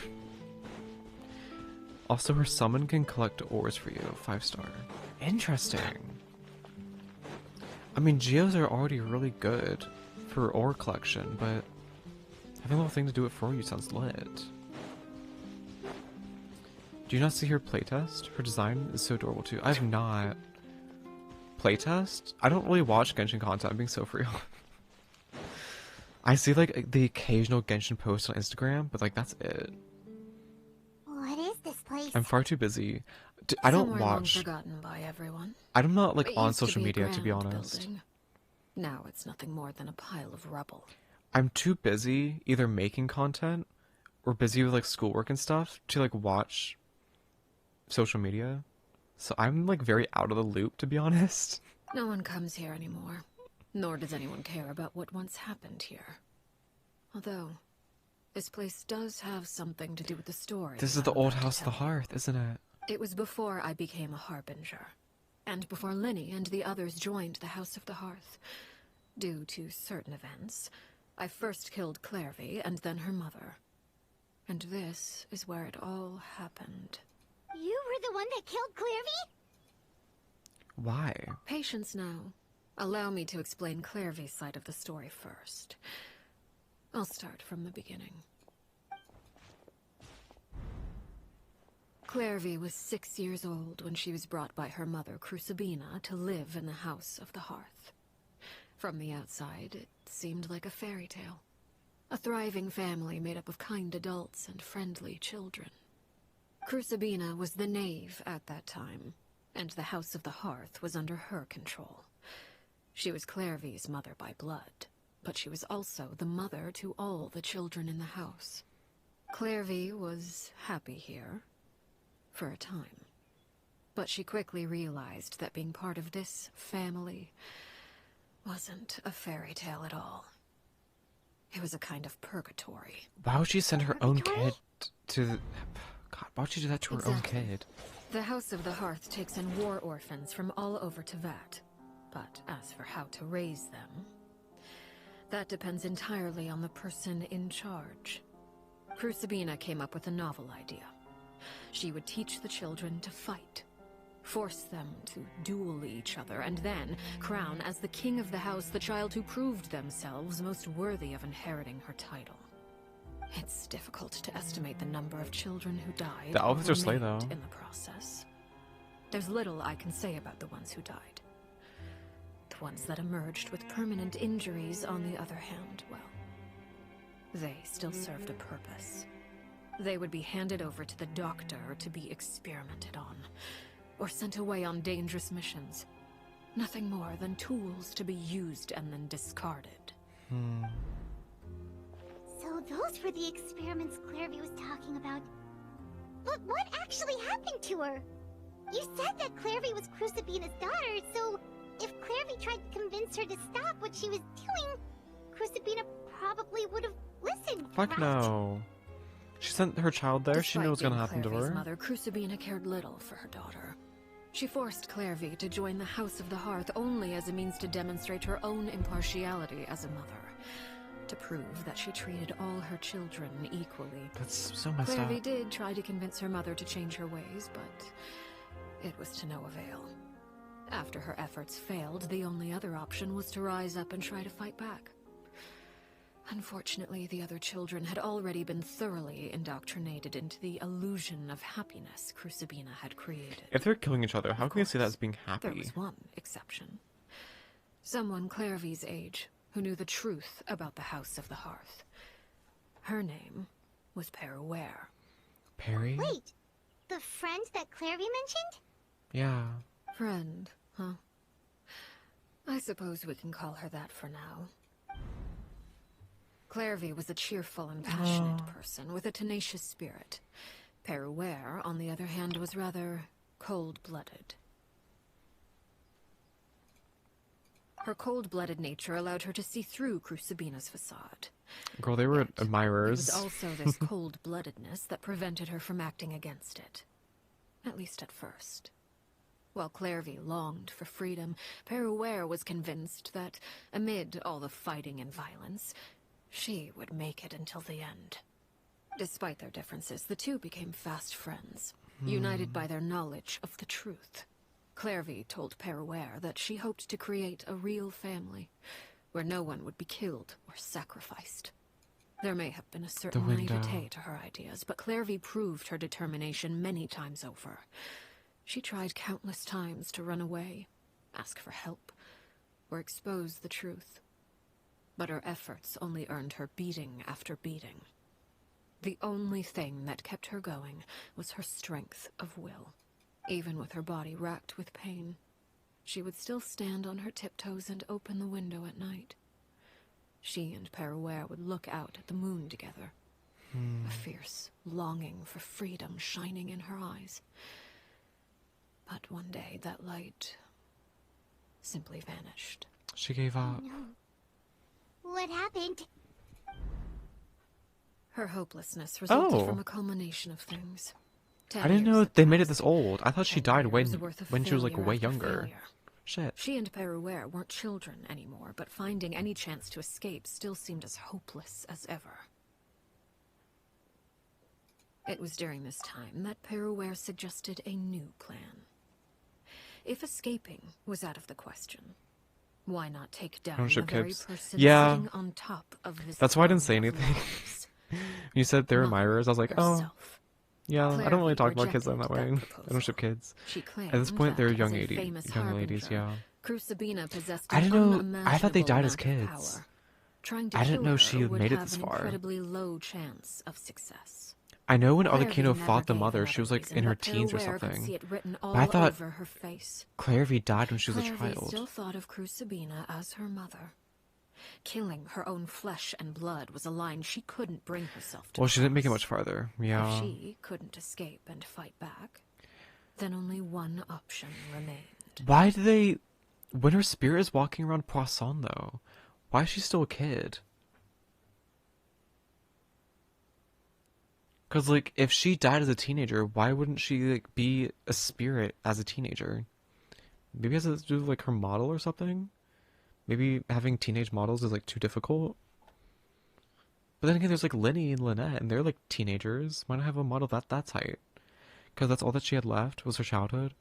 Also, her summon can collect ores for you. 5-star. Interesting. I mean, Geos are already really good for ore collection, but having a little thing to do it for you sounds lit. Do you not see her playtest? Her design is so adorable too. I have not. Playtest? I don't really watch Genshin content, I'm being so for real. I see like the occasional Genshin post on Instagram, but like that's it. What is this place? I'm far too busy. I don't Somewhere long watch. forgotten by everyone. I'm not like It on used to social be a media to be grand honest. building. Now it's nothing more than a pile of rubble. I'm too busy either making content or busy with like schoolwork and stuff to like watch social media. So I'm like very out of the loop to be honest. No one comes here anymore, nor does anyone care about what once happened here. Although, this place does have something to do with the story. This is the old House of the Hearth, isn't it? It was before I became a Harbinger, and before Lyney and the others joined the House of the Hearth. Due to certain events, I first killed Clairvy and then her mother. And this is where it all happened. You were the one that killed Clairvy? Why? Patience now. Allow me to explain Clairvy's side of the story first. I'll start from the beginning. Clairvy was 6 years old when she was brought by her mother, Crucibina, to live in the House of the Hearth. From the outside, it seemed like a fairy tale. A thriving family made up of kind adults and friendly children. Crucibina was the knave at that time, and the House of the Hearth was under her control. She was Clairvy's mother by blood, but she was also the mother to all the children in the house. Clairvy was happy here, for a time. But she quickly realized that being part of this family wasn't a fairy tale at all. It was a kind of purgatory. Why would she send her own kid to the... God, why would she do that to her own kid? The House of the Hearth takes in war orphans from all over Teyvat. But as for how to raise them, that depends entirely on the person in charge. Crucibina came up with a novel idea. She would teach the children to fight, force them to duel each other, and then crown as the king of the house the child who proved themselves most worthy of inheriting her title. It's difficult to estimate the number of children who died. The elves or are slay, maimed though. in the process. There's little I can say about the ones who died. The ones that emerged with permanent injuries, on the other hand, well, they still served a purpose. They would be handed over to the doctor to be experimented on, or sent away on dangerous missions. Nothing more than tools to be used and then discarded. So those were the experiments Clairvy was talking about. But what actually happened to her? You said that Clairvy was Crucibina's daughter, so if Clairvy tried to convince her to stop what she was doing, Crucibina probably would have listened, Fuck right? no. She sent her child there. She knew what was going to happen to Clairvy's her. mother, Crucibina cared little for her daughter. She forced Clairvy to join the House of the Hearth only as a means to demonstrate her own impartiality as a mother. To prove that she treated all her children equally. That's so messed Clairvy up. did try to convince her mother to change her ways, but it was to no avail. After her efforts failed, the only other option was to rise up and try to fight back. Unfortunately, the other children had already been thoroughly indoctrinated into the illusion of happiness Crucibina had created. If they're killing each other, how can you see that as being There happy? was one exception. Someone Clairvy's age, who knew the truth about the House of the Hearth. Her name was Peruere. Perry? Wait, the friend that Clairvy mentioned? Yeah. Friend, huh? I suppose we can call her that for now. Clairvy was a cheerful and passionate person with a tenacious spirit. Peruere, on the other hand, was rather cold-blooded. Her cold-blooded nature allowed her to see through Crucibina's facade. Girl, they were It admirers. was also this cold-bloodedness that prevented her from acting against it. At least at first. While Clairvy longed for freedom, Peruere was convinced that, amid all the fighting and violence, she would make it until the end. Despite their differences, the two became fast friends, united by their knowledge of the truth. Clairvy told Peruere that she hoped to create a real family, where no one would be killed or sacrificed. There may have been a certain window. naivete to her ideas, but Clairvy proved her determination many times over. She tried countless times to run away, ask for help, or expose the truth. But her efforts only earned her beating after beating. The only thing that kept her going was her strength of will. Even with her body racked with pain, she would still stand on her tiptoes and open the window at night. She and Peruere would look out at the moon together, a fierce longing for freedom shining in her eyes. But one day that light simply vanished. She gave up. No. What happened? Her hopelessness resulted Oh. from a culmination of things. I didn't know they made it this old. I thought she died when she was like way after younger. failure. Shit. She and Peruere weren't children anymore, but finding any chance to escape still seemed as hopeless as ever. It was during this time that Peruere suggested a new plan. If escaping was out of the question, why not take down Ownership the very kids. person Yeah. sitting on top of this That's why I didn't say throne of anything. lives? You said they're admirers. I was like, oh. herself. Yeah, I don't really Clairvy talk about kids in that rejected way. that I don't ship kids. She At this claimed point, they're that young as a famous ladies, harbinger, yeah. Crucibina possessed I an didn't know. I thought they unimaginable died as amount of kids. power. Trying to I didn't kill know her she would made it have this an far. incredibly low chance of success. I know when Clairvy Arlecchino never fought the gave mother, another she was like reason, in her but teens or Peruere could something. see it written But I all thought over her face. Clairvy died when she was a Clairvy child. still thought of Crucibina as her mother. Killing her own flesh and blood was a line she couldn't bring herself to Well, she didn't make it cross. much farther. If Yeah. she couldn't escape and fight back, then only one option remained. Why do they... When her spirit is walking around Poisson, though, why is she still a kid? Because, like, if she died as a teenager, why wouldn't she, like, be a spirit as a teenager? Maybe it has to do with, like, her model or something? Maybe having teenage models is, like, too difficult? But then again, there's, like, Lenny and Lynette, and they're, like, teenagers. Why not have a model that's height? Because that's all that she had left was her childhood?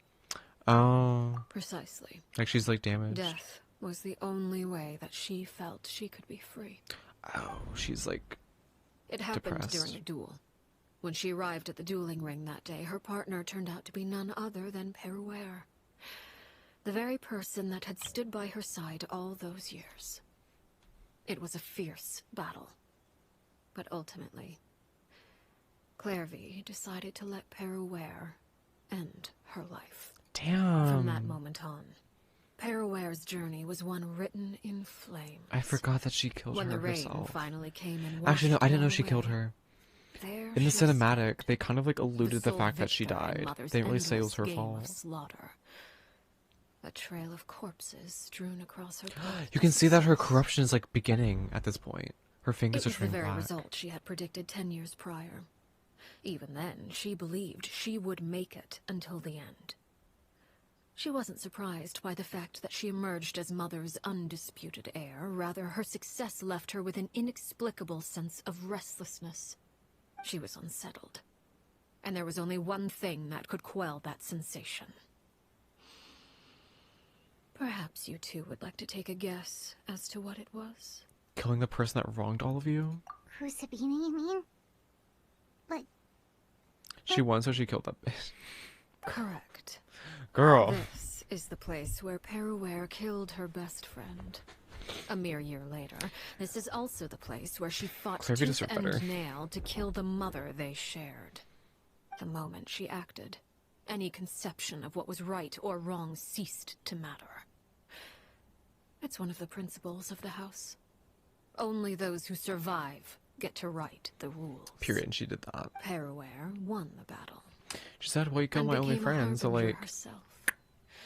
Oh. Precisely. Like, she's, like, damaged. Death was the only way that she felt she could be free. Oh, she's, like, It happened depressed. during a duel. When she arrived at the dueling ring that day, her partner turned out to be none other than Peruere. The very person that had stood by her side all those years. It was a fierce battle. But ultimately, Clairvy decided to let Peruere end her life. Damn. From that moment on, Peruere's journey was one written in flame. I forgot that she killed When her the rain herself. finally came and Actually, no, washed I didn't know it she all killed away. her. There In the she cinematic, they kind of, like, alluded to the sole fact that she victor in died. Mother's They didn't really say it was endless her game of fault. slaughter. A trail of corpses strewn across her path. You can see that her corruption is, like, beginning at this point. Her It fingers are was the turning very black. result she had predicted 10 years prior. Even then, she believed she would make it until the end. She wasn't surprised by the fact that she emerged as Mother's undisputed heir. Rather, her success left her with an inexplicable sense of restlessness. She was unsettled. And there was only one thing that could quell that sensation. Perhaps you two would like to take a guess as to what it was? Killing the person that wronged all of you? Who, Sabina, you mean? But She won, so she killed that bitch. Correct. Girl. This is the place where Peruere killed her best friend. A mere year later, this is also the place where she fought Clairvy tooth deserved and better. nail to kill the mother they shared. The moment she acted, any conception of what was right or wrong ceased to matter. It's one of the principles of the house. Only those who survive get to write the rules. Period, and she did that. Peruere won the battle. She said, well, you killed and my only became a friend, so, harbinger like, herself.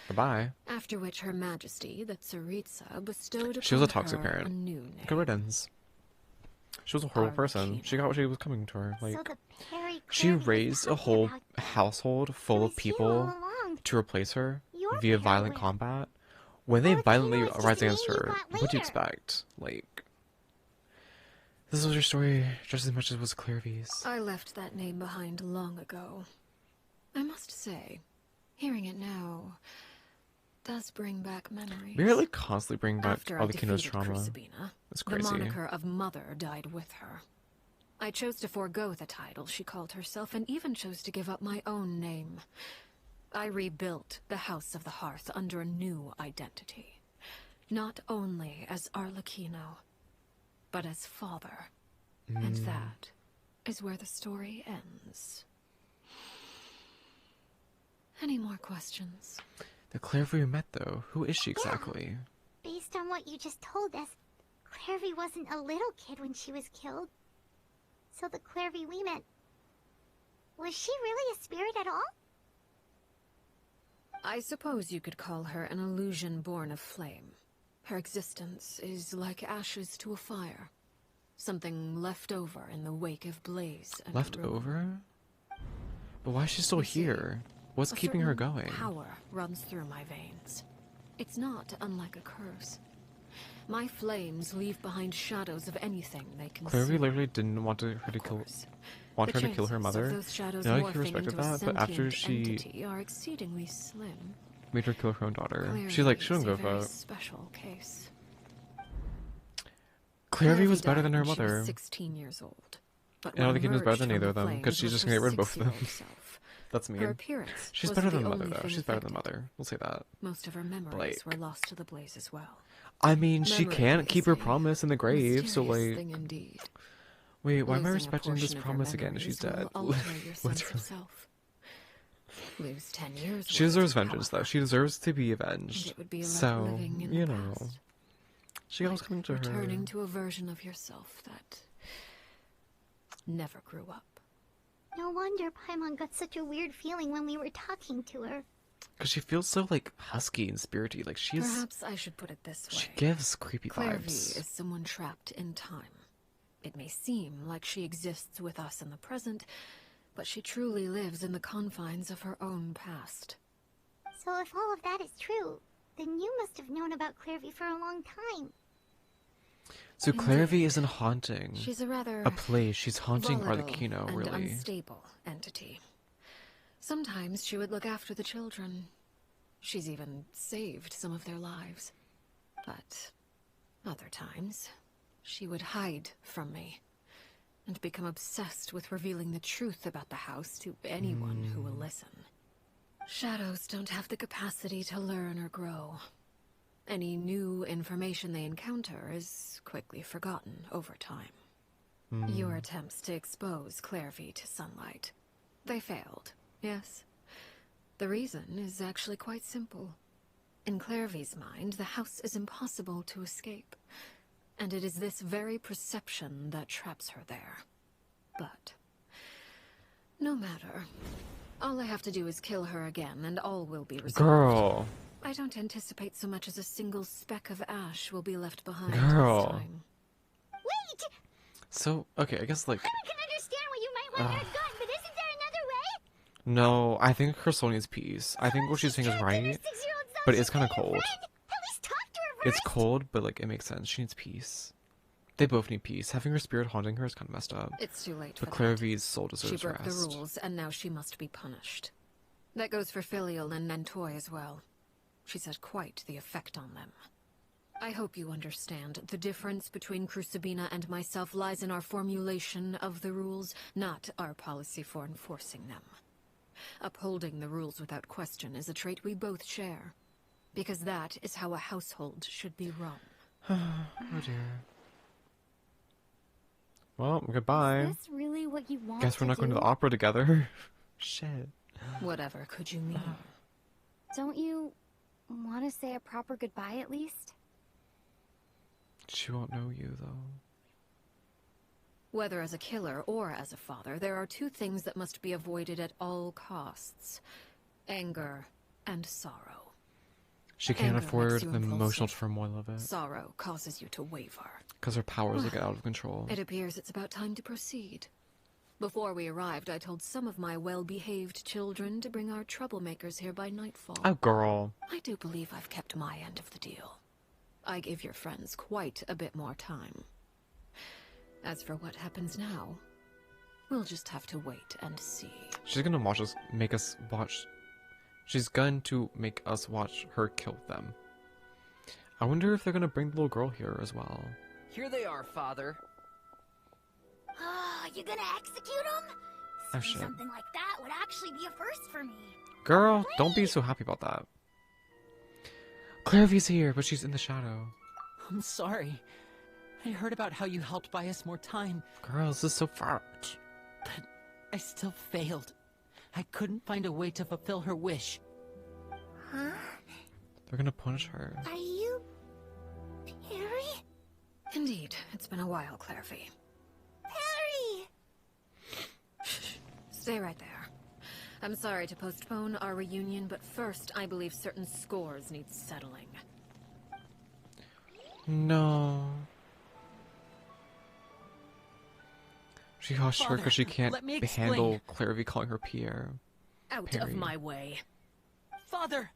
bye-bye. After which Her Majesty, the Tsaritsa, bestowed She was a upon toxic her parent. a new name. Good riddance. She was a horrible person. She got what she was coming to her. Like, so the Perry she Clairvy was raised a talking whole about household full of here all people along. to replace her You're via violent Peruere. combat. When they violently is just rise a against name you her, got what do you later. expect? Like, this was your story just as much as it was Clairvy's. I left that name behind long ago. I must say, hearing it now does bring back memories. We really constantly bring back After I Arlecchino's defeated trauma. Crucibina, It's the crazy. moniker of Mother died with her. I chose to forego the title she called herself, and even chose to give up my own name. I rebuilt the House of the Hearth under a new identity. Not only as Arlecchino, but as father. And that is where the story ends. Any more questions? The Clairvy we met, though, who is she exactly? Based on what you just told us, Clairvy wasn't a little kid when she was killed. So the Clairvy we met, was she really a spirit at all? I suppose you could call her an illusion born of flame. Her existence is like ashes to a fire. Something left over in the wake of blaze and Left ruin. over? But why is she still You see, here? What's A keeping her certain going? Power runs through my veins. It's not unlike a curse. My flames leave behind shadows of anything they can Clairvy literally didn't want her to kill her chances mother. of those shadows You know, morphing he respected into a that, but after sentient she entity are exceedingly slim. made her kill her own daughter, Clairvy she's like, she is don't go a very vote. special case. Clairvy was better died than her when she was mother. 16 years old. But I don't when think he was better than emerged either of from the them, because flames she's just was gonna her get rid of both of them. 6-year-old self. That's mean. Her appearance She's was better the than the mother, only though. thing She's better than the affected. mother. We'll say that. Most of her memories were lost to the blaze as well. I mean, she Memory can't keep her is a promise in the grave, so mysterious like... thing indeed. Wait, why am I Losing a respecting this portion of your promise again if she's memories dead? will alter your sense What's of really... self. Lose 10 years She worth, deserves vengeance, however, though. She deserves to be and avenged. it would be like So, living in you the know... past. She got what's coming to her. Returning to a version of yourself that never grew up. No wonder Paimon got such a weird feeling when we were talking to her. Because she feels so, like, husky and spirity. Like, she's... Perhaps I should put it this way. She gives creepy Clairvy vibes. is someone trapped in time. It may seem like she exists with us in the present, but she truly lives in the confines of her own past. So if all of that is true, then you must have known about Clairvy for a long time. So Clairvy isn't haunting She's a rather a place. She's haunting volatile Arlecchino, and really. unstable entity. Sometimes she would look after the children. She's even saved some of their lives. But other times, she would hide from me and become obsessed with revealing the truth about the house to anyone who will listen. Shadows don't have the capacity to learn or grow. Any new information they encounter is quickly forgotten over time. Your attempts to expose Clairvy to sunlight. They failed, yes. The reason is actually quite simple. In Clairvy's mind, the house is impossible to escape, and it is this very perception that traps her there. But no matter. All I have to do is kill her again, and all will be resolved. Girl. I don't anticipate so much as a single speck of ash will be left behind Girl. this time. Wait! So, okay, I guess, like... I can understand why you might want her gun, but isn't there another way? No, I think her soul needs peace. I think what she's saying is right, but it's kind of cold. It's cold, but, like, it makes sense. She needs peace. They both need peace. Having her spirit haunting her is kind of messed up. It's too late But for Clairvy's soul deserves She broke rest. the rules, and now she must be punished. That goes for Filial and Nantoy as well. She's had quite the effect on them. I hope you understand. The difference between Crucibina and myself lies in our formulation of the rules, not our policy for enforcing them. Upholding the rules without question is a trait we both share, because that is how a household should be run. Oh dear. Well, goodbye. Is this really what you want Guess we're to not going to do? the opera together. Shit. Whatever could you mean? Don't you want to say a proper goodbye at least? She won't know you, though. Whether as a killer or as a father, there are two things that must be avoided at all costs. Anger and sorrow. She can't Anger afford makes you the emotional impulsive. turmoil of it. Sorrow causes you to waver. Because her powers get out of control. It appears it's about time to proceed. Before we arrived, I told some of my well-behaved children to bring our troublemakers here by nightfall. Oh, girl. I do believe I've kept my end of the deal. I gave your friends quite a bit more time. As for what happens now, we'll just have to wait and see. She's gonna make us watch. She's going to make us watch her kill them. I wonder if they're gonna bring the little girl here as well. Here they are, Father. Oh, you gonna execute him? Oh, See, shit. something like that would actually be a first for me. Girl, don't be so happy about that. Clairvy's here, but she's in the shadow. I'm sorry. I heard about how you helped buy us more time. Girl, this is so fucked. But I still failed. I couldn't find a way to fulfill her wish. Huh? They're gonna punish her. Are you... Perry? Indeed, it's been a while, Clairvy. Perry! Stay right there. I'm sorry to postpone our reunion, but first I believe certain scores need settling. No. She hushed her because she Father, can't let me explain. handle Clairvy calling her Pierre. Out Perry. of my way. Father!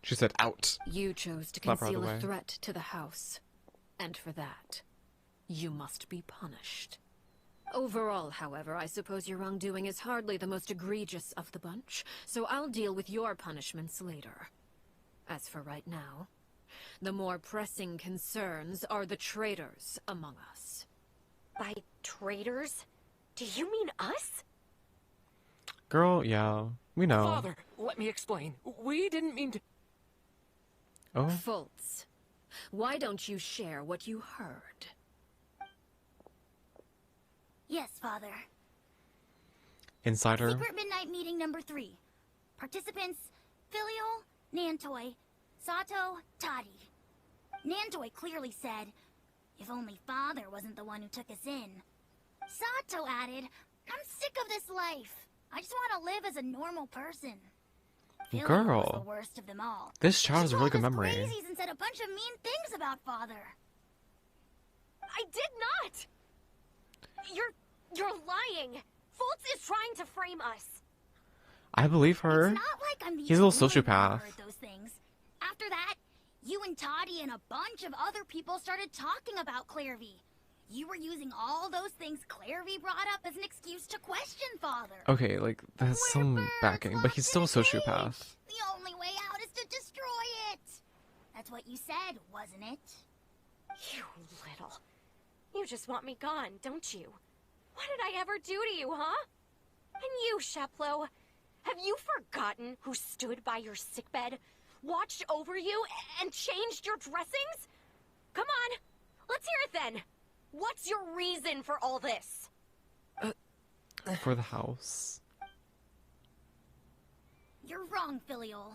She said out. You chose to Slap her out of conceal the a way. threat to the house. And for that, you must be punished. Overall, however, I suppose your wrongdoing is hardly the most egregious of the bunch, so I'll deal with your punishments later. As for right now, the more pressing concerns are the traitors among us. By traitors? Do you mean us? Girl, yeah. We know. Father, let me explain. We didn't mean to... Oh? Fultz, why don't you share what you heard? Yes, Father. Insider. Secret midnight meeting number 3. Participants, Filial, Nantoy, Sato, Toddy. Nantoy clearly said, if only Father wasn't the one who took us in. Sato added, I'm sick of this life. I just want to live as a normal person. Filial was Girl. the worst of them all. This child has a really good She called us memory. crazies and said a bunch of mean things about Father. I did not! You're lying! Fultz is trying to frame us! I believe her. It's not like I'm the He's a little only one who sociopath. heard those things. After that, you and Toddy and a bunch of other people started talking about Clairvy. You were using all those things Clairvy brought up as an excuse to question Father. Okay, like, that's some backing, but he's still a sociopath. The only way out is to destroy it. That's what you said, wasn't it? You little... You just want me gone, don't you? What did I ever do to you, huh? And you, Sheplo, have you forgotten who stood by your sickbed, watched over you, and changed your dressings? Come on, let's hear it then. What's your reason for all this? For the house. You're wrong, Filial.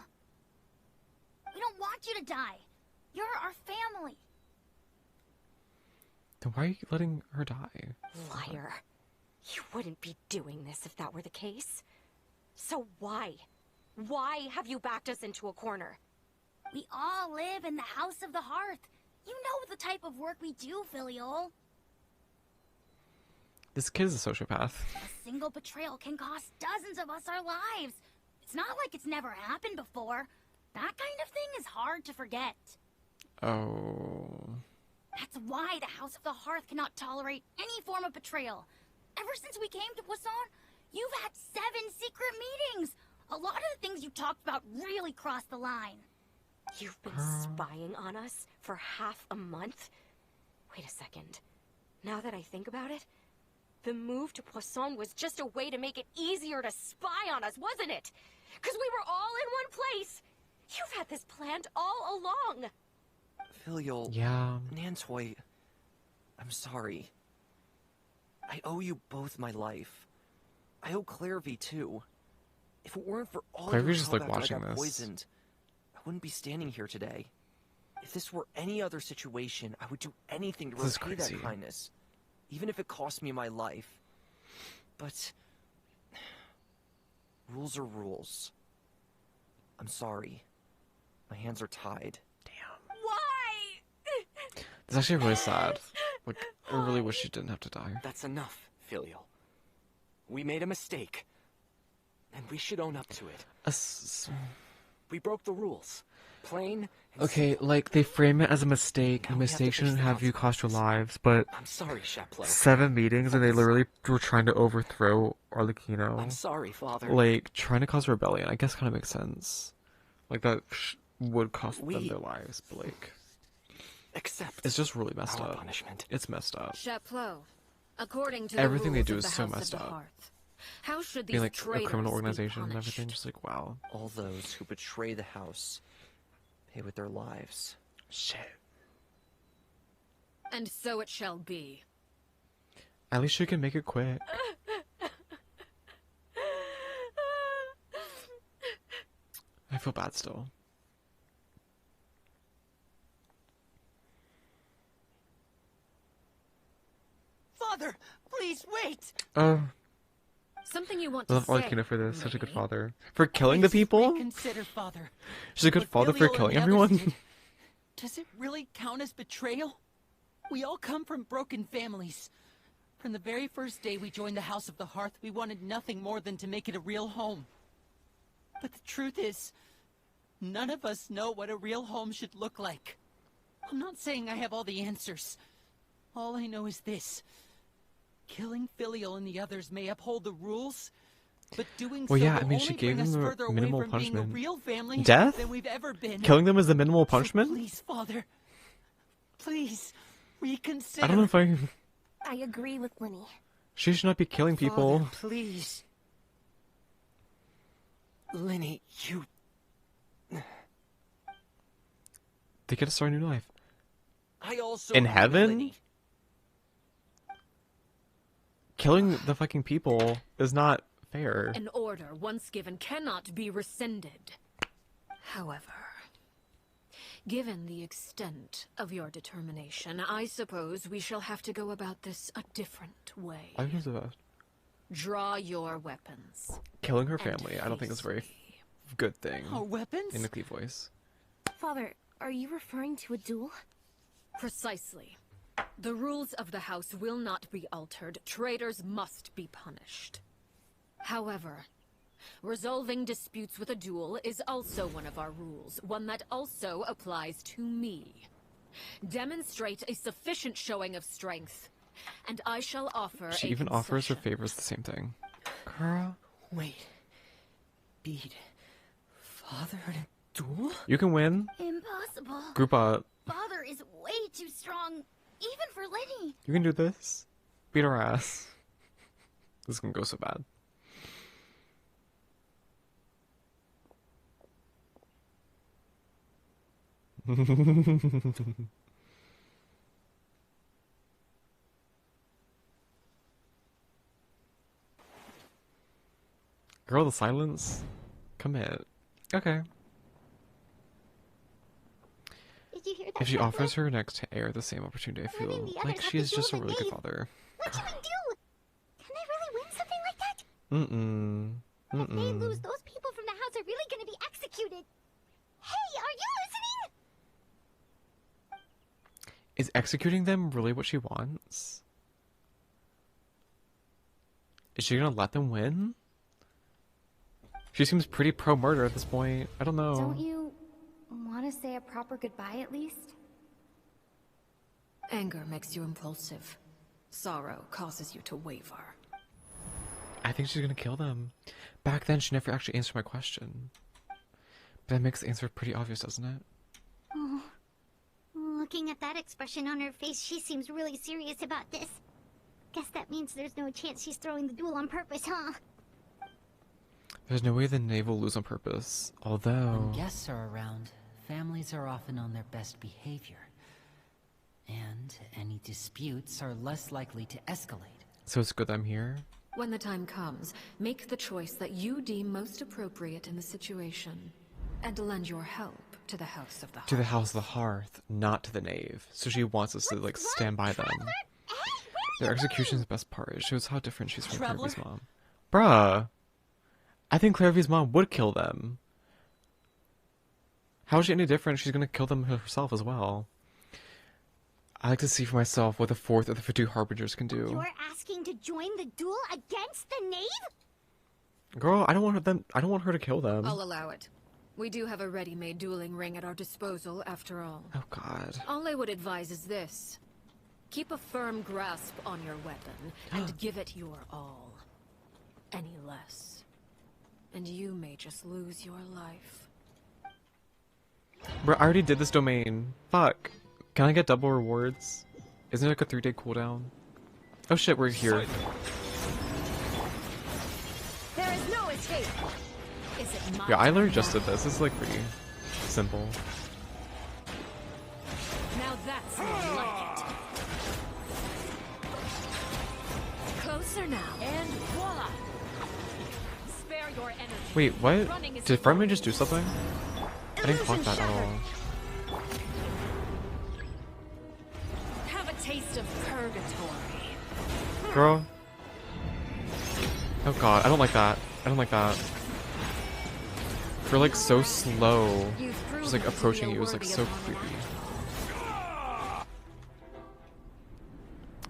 We don't want you to die. You're our family. Then why are you letting her die? Liar. You wouldn't be doing this if that were the case. So why? Why have you backed us into a corner? We all live in the House of the Hearth. You know the type of work we do, Filial. This kid is a sociopath. A single betrayal can cost dozens of us our lives. It's not like it's never happened before. That kind of thing is hard to forget. Oh. That's why the House of the Hearth cannot tolerate any form of betrayal. Ever since we came to Poisson, you've had 7 secret meetings. A lot of the things you talked about really crossed the line. You've been spying on us for half a month? Wait a second. Now that I think about it, the move to Poisson was just a way to make it easier to spy on us, wasn't it? Because we were all in one place. You've had this planned all along. Filial. Yeah. Nantoy. I'm sorry. I owe you both my life. I owe Clairvy too. If it weren't for all Clairvy's your just, help like, after watching I got this. poisoned, I wouldn't be standing here today. If this were any other situation, I would do anything to This is repay crazy. that kindness, even if it cost me my life. But rules are rules. I'm sorry. My hands are tied. Why? It's actually really sad. Like, I really wish she didn't have to die. That's enough, Filial. We made a mistake. And we should own up to it. We broke the rules. Plain and Okay, like, they frame it as a mistake. A mistake shouldn't have you cost your lives, but... I'm sorry, Sheplo. 7 meetings, and they literally were trying to overthrow Arlecchino. I'm sorry, Father. Like, trying to cause rebellion, I guess kind of makes sense. Like, that would cost them their lives, but, like... Accept It's just really messed our up. punishment. It's messed up. Chaplo, according to Everything the they rules do of is the so House messed of the up. Hearth, how should these Being, like, a traitors criminal be organization and punished? everything, just like, wow. All those who betray the house pay with their lives. Shit. And so it shall be. At least you can make it quick. I feel bad still. Father, please wait. Something you want I to love say? Arlecchino for this. Such a good father. For killing the people? Reconsider, Father. She's a good What father for Filial and killing the others everyone. did, does it really count as betrayal? We all come from broken families. From the very first day we joined the House of the Hearth, we wanted nothing more than to make it a real home. But the truth is, none of us know what a real home should look like. I'm not saying I have all the answers. All I know is this. Killing Filial and the others may uphold the rules, but doing Well, so yeah, I will mean, only she gave bring us them further the away minimal from being a punishment. real family Death? than we've ever been. Killing them is the minimal So punishment? please, Father, please reconsider. I don't know if I... I agree with Winnie. She should not be killing people. Father, please. Lenny, you... They get to start a new life. I also In agree with heaven? Lenny. Killing the fucking people is not fair. An order once given cannot be rescinded. However, given the extent of your determination, I suppose we shall have to go about this a different way. I was about Draw your weapons. killing her family. I don't think is a very good thing. Our weapons? In a clean voice. Father, are you referring to a duel? Precisely. The rules of the house will not be altered. Traitors must be punished. However, resolving disputes with a duel is also one of our rules, one that also applies to me. Demonstrate a sufficient showing of strength, and I shall offer She a even offers her concession. favors the same thing. Girl. Wait. Beat Father in a duel? You can win. Impossible. Group up. Father is way too strong, even for Lenny. You can do this. Beat her ass. This is gonna go so bad. Girl, the silence? Commit. Okay. Did you hear that? If she Pepper? offers her next heir the same opportunity, I feel Learning the like others she have is to just a duel really the good knave. father. What should we do? Can I really win something like that? Mm-mm. If they lose, those people from the house are really gonna be executed. Hey, are you listening? Is executing them really what she wants? Is she gonna let them win? She seems pretty pro-murder at this point. I don't know. Don't you want to say a proper goodbye at least? Anger makes you impulsive. Sorrow causes you to waver. I think she's gonna kill them. Back then, she never actually answered my question. But that makes the answer pretty obvious, doesn't it? Oh, looking at that expression on her face, she seems really serious about this. Guess that means there's no chance she's throwing the duel on purpose, huh? There's no way the knave will lose on purpose. Although... When guests are around, families are often on their best behavior. And any disputes are less likely to escalate. So it's good I'm here? When the time comes, make the choice that you deem most appropriate in the situation, and lend your help to the House of the Hearth. To the House of the Hearth, not to the knave. So she wants us to, like, stand by them. Their execution is the best part. It shows how different she's from Traveler? Clairvy's mom. Bruh! I think Clairvy's mom would kill them. How is she any different? She's gonna kill them herself as well. I like to see for myself what the fourth of the two Harbingers can do. You're asking to join the duel against the knave? Girl, I don't want her to kill them. I'll allow it. We do have a ready-made dueling ring at our disposal, after all. Oh god. All I would advise is this. Keep a firm grasp on your weapon, and give it your all. Any less, and you may just lose your life. Bro, I already did this domain. Fuck. Can I get double rewards? Isn't it like a 3-day cooldown? Oh shit, we're here. There is no escape. Is it my Yeah, I literally turn just now? did this. This is like pretty simple. Now that's more like it. Closer now. And voila. Spare your energy. Wait, what? Running is Did Fredman just do something? I didn't clock that at all. Have a taste of purgatory. Girl. Oh god, I don't like that. I don't like that. You're like so slow. Just like approaching you is like so creepy.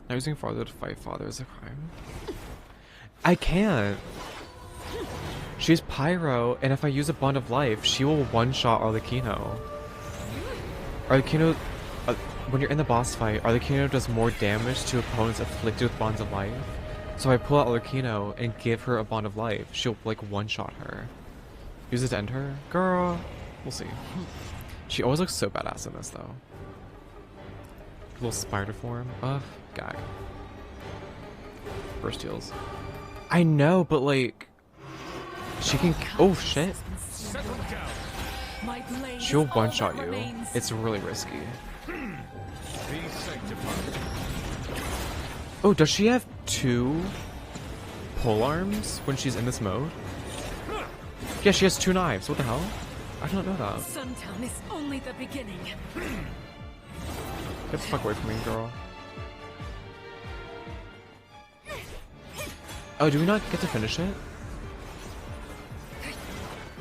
Now using father to fight father is a crime. I can't. She's Pyro, and if I use a Bond of Life, she will one-shot Arlecchino. Arlecchino, when you're in the boss fight, Arlecchino does more damage to opponents afflicted with Bonds of Life. So if I pull out Arlecchino and give her a Bond of Life, she'll like one-shot her. Use it to end her? Girl, we'll see. She always looks so badass in this though. Little spider form. Ugh, guy. Burst heals. I know, but like... She can... Oh, shit. She'll one-shot you. It's really risky. Oh, does she have 2 pole arms when she's in this mode? Yeah, she has 2 knives. What the hell? I did not know that. Suntown is only the beginning. Get the fuck away from me, girl. Oh, do we not get to finish it?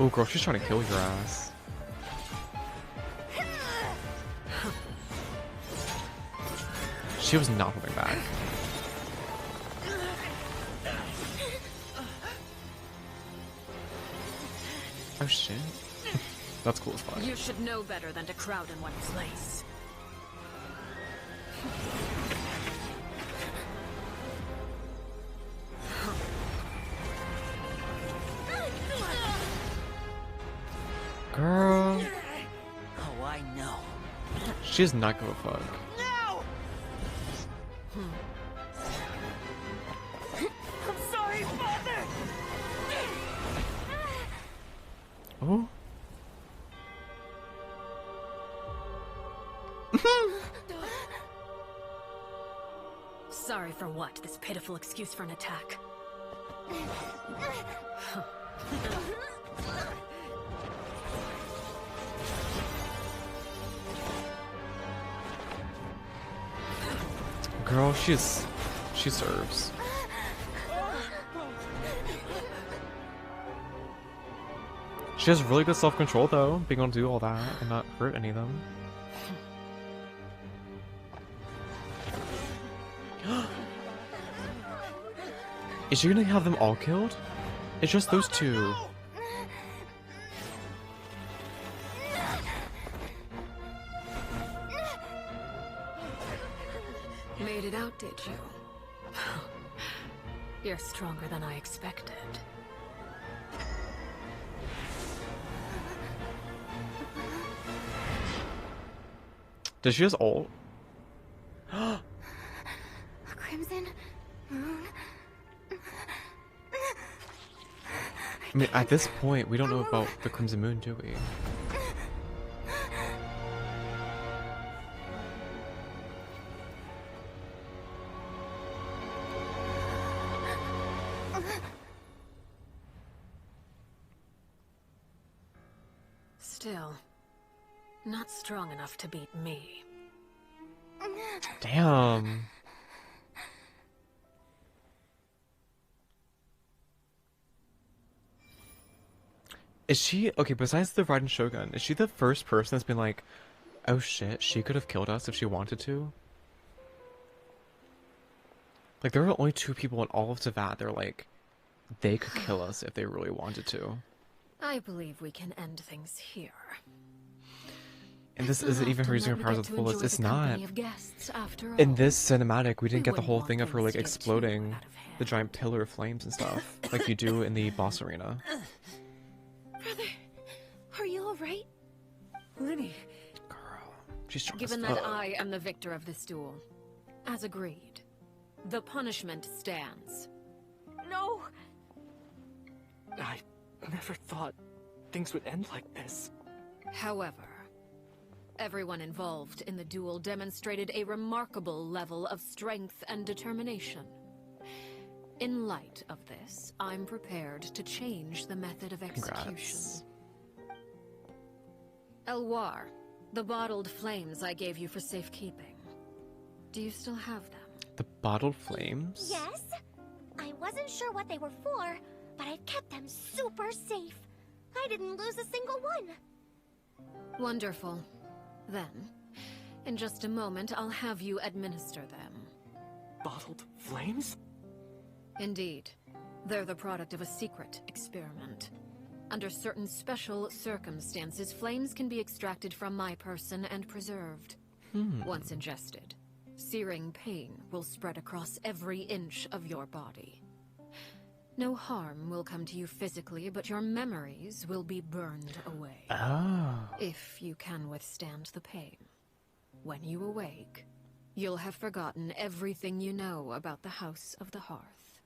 Oh, girl, she's trying to kill your ass. She was not holding back. Oh shit. That's cool as fuck. You should know better than to crowd in one place. Girl. Oh, I know. She does not give a fuck. No! I'm sorry, Father! Oh. Sorry for what? This pitiful excuse for an attack. Girl, she serves. She has really good self-control though, being able to do all that and not hurt any of them. Is she gonna have them all killed? It's just those two. Made it out, did you? You're stronger than I expected. Does she just ult? Crimson Moon. I mean, at this point, we don't know about the Crimson Moon, do we? Still, not strong enough to beat me. Damn. Is she, okay, besides the Raiden Shogun, is she the first person that's been like, oh shit, she could have killed us if she wanted to? Like, there are only two people in all of Teyvat, they're like, they could kill us if they really wanted to. I believe we can end things here. And this isn't even her using her powers at the fullest, it's not. Guests, after all. In this cinematic, we didn't get the whole wouldn't thing of her want like things to get too exploding the giant pillar of flames and stuff, like you do in the boss arena. Brother, are you alright? Linny. She's strong Given as that fuck. I am the victor of this duel, as agreed, the punishment stands. No! I never thought things would end like this. However, everyone involved in the duel demonstrated a remarkable level of strength and determination. In light of this, I'm prepared to change the method of execution. Congrats. Elwar, the bottled flames I gave you for safekeeping. Do you still have them? The bottled flames? Yes? I wasn't sure what they were for, but I've kept them super safe. I didn't lose a single one. Wonderful. Then, in just a moment, I'll have you administer them. Bottled flames? Indeed. They're the product of a secret experiment. Under certain special circumstances, flames can be extracted from my person and preserved. Once ingested, searing pain will spread across every inch of your body. No harm will come to you physically, but your memories will be burned away. Oh. If you can withstand the pain. When you awake, you'll have forgotten everything you know about the House of the Hearth,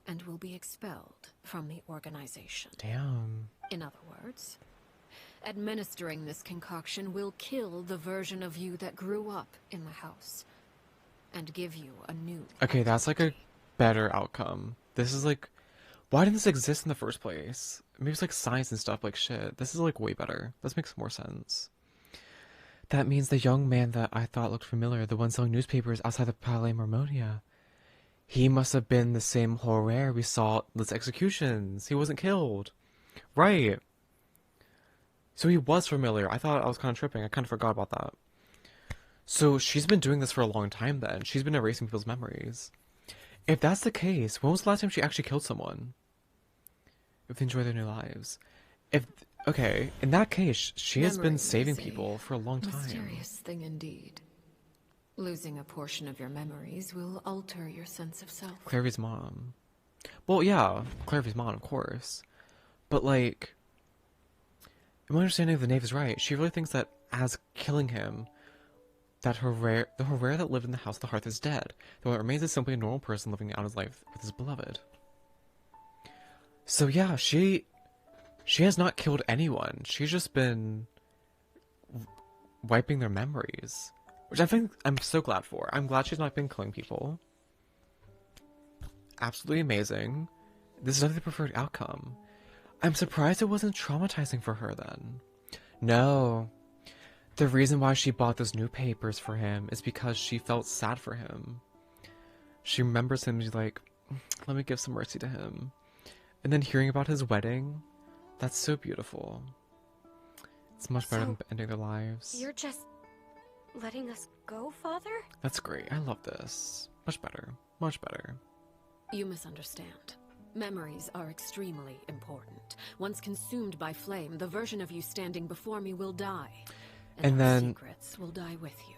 and will be expelled from the organization. Damn. In other words, administering this concoction will kill the version of you that grew up in the house, and give you a new... Okay, that's like a better outcome. This is like, why didn't this exist in the first place? Maybe it's like science and stuff, like shit. This is like way better. This makes more sense. That means the young man that I thought looked familiar, the one selling newspapers outside the Palais Marmonia, he must have been the same Horror we saw at those executions. He wasn't killed. Right. So he was familiar. I thought I was kind of tripping. I kind of forgot about that. So she's been doing this for a long time then. She's been erasing people's memories. If that's the case, when was the last time she actually killed someone? If they enjoy their new lives. Okay, in that case, she has been saving people for a long time. Mysterious thing indeed. Losing a portion of your memories will alter your sense of self. Clairvy's mom. Well, yeah, Clairvy's mom, of course. But, like, my understanding of the knave is right. She really thinks that as killing him, that the Herrera that lived in the house of the hearth is dead. The one that remains is simply a normal person living out his life with his beloved. So yeah, she has not killed anyone. She's just been wiping their memories. Which I think I'm so glad for. I'm glad she's not been killing people. Absolutely amazing. This is definitely the preferred outcome. I'm surprised it wasn't traumatizing for her then. No. The reason why she bought those new papers for him is because she felt sad for him. She remembers him, she's like, let me give some mercy to him. And then hearing about his wedding, that's so beautiful. It's much better than ending their lives. You're just letting us go, Father? That's great. I love this. Much better. Much better. You misunderstand. Memories are extremely important. Once consumed by flame, the version of you standing before me will die. And then secrets will die with you.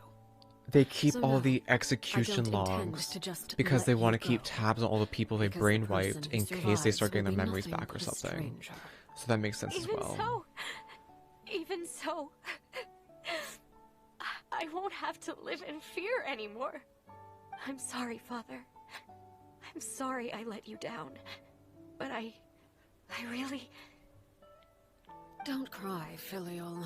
They keep So all no, the execution logs because they want to keep tabs on all the people they brainwiped in case they start getting their memories back or something. So that makes sense as well. Even so, I won't have to live in fear anymore. I'm sorry, Father. I'm sorry I let you down. But I really... Don't cry, Filial.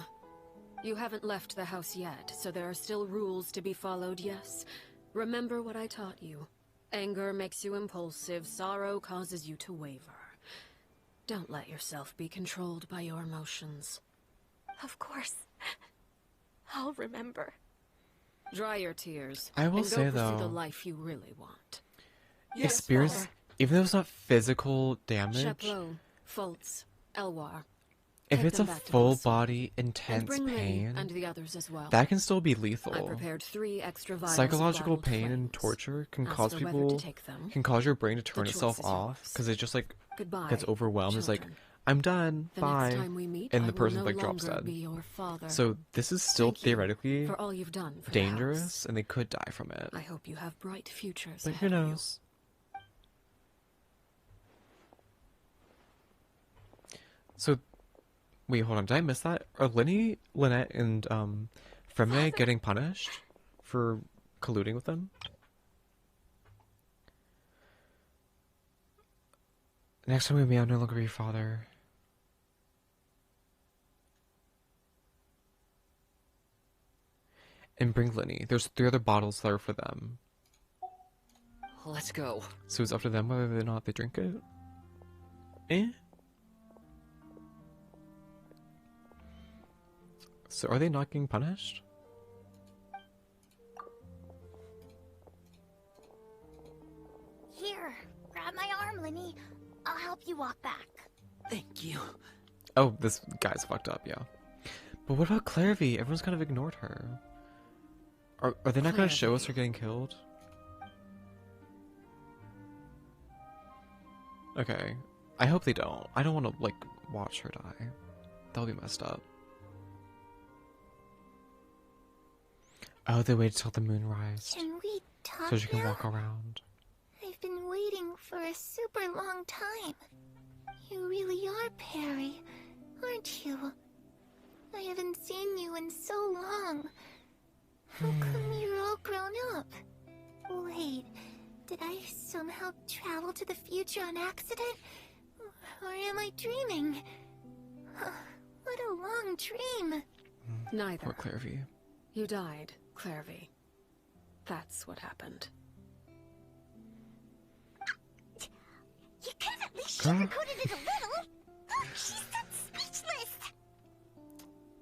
You haven't left the house yet, so there are still rules to be followed, yes? Remember what I taught you. Anger makes you impulsive, sorrow causes you to waver. Don't let yourself be controlled by your emotions. Of course. I'll remember. Dry your tears. I will and say, go pursue though, the life you really want. If Spears, even though it's not physical damage, Chaplot, Fultz, Elwar. if Take it's a them back to full Wilson. body, And intense bring Lily pain, and the others as well. that can still be I lethal. prepared 3 extra vials of Psychological bottled pain and flames. torture can As cause for whether people, to take them, can cause your brain to the turn choice itself is off yours. because it just like Goodbye, gets overwhelmed. It's like, children. I'm done, The bye, next time we meet, and I the will person no like drops longer dead. be your father. So this is still Thank you theoretically for all you've done for the dangerous, house. and they could die from it. I hope you have bright futures But ahead who of you. knows? So, wait, hold on. Did I miss that? Are Lenny, Lynette, and Fremne getting punished for colluding with them? Next time we meet, I'll no longer be your father. And bring Lenny. There's 3 other bottles that are for them. Let's go. So it's up to them whether or not they drink it? Eh? So are they not getting punished? Here, grab my arm, Lenny. I'll help you walk back. Thank you. Oh, this guy's fucked up, yeah. But what about Clairvy? Everyone's kind of ignored her. Are they not going to show us her getting killed? Okay. I hope they don't. I don't want to, like, watch her die. That'll be messed up. Oh, they waited till the moon rise. Can we talk So she can now? walk around. I've been waiting for a super long time. You really are Perry, aren't you? I haven't seen you in so long. How come you're all grown up? Wait, did I somehow travel to the future on accident? Or am I dreaming? What a long dream. Neither. Poor Clairvy. You died, Clairvy. That's what happened. You could have at least Girl. sugarcoated it a little. She's speechless.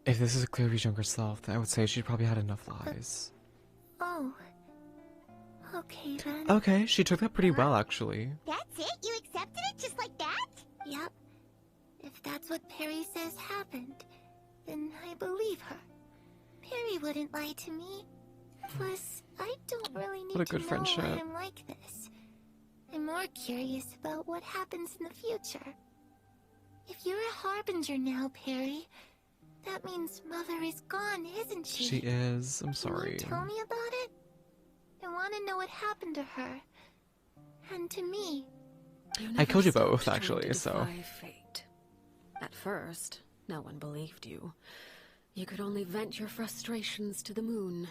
If this is Clairvy's younger self, then I would say she probably had enough lies. Oh. Okay then. Okay, she took that pretty well, actually. That's it? You accepted it just like that? Yep. If that's what Perry says happened, then I believe her. Perry wouldn't lie to me. Plus, I don't really need What a to good know friendship. why I'm like this. I'm more curious about what happens in the future. If you're a harbinger now, Perry, that means Mother is gone, isn't she? She is. I'm sorry. Can you tell me about it? I want to know what happened to her. And to me. I killed you both, Trying actually, to so. defy fate. At first, no one believed you. You could only vent your frustrations to the moon.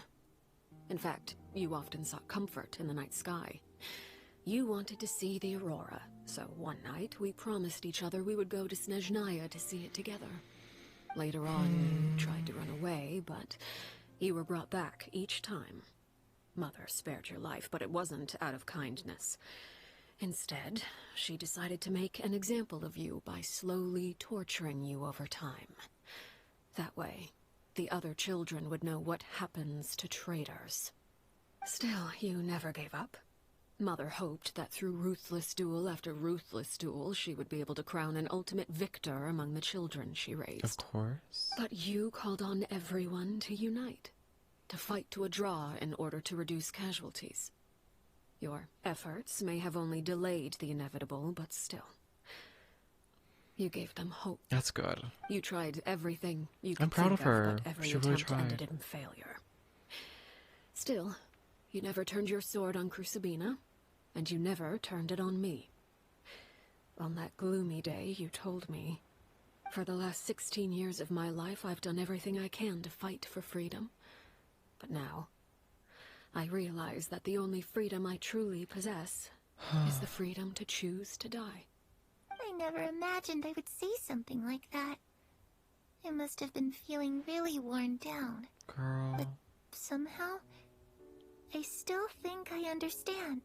In fact, you often sought comfort in the night sky. You wanted to see the aurora, so one night we promised each other we would go to Snezhnaya to see it together. Later on, you tried to run away, but you were brought back each time. Mother spared your life, but it wasn't out of kindness. Instead, she decided to make an example of you by slowly torturing you over time. That way, the other children would know what happens to traitors. Still, you never gave up. Mother hoped that through ruthless duel after ruthless duel, she would be able to crown an ultimate victor among the children she raised. Of course. But you called on everyone to unite, to fight to a draw in order to reduce casualties. Your efforts may have only delayed the inevitable, but still. You gave them hope. That's good. You tried everything you could I'm proud think of her. but every She really attempt ended tried. in failure. Still, you never turned your sword on Crucibina, and you never turned it on me. On that gloomy day, you told me, for the last 16 years of my life, I've done everything I can to fight for freedom. But now, I realize that the only freedom I truly possess is the freedom to choose to die. I never imagined I would say something like that. I must have been feeling really worn down. Girl. But somehow, I still think I understand.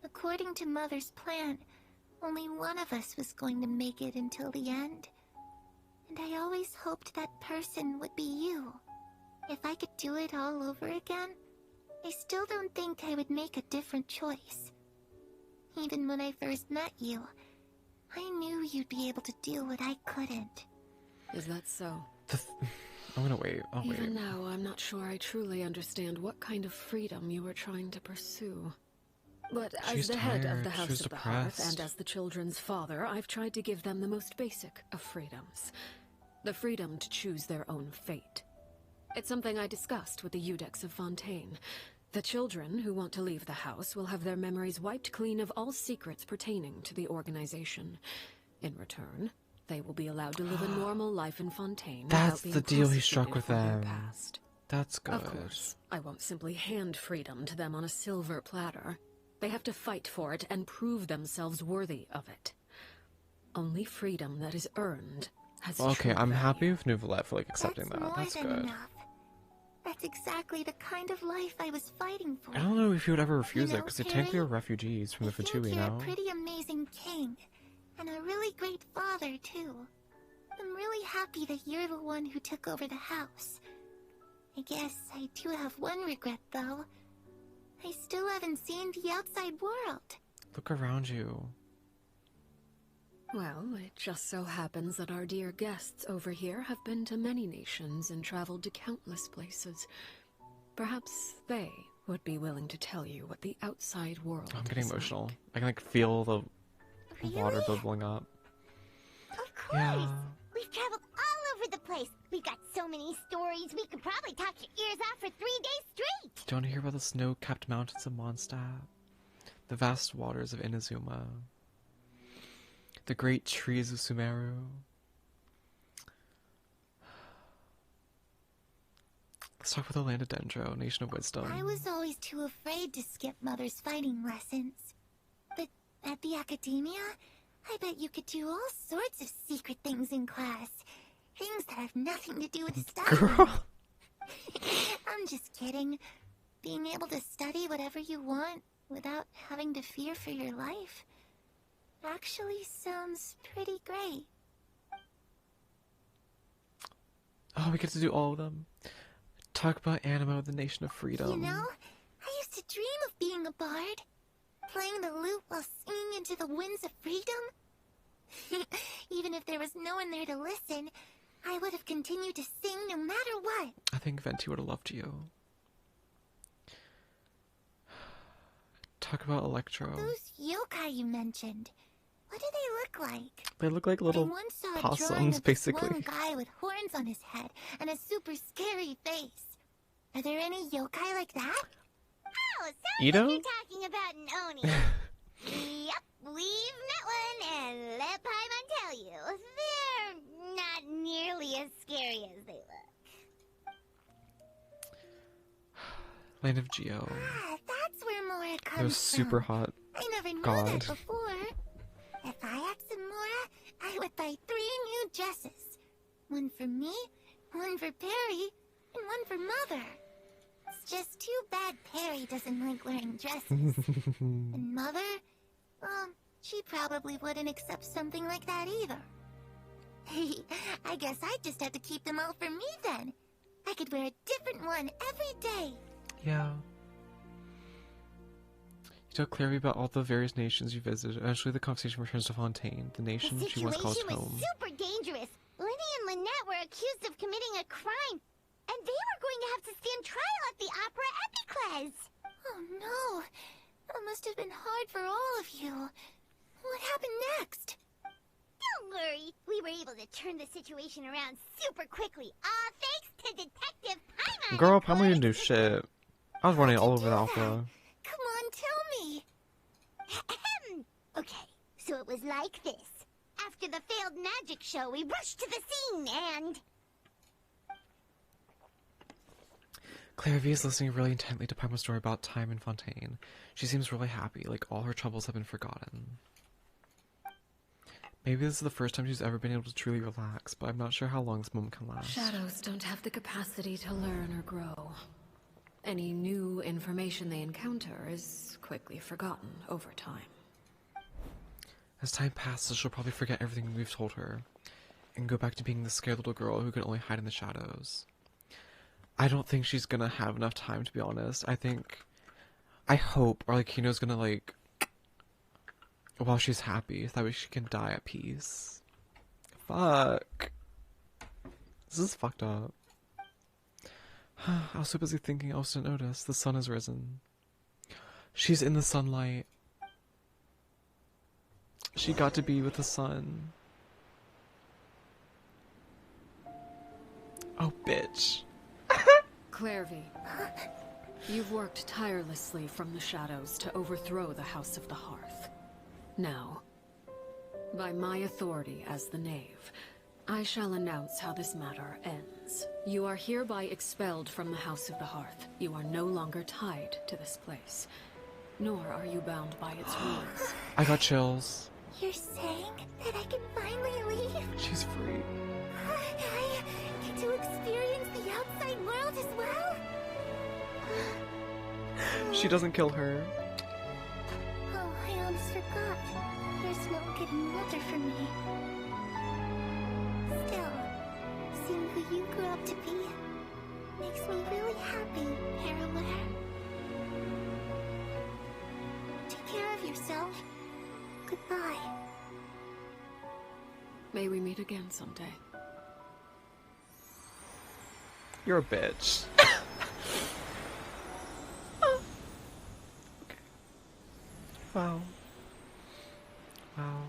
According to Mother's plan, only one of us was going to make it until the end. And I always hoped that person would be you. If I could do it all over again, I still don't think I would make a different choice. Even when I first met you, I knew you'd be able to do what I couldn't. Is that so? I'm gonna wait. I'll wait. Even now, I'm not sure I truly understand what kind of freedom you were trying to pursue. But as She's the head of tired. the She House was of the Hearth, depressed. and as the children's father, I've tried to give them the most basic of freedoms. The freedom to choose their own fate. It's something I discussed with the Eudex of Fontaine. The children who want to leave the house will have their memories wiped clean of all secrets pertaining to the organization. In return, they will be allowed to live a normal life in Fontaine That's without being the deal he struck prosecuted with for their them. past. That's good. Of course, I won't simply hand freedom to them on a silver platter. They have to fight for it and prove themselves worthy of it. Only freedom that is earned has Okay, true I'm value. happy with Nouvellette for like accepting That's that. more That's than good. enough. That's exactly the kind of life I was fighting for. I don't know if he would ever refuse it know, because they Perry, technically are refugees from the I think Fatui, you you're know? a pretty amazing king, and a really great father, too. I'm really happy that you're the one who took over the house. I guess I do have one regret, though. I still haven't seen the outside world. Look around you. Well, it just so happens that our dear guests over here have been to many nations and traveled to countless places. Perhaps they would be willing to tell you what the outside world I'm getting is emotional. I can like feel the water bubbling up. Of course! Yeah. We've traveled all over the place. We've got so many stories, we could probably talk your ears off for 3 days straight. Do you want to hear about the snow-capped mountains of Mondstadt? The vast waters of Inazuma? The great trees of Sumeru? Let's talk about the land of Dendro, Nation of Wisdom. I was always too afraid to skip Mother's fighting lessons. But at the academia, I bet you could do all sorts of secret things in class. Things that have nothing to do with studying. Girl. I'm just kidding. Being able to study whatever you want without having to fear for your life actually sounds pretty great. Oh, we get to do all of them. Talk about Animo, the Nation of Freedom. You know, I used to dream of being a bard. Playing the lute while singing into the winds of freedom. Even if there was no one there to listen, I would have continued to sing no matter what. I think Venti would have loved you. talk about Electro. Those yokai you mentioned, what do they look like? They look like little I once saw a drawing possums, of this basically. one guy with horns on his head and a super scary face. Are there any yokai like that? Oh, sounds Ito? like you're talking about an Oni. Yep, we've met one, and let Paimon tell you, they're not nearly as scary as they look. Land of Geo. Ah, that's where Mora comes They're super from. hot. I never knew God. that before. If I had some Mora, I would buy 3 new dresses. One for me, one for Perry, and one for Mother. It's just too bad Perry doesn't like wearing dresses. And Mother, well, she probably wouldn't accept something like that either. I guess I'd just have to keep them all for me then. I could wear a different one every day. Yeah. You tell Clary about all the various nations you visited. Eventually, the conversation returns to Fontaine, the nation The she once called situation was home. super dangerous. Lenny and Lynette were accused of committing a crime, and they were going to have to stand trial at the Opera Epicles. Oh no! That must have been hard for all of you. What happened next? Don't worry, we were able to turn the situation around super quickly, all thanks to Detective Paimon. Girl, Pamela didn't do shit. I was running all over the opera. Come on, tell me. Okay, so it was like this. After the failed magic show, we rushed to the scene and... Claire V is listening really intently to Paimon's story about time in Fontaine. She seems really happy, like all her troubles have been forgotten. Maybe this is the first time she's ever been able to truly relax, but I'm not sure how long this moment can last. Shadows don't have the capacity to learn or grow. Any new information they encounter is quickly forgotten over time. As time passes, she'll probably forget everything we've told her, and go back to being the scared little girl who can only hide in the shadows. I don't think she's gonna have enough time, to be honest. I hope Arlecchino's gonna, like, while she's happy, that way she can die at peace. Fuck. This is fucked up. I was so busy thinking I was to notice. The sun has risen. She's in the sunlight. She got to be with the sun. Oh, bitch. Clairvy, you've worked tirelessly from the shadows to overthrow the House of the Hearth. Now, by my authority as the Knave, I shall announce how this matter ends. You are hereby expelled from the House of the Hearth. You are no longer tied to this place, nor are you bound by its rules. I got chills. You're saying that I can finally leave? She's free. I get to experience the outside world as well? She doesn't kill her. Oh, I almost forgot. There's no getting older for me. Still, seeing who you grew up to be makes me really happy, Parallel. Take care of yourself. Goodbye. May we meet again someday. You're a bitch. Okay. Wow. Wow.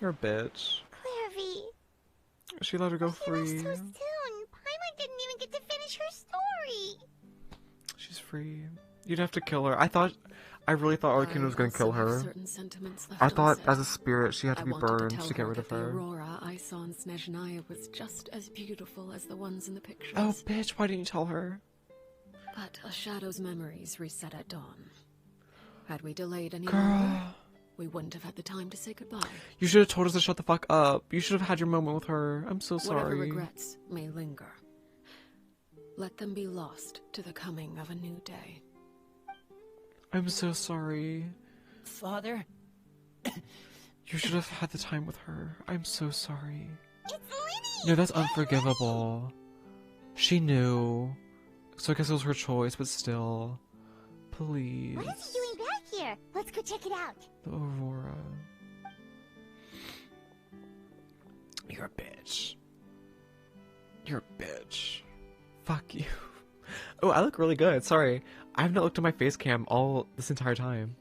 You're a bitch. Clairvy. She let her go She left free. so soon. Paimon didn't even get to finish her story. She's free. You'd have to kill her. I really thought Arlecchino was gonna kill her. I thought as a spirit she had to be burned to get rid of The her. aurora I saw in Snezhnaya was just as beautiful as the ones in the pictures. Oh, bitch, why didn't you tell her? But a shadow's memories reset at dawn. Had we delayed any Girl. longer, we wouldn't have had the time to say goodbye. You should have told us to shut the fuck up. You should have had your moment with her. I'm so Whatever sorry. regrets may linger, let them be lost to the coming of a new day. I'm so sorry. Father? You should have had the time with her. I'm so sorry. It's Linny! No, that's unforgivable. She knew. So I guess it was her choice, but still. Please. What is he doing back here? Let's go check it out. The Aurora. You're a bitch. You're a bitch. Fuck you. Oh, I look really good. Sorry. I have not looked at my face cam all this entire time.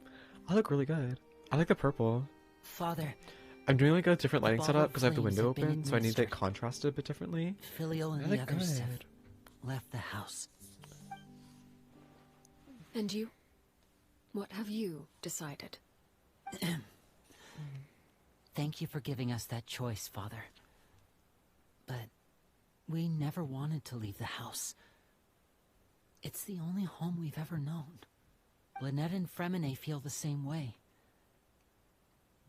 I look really good. I like the purple. Father. I'm doing like a different lighting ball setup of because I have the flames window have been open, so I need it administered. contrasted a bit differently. Filio and I the look others good. have left the house. And you? What have you decided? Thank you for giving us that choice, Father. But we never wanted to leave the house. It's the only home we've ever known. Lynette and Fremine feel the same way.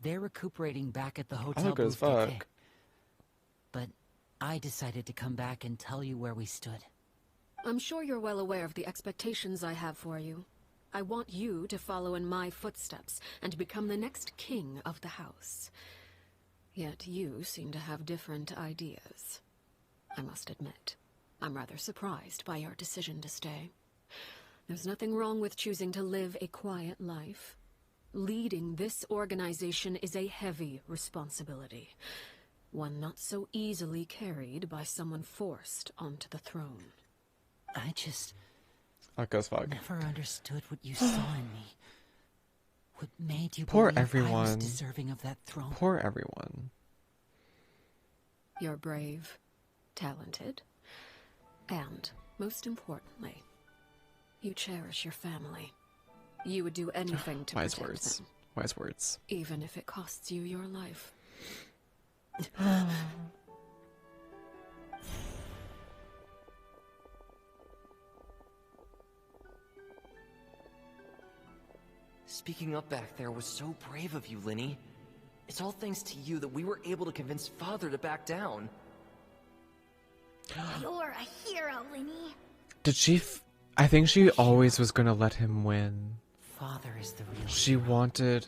They're recuperating back at the Hotel look good as Bouffet. fuck. But I decided to come back and tell you where we stood. I'm sure you're well aware of the expectations I have for you. I want you to follow in my footsteps and become the next king of the house. Yet you seem to have different ideas. I must admit, I'm rather surprised by your decision to stay. There's nothing wrong with choosing to live a quiet life. Leading this organization is a heavy responsibility, one not so easily carried by someone forced onto the throne. I just never understood what you saw in me. What made you Poor believe I everyone. was deserving of that throne? Poor everyone. You're brave, talented, and, most importantly, you cherish your family. You would do anything to Wise protect words. them, Wise words. even if it costs you your life. Speaking up back there was so brave of you, Linny. It's all thanks to you that we were able to convince Father to back down. You're a hero, Linny. Did she? I think she always was gonna let him win. Father is the real She hero. wanted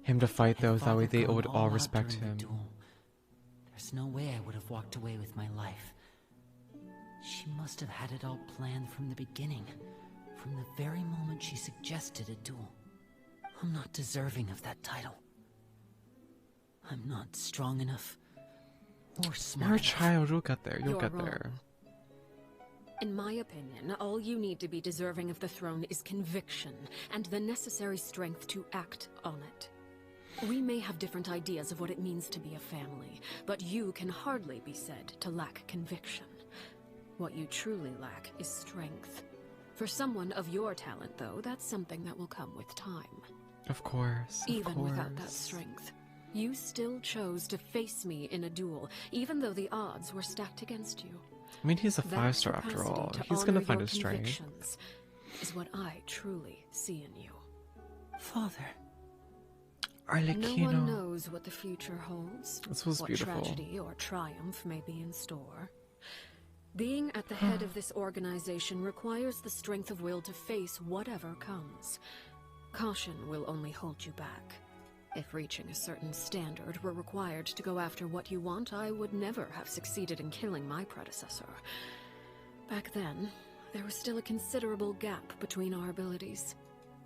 him to fight those, that way Father they gone would all all out respect during him. the duel, there's no way I would have walked away with my life. She must have had it all planned from the beginning, from the very moment she suggested a duel. I'm not deserving of that title. I'm not strong enough or smart You're a enough. child. You'll get there. You'll You're get wrong. there. In my opinion, all you need to be deserving of the throne is conviction and the necessary strength to act on it. We may have different ideas of what it means to be a family, but you can hardly be said to lack conviction. What you truly lack is strength. For someone of your talent, though, that's something that will come with time. Of course. Even of course. without that strength, you still chose to face me in a duel, even though the odds were stacked against you. I mean, he's a That 5-star after capacity all. to He's gonna honor find your his strength. convictions is what I truly see in you. Father. No Arlecchino. one knows what the future holds, This was what beautiful. tragedy or triumph may be in store. Being at the head of this organization requires the strength of will to face whatever comes. Caution will only hold you back. If reaching a certain standard were required to go after what you want, I would never have succeeded in killing my predecessor. Back then, there was still a considerable gap between our abilities.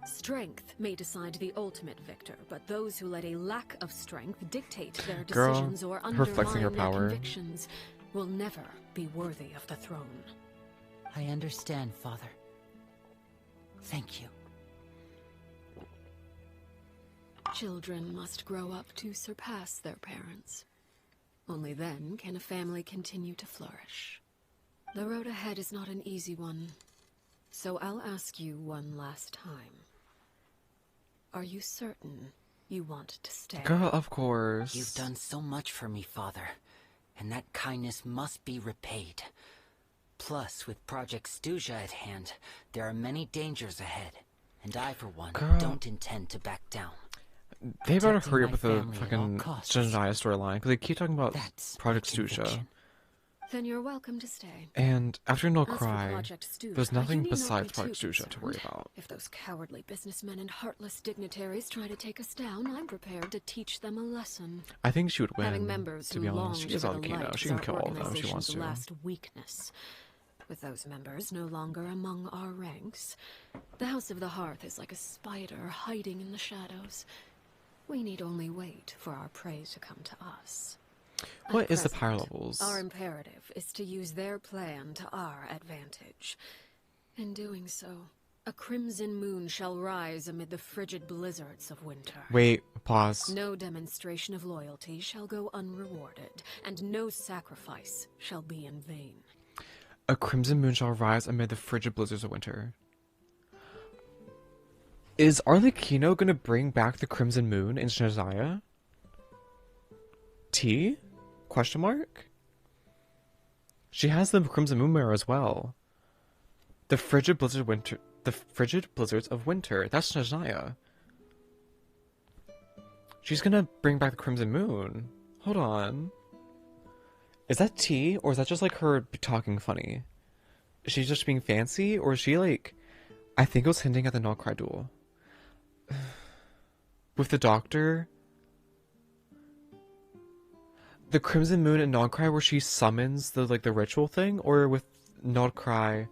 Strength may decide the ultimate victor, but those who let a lack of strength dictate their Girl, decisions or her undermine flexing her their power. convictions will never be worthy of the throne. I understand, Father. Thank you. Children must grow up to surpass their parents. Only then can a family continue to flourish. The road ahead is not an easy one, so I'll ask you one last time. Are you certain you want to stay? Girl, of course. You've done so much for me, Father, and that kindness must be repaid. Plus, with Project Stuja at hand, there are many dangers ahead, and I, for one, Girl. don't intend to back down. They better Protecting hurry up my with the family at all fucking costs. Zendaya storyline, because they keep talking about That's Project my Stuja. conviction. Then you're welcome to stay. And after No As for Cry, Project Stuja, there's you nothing need not besides be too Project Stuja to worry concerned. about. If those cowardly businessmen and heartless dignitaries try to take us down, I'm prepared to teach them a lesson. I think she would Having win, members to who be long honest. She is for the Arlecchino. light She is can our kill all of them if she wants organization's to. last weakness. With those members no longer among our ranks, the House of the Hearth is like a spider hiding in the shadows. We need only wait for our prey to come to us. What At is the present, power levels? Our imperative is to use their plan to our advantage. In doing so, a crimson moon shall rise amid the frigid blizzards of winter. Wait, pause. No demonstration of loyalty shall go unrewarded, and no sacrifice shall be in vain. A crimson moon shall rise amid the frigid blizzards of winter. Is Arlecchino gonna bring back the crimson moon in Snezhnaya? T? Question mark? She has the crimson moon mirror as well. The frigid blizzards of winter. The frigid blizzards of winter. That's Snezhnaya. She's gonna bring back the crimson moon. Hold on. Is that T, or is that just like her talking funny? Is she just being fancy, or is she like... I think it was hinting at the Notcry duel. With the doctor... The Crimson Moon and Notcry where she summons the ritual thing, or with Notcry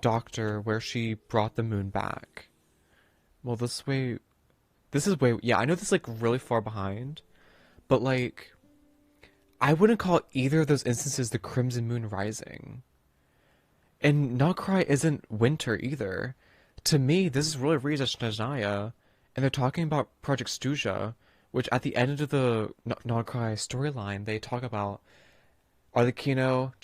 Doctor where she brought the moon back? Well, this is way... Yeah, I know this is like really far behind, but like... I wouldn't call either of those instances the Crimson Moon rising. And Notcry isn't winter either. To me, this is really reads as Snezhnaya, and they're talking about Project Stuja, which at the end of the Notcry storyline, they talk about Arlecchino and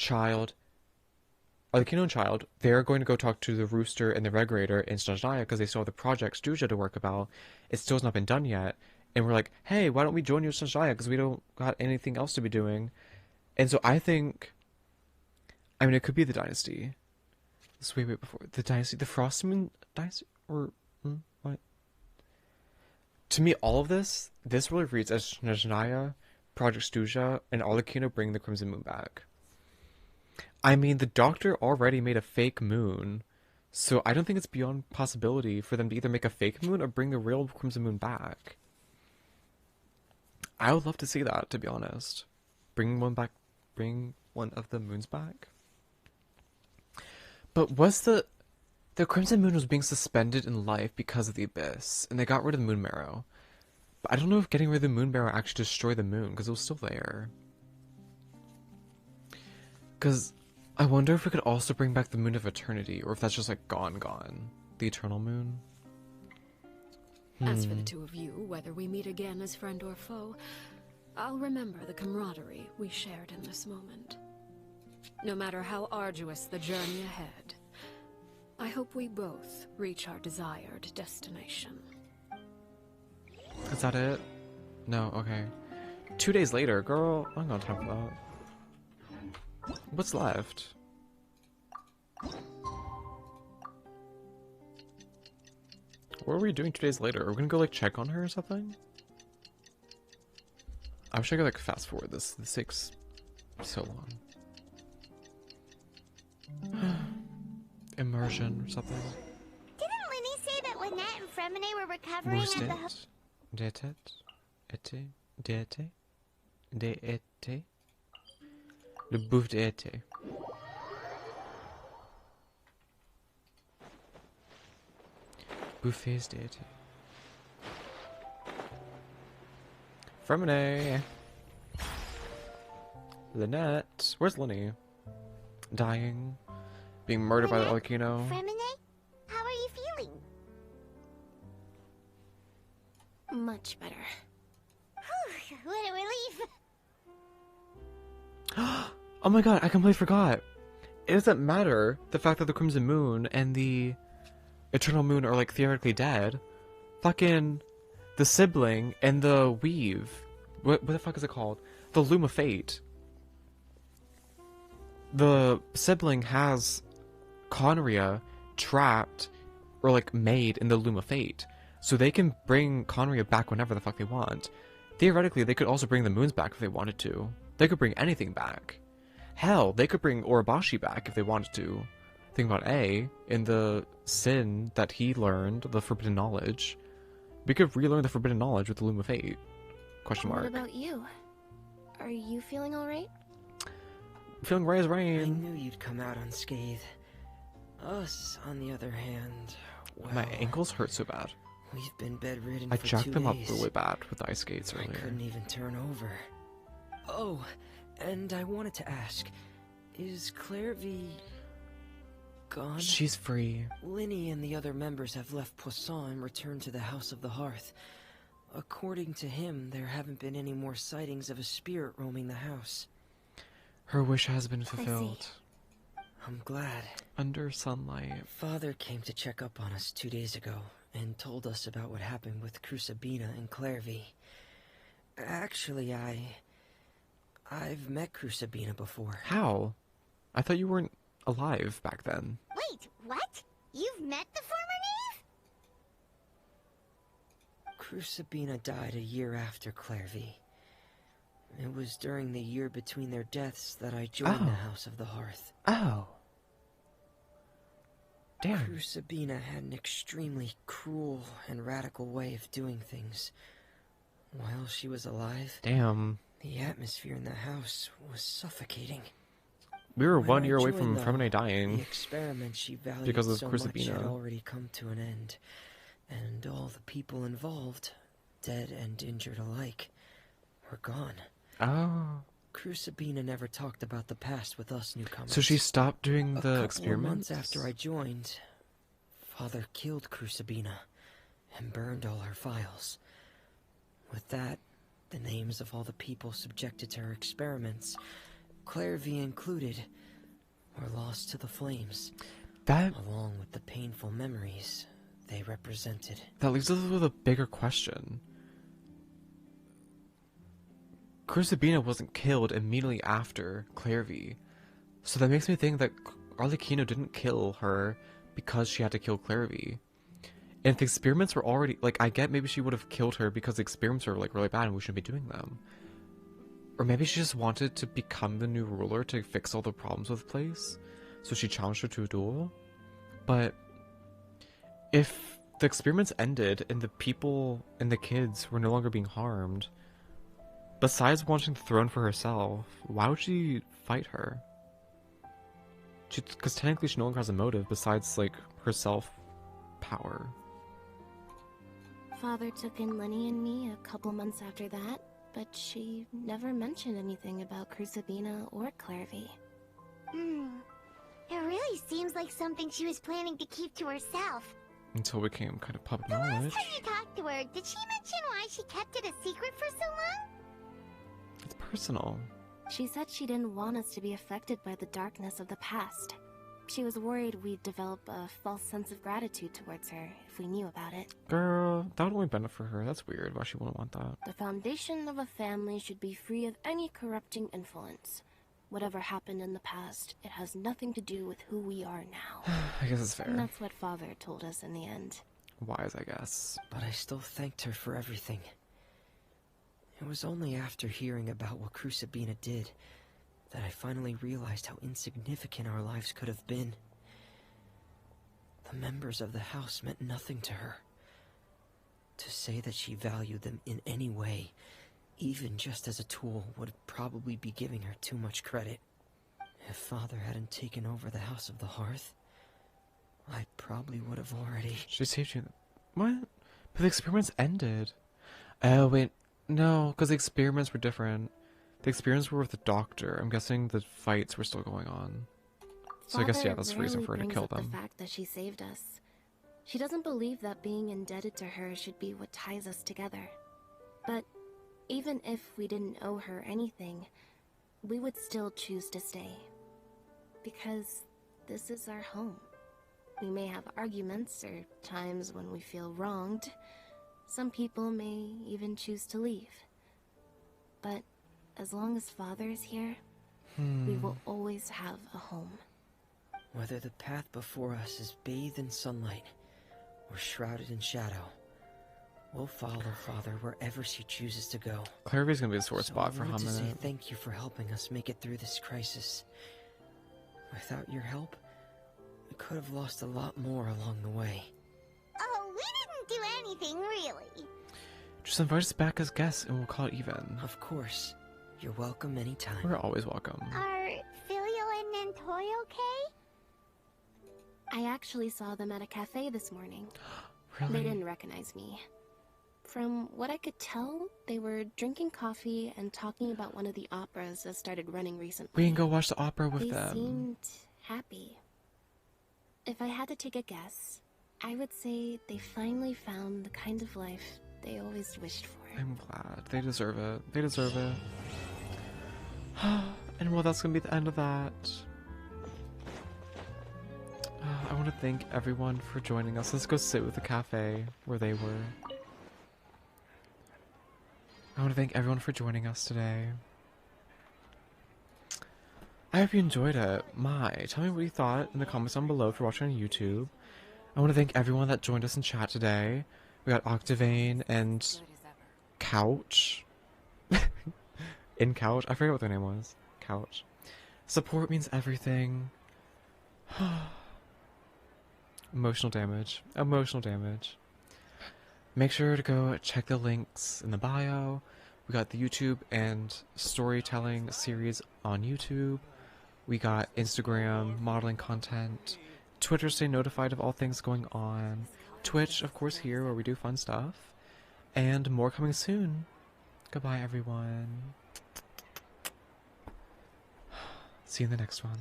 Child, they're going to go talk to the Rooster and the Regulator in Snezhnaya because they still have the Project Stuja to work about. It still has not been done yet. And we're like, hey, why don't we join you in Snezhnaya because we don't got anything else to be doing. And so I think, I mean, it could be the Dynasty. This way before. The Dynasty, the Frostmoon Dynasty? Or, what? To me, all of this really reads as Snezhnaya, Project Stuja, and Arlecchino bring the Crimson Moon back. I mean, the Doctor already made a fake moon, so I don't think it's beyond possibility for them to either make a fake moon or bring the real Crimson Moon back. I would love to see that, to be honest. Bring one of the moons back. But was the Crimson Moon was being suspended in life because of the Abyss, and they got rid of the Moon Marrow. But I don't know if getting rid of the Moon Marrow actually destroyed the moon, because it was still there. Because I wonder if we could also bring back the Moon of Eternity, or if that's just like gone. The Eternal Moon. As for the two of you, whether we meet again as friend or foe, I'll remember the camaraderie we shared in this moment. No matter how arduous the journey ahead, I hope we both reach our desired destination. Is that it? No, okay. 2 days later, girl, I don't got time for that. What's left? What are we doing 2 days later? Are we gonna go like check on her or something? I wish I could like fast forward this. This takes so long. Immersion or something. Didn't Linny say that Lynette and Fremine were recovering at the... Le bouffe d'été. Buffets d'été. Fremine. Lynette. Where's Linny? Dying. Being murdered by the Arlecchino. Fremine, how are you feeling? Much better. Whew, what a relief. Oh my god, I completely forgot. It doesn't matter the fact that the Crimson Moon and the Eternal Moon are like theoretically dead. Fucking the sibling and the weave. What the fuck is it called? The Loom of Fate. The sibling has Conria trapped or like made in the Loom of Fate. So they can bring Conria back whenever the fuck they want. Theoretically, they could also bring the moons back if they wanted to. They could bring anything back. Hell, they could bring Orobashi back if they wanted to. Think about A, in the sin that he learned, the Forbidden Knowledge. We could relearn the Forbidden Knowledge with the Loom of Fate. Question mark. What about you? Are you feeling alright? Feeling right as rain. I knew you'd come out unscathed. Us, on the other hand, well, my ankles hurt so bad. We've been bedridden I for jacked 2 them up days. really bad with the ice skates earlier. I couldn't even turn over. Oh, and I wanted to ask, is Claire V... gone? She's free. Linny and the other members have left Poisson and returned to the House of the Hearth. According to him, there haven't been any more sightings of a spirit roaming the house. Her wish has been fulfilled. I'm glad. Under sunlight. Father came to check up on us 2 days ago and told us about what happened with Crucibina and Clairvy. Actually, I've met Crucibina before. How? I thought you weren't alive back then. Wait, what? You've met the former knave? Crucibina died a year after Clairvy. It was during the year between their deaths that I joined the House of the Hearth. Oh. Damn. Crucibina had an extremely cruel and radical way of doing things. While she was alive, Damn. the atmosphere in the house was suffocating. We were When 1 I year away joined, from though, Fremenay The dying. experiment she valued Because of so much had Crucibina. already come to an end, and all the people involved, dead and injured alike, were gone. Oh. Crucibina never talked about the past with us newcomers. So she stopped doing the A couple experiments? of months after I joined, Father killed Crucibina and burned all her files. With that, the names of all the people subjected to her experiments, Clairvy included, were lost to the flames. That... along with the painful memories they represented. That leaves us with a bigger question. Crucibina wasn't killed immediately after Clairvy. So that makes me think that Arlecchino didn't kill her because she had to kill Clairvy. And if the experiments were already... Like, I get maybe she would have killed her because the experiments are, like, really bad and we shouldn't be doing them. Or maybe she just wanted to become the new ruler to fix all the problems with the place. So she challenged her to a duel. But if the experiments ended and the people and the kids were no longer being harmed, besides wanting the throne for herself, why would she fight her? Because technically she no longer has a motive besides, like, her self-power. Father took in Lenny and me a couple months after that, but she never mentioned anything about Crucibina or Clairvy. It really seems like something she was planning to keep to herself. Until it became kind of public The last knowledge. time you talked to her, did she mention why she kept it a secret for so long? It's personal. She said she didn't want us to be affected by the darkness of the past. She was worried we'd develop a false sense of gratitude towards her if we knew about it. Girl, that would only benefit her. That's weird. Why she wouldn't want that? The foundation of a family should be free of any corrupting influence. Whatever happened in the past, it has nothing to do with who we are now. I guess it's fair. And that's what Father told us in the end. Wise, I guess. But I still thanked her for everything. It was only after hearing about what Crucibina did that I finally realized how insignificant our lives could have been. The members of the house meant nothing to her. To say that she valued them in any way, even just as a tool, would probably be giving her too much credit. If Father hadn't taken over the House of the Hearth, I probably would have already... She saved you. What? But the experiments ended. Oh, wait. No, because the experiments were different. The experiments were with the doctor. I'm guessing the fights were still going on. So I guess, yeah, that's the reason for her to kill them. The fact that she saved us. She doesn't believe that being indebted to her should be what ties us together. But even if we didn't owe her anything, we would still choose to stay. Because this is our home. We may have arguments or times when we feel wronged. Some people may even choose to leave. But as long as Father is here, we will always have a home. Whether the path before us is bathed in sunlight or shrouded in shadow, we'll follow Father wherever she chooses to go. Clairvy's gonna be a sore spot for I wanted to say Hamlet. thank you for helping us make it through this crisis. Without your help, we could have lost a lot more along the way. Oh, we didn't do anything, really. Just invite us back as guests and we'll call it even. Of course. You're welcome anytime. We're always welcome. Are Filio and Nantoy okay? I actually saw them at a cafe this morning. Really? They didn't recognize me. From what I could tell, they were drinking coffee and talking about one of the operas that started running recently. We can go watch the opera with They them. seemed happy. If I had to take a guess, I would say they finally found the kind of life they always wished for. I'm glad. They deserve it. They deserve it. And well, that's gonna be the end of that. I want to thank everyone for joining us. Let's go sit with the cafe where they were. I want to thank everyone for joining us today. I hope you enjoyed it. Tell me what you thought in the comments down below if you're watching on YouTube. I want to thank everyone that joined us in chat today. We got Octavane and Couch. In Couch? I forget what their name was. Couch. Support means everything. Emotional damage. Emotional damage. Make sure to go check the links in the bio. We got the YouTube and storytelling series on YouTube. We got Instagram, modeling content. Twitter, stay notified of all things going on. Twitch, of course, here where we do fun stuff. And more coming soon. Goodbye, everyone. See you in the next one.